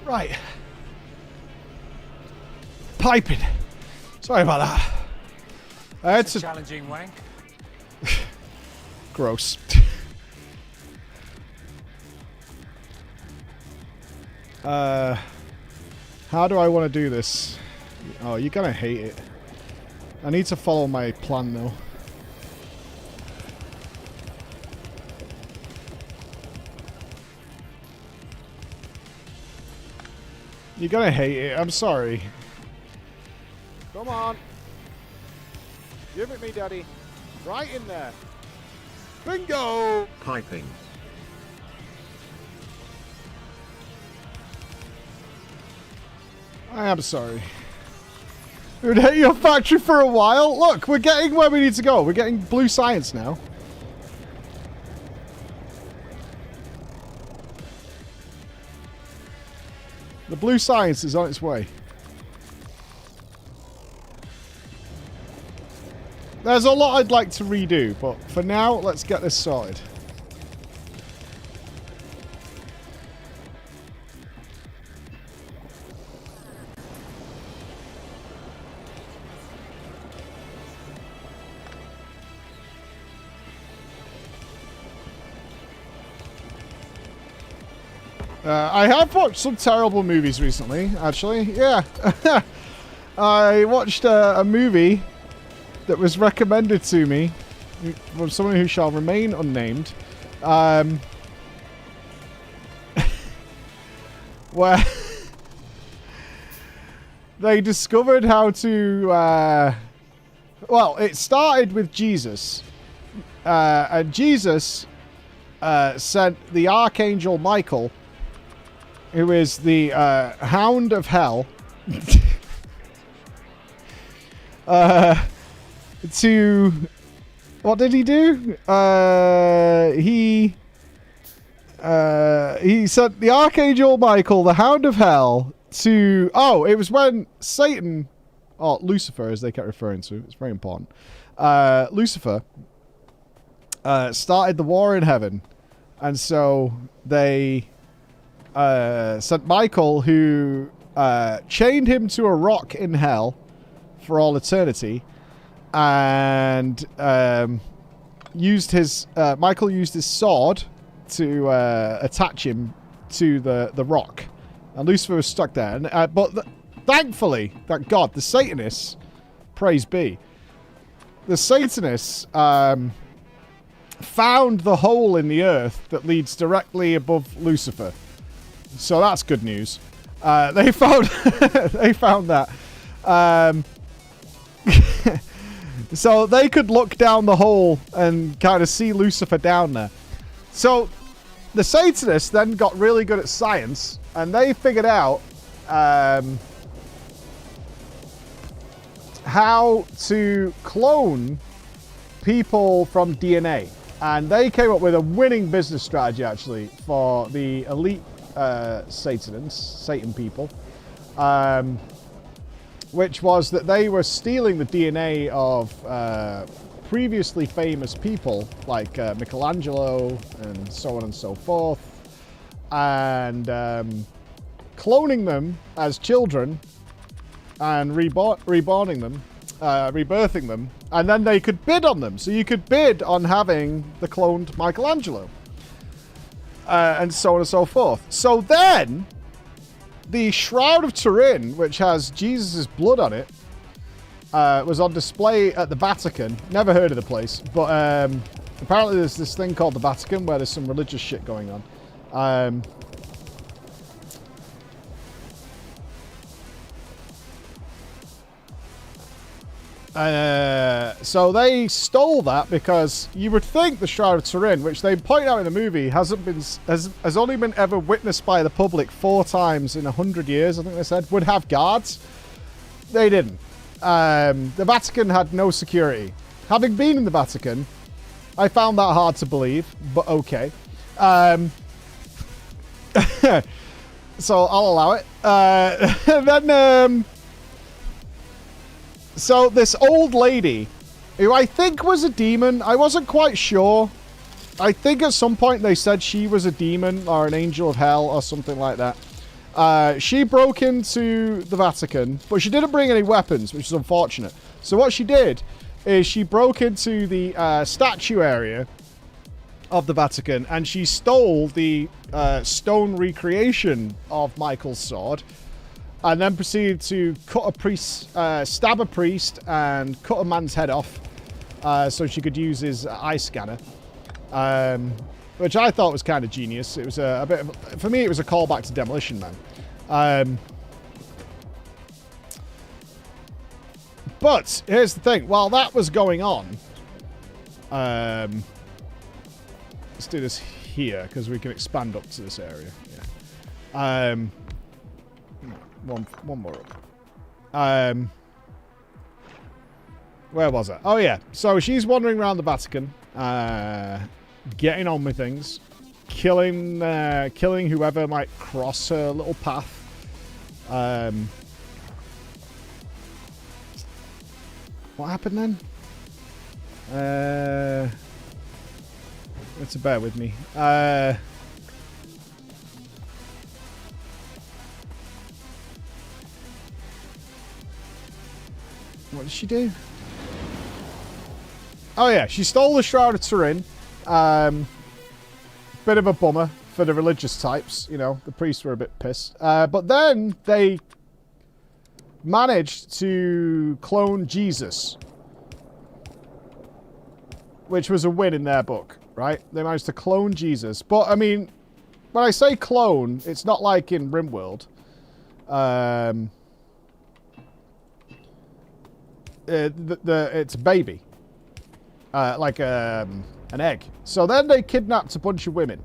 S1: Right. Piping. Sorry about that.
S9: It's a challenging wank.
S1: Gross. How do I want to do this? Oh, you're gonna hate it. I need to follow my plan though. You're gonna hate it. I'm sorry. Come on. Give it me, Daddy. Right in there. Bingo!
S2: Piping.
S1: I am sorry. We'd hate your factory for a while. Look, we're getting where we need to go. We're getting blue science now. The blue science is on its way. There's a lot I'd like to redo, but for now, let's get this sorted. I have watched some terrible movies recently, actually. Yeah. I watched a movie that was recommended to me from someone who shall remain unnamed. Where they discovered how to... well, it started with Jesus. And Jesus sent the Archangel Michael, who is the Hound of Hell, to... What did he do? He sent the Archangel Michael, the Hound of Hell, to... Oh, it was when Satan... Or Lucifer, as they kept referring to. It's very important. Lucifer started the war in heaven. And so they... sent Michael, who chained him to a rock in hell for all eternity, and Michael used his sword to attach him to the rock, and Lucifer was stuck there. And thankfully, thank God, the Satanists, praise be, the Satanists found the hole in the earth that leads directly above Lucifer. So that's good news. They found they found that. So they could look down the hole and kind of see Lucifer down there. So the Satanists then got really good at science, and they figured out how to clone people from DNA. And they came up with a winning business strategy, actually, for the elite Satan people, which was that they were stealing the DNA of previously famous people like Michelangelo and so on and so forth, and cloning them as children and rebirthing them, and then they could bid on them. So you could bid on having the cloned Michelangelo. And so on and so forth. So then, the Shroud of Turin, which has Jesus' blood on it, was on display at the Vatican. Never heard of the place, but apparently there's this thing called the Vatican where there's some religious shit going on. So they stole that because you would think the Shroud of Turin, which they point out in the movie, has only been ever witnessed by the public 4 times in 100 years, I think they said, would have guards. They didn't. The Vatican had no security. Having been in the Vatican, I found that hard to believe, but okay. So I'll allow it. And then... So this old lady, who I think was a demon, I wasn't quite sure. I think at some point they said she was a demon or an angel of hell or something like that. She broke into the Vatican, but she didn't bring any weapons, which is unfortunate. So what she did is she broke into the statue area of the Vatican, and she stole the stone recreation of Michael's sword, and then proceeded to cut a priest, stab a priest, and cut a man's head off, so she could use his eye scanner, which I thought was kind of genius. It was a bit of, for me, it was a callback to Demolition Man. But here's the thing: while that was going on, let's do this here because we can expand up to this area. Yeah. One more up. Where was I? Oh yeah. So she's wandering around the Vatican, getting on with things, killing whoever might cross her little path. What happened then? Let's bear with me. What did she do? Oh yeah, she stole the Shroud of Turin. Bit of a bummer for the religious types, you know. The priests were a bit pissed. But then they managed to clone Jesus, which was a win in their book, right? They managed to clone Jesus. But, I mean, when I say clone, it's not like in RimWorld. It's a baby. Like an egg. So then they kidnapped a bunch of women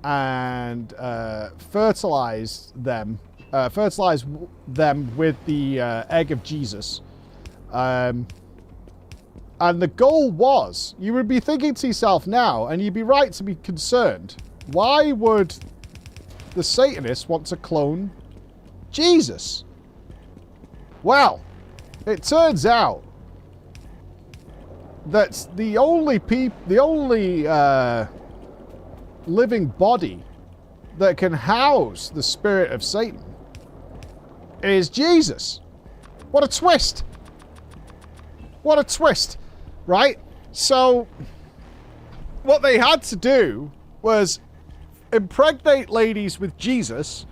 S1: and fertilized them with the egg of Jesus. And the goal was, you would be thinking to yourself now, and you'd be right to be concerned, why would the Satanists want to clone Jesus? Well, it turns out that the only living body that can house the spirit of Satan is Jesus. What a twist! What a twist, right? So, what they had to do was impregnate ladies with Jesus,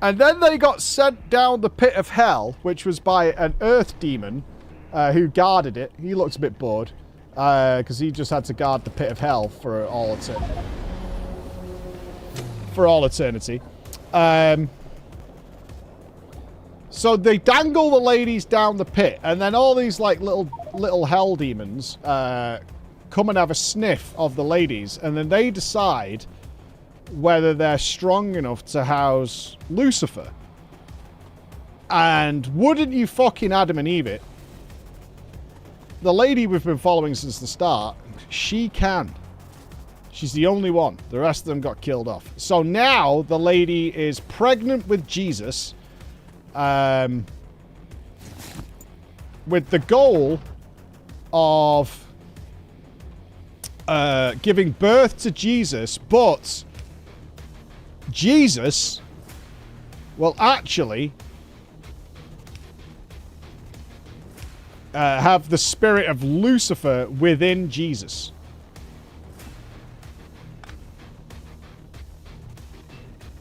S1: and then they got sent down the pit of hell, which was by an earth demon who guarded it. He looked a bit bored, because he just had to guard the pit of hell for all eternity. So they dangle the ladies down the pit, and then all these like little hell demons come and have a sniff of the ladies, and then they decide whether they're strong enough to house Lucifer. And wouldn't you fucking Adam and Eve it? The lady we've been following since the start, she can. She's the only one. The rest of them got killed off. So now the lady is pregnant with Jesus, with the goal of giving birth to Jesus, but Jesus will actually have the spirit of Lucifer within Jesus.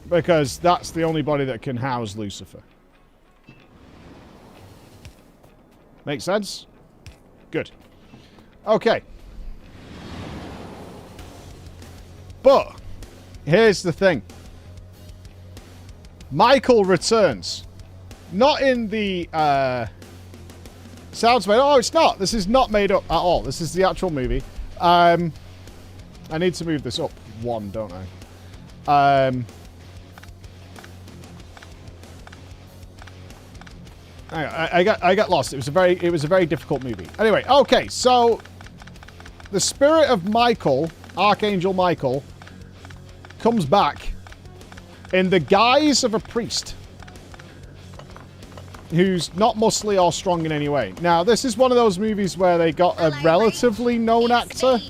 S1: Because that's the only body that can house Lucifer. Make sense? Good. Okay. But here's the thing. Michael returns. Not in the sounds made. Oh, it's not. This is not made up at all. This is the actual movie. I need to move this up one, don't I? I got lost. It was a very difficult movie. Anyway, okay, so the spirit of Michael, Archangel Michael, comes back in the guise of a priest who's not muscly or strong in any way. Now, this is one of those movies where they got a relatively known actor.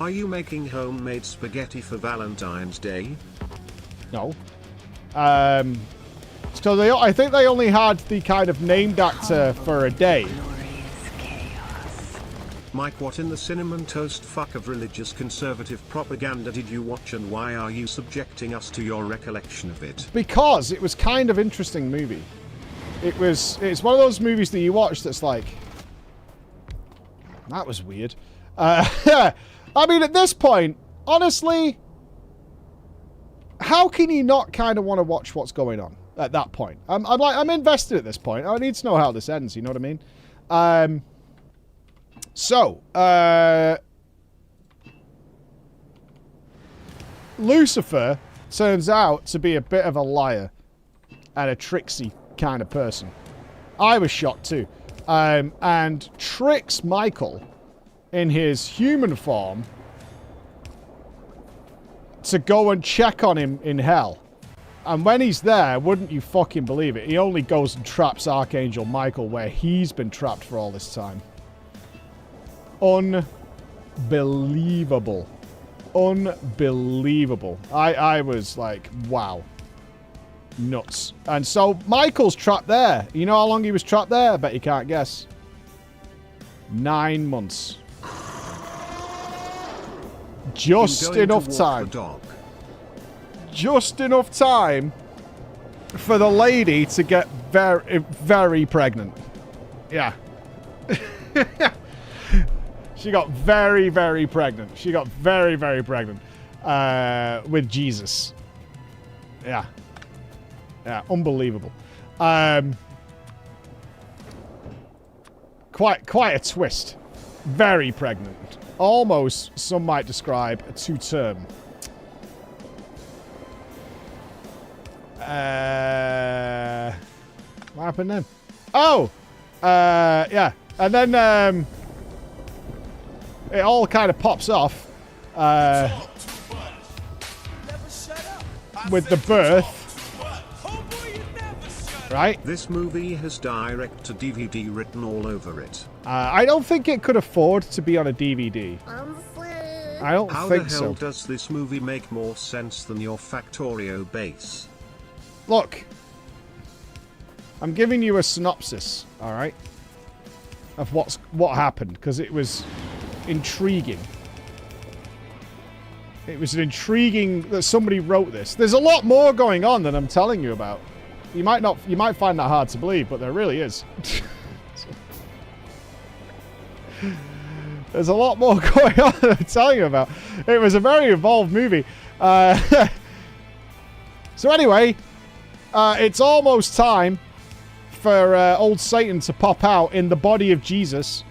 S2: Are you making homemade spaghetti for Valentine's Day?
S1: No. So I think they only had the kind of named actor for a day.
S2: Mike, what in the cinnamon toast fuck of religious conservative propaganda did you watch, and why are you subjecting us to your recollection of it?
S1: Because it was kind of interesting movie. It's one of those movies that you watch that's like, that was weird. I mean, at this point, honestly, how can you not kind of want to watch what's going on at that point? I'm invested at this point. I need to know how this ends, you know what I mean? Lucifer turns out to be a bit of a liar and a tricksy kind of person. I was shocked too. And tricks Michael in his human form to go and check on him in hell. And when he's there, wouldn't you fucking believe it, he only goes and traps Archangel Michael where he's been trapped for all this time. Unbelievable. Unbelievable. I was like, wow. Nuts. And so Michael's trapped there. You know how long he was trapped there? I bet you can't guess. 9 months. Just enough time. Just enough time for the lady to get very, very pregnant. Yeah. She got very, very pregnant. She got very, very pregnant with Jesus. Yeah. Yeah, unbelievable. Quite a twist. Very pregnant. Almost, some might describe, a two-term. What happened then? Oh! Yeah. And then, it all kind of pops off with the birth, right?
S2: This movie has direct-to-DVD written all over it.
S1: I don't think it could afford to be on a DVD. I don't
S2: How
S1: think
S2: the hell does this movie make more sense than your Factorio base?
S1: Look, I'm giving you a synopsis, all right, of what happened, because it was intriguing. It was intriguing that somebody wrote this. There's a lot more going on than I'm telling you about. You might find that hard to believe, but there really is. There's a lot more going on than I'm telling you about. It was a very involved movie. So anyway, it's almost time for old Satan to pop out in the body of Jesus.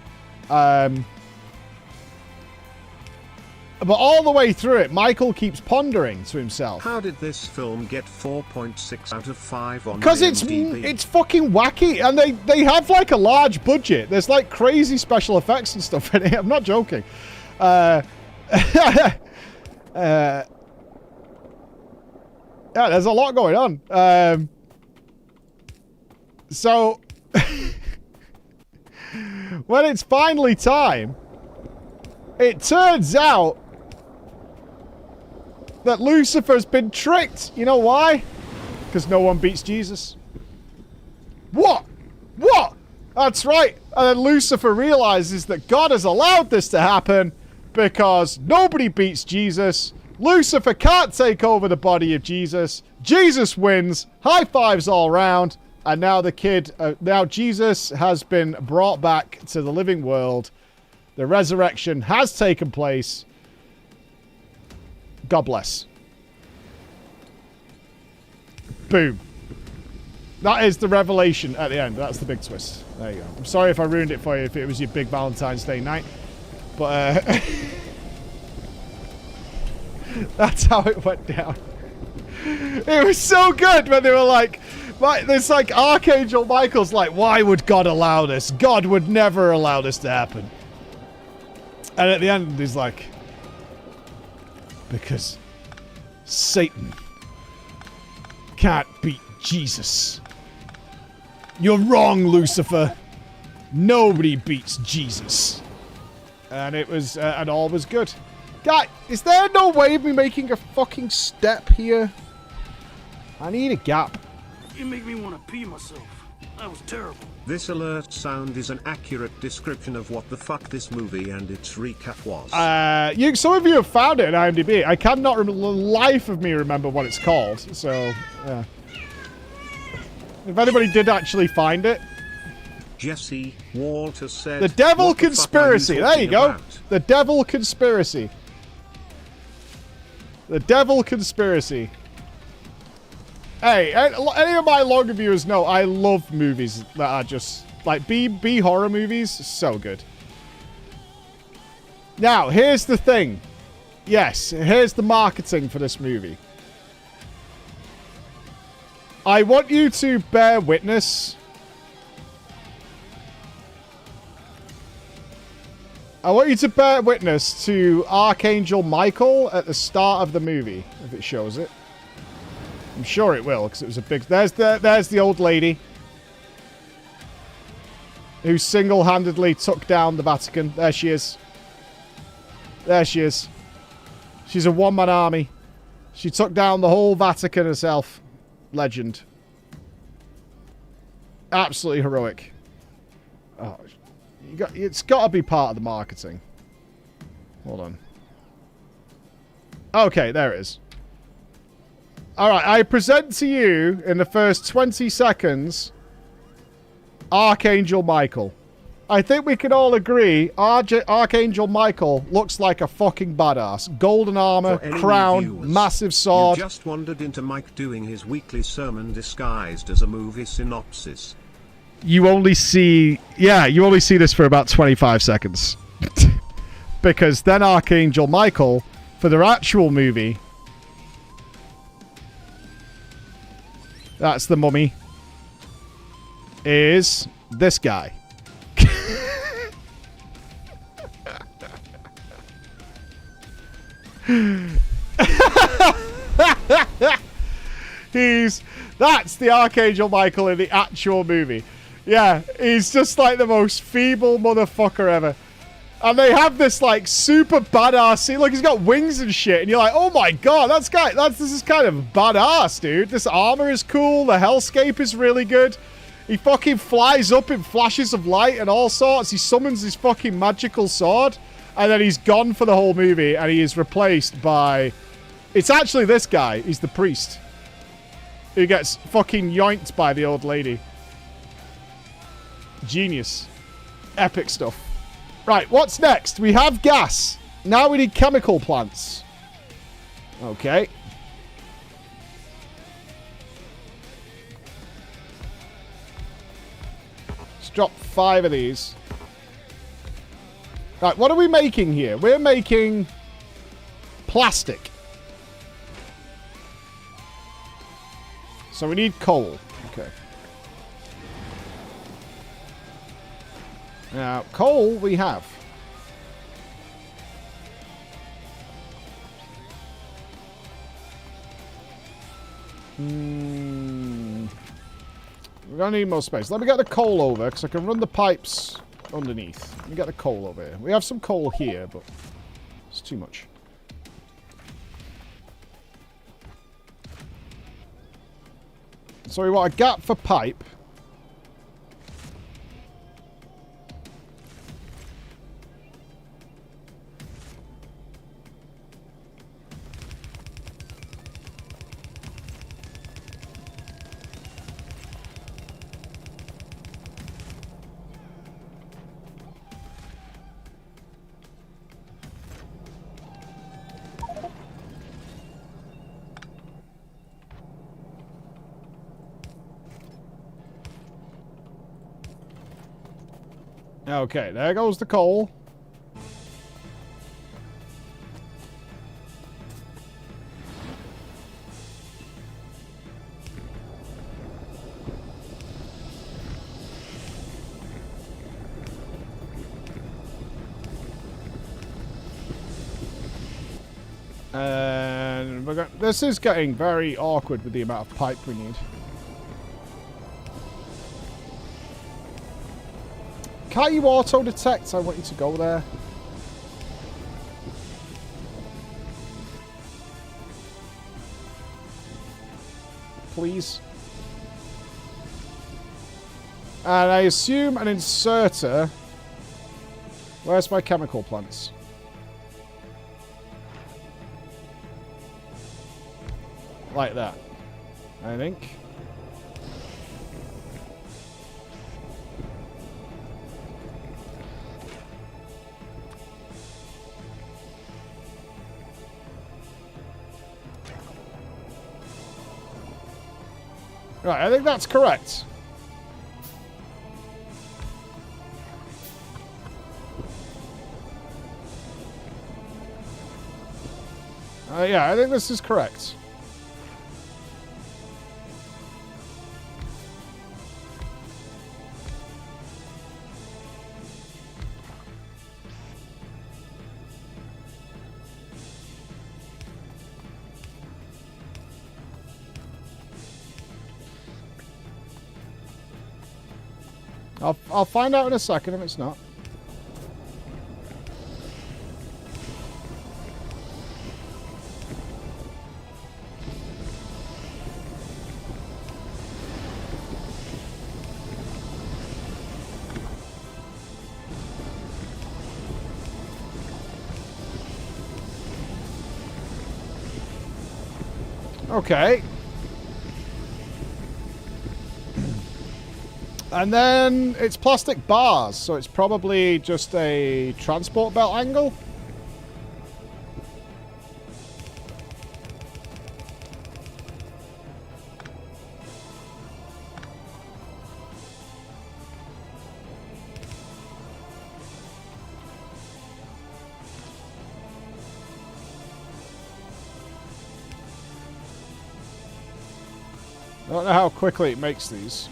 S1: But all the way through it, Michael keeps pondering to himself.
S2: How did this film get 4.6 out of 5 on IMDb?
S1: Because it's fucking wacky, and they have like a large budget. There's like crazy special effects and stuff in it. I'm not joking. Yeah, there's a lot going on. So when it's finally time, it turns out that Lucifer's been tricked. You know why? Because no one beats Jesus. What? What? That's right. And then Lucifer realizes that God has allowed this to happen because nobody beats Jesus. Lucifer can't take over the body of Jesus. Jesus wins. High fives all around. And now now Jesus has been brought back to the living world. The resurrection has taken place. God bless. Boom. That is the revelation at the end. That's the big twist. There you go. I'm sorry if I ruined it for you if it was your big Valentine's Day night. But that's how it went down. It was so good when they were like, this like Archangel Michael's like, why would God allow this? God would never allow this to happen. And at the end, he's like, because Satan can't beat Jesus. You're wrong, Lucifer. Nobody beats Jesus. And it was, and all was good. Guy, is there no way of me making a fucking step here? I need a gap.
S14: You make me want to pee myself. That was terrible.
S2: This alert sound is an accurate description of what the fuck this movie and its recap was.
S1: Some of you have found it on IMDb. I cannot the life of me remember what it's called. So, yeah. If anybody did actually find it.
S2: Jesse Walter said...
S1: The Devil Conspiracy. There you go. The Devil Conspiracy. The Devil Conspiracy. Hey, any of my longer viewers know I love movies that are just... Like, B horror movies. So good. Now, here's the thing. Yes, here's the marketing for this movie. I want you to bear witness... I want you to bear witness to Archangel Michael at the start of the movie, if it shows it. I'm sure it will, because it was a big... There's the old lady who single-handedly took down the Vatican. There she is. There she is. She's a one-man army. She took down the whole Vatican herself. Legend. Absolutely heroic. Oh, it's got to be part of the marketing. Hold on. Okay, there it is. Alright, I present to you, in the first 20 seconds, Archangel Michael. I think we can all agree Archangel Michael looks like a fucking badass. Golden armor, crown,
S2: viewers,
S1: massive sword.
S2: You just wandered into Mike doing his weekly sermon disguised as a movie synopsis.
S1: You only see... Yeah, you only see this for about 25 seconds. Because then Archangel Michael, for their actual movie... That's the mummy. Is this guy. That's the Archangel Michael in the actual movie. Yeah, he's just like the most feeble motherfucker ever. And they have this like super badass scene. Look, he's got wings and shit. And you're like, oh my god, this is kind of badass, dude. This armor is cool. The hellscape is really good. He fucking flies up in flashes of light and all sorts. He summons his fucking magical sword. And then he's gone for the whole movie. And he is replaced by... It's actually this guy. He's the priest. Who gets fucking yoinked by the old lady. Genius. Epic stuff. Right, what's next? We have gas. Now we need chemical plants. Okay. Let's drop 5 of these. Right, what are we making here? We're making plastic. So we need coal. Okay. Now, coal we have. We're going to need more space. Let me get the coal over, because I can run the pipes underneath. Let me get the coal over here. We have some coal here, but it's too much. So we want a gap for pipe. Okay, there goes the coal. And this is getting very awkward with the amount of pipe we need. Can't you auto-detect? I want you to go there. please. And I assume an inserter. Where's my chemical plants? Like that, I think. Right, I think that's correct. Yeah, I think this is correct. I'll find out in a second if it's not. Okay. And then it's plastic bars, so it's probably just a transport belt angle. I don't know how quickly it makes these.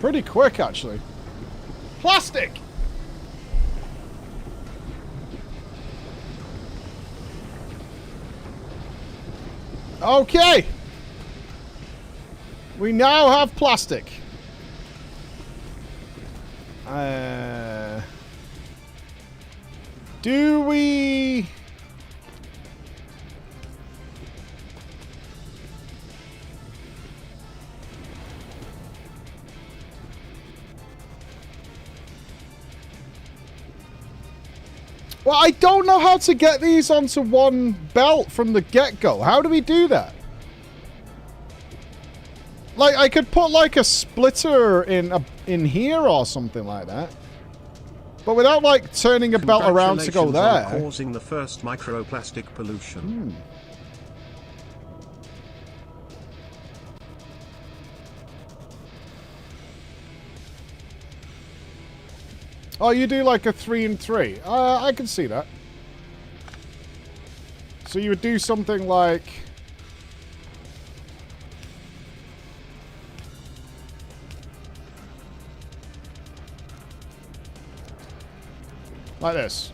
S1: Pretty quick, actually. Plastic! Okay! We now have plastic. Do we... Well, I don't know how to get these onto one belt from the get-go. How do we do that? Like, I could put, like, a splitter in here or something like that. But without, like, turning a belt around to go there.
S2: On causing the first microplastic pollution.
S1: Oh, you do like a 3 and 3. I can see that. So you would do something like... like this.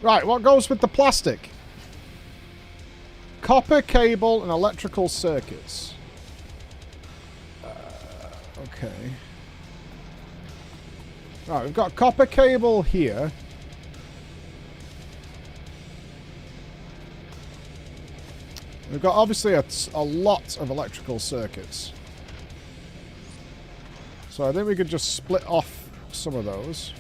S1: Right, what goes with the plastic? Copper cable and electrical circuits. Okay. Right, we've got copper cable here. We've got obviously a lot of electrical circuits. So I think we could just split off some of those.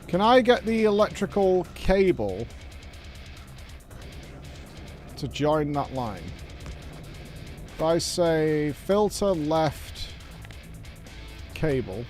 S1: Can I get the electrical cable to join that line? If I say filter left cable.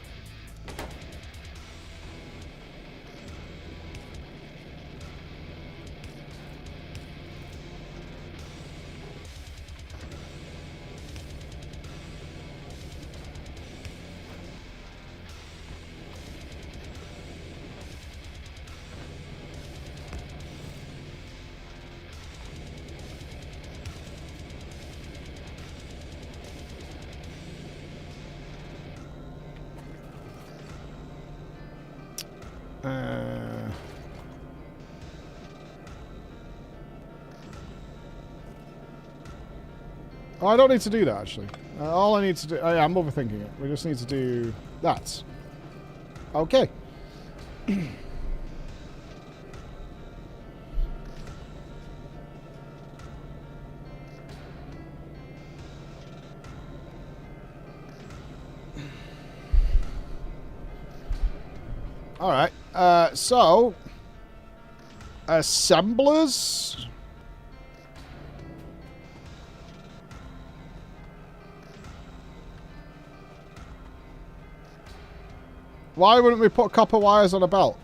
S1: Oh, I don't need to do that, actually. All I need to do... I'm overthinking it. We just need to do that. Okay. Alright. So... Assemblers... Why wouldn't we put copper wires on a belt?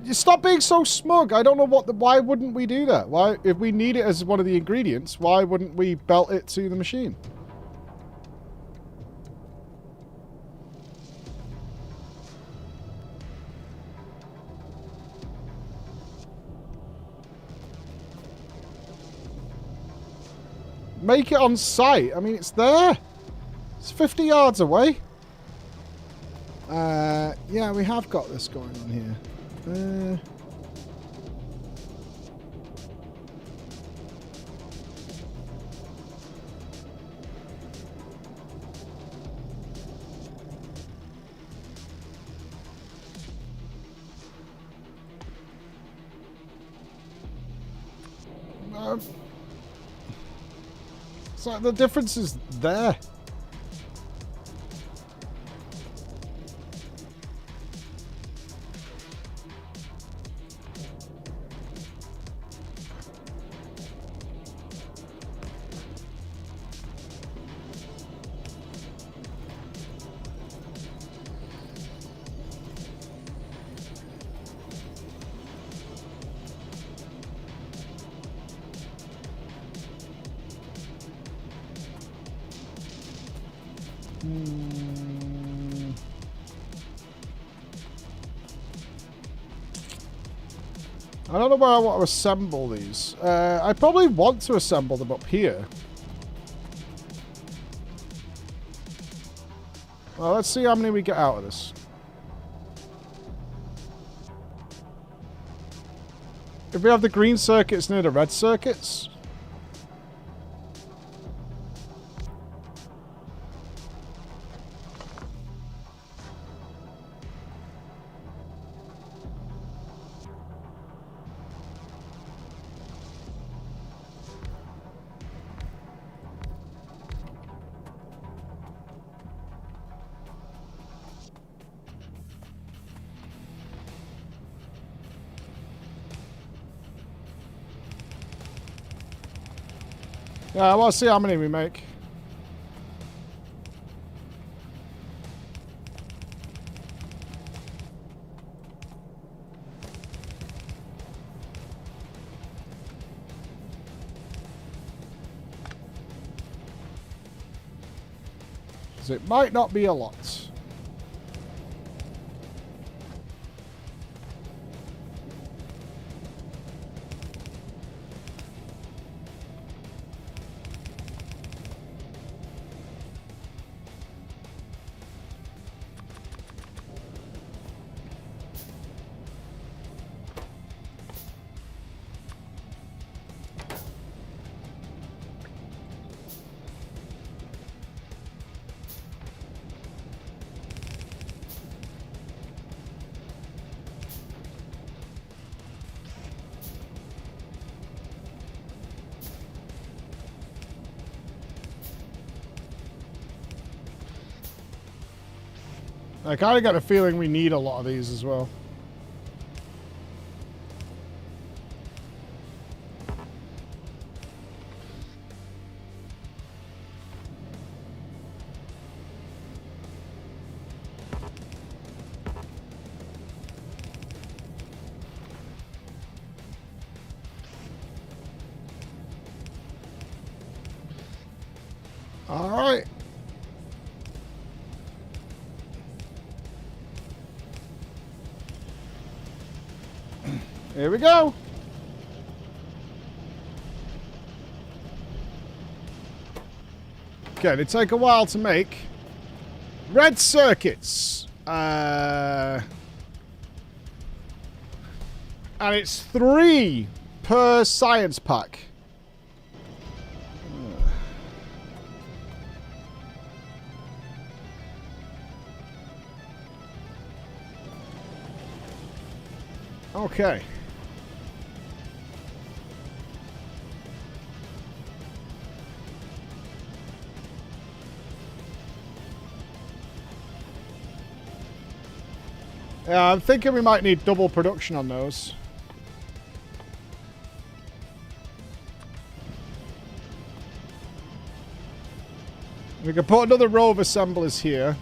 S1: You stop being so smug. I don't know what the... Why wouldn't we do that? Why, if we need it as one of the ingredients, why wouldn't we belt it to the machine? Make it on site. I mean, it's there. It's 50 yards away. Yeah, we have got this going on here. So the difference is there. I don't know where I want to assemble these. I probably want to assemble them up here. Well, let's see how many we get out of this. If we have the green circuits near the red circuits... Yeah, I want to see how many we make. Because it might not be a lot. I kind of got a feeling we need a lot of these as well. All right. Here we go. Okay, they take a while to make. Red circuits. And it's 3 per science pack. Okay. Yeah, I'm thinking we might need double production on those. We can put another row of assemblers here.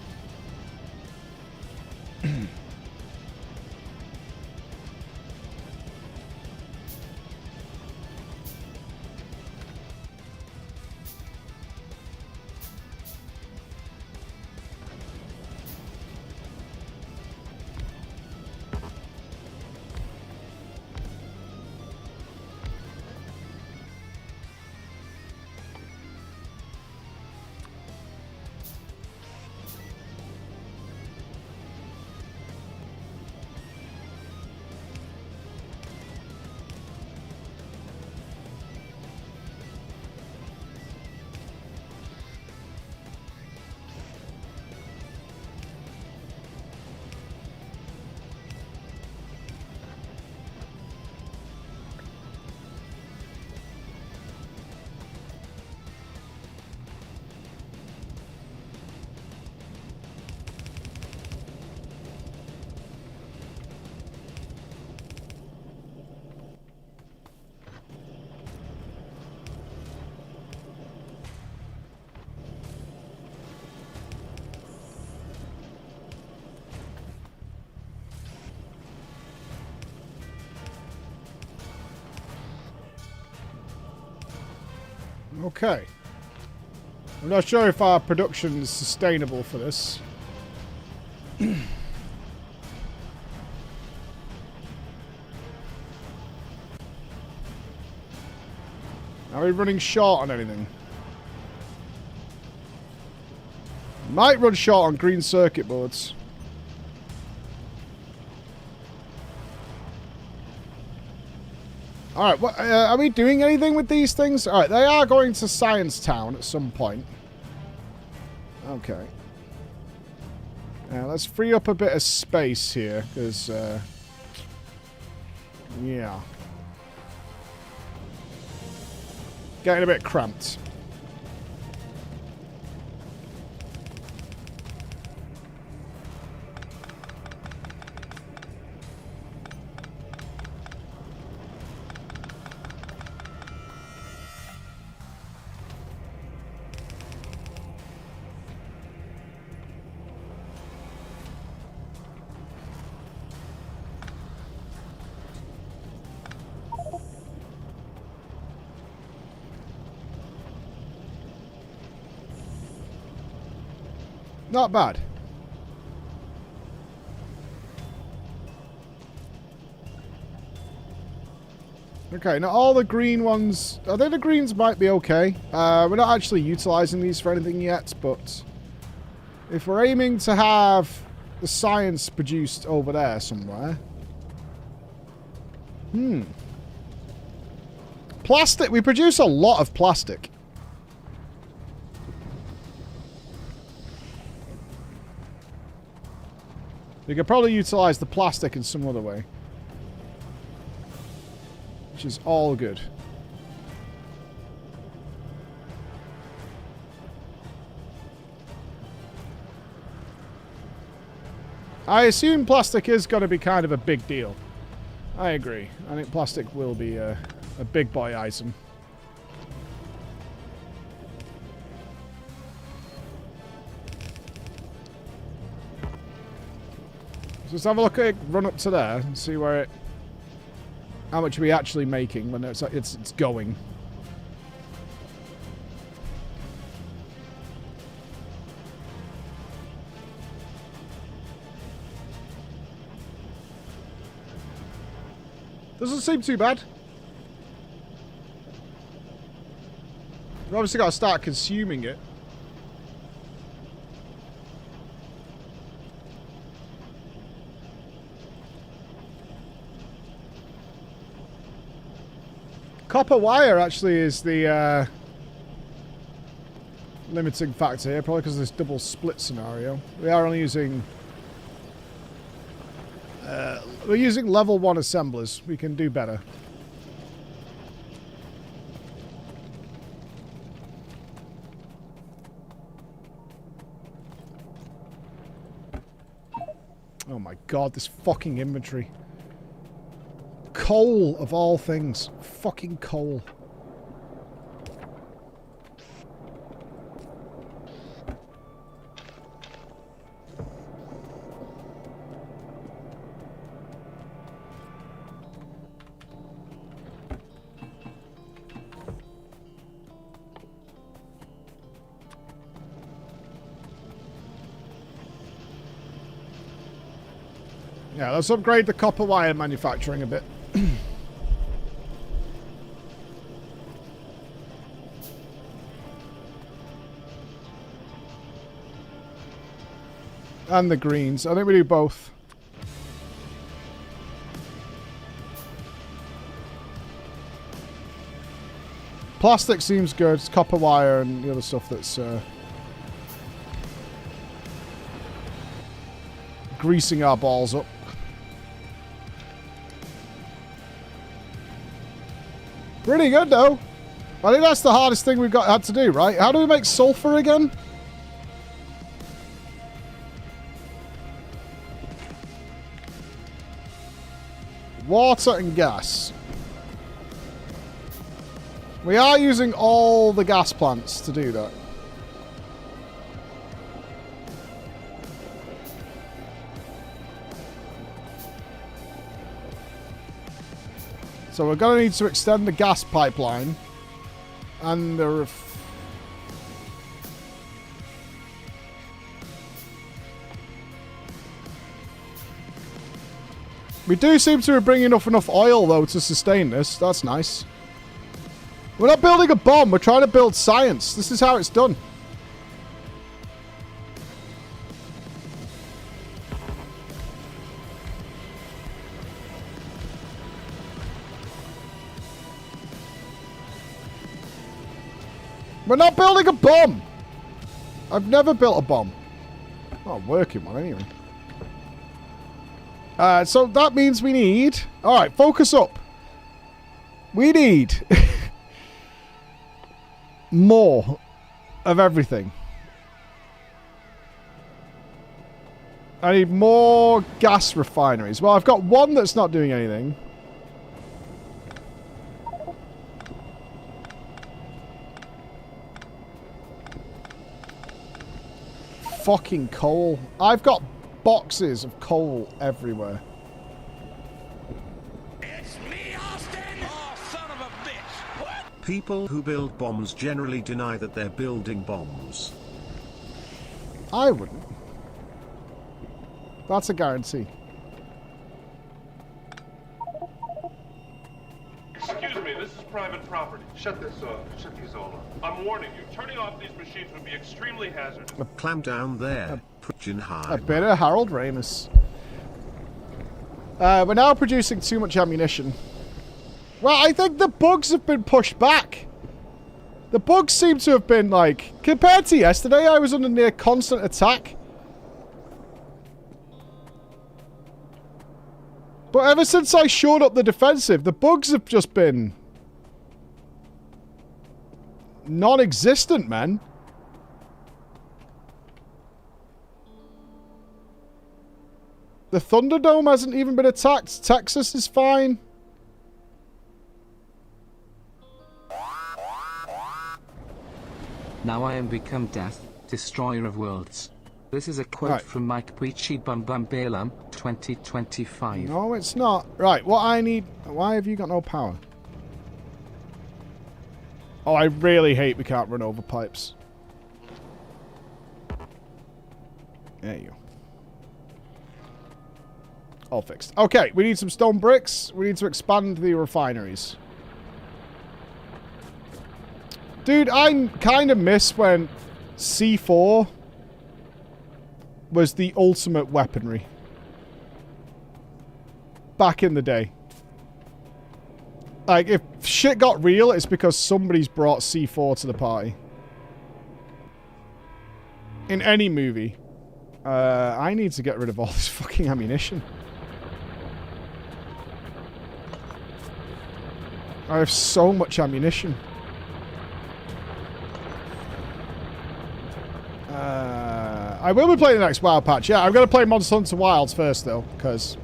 S1: Okay. I'm not sure if our production is sustainable for this. Are we running short on anything? Might run short on green circuit boards. Alright, what, are we doing anything with these things? Alright, they are going to Science Town at some point. Okay. Now, let's free up a bit of space here, because, yeah. Getting a bit cramped. Not bad. Okay, now all the green ones... I think the greens might be okay. We're not actually utilising these for anything yet, but... if we're aiming to have the science produced over there somewhere... Plastic. We produce a lot of plastic. We could probably utilise the plastic in some other way. Which is all good. I assume plastic is going to be kind of a big deal. I agree. I think plastic will be a big boy item. Let's have a look at it, run up to there and see where it... how much are we actually making when it's going. Doesn't seem too bad. We've obviously got to start consuming it. Copper wire actually is the limiting factor here, probably because of this double split scenario. We are only using... we're using level 1 assemblers. We can do better. Oh my god, this fucking inventory. Coal, of all things. Fucking coal. Yeah, let's upgrade the copper wire manufacturing a bit. And the greens. I think we do both. Plastic seems good. It's copper wire and the other stuff that's greasing our balls up. Pretty good, though. I think that's the hardest thing we've had to do, right? How do we make sulfur again? Water and gas. We are using all the gas plants to do that. So we're going to need to extend the gas pipeline and the we do seem to be bringing enough oil, though, to sustain this. That's nice. We're not building a bomb. We're trying to build science. This is how it's done. We're not building a bomb. I've never built a bomb. Not a working one, anyway. So that means we need... Alright, focus up. We need... more of everything. I need more gas refineries. Well, I've got one that's not doing anything. Fucking coal. I've got boxes of coal everywhere.
S12: It's me, Austin! Oh, son of a bitch! What?
S2: People who build bombs generally deny that they're building bombs.
S1: I wouldn't. That's a guarantee.
S13: Excuse me, this is private property. Shut this off. Shut these all off. I'm warning you, turning off these machines would be extremely hazardous.
S2: Clam down there,
S1: a bit of Harold Ramis. We're now producing too much ammunition. Well, I think the bugs have been pushed back. The bugs seem to have been, like... Compared to yesterday, I was under near constant attack. But ever since I shored up the defensive, the bugs have just been... non-existent, man. The Thunderdome hasn't even been attacked. Texas is fine.
S10: Now I am become death, destroyer of worlds. This is a quote from Mike Preachy Bum Bum Balaam, 2025.
S1: No, it's not. Right, what I need... Why have you got no power? Oh, I really hate we can't run over pipes. There you go. All fixed. Okay, we need some stone bricks. We need to expand the refineries. Dude, I kind of miss when C4 was the ultimate weaponry. Back in the day. Like, if shit got real, it's because somebody's brought C4 to the party. In any movie. I need to get rid of all this fucking ammunition. I have so much ammunition. I will be playing the next Wild Patch. Yeah, I'm going to play Monster Hunter Wilds first, though, because...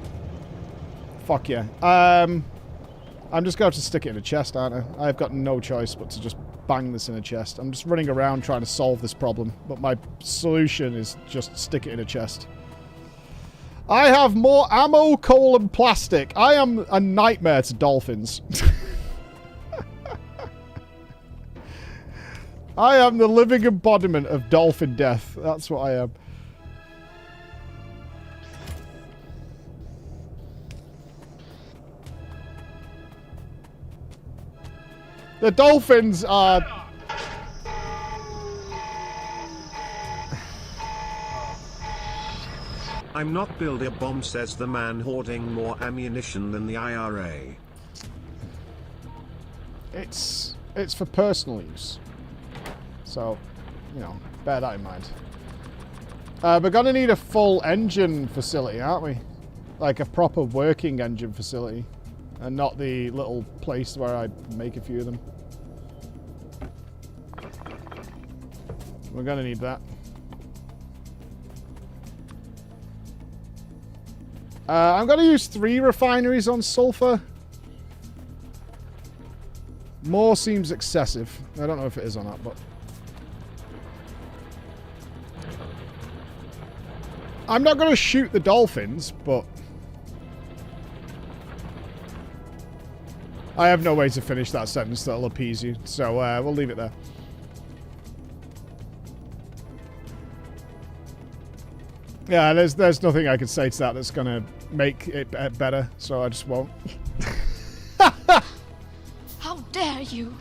S1: Fuck yeah. I'm just going to have to stick it in a chest, aren't I? I've got no choice but to just bang this in a chest. I'm just running around trying to solve this problem, but my solution is just stick it in a chest. I have more ammo, coal, and plastic. I am a nightmare to dolphins. I am the living embodiment of dolphin death. That's what I am. The dolphins are...
S2: I'm not building a bomb, says the man hoarding more ammunition than the IRA.
S1: It's for personal use. So, you know, bear that in mind. We're gonna need a full engine facility, aren't we? Like a proper working engine facility. And not the little place where I make a few of them. We're gonna need that. I'm gonna use 3 refineries on sulfur. More seems excessive. I don't know if it is or not, but... I'm not gonna shoot the dolphins, but... I have no way to finish that sentence that'll appease you, so we'll leave it there. Yeah, there's nothing I can say to that that's gonna make it better, so I just won't.
S15: How dare you?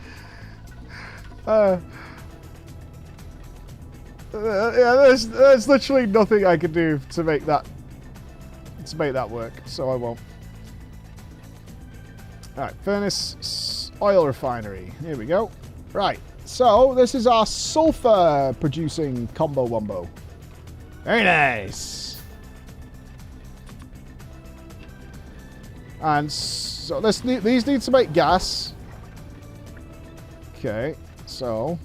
S1: Yeah, there's literally nothing I can do to make that work, so I won't. Alright, furnace, oil refinery. Here we go. Right, so this is our sulfur producing combo wombo. Very nice. And so these need to make gas. Okay, so...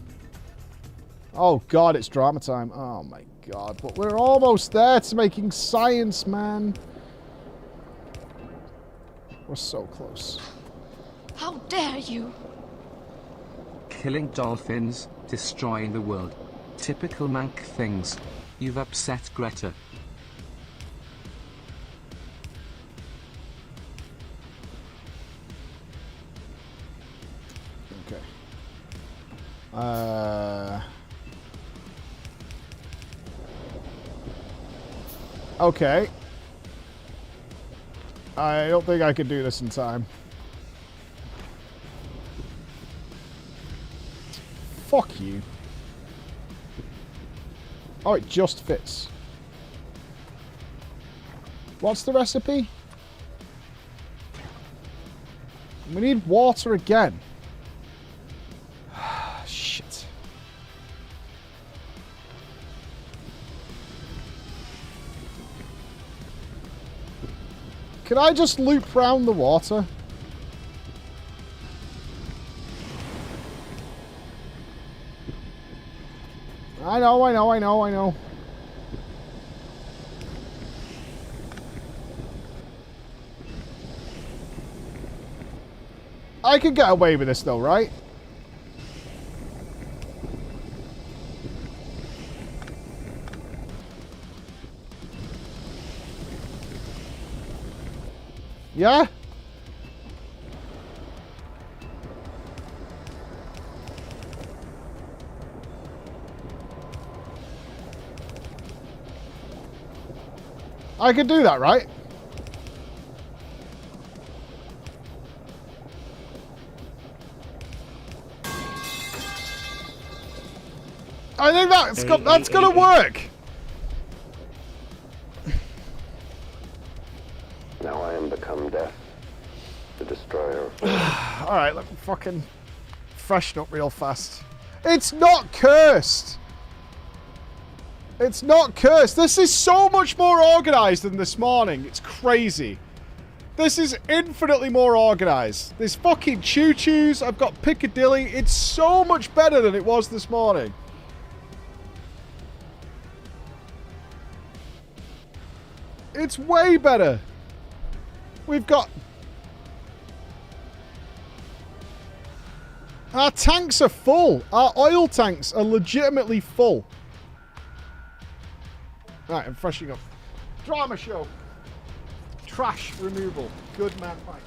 S1: Oh god, it's drama time. Oh my god, but we're almost there to making science, man. We're so close.
S15: How dare you?
S10: Killing dolphins, destroying the world. Typical Mank things. You've upset Greta.
S1: Okay. Okay. I don't think I could do this in time. Fuck you. Oh, it just fits. What's the recipe? We need water again. Shit. Can I just loop round the water? I know. I could get away with this though, right? Yeah? I could do that, right? I think that's gonna work.
S22: Now I am become death, the destroyer of
S1: Alright, let me fucking freshen up real fast. It's not cursed! It's not cursed. This is so much more organized than this morning. It's crazy. This is infinitely more organized. There's fucking choo-choos. I've got Piccadilly. It's so much better than it was this morning. It's way better. We've got... Our tanks are full. Our oil tanks are legitimately full. Right, I'm freshening up. Drama show. Trash removal. Good man, Mike.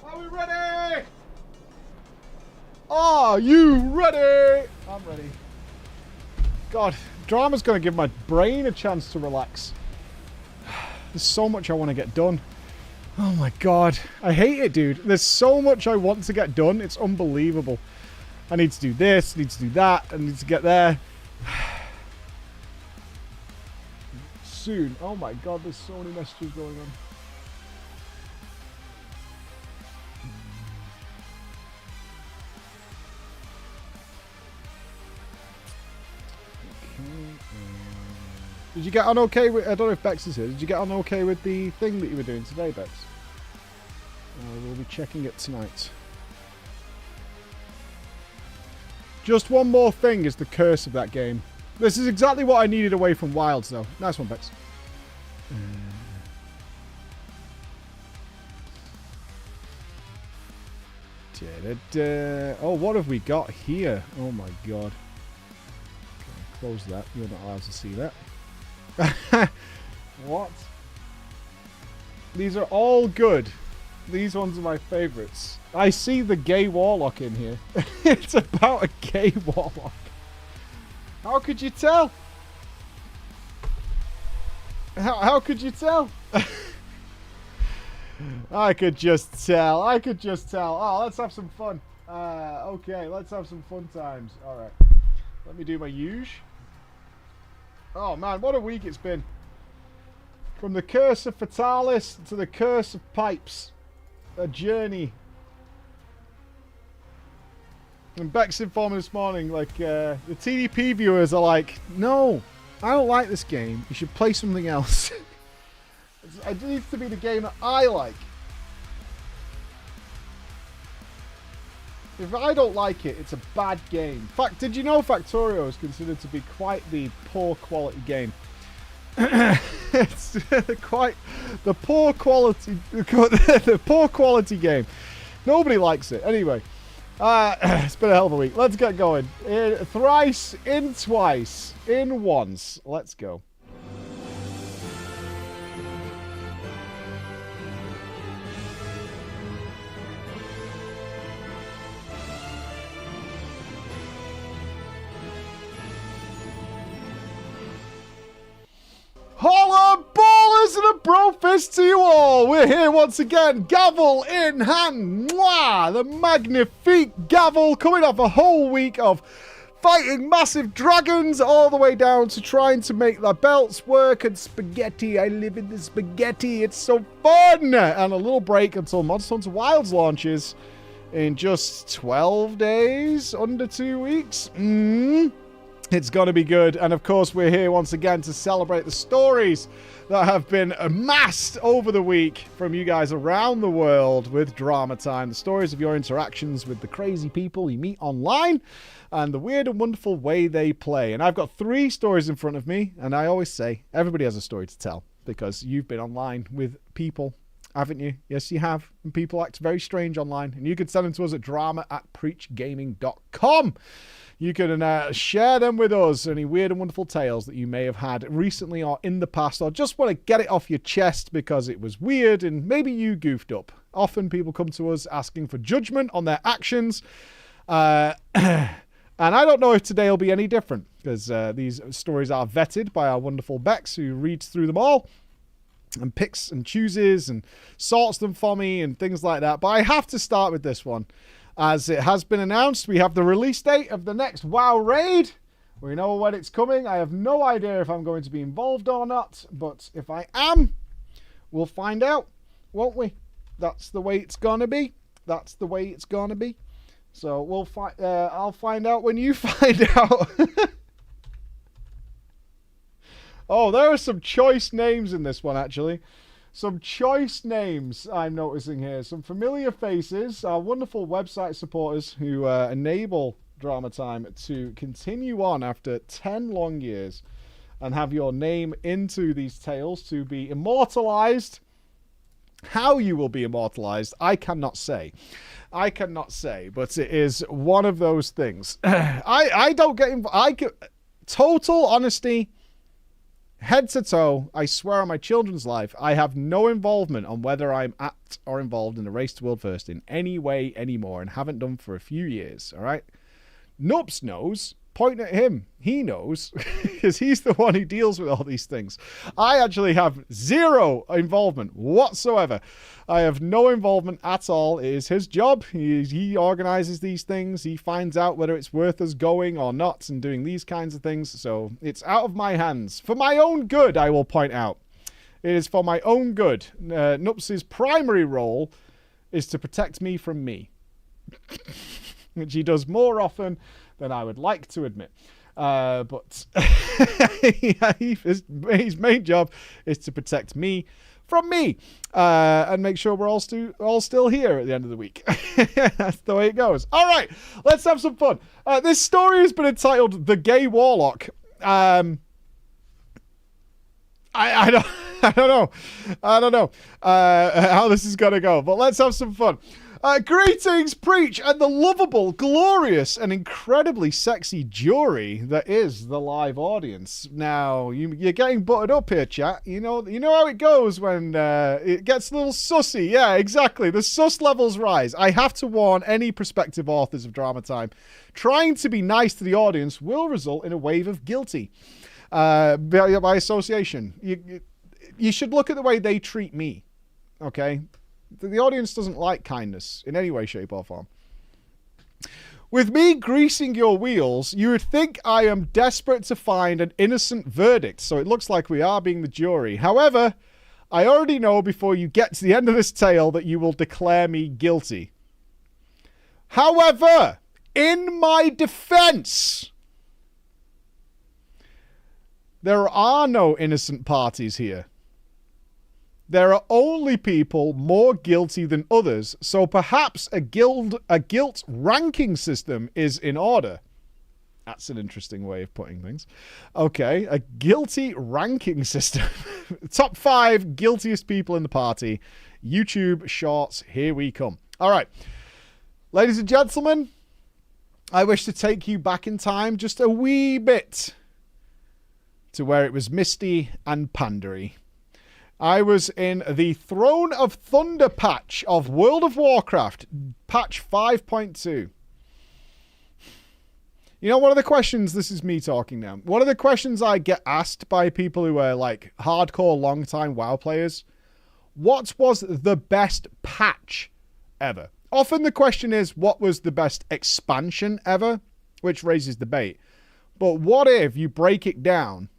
S1: Are we ready? Are you ready? I'm ready. God, drama's going to give my brain a chance to relax. There's so much I want to get done. Oh my God. I hate it, dude. There's so much I want to get done. It's unbelievable. I need to do this, need to do that, I need to get there. Soon. Oh my God, there's so many messages going on. Did you get on okay with... I don't know if Bex is here. Did you get on okay with the thing that you were doing today, Bex? We'll be checking it tonight. Just one more thing is the curse of that game. This is exactly what I needed away from Wilds, though. Nice one, Bex. Oh, what have we got here? Oh, my God. Okay, close that. You're not allowed to see that. What? These are all good. These ones are my favorites. I see the gay warlock in here. It's about a gay warlock. How could you tell? How could you tell? I could just tell. I could just tell. Oh, let's have some fun. Okay, let's have some fun times. All right. Let me do my huge. Oh, man, what a week it's been. From the curse of Fatalis to the curse of pipes. A journey. And Beck's informing this morning, like, the TDP viewers are like, no, I don't like this game. You should play something else. It needs to be the game that I like. If I don't like it, it's a bad game. In fact, did you know Factorio is considered to be quite the poor quality game? It's quite the poor quality, the poor quality game. Nobody likes it. Anyway, it's been a hell of a week. Let's get going. Thrice, in twice, in once. Let's go. Holla ballers and a bro fist to you all. We're here once again, gavel in hand. Mwah! The magnifique gavel coming off a whole week of fighting massive dragons all the way down to trying to make the belts work and spaghetti. I live in the spaghetti. It's so fun. And a little break until Monster Hunter Wilds launches in just 12 days, under 2 weeks. It's going to be good. And of course, we're here once again to celebrate the stories that have been amassed over the week from you guys around the world with Drama Time. The stories of your interactions with the crazy people you meet online and the weird and wonderful way they play. And I've got 3 stories in front of me. And I always say, everybody has a story to tell because you've been online with people, haven't you? Yes, you have. And people act very strange online. And you can send them to us at drama@preachgaming.com. You can share them with us, any weird and wonderful tales that you may have had recently or in the past, or just want to get it off your chest because it was weird and maybe you goofed up. Often people come to us asking for judgment on their actions. And I don't know if today will be any different because these stories are vetted by our wonderful Bex who reads through them all and picks and chooses and sorts them for me and things like that. But I have to start with this one. As it has been announced, we have the release date of the next WoW raid. We know when it's coming. I have no idea if I'm going to be involved or not, but if I am, we'll find out, won't we? That's the way it's gonna be. That's the way it's gonna be. So we'll I'll find out when you find out. Oh, there are some choice names in this one, actually. Some choice names I'm noticing here. Some familiar faces. Our wonderful website supporters who enable Drama Time to continue on after 10 long years and have your name into these tales to be immortalized. How you will be immortalized, I cannot say. I cannot say, but it is one of those things. I don't get involved. Total honesty. Head to toe, I swear on my children's life, I have no involvement on whether I'm at or involved in the Race to World First in any way anymore and haven't done for a few years, all right? Nups knows. Point at him. He knows because he's the one who deals with all these things. I actually have zero involvement whatsoever. I have no involvement at all. It is his job. He organizes these things. He finds out whether it's worth us going or not and doing these kinds of things. So it's out of my hands. For my own good, I will point out. It is for my own good. Nups' primary role is to protect me from me, which he does more often than I would like to admit. But his main job is to protect me from me and make sure we're all still here at the end of the week. That's the way it goes. All right, let's have some fun. This story has been entitled The Gay Warlock. I don't know how this is going to go, but let's have some fun. Greetings, Preach, and the lovable, glorious, and incredibly sexy jury that is the live audience. Now, you're getting buttered up here, chat. You know how it goes when it gets a little sussy. Yeah, exactly. The sus levels rise. I have to warn any prospective authors of Drama Time. Trying to be nice to the audience will result in a wave of guilty by association. You should look at the way they treat me, okay? The audience doesn't like kindness in any way, shape, or form. With me greasing your wheels, you would think I am desperate to find an innocent verdict, so it looks like we are being the jury. However, I already know before you get to the end of this tale that you will declare me guilty. However, in my defense, there are no innocent parties here. There are only people more guilty than others, so perhaps a guilt ranking system is in order. That's an interesting way of putting things. Okay, a guilty ranking system. Top 5 guiltiest people in the party. YouTube Shorts, here we come. All right. Ladies and gentlemen, I wish to take you back in time just a wee bit to where it was misty and pandery. I was in the Throne of Thunder patch of World of Warcraft, patch 5.2. You know, one of the questions, this is me talking now, one of the questions I get asked by people who are like hardcore long-time WoW players, what was the best patch ever? Often the question is, what was the best expansion ever? Which raises debate. But what if you break it down?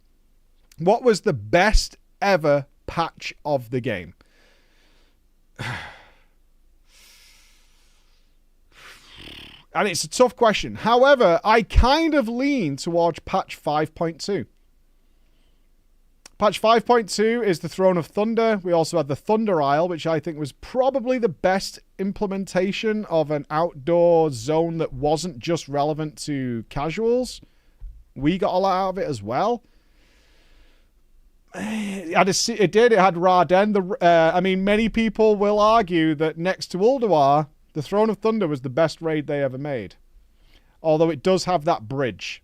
S1: What was the best ever patch of the game? And it's a tough question. However, I kind of lean towards patch 5.2. Patch 5.2 is the Throne of Thunder. We also had the Thunder Isle, which I think was probably the best implementation of an outdoor zone that wasn't just relevant to casuals. We got a lot out of it as well. It did. It had Raden. I mean, many people will argue that next to Ulduar, the Throne of Thunder was the best raid they ever made. Although it does have that bridge.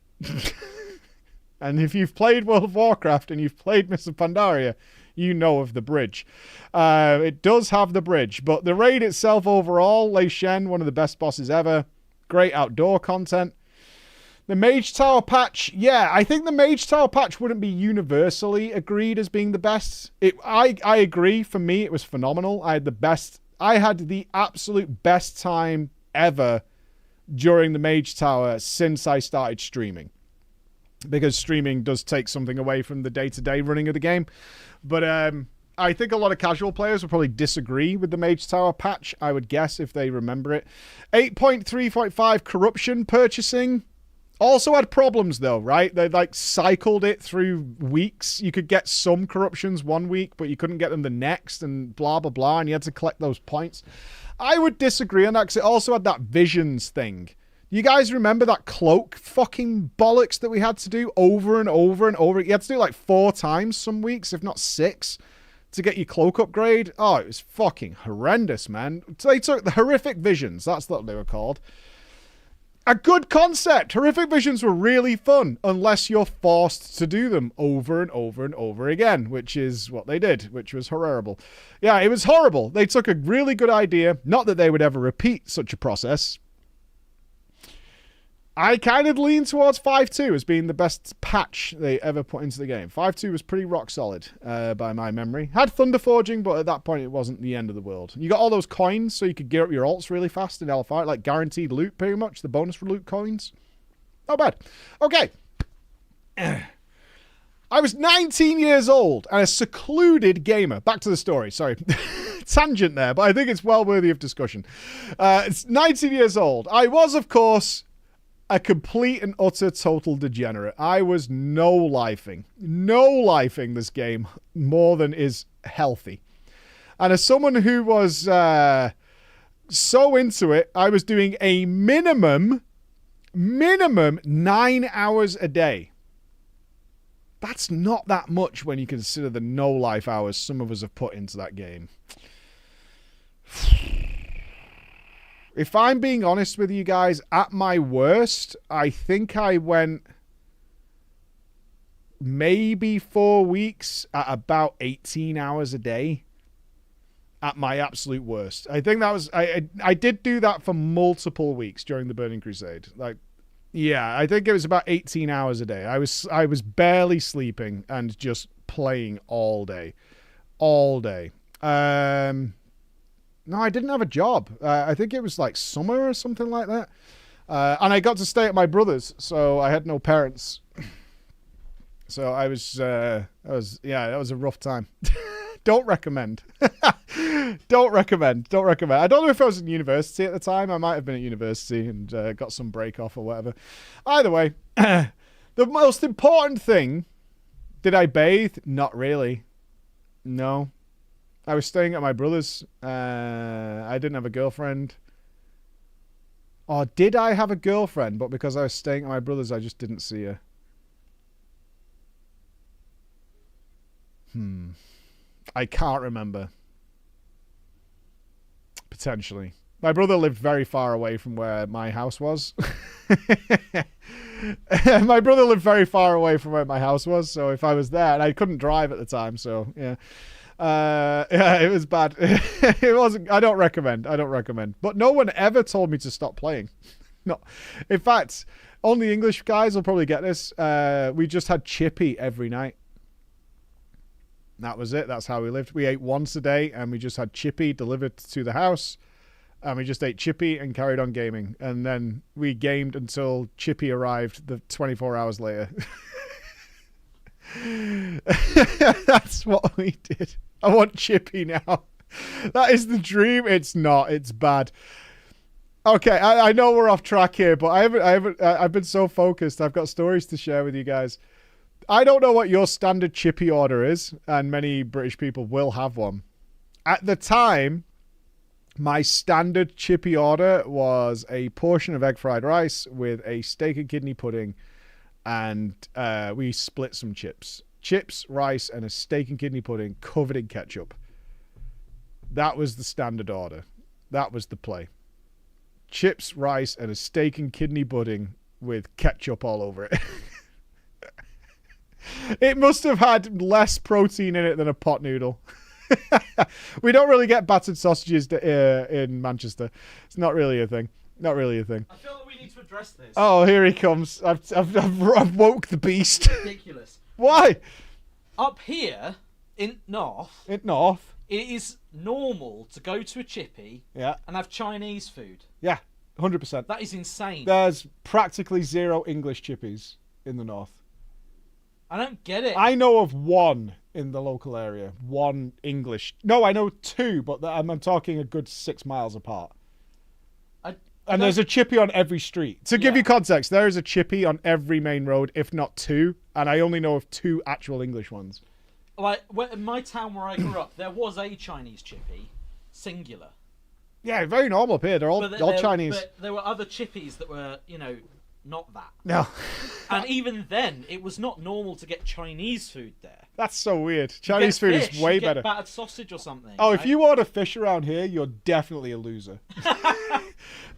S1: And if you've played World of Warcraft and you've played Mists of Pandaria, you know of the bridge. It does have the bridge. But the raid itself overall, Lei Shen, one of the best bosses ever. Great outdoor content. The Mage Tower patch, yeah, I think the Mage Tower patch wouldn't be universally agreed as being the best. I agree, for me it was phenomenal. I had the absolute best time ever during the Mage Tower since I started streaming. Because streaming does take something away from the day-to-day running of the game. But I think a lot of casual players will probably disagree with the Mage Tower patch, I would guess, if they remember it. 8.3.5 corruption purchasing. Also had problems, though, right? They, like, cycled it through weeks. You could get some corruptions one week, but you couldn't get them the next, and blah, blah, blah, and you had to collect those points. I would disagree on that, because it also had that visions thing. You guys remember that cloak fucking bollocks that we had to do over and over and over? You had to do it, like, 4 times some weeks, if not 6, to get your cloak upgrade. Oh, it was fucking horrendous, man. They took the horrific visions. That's what they were called. A good concept. Horrific visions were really fun, unless you're forced to do them over and over and over again, which is what they did, which was horrible. Yeah, it was horrible. They took a really good idea. Not that they would ever repeat such a process. I kind of lean towards 5.2 as being the best patch they ever put into the game. 5.2 was pretty rock solid, by my memory. Had Thunder Forging, but at that point it wasn't the end of the world. You got all those coins, so you could gear up your alts really fast in LFR, like guaranteed loot, pretty much. The bonus for loot coins. Not bad. Okay. I was 19 years old and a secluded gamer. Back to the story, sorry. Tangent there, but I think it's well worthy of discussion. It's 19 years old. I was, of course, a complete and utter total degenerate. I was no-lifing this game more than is healthy. And as someone who was so into it, I was doing a minimum 9 hours a day. That's not that much when you consider the no-life hours some of us have put into that game. If I'm being honest with you guys, at my worst, I think I went maybe 4 weeks at about 18 hours a day. At my absolute worst. I think that was... I did do that for multiple weeks during the Burning Crusade. Like, yeah, I think it was about 18 hours a day. I was barely sleeping and just playing all day. All day. No, I didn't have a job. I think it was like summer or something like that. And I got to stay at my brother's, so I had no parents. So that was a rough time. Don't recommend. Don't recommend. I don't know if I was in university at the time. I might have been at university and got some break off or whatever. Either way, the most important thing, did I bathe? Not really. No. I was staying at my brother's. I didn't have a girlfriend. Or did I have a girlfriend, but because I was staying at my brother's, I just didn't see her? I can't remember. Potentially. My brother lived very far away from where my house was. My brother lived very far away from where my house was, so if I was there, and I couldn't drive at the time, so yeah. Yeah, it was bad. It wasn't. I don't recommend. But no one ever told me to stop playing. No. In fact, only English guys will probably get this. We just had chippy every night. That was it. That's how we lived. We ate once a day, and we just had chippy delivered to the house. And we just ate chippy and carried on gaming. And then we gamed until chippy arrived the 24 hours later. That's what we did. I want chippy now. That is the dream. It's not. It's bad. Okay, I know we're off track here, but I've been so focused. I've got stories to share with you guys. I don't know what your standard chippy order is, and many British people will have one. At the time, my standard chippy order was a portion of egg fried rice with a steak and kidney pudding, and we split some chips. Chips, rice, and a steak and kidney pudding covered in ketchup. That was the standard order. That was the play. Chips, rice, and a steak and kidney pudding with ketchup all over it. It must have had less protein in it than a pot noodle. We don't really get battered sausages in Manchester. It's not really a thing. Not really a thing.
S17: I feel like we need to address this.
S1: Oh, here he comes. I've woke the beast.
S17: Ridiculous.
S1: Why?
S17: Up here in North,
S1: In North?
S17: it is normal to go to a chippy
S1: Yeah.
S17: and have Chinese food.
S1: Yeah, 100%.
S17: That is insane.
S1: There's practically zero English chippies in the North.
S17: I don't get it.
S1: I know of one in the local area. One English. No, I know two, but I'm talking a good 6 miles apart. And there's a chippy on every street. To give you context, there is a chippy on every main road, if not two. And I only know of two actual English ones.
S17: Like, in my town where I grew up, there was a Chinese chippy, singular.
S1: Yeah, very normal up here. They're all Chinese.
S17: But there were other chippies that were, not that.
S1: No.
S17: And even then, it was not normal to get Chinese food there.
S1: That's so weird. Chinese food is way better.
S17: Battered sausage or something.
S1: Oh, right? If you order fish around here, you're definitely a loser.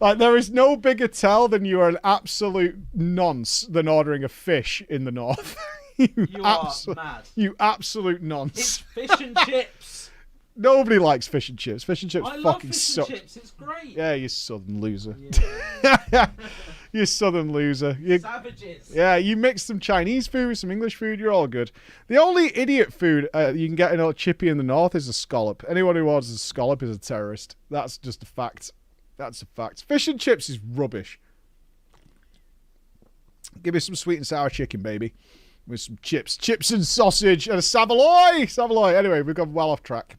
S1: Like, there is no bigger tell than you are an absolute nonce than ordering a fish in the North.
S17: You are mad.
S1: You absolute nonce.
S17: It's fish and chips.
S1: Nobody likes fish and chips. Fish and chips
S17: I
S1: fucking
S17: love fish
S1: suck.
S17: And chips. It's great.
S1: Yeah, you southern loser. Yeah. You southern loser.
S17: Savages.
S1: Yeah, you mix some Chinese food with some English food, you're all good. The only idiot food you can get in a chippy in the North is a scallop. Anyone who orders a scallop is a terrorist. That's just a fact. That's a fact. Fish and chips is rubbish. Give me some sweet and sour chicken, baby. With some chips. Chips and sausage and a Savoy! Savoy! Anyway, we've gone well off track.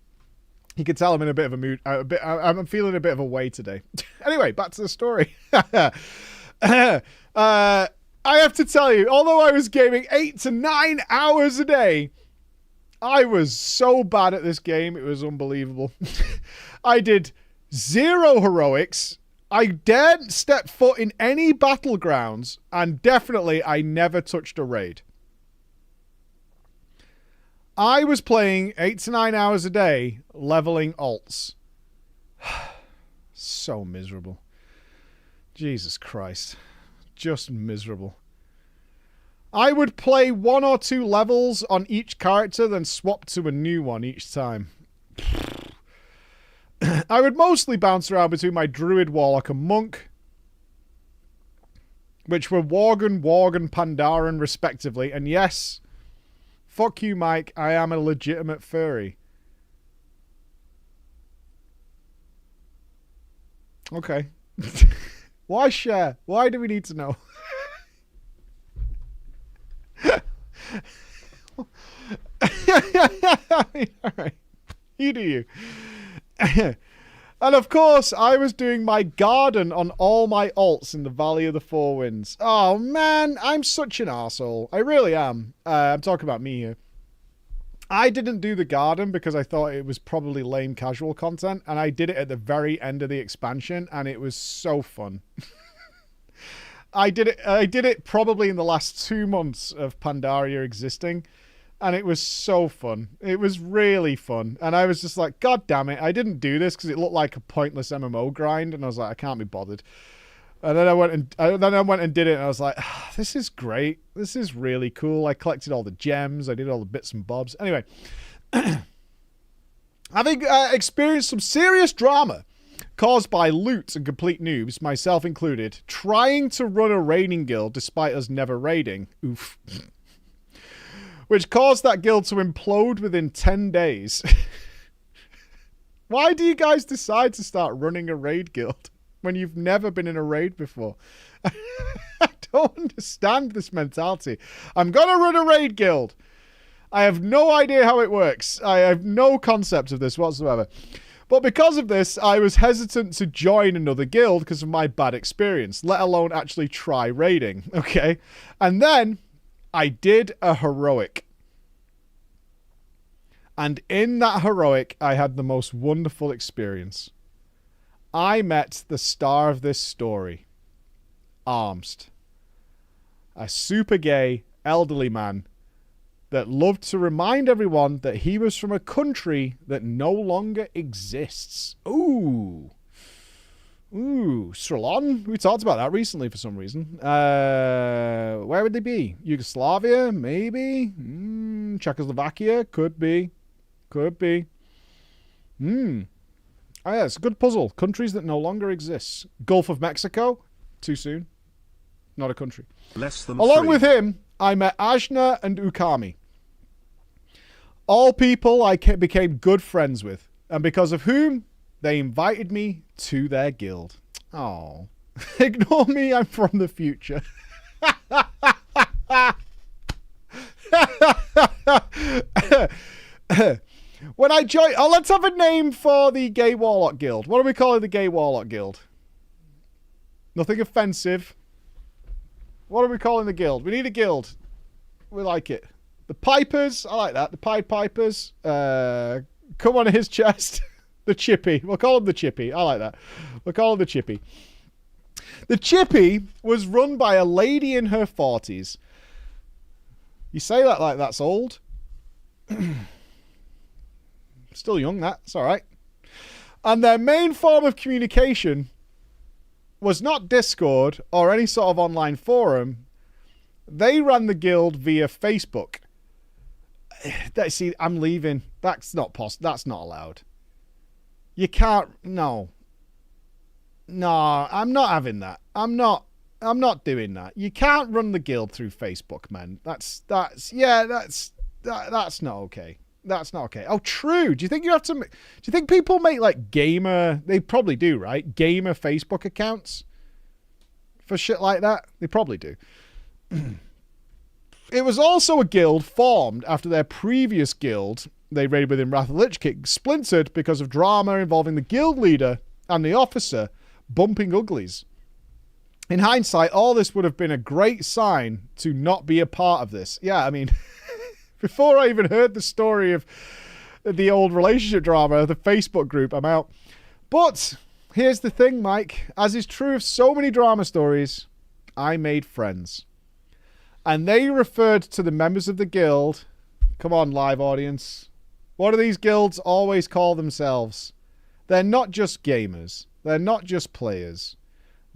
S1: You can tell I'm in a bit of a mood. I'm feeling a bit of a way today. Anyway, back to the story. I have to tell you, although I was gaming 8 to 9 hours a day, I was so bad at this game, it was unbelievable. I did 0 heroics. I daren't step foot in any battlegrounds, and definitely I never touched a raid. I was playing 8 to 9 hours a day, leveling alts. So miserable. Jesus Christ. Just miserable. I would play 1 or 2 levels on each character, then swap to a new one each time. I would mostly bounce around between my druid, warlock, and monk, which were Worgen, Pandaren, respectively. And yes, fuck you, Mike, I am a legitimate furry. Okay. Why share? Why do we need to know? I mean, all right. You do you. And of course, I was doing my garden on all my alts in the Valley of the Four Winds. Oh man, I'm such an arsehole. I really am. I'm talking about me here. I didn't do the garden because I thought it was probably lame casual content, and I did it at the very end of the expansion, and it was so fun. I did it probably in the last 2 months of Pandaria existing, and it was so fun. It was really fun. And I was just like, God damn it, I didn't do this because it looked like a pointless MMO grind, and I was like, I can't be bothered. And then I went and did it, and I was like, this is great. This is really cool. I collected all the gems. I did all the bits and bobs. Anyway, having experienced some serious drama caused by loot and complete noobs, myself included, trying to run a raiding guild despite us never raiding. Oof. Which caused that guild to implode within 10 days. Why do you guys decide to start running a raid guild when you've never been in a raid before? I don't understand this mentality. I'm going to run a raid guild. I have no idea how it works. I have no concept of this whatsoever. But because of this, I was hesitant to join another guild because of my bad experience, let alone actually try raiding. Okay? And then I did a heroic. And in that heroic, I had the most wonderful experience. I met the star of this story, Armst, a super gay elderly man that loved to remind everyone that he was from a country that no longer exists. Ooh, Srelon. We talked about that recently for some reason. Where would they be? Yugoslavia, maybe? Czechoslovakia, could be. Oh yeah, it's a good puzzle. Countries that no longer exist. Gulf of Mexico, too soon. Not a country. Along with him, I met Ajna and Ukami. All people I became good friends with, and because of whom they invited me to their guild. Oh, ignore me, I'm from the future. When I joined... Oh, let's have a name for the Gay Warlock Guild. What are we calling the Gay Warlock Guild? Nothing offensive. What are we calling the guild? We need a guild. We like it. The Pipers. I like that. The Pied Pipers. Come on his chest. The Chippy. We'll call him the Chippy. I like that. We'll call him the Chippy. The Chippy was run by a lady in her 40s. You say that like that's old. Still young, that's all right. And their main form of communication was not Discord or any sort of online forum. They ran the guild via Facebook. See, I'm leaving. That's not possible. That's not allowed. You can't. No, I'm not having that. I'm not doing that. You can't run the guild through Facebook, man. That's not okay. That's not okay. Oh, true. Do you think people make like gamer? They probably do, right? Gamer Facebook accounts for shit like that. They probably do. It was also a guild formed after their previous guild they raided within Wrath of the Lich King splintered because of drama involving the guild leader and the officer bumping uglies. In hindsight, all this would have been a great sign to not be a part of this. Yeah, I mean, before I even heard the story of the old relationship drama of the Facebook group, I'm out. But here's the thing, Mike. As is true of so many drama stories, I made friends. And they referred to the members of the guild. Come on, live audience. What do these guilds always call themselves? They're not just gamers. They're not just players.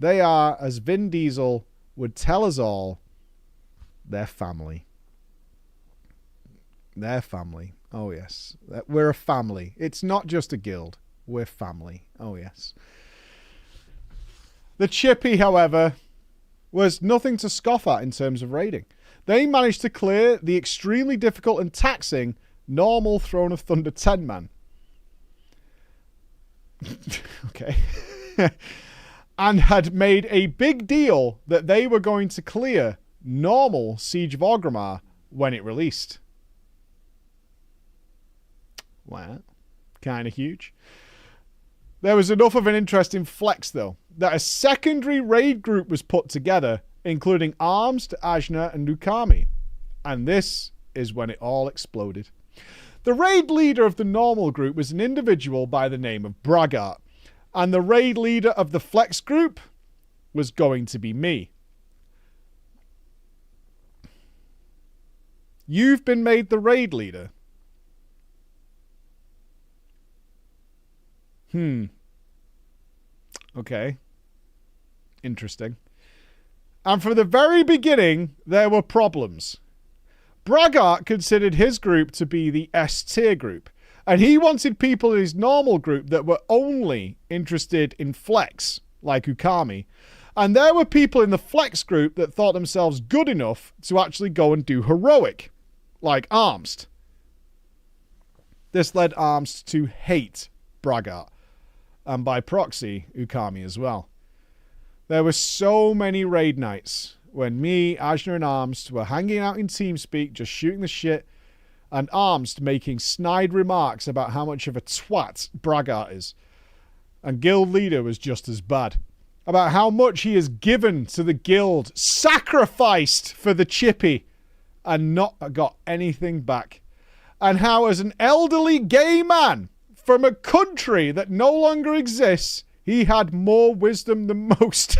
S1: They are, as Vin Diesel would tell us all, they're family. They're family. Oh, yes. We're a family. It's not just a guild. We're family. Oh, yes. The Chippy, however, was nothing to scoff at in terms of raiding. They managed to clear the extremely difficult and taxing normal Throne of Thunder 10-man. Okay. and had made a big deal that they were going to clear normal Siege of Orgrimmar when it released. Wow. Kind of huge. There was enough of an interesting flex, though, that a secondary raid group was put together, including arms to Ajna and Ukami. And this is when it all exploded. The raid leader of the normal group was an individual by the name of Braggart, and the raid leader of the flex group was going to be me. You've been made the raid leader. Okay. Interesting. And from the very beginning, there were problems. Braggart considered his group to be the S-tier group, and he wanted people in his normal group that were only interested in flex, like Ukami. And there were people in the flex group that thought themselves good enough to actually go and do heroic, like Armst. This led Armst to hate Braggart, and by proxy, Ukami as well. There were so many raid nights when me, Ajna, and Armst were hanging out in TeamSpeak, just shooting the shit, and Armst making snide remarks about how much of a twat Braggart is. And Guild Leader was just as bad. About how much he has given to the guild, sacrificed for the chippy, and not got anything back. And how, as an elderly gay man from a country that no longer exists, he had more wisdom than most.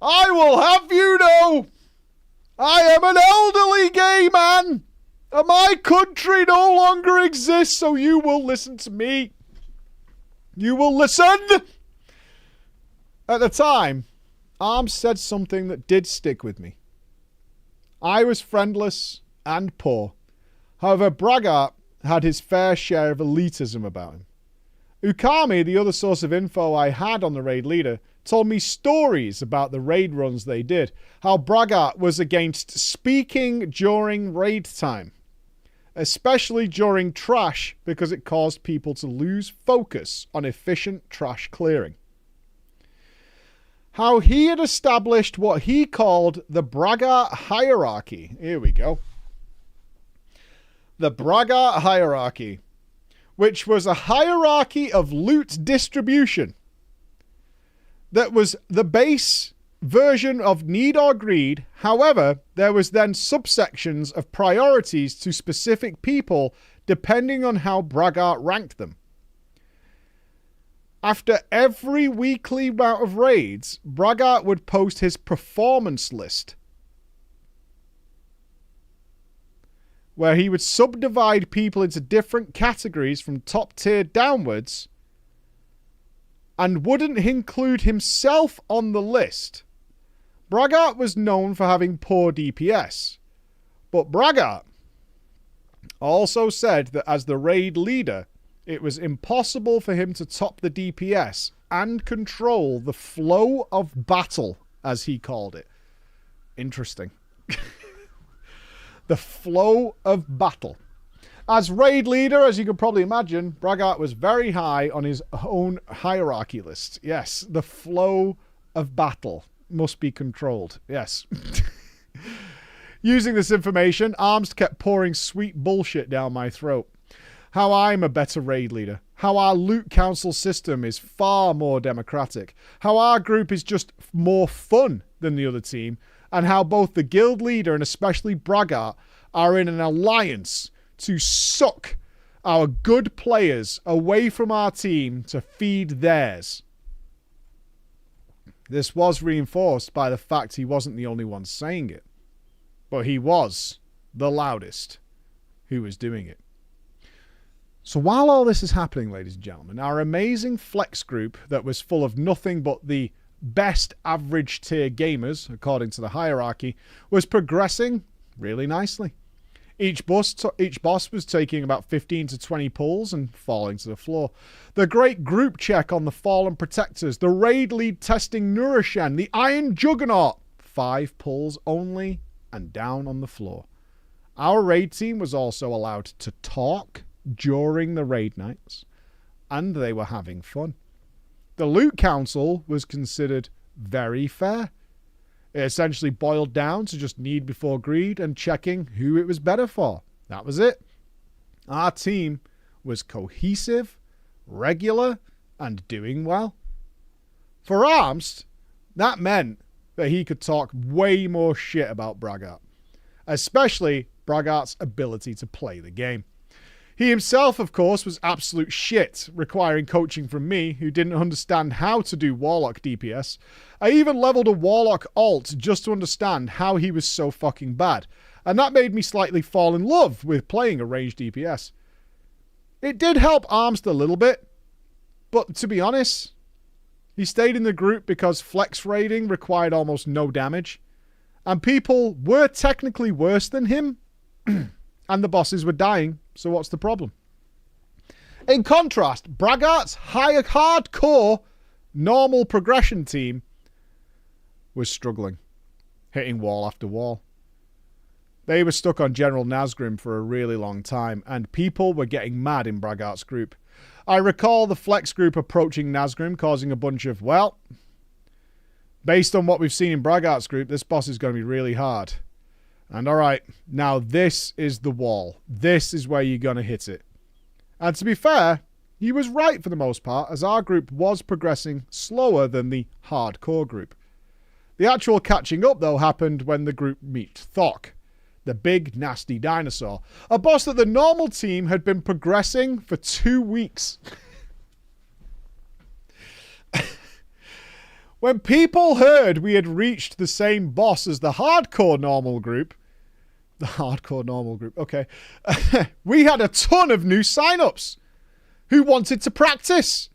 S1: I will have you know, I am an elderly gay man, and my country no longer exists, so you will listen to me. You will listen. At the time, Arms said something that did stick with me. I was friendless and poor. However, Braggart had his fair share of elitism about him. Ukami, the other source of info I had on the raid leader, told me stories about the raid runs they did. How Braggart was against speaking during raid time. Especially during trash, because it caused people to lose focus on efficient trash clearing. How he had established what he called the Braggart hierarchy. Here we go. The Braggart hierarchy, which was a hierarchy of loot distribution that was the base version of Need or Greed. However, there was then subsections of priorities to specific people depending on how Braggart ranked them. After every weekly bout of raids, Braggart would post his performance list, where he would subdivide people into different categories from top tier downwards, and wouldn't include himself on the list. Braggart was known for having poor DPS, but Braggart also said that as the raid leader, it was impossible for him to top the DPS and control the flow of battle, as he called it. Interesting. The flow of battle. As raid leader, as you can probably imagine, Braggart was very high on his own hierarchy list. Yes, the flow of battle must be controlled. Yes. Using this information, Arms kept pouring sweet bullshit down my throat. How I'm a better raid leader. How our loot council system is far more democratic. How our group is just more fun than the other team. And how both the guild leader and especially Braggart are in an alliance to suck our good players away from our team to feed theirs. This was reinforced by the fact he wasn't the only one saying it, but he was the loudest who was doing it. So while all this is happening, ladies and gentlemen, our amazing flex group that was full of nothing but the best average tier gamers, according to the hierarchy, was progressing really nicely. Each boss was taking about 15 to 20 pulls and falling to the floor. The great group check on the Fallen Protectors, the raid lead testing Nurashen, the Iron Juggernaut, 5 pulls only and down on the floor. Our raid team was also allowed to talk during the raid nights, and they were having fun. The loot council was considered very fair. It essentially boiled down to just need before greed and checking who it was better for. That was it. Our team was cohesive, regular, and doing well. For Armst, that meant that he could talk way more shit about Braggart, especially Braggart's ability to play the game. He himself, of course, was absolute shit, requiring coaching from me, who didn't understand how to do Warlock DPS. I even leveled a Warlock alt just to understand how he was so fucking bad, and that made me slightly fall in love with playing a ranged DPS. It did help Armst a little bit, but to be honest, he stayed in the group because flex raiding required almost no damage, and people were technically worse than him, and the bosses were dying, so what's the problem? In contrast, Braggart's hardcore normal progression team was struggling, hitting wall after wall. They were stuck on General Nazgrim for a really long time, and people were getting mad in Braggart's group. I recall the Flex group approaching Nazgrim, causing a bunch of, well, based on what we've seen in Braggart's group, this boss is going to be really hard. And alright, now this is the wall. This is where you're going to hit it. And to be fair, he was right for the most part, as our group was progressing slower than the hardcore group. The actual catching up, though, happened when the group met Thok, the big, nasty dinosaur. A boss that the normal team had been progressing for 2 weeks. When people heard we had reached the same boss as the hardcore normal group, okay, we had a ton of new sign-ups who wanted to practice.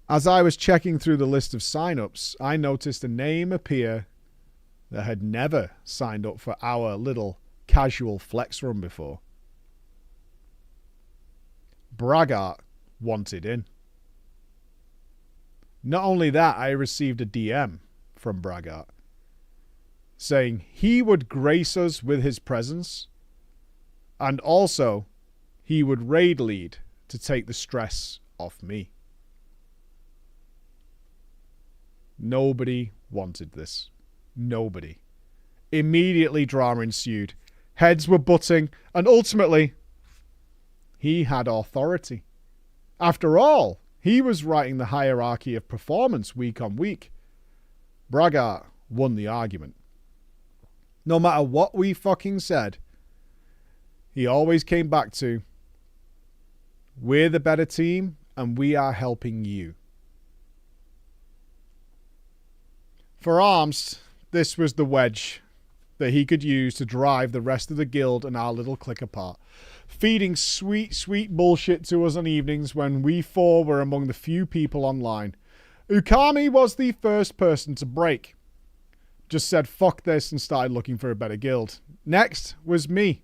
S1: As I was checking through the list of sign-ups, I noticed a name appear that had never signed up for our little casual flex run before. Braggart wanted in. Not only that, I received a DM from Braggart saying he would grace us with his presence, and also he would raid lead to take the stress off me. Nobody wanted this. Nobody. Immediately drama ensued. Heads were butting, and ultimately, he had authority. After all, he was writing the hierarchy of performance week on week. Braggart won the argument. No matter what we fucking said, he always came back to, we're the better team, and we are helping you. For Armst, this was the wedge that he could use to drive the rest of the guild and our little clique apart, feeding sweet, sweet bullshit to us on evenings when we four were among the few people online. Ukami was the first person to break. Just said fuck this and started looking for a better guild. Next was me.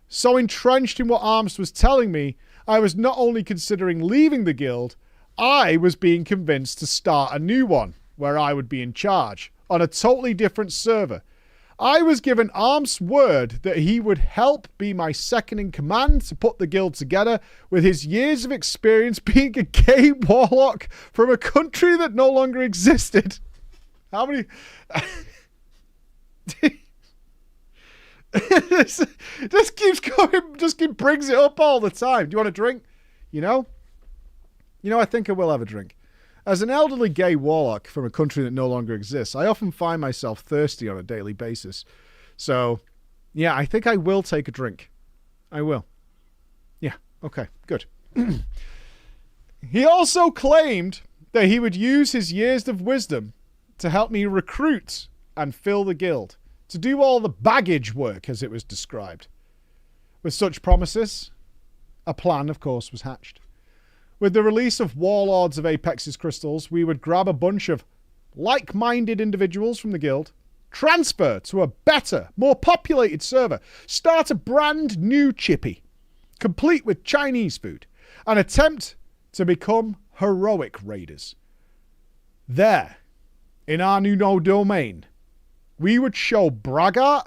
S1: So entrenched in what Armst was telling me, I was not only considering leaving the guild, I was being convinced to start a new one, where I would be in charge, on a totally different server. I was given Armst's word that he would help be my second in command to put the guild together with his years of experience being a gay warlock from a country that no longer existed. How many... Just keeps going, brings it up all the time. Do you want a drink? You know, I think I will have a drink. As an elderly gay warlock from a country that no longer exists, I often find myself thirsty on a daily basis. So, yeah, I think I will take a drink. I will. Yeah, okay, good. He also claimed that he would use his years of wisdom to help me recruit and fill the guild, to do all the baggage work, as it was described. With such promises, a plan, of course, was hatched. With the release of Warlords of Apex's crystals, we would grab a bunch of like-minded individuals from the guild, transfer to a better, more populated server, start a brand new chippy, complete with Chinese food, and attempt to become heroic raiders. There, in our new domain, we would show Braggart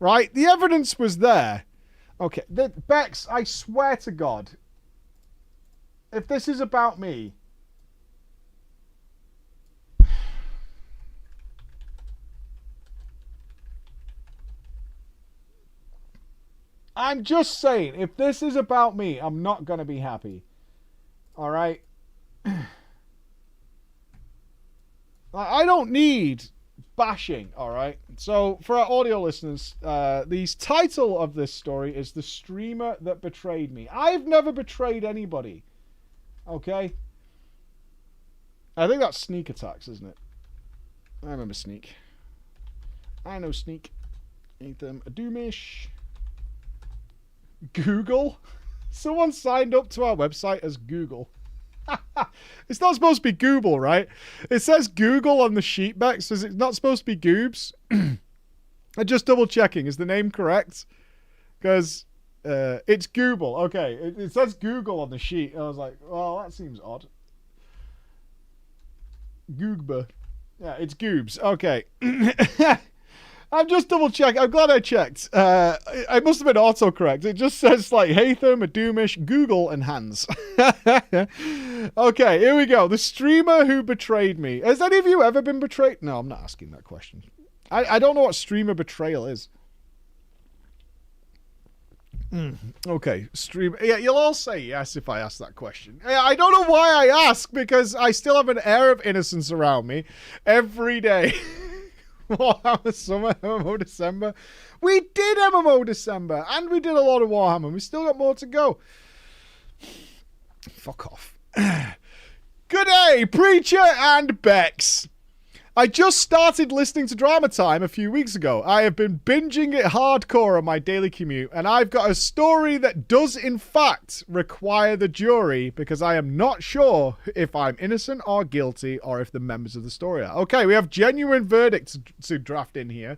S1: Right? The evidence was there. Okay, Bex, I swear to God, if this is about me, I'm just saying, if this is about me, I'm not going to be happy. All right? I don't need bashing, all right? So, for our audio listeners, the title of this story is The Streamer That Betrayed Me. I've never betrayed anybody. Okay? I think that's Sneak Attacks, isn't it? I remember Sneak. I know Sneak. Ain't them a doomish. Google? Someone signed up to our website as Google. It's not supposed to be Google, right? It says Google on the sheet, Bex. Is it not supposed to be Goobs? I'm just double checking. Is the name correct? Because it's Google. Okay, it says Google on the sheet. I was like, well, that seems odd. Googba. Yeah, it's Goobs. Okay. I'm just double checking. I'm glad I checked. I must have been autocorrect. It just says like Haytham, Adoomish, Google, and Hans. Okay, here we go. The streamer who betrayed me. Has any of you ever been betrayed? No, I'm not asking that question. I don't know what streamer betrayal is. Okay, streamer. Yeah, you'll all say yes if I ask that question. I don't know why I ask, because I still have an air of innocence around me every day. Warhammer Summer, MMO December. We did MMO December, and we did a lot of Warhammer. We still got more to go. Fuck off. Good day, Preacher and Bex. I just started listening to Drama Time a few weeks ago. I have been binging it hardcore on my daily commute, and I've got a story that does in fact require the jury, because I am not sure if I'm innocent or guilty, or if the members of the story are. Okay, we have genuine verdicts to draft in here.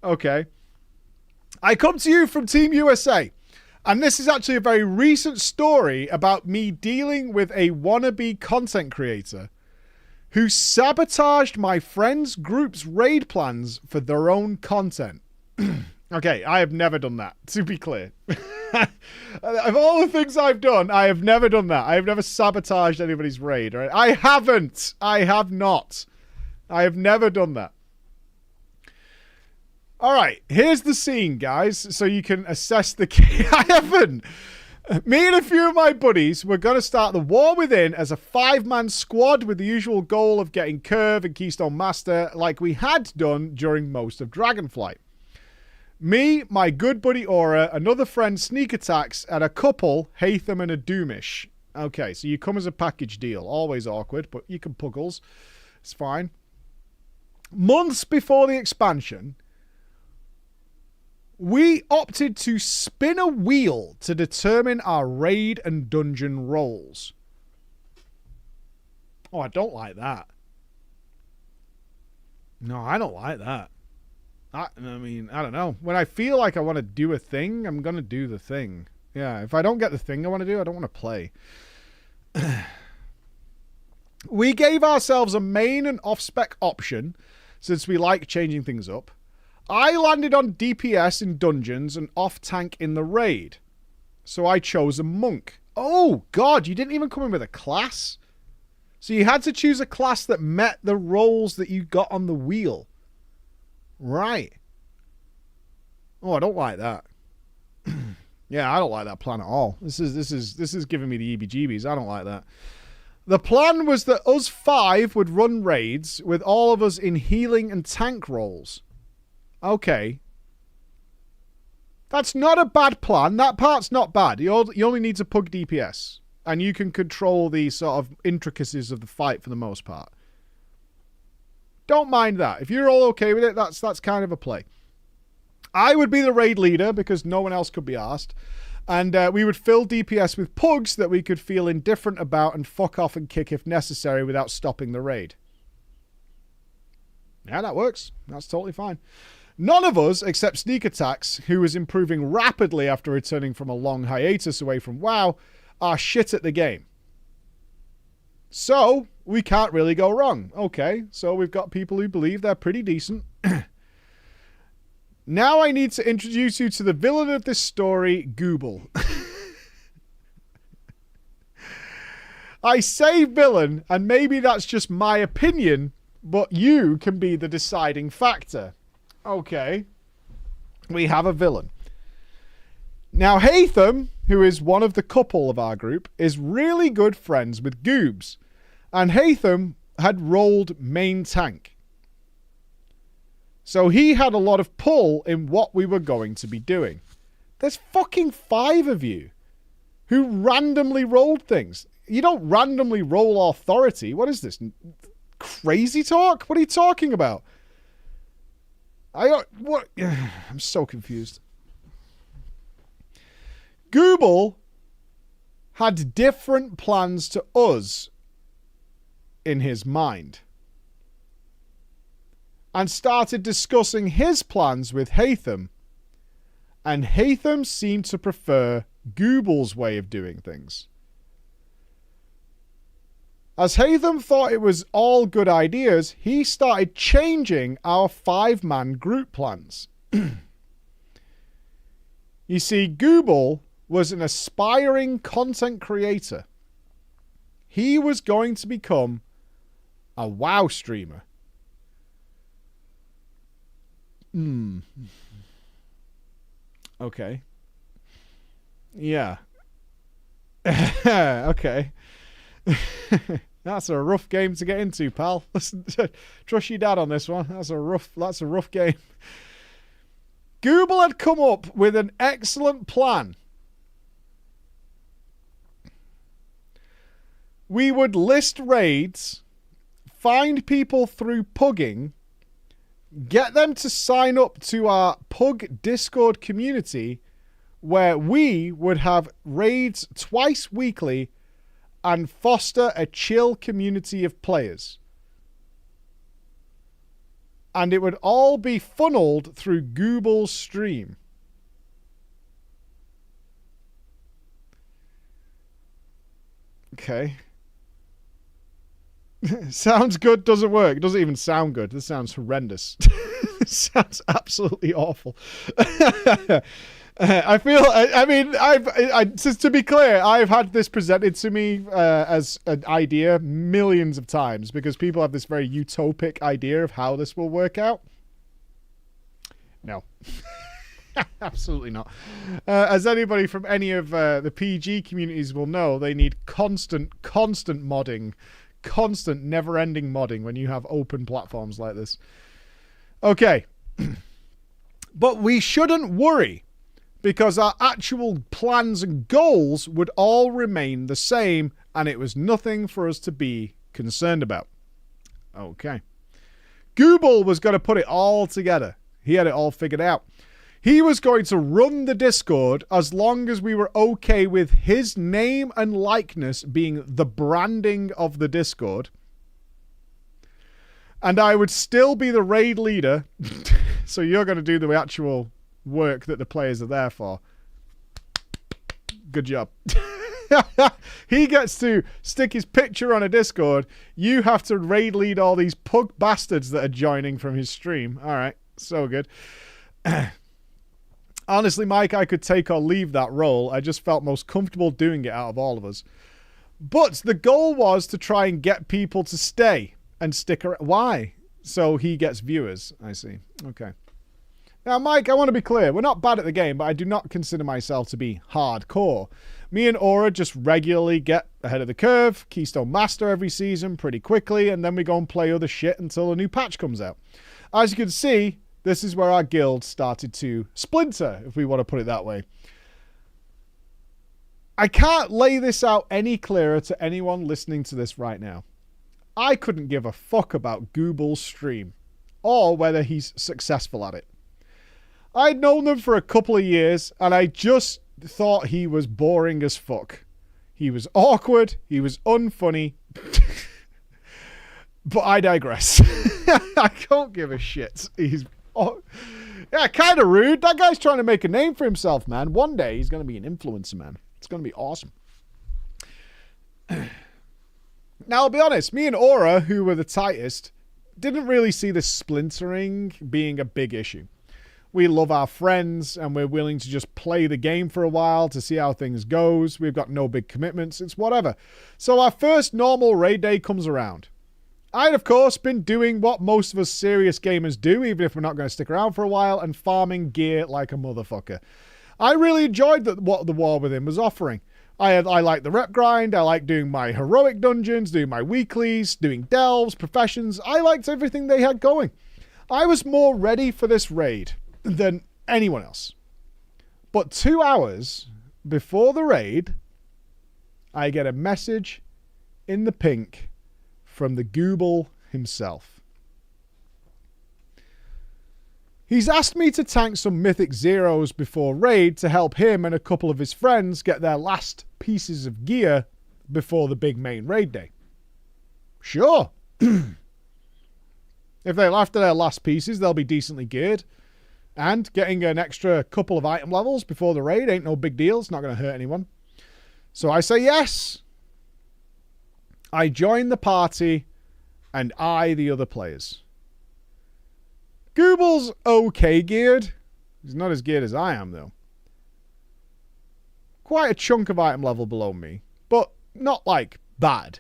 S1: Okay. I come to you from Team USA, and this is actually a very recent story about me dealing with a wannabe content creator who sabotaged my friend's group's raid plans for their own content. Okay, I have never done that, to be clear. Of all the things I've done, I have never done that. I have never sabotaged anybody's raid, right? I haven't. I have not. I have never done that. All right, here's the scene, guys, so you can assess the... I haven't. Me and a few of my buddies were going to start the War Within as a 5-man squad with the usual goal of getting Curve and Keystone Master like we had done during most of Dragonflight. Me, my good buddy Aura, another friend Sneak Attacks, and a couple, Haytham and Adoomish. Okay, so you come as a package deal. Always awkward, but you can puggles. It's fine. Months before the expansion, we opted to spin a wheel to determine our raid and dungeon roles. Oh, I don't like that. No, I don't like that. I mean, I don't know. When I feel like I want to do a thing, I'm going to do the thing. Yeah, if I don't get the thing I want to do, I don't want to play. We gave ourselves a main and off-spec option, since we like changing things up. I landed on DPS in dungeons and off-tank in the raid. So I chose a monk. Oh, God, you didn't even come in with a class? So you had to choose a class that met the roles that you got on the wheel. Right. Oh, I don't like that. Yeah, I don't like that plan at all. This is giving me the EBGBs. I don't like that. The plan was that us 5 would run raids with all of us in healing and tank roles. Okay. That's not a bad plan. That part's not bad. You only need to pug DPS. And you can control the sort of intricacies of the fight for the most part. Don't mind that. If you're all okay with it, that's kind of a play. I would be the raid leader because no one else could be asked. And we would fill DPS with pugs that we could feel indifferent about and fuck off and kick if necessary without stopping the raid. Yeah, that works. That's totally fine. None of us, except Sneak Attacks, who was improving rapidly after returning from a long hiatus away from WoW, are shit at the game. So, we can't really go wrong. Okay, so we've got people who believe they're pretty decent. Now I need to introduce you to the villain of this story, Google. I say villain, and maybe that's just my opinion, but you can be the deciding factor. Okay. We have a villain. Now, Hatham, who is one of the couple of our group, is really good friends with Goobs. And Hatham had rolled main tank. So he had a lot of pull in what we were going to be doing. There's fucking 5 of you who randomly rolled things. You don't randomly roll authority. What is this? Crazy talk? What are you talking about? What? I'm so confused. Google had different plans to us in his mind and started discussing his plans with Hatham, and Hatham seemed to prefer Google's way of doing things. As Hatham thought it was all good ideas, he started changing our 5-man group plans. You see, Google was an aspiring content creator. He was going to become a WoW streamer. Okay. Yeah. Okay. That's a rough game to get into, pal. Listen, trust your dad on this one. That's a rough game. Google had come up with an excellent plan. We would list raids, find people through pugging, get them to sign up to our Pug Discord community, where we would have raids twice weekly and foster a chill community of players. And it would all be funneled through Google's stream. Okay. Sounds good, doesn't work. It doesn't even sound good. This sounds horrendous. This sounds absolutely awful. I feel, I mean, just to be clear, I've had this presented to me as an idea millions of times because people have this very utopic idea of how this will work out. No. Absolutely not. As anybody from any of the PG communities will know, they need constant modding. Constant, never-ending modding when you have open platforms like this. Okay. But we shouldn't worry, because our actual plans and goals would all remain the same, and it was nothing for us to be concerned about. Okay. Google was going to put it all together. He had it all figured out. He was going to run the Discord as long as we were okay with his name and likeness being the branding of the Discord. And I would still be the raid leader. So you're going to do the actual work that the players are there for. Good job. He gets to stick his picture on a Discord. You have to raid lead all these pug bastards that are joining from his stream. All right. So good. Honestly, Mike, I could take or leave that role. I just felt most comfortable doing it out of all of us. But the goal was to try and get people to stay and stick around. Why? So he gets viewers. I see. Okay. Now, Mike, I want to be clear. We're not bad at the game, but I do not consider myself to be hardcore. Me and Aura just regularly get ahead of the curve, Keystone Master every season pretty quickly, and then we go and play other shit until a new patch comes out. As you can see, this is where our guild started to splinter, if we want to put it that way. I can't lay this out any clearer to anyone listening to this right now. I couldn't give a fuck about Google's stream, or whether he's successful at it. I'd known them for a couple of years, and I just thought he was boring as fuck. He was awkward, he was unfunny, but I digress. I don't give a shit. He's... Oh, yeah, kind of rude. That guy's trying to make a name for himself, man. One day he's going to be an influencer, man. It's going to be awesome. Now, I'll be honest. Me and Aura, who were the tightest, didn't really see the splintering being a big issue. We love our friends and we're willing to just play the game for a while to see how things goes. We've got no big commitments. It's whatever. So our first normal raid day comes around. I'd, of course, been doing what most of us serious gamers do, even if we're not going to stick around for a while, and farming gear like a motherfucker. I really enjoyed what the War Within was offering. I like the rep grind. I like doing my heroic dungeons, doing my weeklies, doing delves, professions. I liked everything they had going. I was more ready for this raid than anyone else. But 2 hours before the raid, I get a message in the pink from the Google himself. He's asked me to tank some Mythic Zeros before raid to help him and a couple of his friends get their last pieces of gear before the big main raid day. Sure. If they're after their last pieces, they'll be decently geared. And getting an extra couple of item levels before the raid ain't no big deal. It's not going to hurt anyone. So I say yes. I join the party and eye the other players. Gooble's okay geared. He's not as geared as I am, though. Quite a chunk of item level below me, but not, like, bad.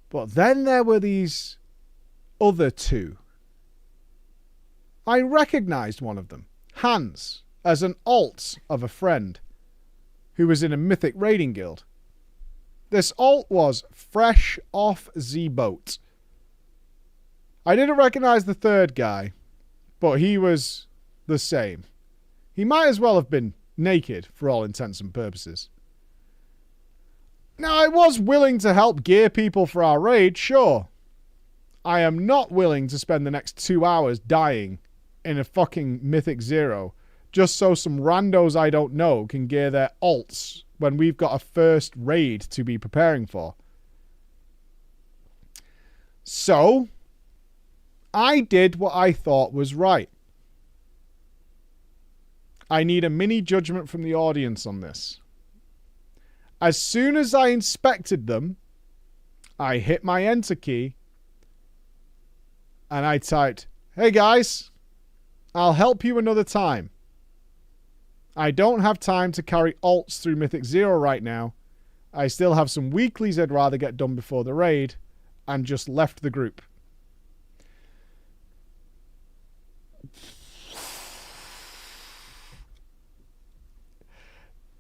S1: But then there were these other two. I recognized one of them, Hans, as an alt of a friend who was in a mythic raiding guild. This alt was fresh off the boat. I didn't recognize the third guy, but he was the same. He might as well have been naked for all intents and purposes. Now, I was willing to help gear people for our raid, sure. I am not willing to spend the next 2 hours dying in a fucking Mythic Zero just so some randos I don't know can gear their alts when we've got a first raid to be preparing for. So, I did what I thought was right. I need a mini judgment from the audience on this. As soon as I inspected them, I hit my enter key and I typed, "Hey guys, I'll help you another time. I don't have time to carry alts through Mythic Zero right now. I still have some weeklies I'd rather get done before the raid," and just left the group.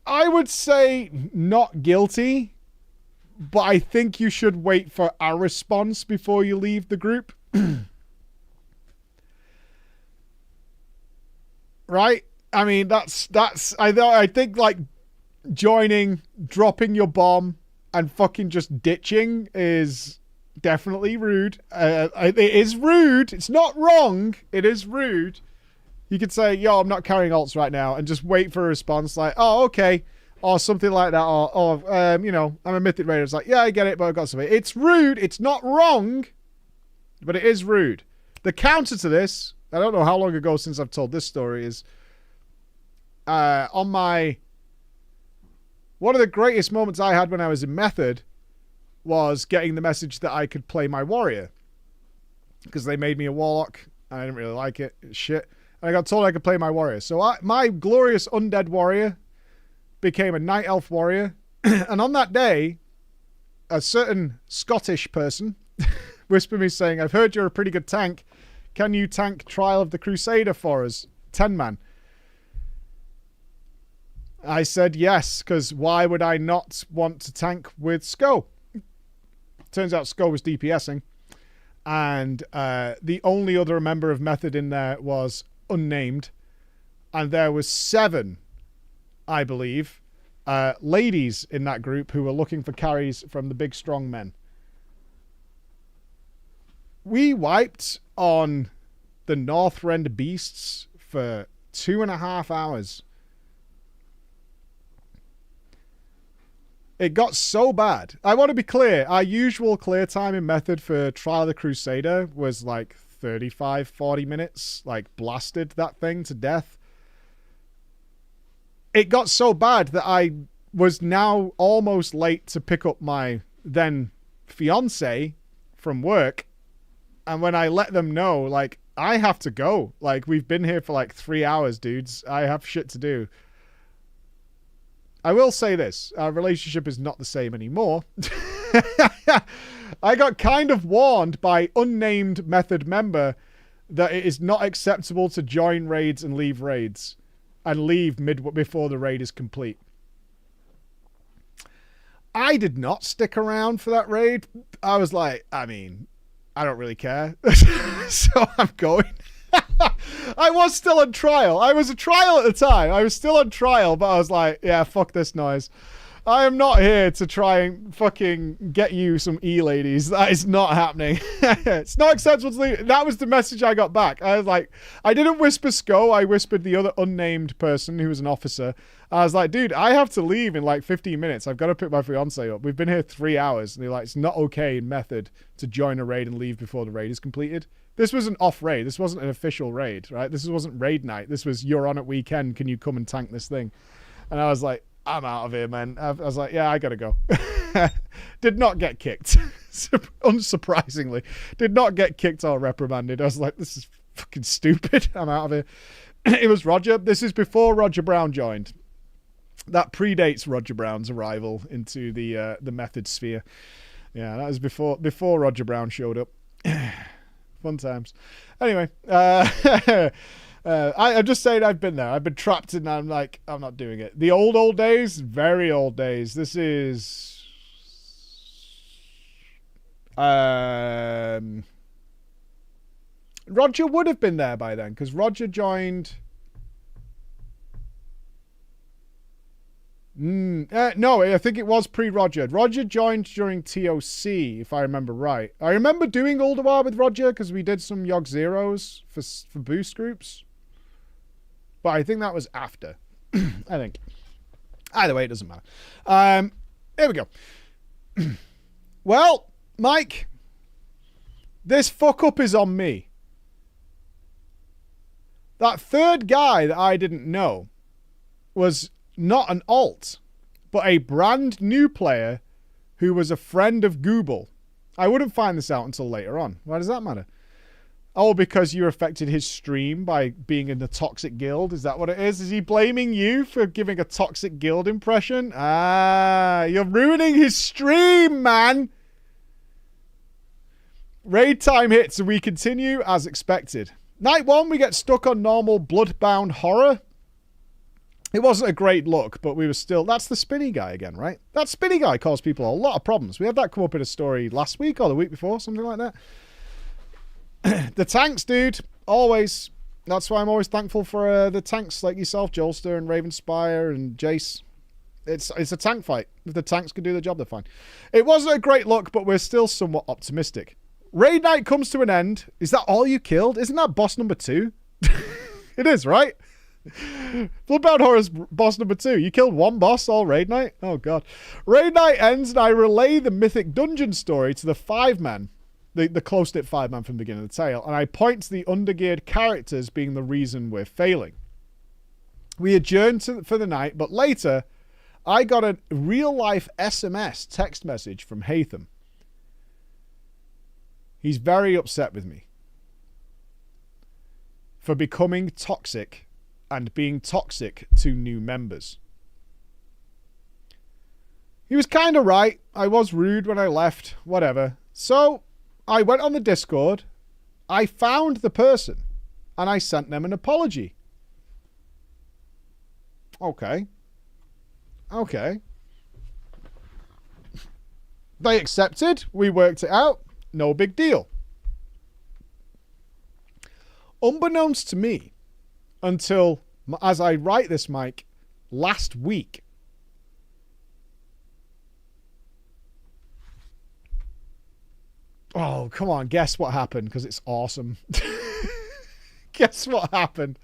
S1: I would say not guilty, but I think you should wait for our response before you leave the group. Right? I mean, that's I think like joining, dropping your bomb, and fucking just ditching is definitely rude. It is rude. It's not wrong. It is rude. You could say, "Yo, I'm not carrying alts right now," and just wait for a response like, "Oh, okay," or something like that, or you know, "I'm a Mythic Raider." It's like, "Yeah, I get it, but I've got something." It's rude. It's not wrong, but it is rude. The counter to this, I don't know how long ago since I've told this story, is on my... One of the greatest moments I had when I was in Method was getting the message that I could play my warrior. Because they made me a warlock, and I didn't really like it. It's shit. And I got told I could play my warrior. So my glorious undead warrior became a night elf warrior. And on that day, a certain Scottish person whispered me saying, "I've heard you're a pretty good tank. Can you tank Trial of the Crusader for us? 10-man. I said yes, because why would I not want to tank with Sko? Turns out Sko was DPSing. And the only other member of Method in there was unnamed. And there was 7, I believe, ladies in that group who were looking for carries from the big strong men. We wiped on the Northrend Beasts for 2.5 hours. It got so bad. I want to be clear. Our usual clear time in Method for Trial of the Crusader was like 35, 40 minutes. Like blasted that thing to death. It got so bad that I was now almost late to pick up my then fiance from work. And when I let them know, like, I have to go. Like, we've been here for like 3 hours, dudes. I have shit to do. I will say this. Our relationship is not the same anymore. I got kind of warned by unnamed method member that it is not acceptable to join raids and leave raids. And leave before the raid is complete. I did not stick around for that raid. I was like, I mean, I don't really care. So I'm going. I was still on trial. I was a trial at the time. I was still on trial, but I was like, yeah, fuck this noise. I am not here to try and fucking get you some E-ladies. That is not happening. It's not acceptable to leave. That was the message I got back. I was like, I didn't whisper SCO. I whispered the other unnamed person who was an officer. I was like, dude, I have to leave in like 15 minutes. I've got to pick my fiance up. We've been here 3 hours. And they're like, it's not okay in method to join a raid and leave before the raid is completed. This was an off raid. This wasn't an official raid, right? This wasn't raid night. This was, you're on at weekend. Can you come and tank this thing? And I was like, I'm out of here, man. I was like, yeah, I gotta go. Did not get kicked. Unsurprisingly. Did not get kicked or reprimanded. I was like, this is fucking stupid. I'm out of here. It was Roger. This is before Roger Brown joined. That predates Roger Brown's arrival into the method sphere. Yeah, that was before Roger Brown showed up. Fun times. Anyway, I'm just saying I've been there. I've been trapped in. I'm like, I'm not doing it. The old days, very old days. This is Roger would have been there by then because Roger joined. No, I think it was pre-Roger. Roger joined during TOC, if I remember right. I remember doing Ulduar with Roger because we did some Yogg Zeros for boost groups. But I think that was after. I think. Either way, it doesn't matter. Here we go. Well, Mike, this fuck up is on me. That third guy that I didn't know was not an alt, but a brand new player who was a friend of Google. I wouldn't find this out until later on. Why does that matter? Oh, because you affected his stream by being in the toxic guild? Is that what it is? Is he blaming you for giving a toxic guild impression? Ah, you're ruining his stream, man! Raid time hits and we continue as expected. Night 1, we get stuck on normal bloodbound horror. It wasn't a great look, but we were still... That's the spinny guy again, right? That spinny guy caused people a lot of problems. We had that come up in a story last week or the week before, something like that. The tanks, dude. Always. That's why I'm always thankful for the tanks like yourself, Jolster and Ravenspire and Jace. It's a tank fight. If the tanks can do the job, they're fine. It wasn't a great look, but we're still somewhat optimistic. Raid night comes to an end. Is that all you killed? Isn't that boss number 2? It is, right? Bloodbound Horror's boss number 2. You killed one boss all raid night? Oh, God. Raid night ends and I relay the mythic dungeon story to the 5-man. The close-knit 5-man from the beginning of the tale. And I point to the undergeared characters being the reason we're failing. We adjourned for the night, but later I got a real-life SMS text message from Hatham. He's very upset with me for becoming toxic and being toxic to new members. He was kind of right. I was rude when I left, whatever. So I went on the Discord, I found the person, and I sent them an apology. Okay. They accepted. We worked it out. No big deal. Unbeknownst to me, until, as I write this, Mike, last week, oh, come on, guess what happened, because it's awesome. Guess what happened?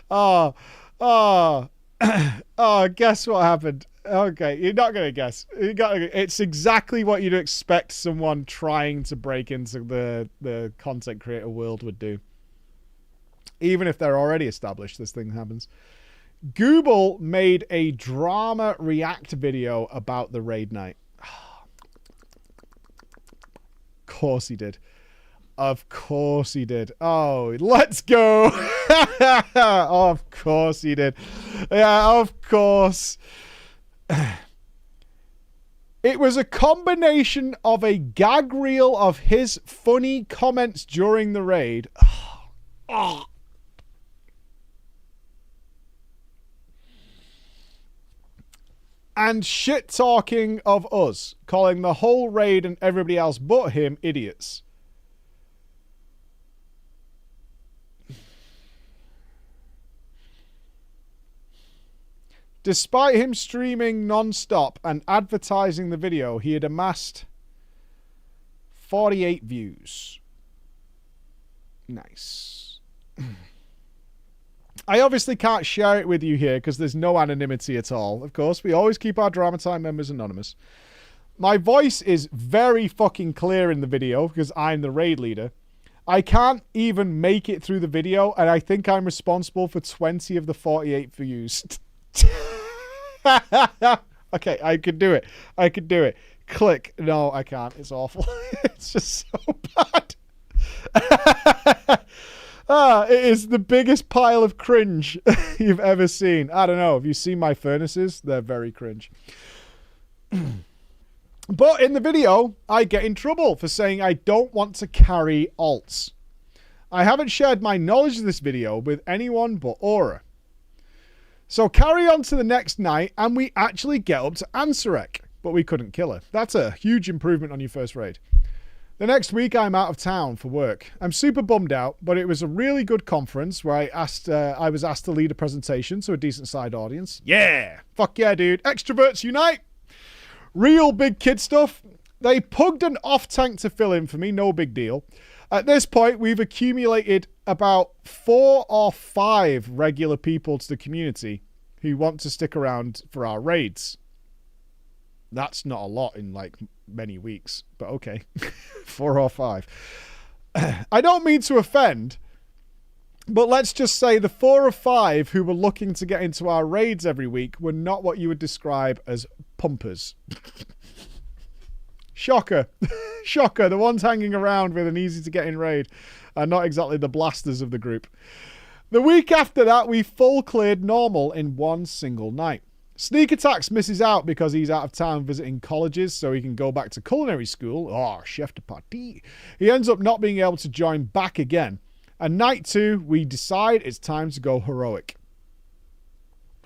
S1: Oh, guess what happened? Okay, you're not going to guess. It's exactly what you'd expect someone trying to break into the content creator world would do. Even if they're already established, this thing happens. Google made a drama react video about the raid night. Of course he did. Of course he did. Oh, let's go. Of course he did. Yeah, of course. It was a combination of a gag reel of his funny comments during the raid. Oh. And shit talking of us, calling the whole raid and everybody else but him idiots. Despite him streaming non-stop and advertising the video, he had amassed 48 views. Nice. I obviously can't share it with you here because there's no anonymity at all. Of course, we always keep our Drama Time members anonymous. My voice is very fucking clear in the video because I'm the raid leader. I can't even make it through the video, and I think I'm responsible for 20 of the 48 views. Okay, I could do it. I could do it. Click. No, I can't. It's awful. It's just so bad. It is the biggest pile of cringe you've ever seen. I don't know. Have you seen my furnaces? They're very cringe. But in the video, I get in trouble for saying I don't want to carry alts. I haven't shared my knowledge of this video with anyone but Aura. So carry on to the next night, and we actually get up to Ansarek, but we couldn't kill her. That's a huge improvement on your first raid. The next week, I'm out of town for work. I'm super bummed out, but it was a really good conference where I was asked to lead a presentation to a decent-sized audience. Yeah! Fuck yeah, dude. Extroverts unite! Real big kid stuff. They pugged an off-tank to fill in for me, no big deal. At this point, we've accumulated about 4 or 5 regular people to the community who want to stick around for our raids. That's not a lot in, like, many weeks, but okay. 4 or 5. I don't mean to offend, but let's just say the 4 or 5 who were looking to get into our raids every week were not what you would describe as pumpers. Shocker. Shocker. The ones hanging around with an easy-to-get-in raid are not exactly the blasters of the group. The week after that, we full cleared normal in one single night. Sneak Attacks misses out because he's out of town visiting colleges so he can go back to culinary school. Oh, chef de partie. He ends up not being able to join back again. And night 2, we decide it's time to go heroic.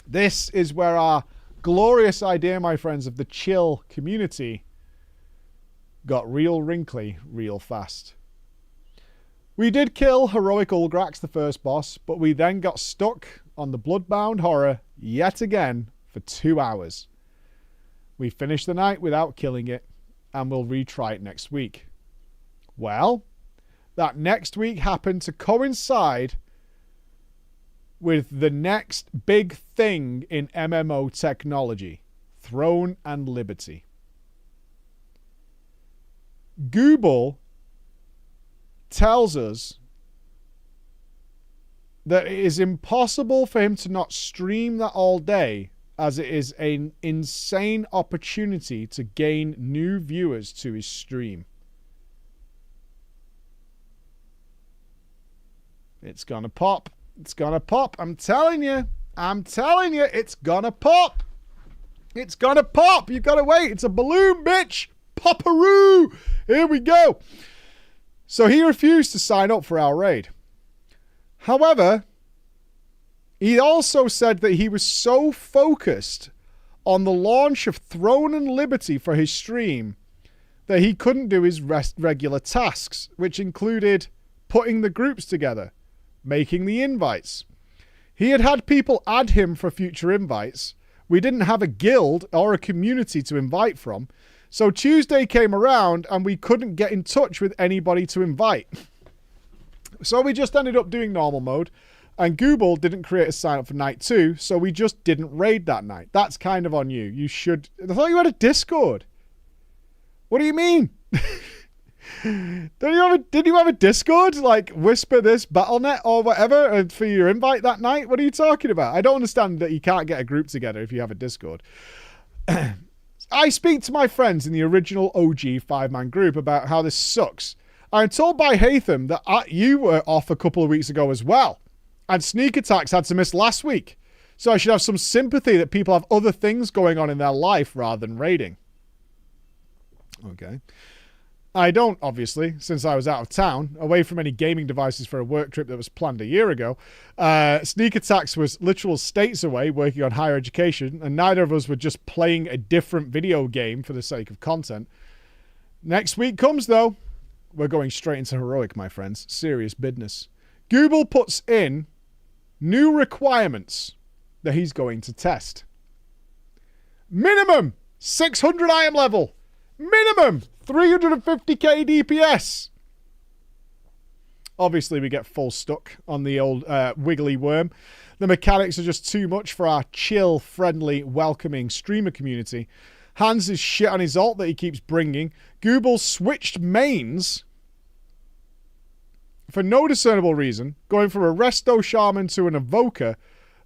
S1: This is where our glorious idea, my friends, of the chill community got real wrinkly real fast. We did kill Heroic Ulgrax, the first boss, but we then got stuck on the Bloodbound Horror yet again for 2 hours. We finished the night without killing it, and we'll retry it next week. Well, that next week happened to coincide with the next big thing in MMO technology, Throne and Liberty. Google tells us that it is impossible for him to not stream that all day, as it is an insane opportunity to gain new viewers to his stream. It's gonna pop. It's gonna pop. I'm telling you. I'm telling you, it's gonna pop. It's gonna pop. You gotta wait. It's a balloon, bitch. Poparoo. Here we go. So he refused to sign up for our raid. However, he also said that he was so focused on the launch of Throne and Liberty for his stream that he couldn't do his regular tasks, which included putting the groups together, making the invites. He had had people add him for future invites. We didn't have a guild or a community to invite from. So Tuesday came around and we couldn't get in touch with anybody to invite. So we just ended up doing normal mode. And Google didn't create a sign up for night 2, so we just didn't raid that night. That's kind of on you. You should... I thought you had a Discord. What do you mean? Did you have a Discord? Like Whisper This, Battle.net or whatever for your invite that night? What are you talking about? I don't understand that you can't get a group together if you have a Discord. I speak to my friends in the original OG 5-man group about how this sucks. I'm told by Hatham that you were off a couple of weeks ago as well. And Sneak Attacks had to miss last week. So I should have some sympathy that people have other things going on in their life rather than raiding. Okay. I don't, obviously, since I was out of town, away from any gaming devices for a work trip that was planned a year ago. Sneak Attacks was literal states away working on higher education, and neither of us were just playing a different video game for the sake of content. Next week comes, though. We're going straight into heroic, my friends. Serious business. Google puts in new requirements that he's going to test. Minimum 600 IM level. Minimum 350k DPS. Obviously, we get full stuck on the old wiggly worm. The mechanics are just too much for our chill, friendly, welcoming streamer community. Hans is shit on his ult that he keeps bringing. Google switched mains for no discernible reason, going from a Resto Shaman to an Evoker,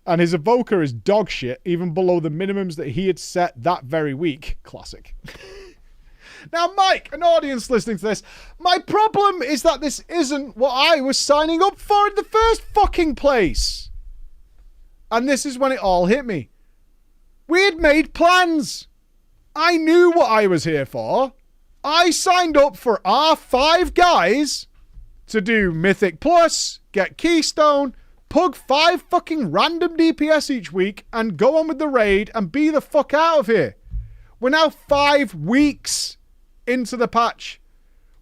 S1: and his Evoker is dog shit, even below the minimums that he had set that very week. Classic. Now, Mike, an audience listening to this, my problem is that this isn't what I was signing up for in the first fucking place. And this is when it all hit me. We had made plans. I knew what I was here for. I signed up for our 5 guys to do Mythic Plus, get Keystone, pug 5 fucking random DPS each week, and go on with the raid and be the fuck out of here. We're now 5 weeks into the patch.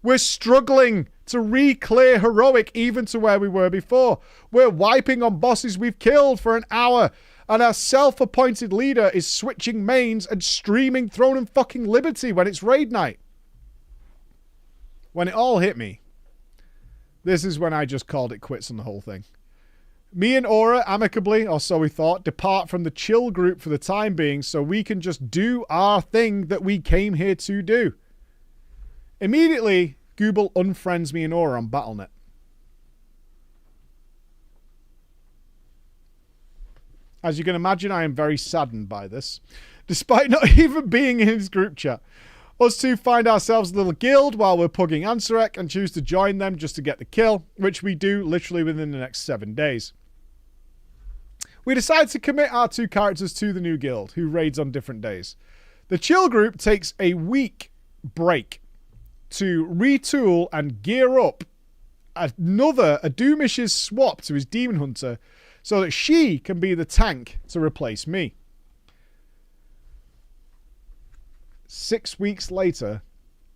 S1: We're struggling to re-clear heroic even to where we were before. We're wiping on bosses we've killed for an hour, and our self-appointed leader is switching mains and streaming Throne and fucking Liberty when it's raid night. When it all hit me, this is when I just called it quits on the whole thing. Me and Aura, amicably, or so we thought, depart from the chill group for the time being so we can just do our thing that we came here to do. Immediately, Google unfriends me and Aura on Battle.net. As you can imagine, I am very saddened by this, despite not even being in his group chat. Us two find ourselves a little guild while we're pugging Ansurek and choose to join them just to get the kill, which we do literally within the next 7 days. We decide to commit our 2 characters to the new guild, who raids on different days. The chill group takes a week break to retool and gear up another Adumish's swap to his Demon Hunter so that she can be the tank to replace me. 6 weeks later,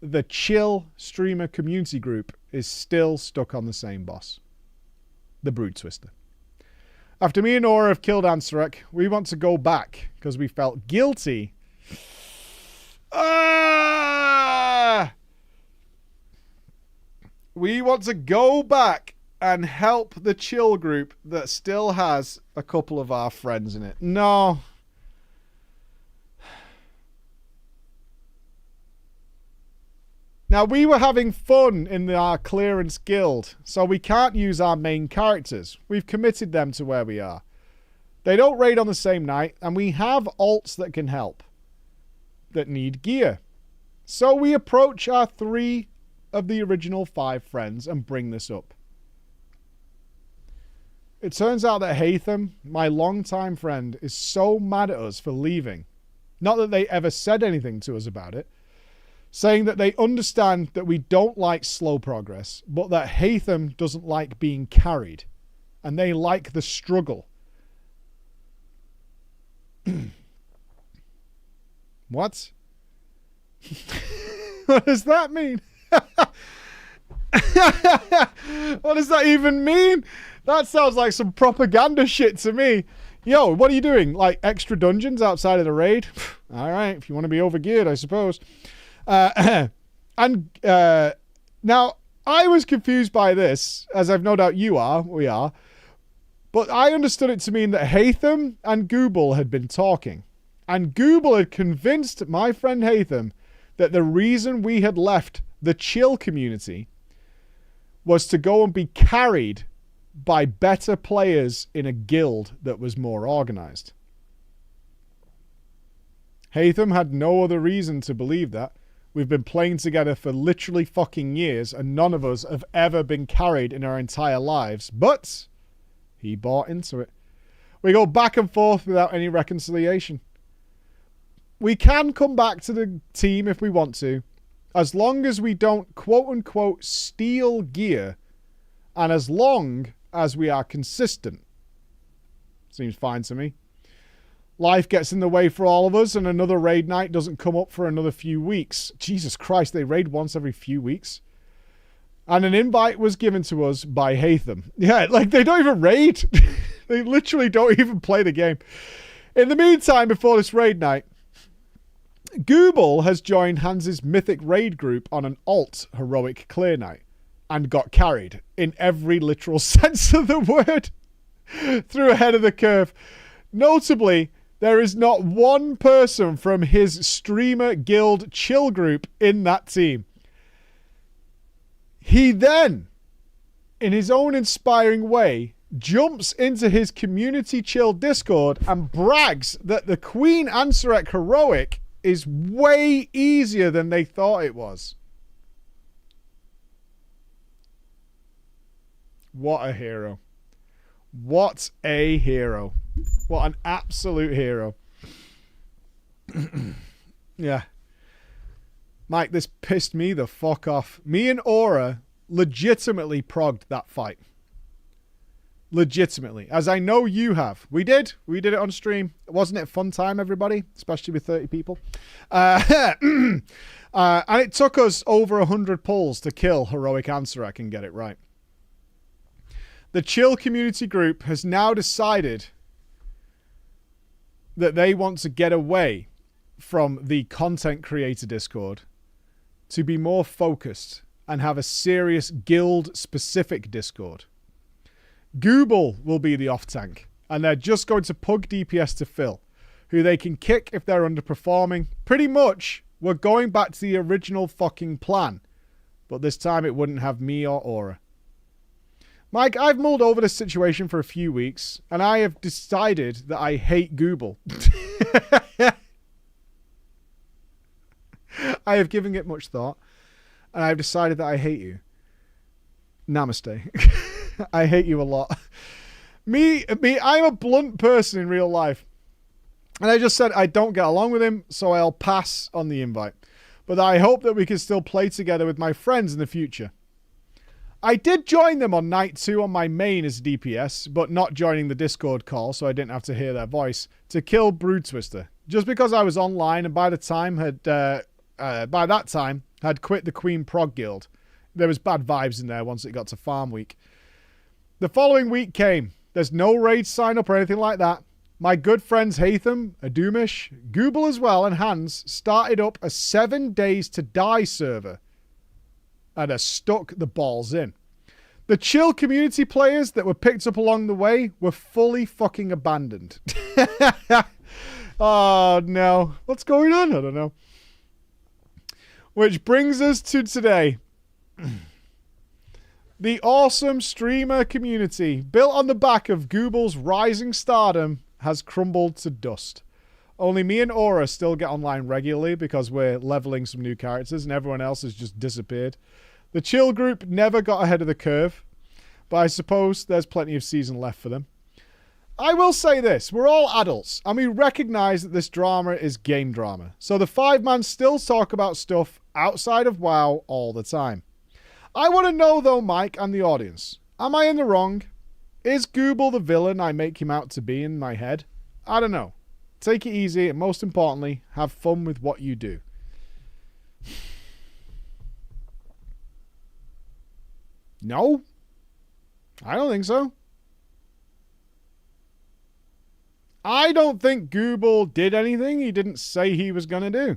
S1: the chill streamer community group is still stuck on the same boss, the Brood Twister. After me and Aura have killed Ansurek, we want to go back because we felt guilty. We want to go back and help the chill group that still has a couple of our friends in it. No. Now, we were having fun in our clearance guild, so we can't use our main characters. We've committed them to where we are. They don't raid on the same night, and we have alts that can help, that need gear. So we approach our 3 of the original 5 friends and bring this up. It turns out that Hatham, my longtime friend, is so mad at us for leaving. Not that they ever said anything to us about it, saying that they understand that we don't like slow progress, but that Hatham doesn't like being carried, and they like the struggle. What? What does that mean? What does that even mean? That sounds like some propaganda shit to me. Yo, what are you doing? Like extra dungeons outside of the raid? All right, if you want to be overgeared, I suppose. Now, I was confused by this, as I've no doubt we are, but I understood it to mean that Hatham and Google had been talking, and Google had convinced my friend Hatham that the reason we had left the chill community was to go and be carried by better players in a guild that was more organized. Hatham had no other reason to believe that. We've been playing together for literally fucking years, and none of us have ever been carried in our entire lives. But he bought into it. We go back and forth without any reconciliation. We can come back to the team if we want to, as long as we don't quote-unquote steal gear, and as long as we are consistent. Seems fine to me. Life gets in the way for all of us, and another raid night doesn't come up for another few weeks. Jesus Christ, they raid once every few weeks. And an invite was given to us by Hatham. Yeah, like, they don't even raid. They literally don't even play the game. In the meantime, before this raid night, Google has joined Hans's mythic raid group on an alt heroic clear night and got carried, in every literal sense of the word, through ahead of the curve. Notably, there is not one person from his streamer guild chill group in that team. He then, in his own inspiring way, jumps into his community chill Discord and brags that the Queen Ansarek heroic is way easier than they thought it was. What a hero. What a hero. What an absolute hero. Yeah. Mike, this pissed me the fuck off. Me and Aura legitimately progged that fight. Legitimately. As I know you have. We did. We did it on stream. Wasn't it a fun time, everybody? Especially with 30 people. And it took us over 100 pulls to kill Heroic Ansarek and get it right. The Chill community group has now decided that they want to get away from the content creator Discord to be more focused and have a serious guild-specific Discord. Google will be the off-tank, and they're just going to pug DPS to Phil, who they can kick if they're underperforming. Pretty much, we're going back to the original fucking plan, but this time it wouldn't have me or Aura. Mike, I've mulled over this situation for a few weeks, and I have decided that I hate Google. I have given it much thought, and I have decided that I hate you. Namaste. I hate you a lot. I'm a blunt person in real life. And I just said I don't get along with him, so I'll pass on the invite. But I hope that we can still play together with my friends in the future. I did join them on night 2 on my main as DPS, but not joining the Discord call, so I didn't have to hear their voice, to kill Brood Twister. Just because I was online and by that time had quit the Queen Prog Guild. There was bad vibes in there once it got to farm week. The following week came. There's no raid sign up or anything like that. My good friends Hatham, Adumish, Google as well, and Hans started up a 7 days to die server and have stuck the balls in. The chill community players that were picked up along the way were fully fucking abandoned. Oh no. What's going on? I don't know. Which brings us to today. The awesome streamer community, built on the back of Google's rising stardom, has crumbled to dust. Only me and Aura still get online regularly because we're leveling some new characters and everyone else has just disappeared. The chill group never got ahead of the curve, but I suppose there's plenty of season left for them. I will say this, we're all adults and we recognise that this drama is game drama. So the 5-man still talk about stuff outside of WoW all the time. I want to know though, Mike and the audience, am I in the wrong? Is Google the villain I make him out to be in my head? I don't know. Take it easy and most importantly, have fun with what you do. No? I don't think so. I don't think Google did anything he didn't say he was going to do.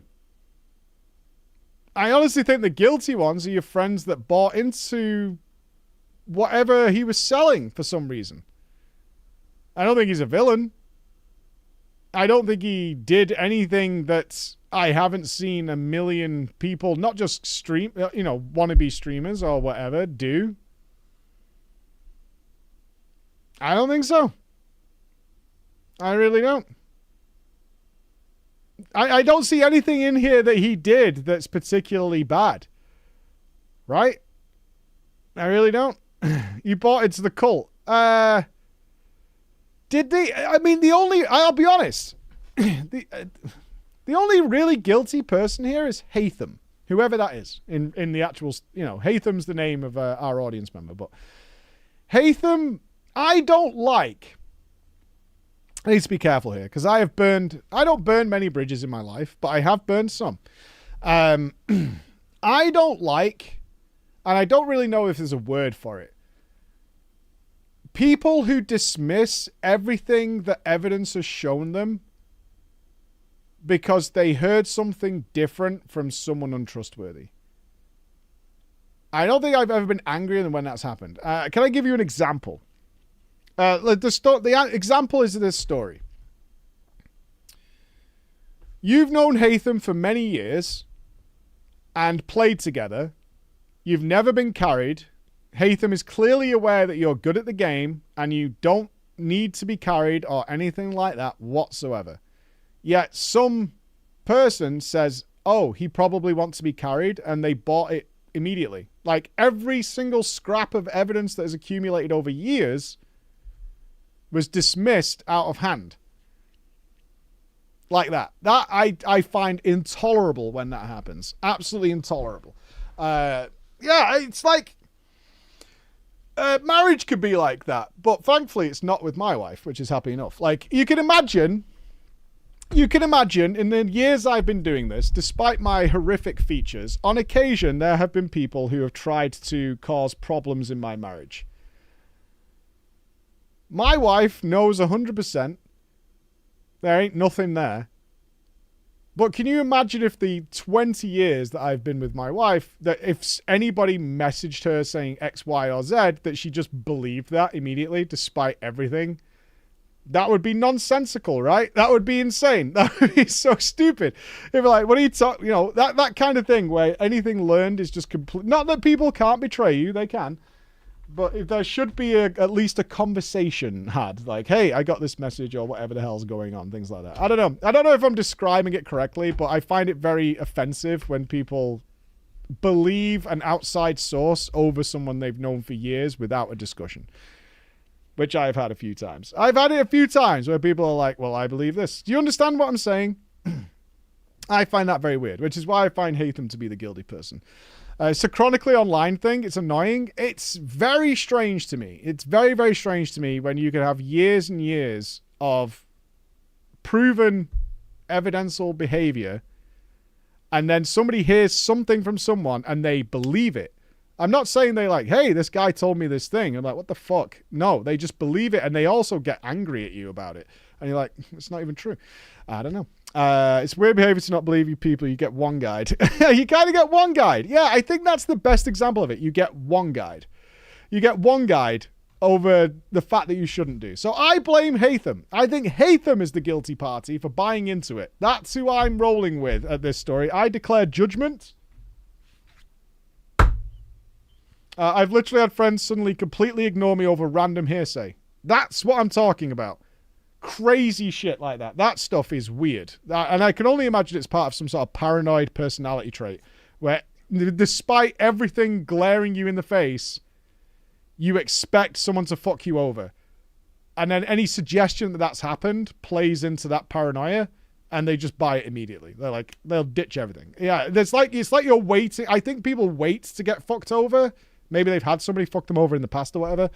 S1: I honestly think the guilty ones are your friends that bought into whatever he was selling for some reason. I don't think he's a villain. I don't think he did anything that I haven't seen a million people, not just wannabe streamers or whatever, do. I don't think so. I really don't. I don't see anything in here that he did that's particularly bad. Right? I really don't. You bought into the cult. Did they? I mean, I'll be honest. The only really guilty person here is Hatham. Whoever that is in the actual, Hatham's the name of our audience member. But Hatham, I don't like. I need to be careful here because I don't burn many bridges in my life, but I have burned some. I don't like, and I don't really know if there's a word for it, people who dismiss everything that evidence has shown them because they heard something different from someone untrustworthy. I don't think I've ever been angrier than when that's happened. Can I give you an example? The example is this story. You've known Hatham for many years and played together. You've never been carried. Hatham is clearly aware that you're good at the game and you don't need to be carried or anything like that whatsoever. Yet some person says, oh, he probably wants to be carried, and they bought it immediately. Like every single scrap of evidence that has accumulated over years was dismissed out of hand. Like that. That I find intolerable when that happens. Absolutely intolerable. Yeah, it's like marriage could be like that, but thankfully it's not with my wife, which is happy enough. Like you can imagine in the years I've been doing this, despite my horrific features, on occasion there have been people who have tried to cause problems in my marriage. My wife knows 100% there ain't nothing there. But can you imagine if the 20 years that I've been with my wife, that if anybody messaged her saying X, Y, or Z, that she just believed that immediately, despite everything? That would be nonsensical, right? That would be insane. That would be so stupid. If you're like, what are you talking, that kind of thing where anything learned is just complete. Not that people can't betray you, they can. But if there should be at least a conversation had, like, hey, I got this message or whatever the hell's going on, things like that. I don't know. I don't know if I'm describing it correctly, but I find it very offensive when people believe an outside source over someone they've known for years without a discussion, which I've had a few times. I've had it a few times where people are like, well, I believe this. Do you understand what I'm saying? I find that very weird, which is why I find Hatham to be the guilty person. It's a chronically online thing. It's annoying. It's very strange to me. It's very, very strange to me when you can have years and years of proven evidential behavior and then somebody hears something from someone and they believe it. I'm not saying they like, hey, this guy told me this thing. I'm like, what the fuck? No, they just believe it and they also get angry at you about it. And you're like, it's not even true. I don't know. It's weird behavior to not believe you people. You get one guide. You kind of get one guide. Yeah, I think that's the best example of it. You get one guide. You get one guide over the fact that you shouldn't do. So I blame Hatham. I think Hatham is the guilty party for buying into it. That's who I'm rolling with at this story. I declare judgment. I've literally had friends suddenly completely ignore me over random hearsay. That's what I'm talking about. Crazy shit like that. That stuff is weird. And I can only imagine it's part of some sort of paranoid personality trait where despite everything glaring you in the face, you expect someone to fuck you over. And then any suggestion that that's happened plays into that paranoia and they just buy it immediately. They're like, they'll ditch everything. Yeah, it's like you're waiting. I think people wait to get fucked over. Maybe they've had somebody fuck them over in the past or whatever,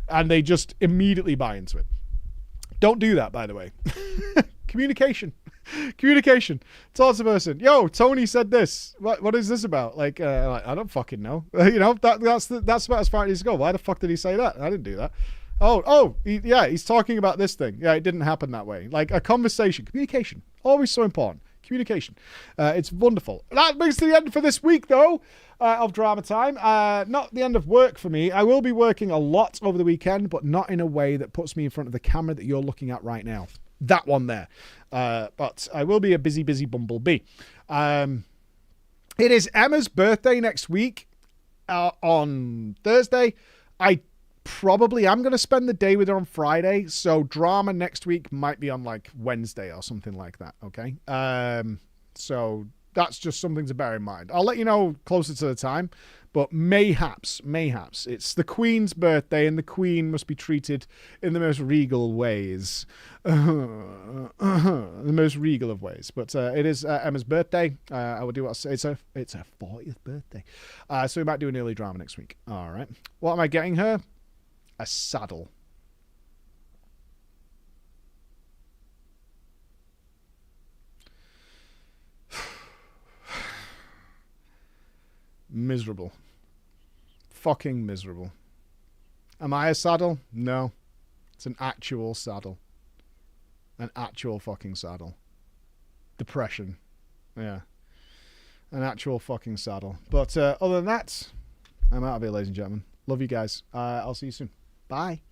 S1: and they just immediately buy into it. Don't do that, by the way. Communication. Talk to the person. Yo, Tony said this. What is this about? Like, I don't fucking know. That's about as far as it go. Why the fuck did he say that? I didn't do that. He's talking about this thing. Yeah, it didn't happen that way. Like a conversation. Communication. Always so important. Communication. It's wonderful. That brings to the end for this week, though, of Drama Time. Not the end of work for me. I will be working a lot over the weekend, but not in a way that puts me in front of the camera that you're looking at right now. That one there. But I will be a busy bumblebee. It is Emma's birthday next week on Thursday. I probably am going to spend the day with her on Friday, so drama next week might be on like Wednesday or something like that, okay? So that's just something to bear in mind. I'll let you know closer to the time, but mayhaps, it's the Queen's birthday and the Queen must be treated in the most regal ways. The most regal of ways. But it is Emma's birthday. I will do what I say. It's her 40th birthday. So we might do an early drama next week. All right. What am I getting her? A saddle. Miserable. Fucking miserable. Am I a saddle? No. It's an actual saddle. An actual fucking saddle. Depression. Yeah. An actual fucking saddle. But other than that, I'm out of here, ladies and gentlemen. Love you guys. I'll see you soon. Bye.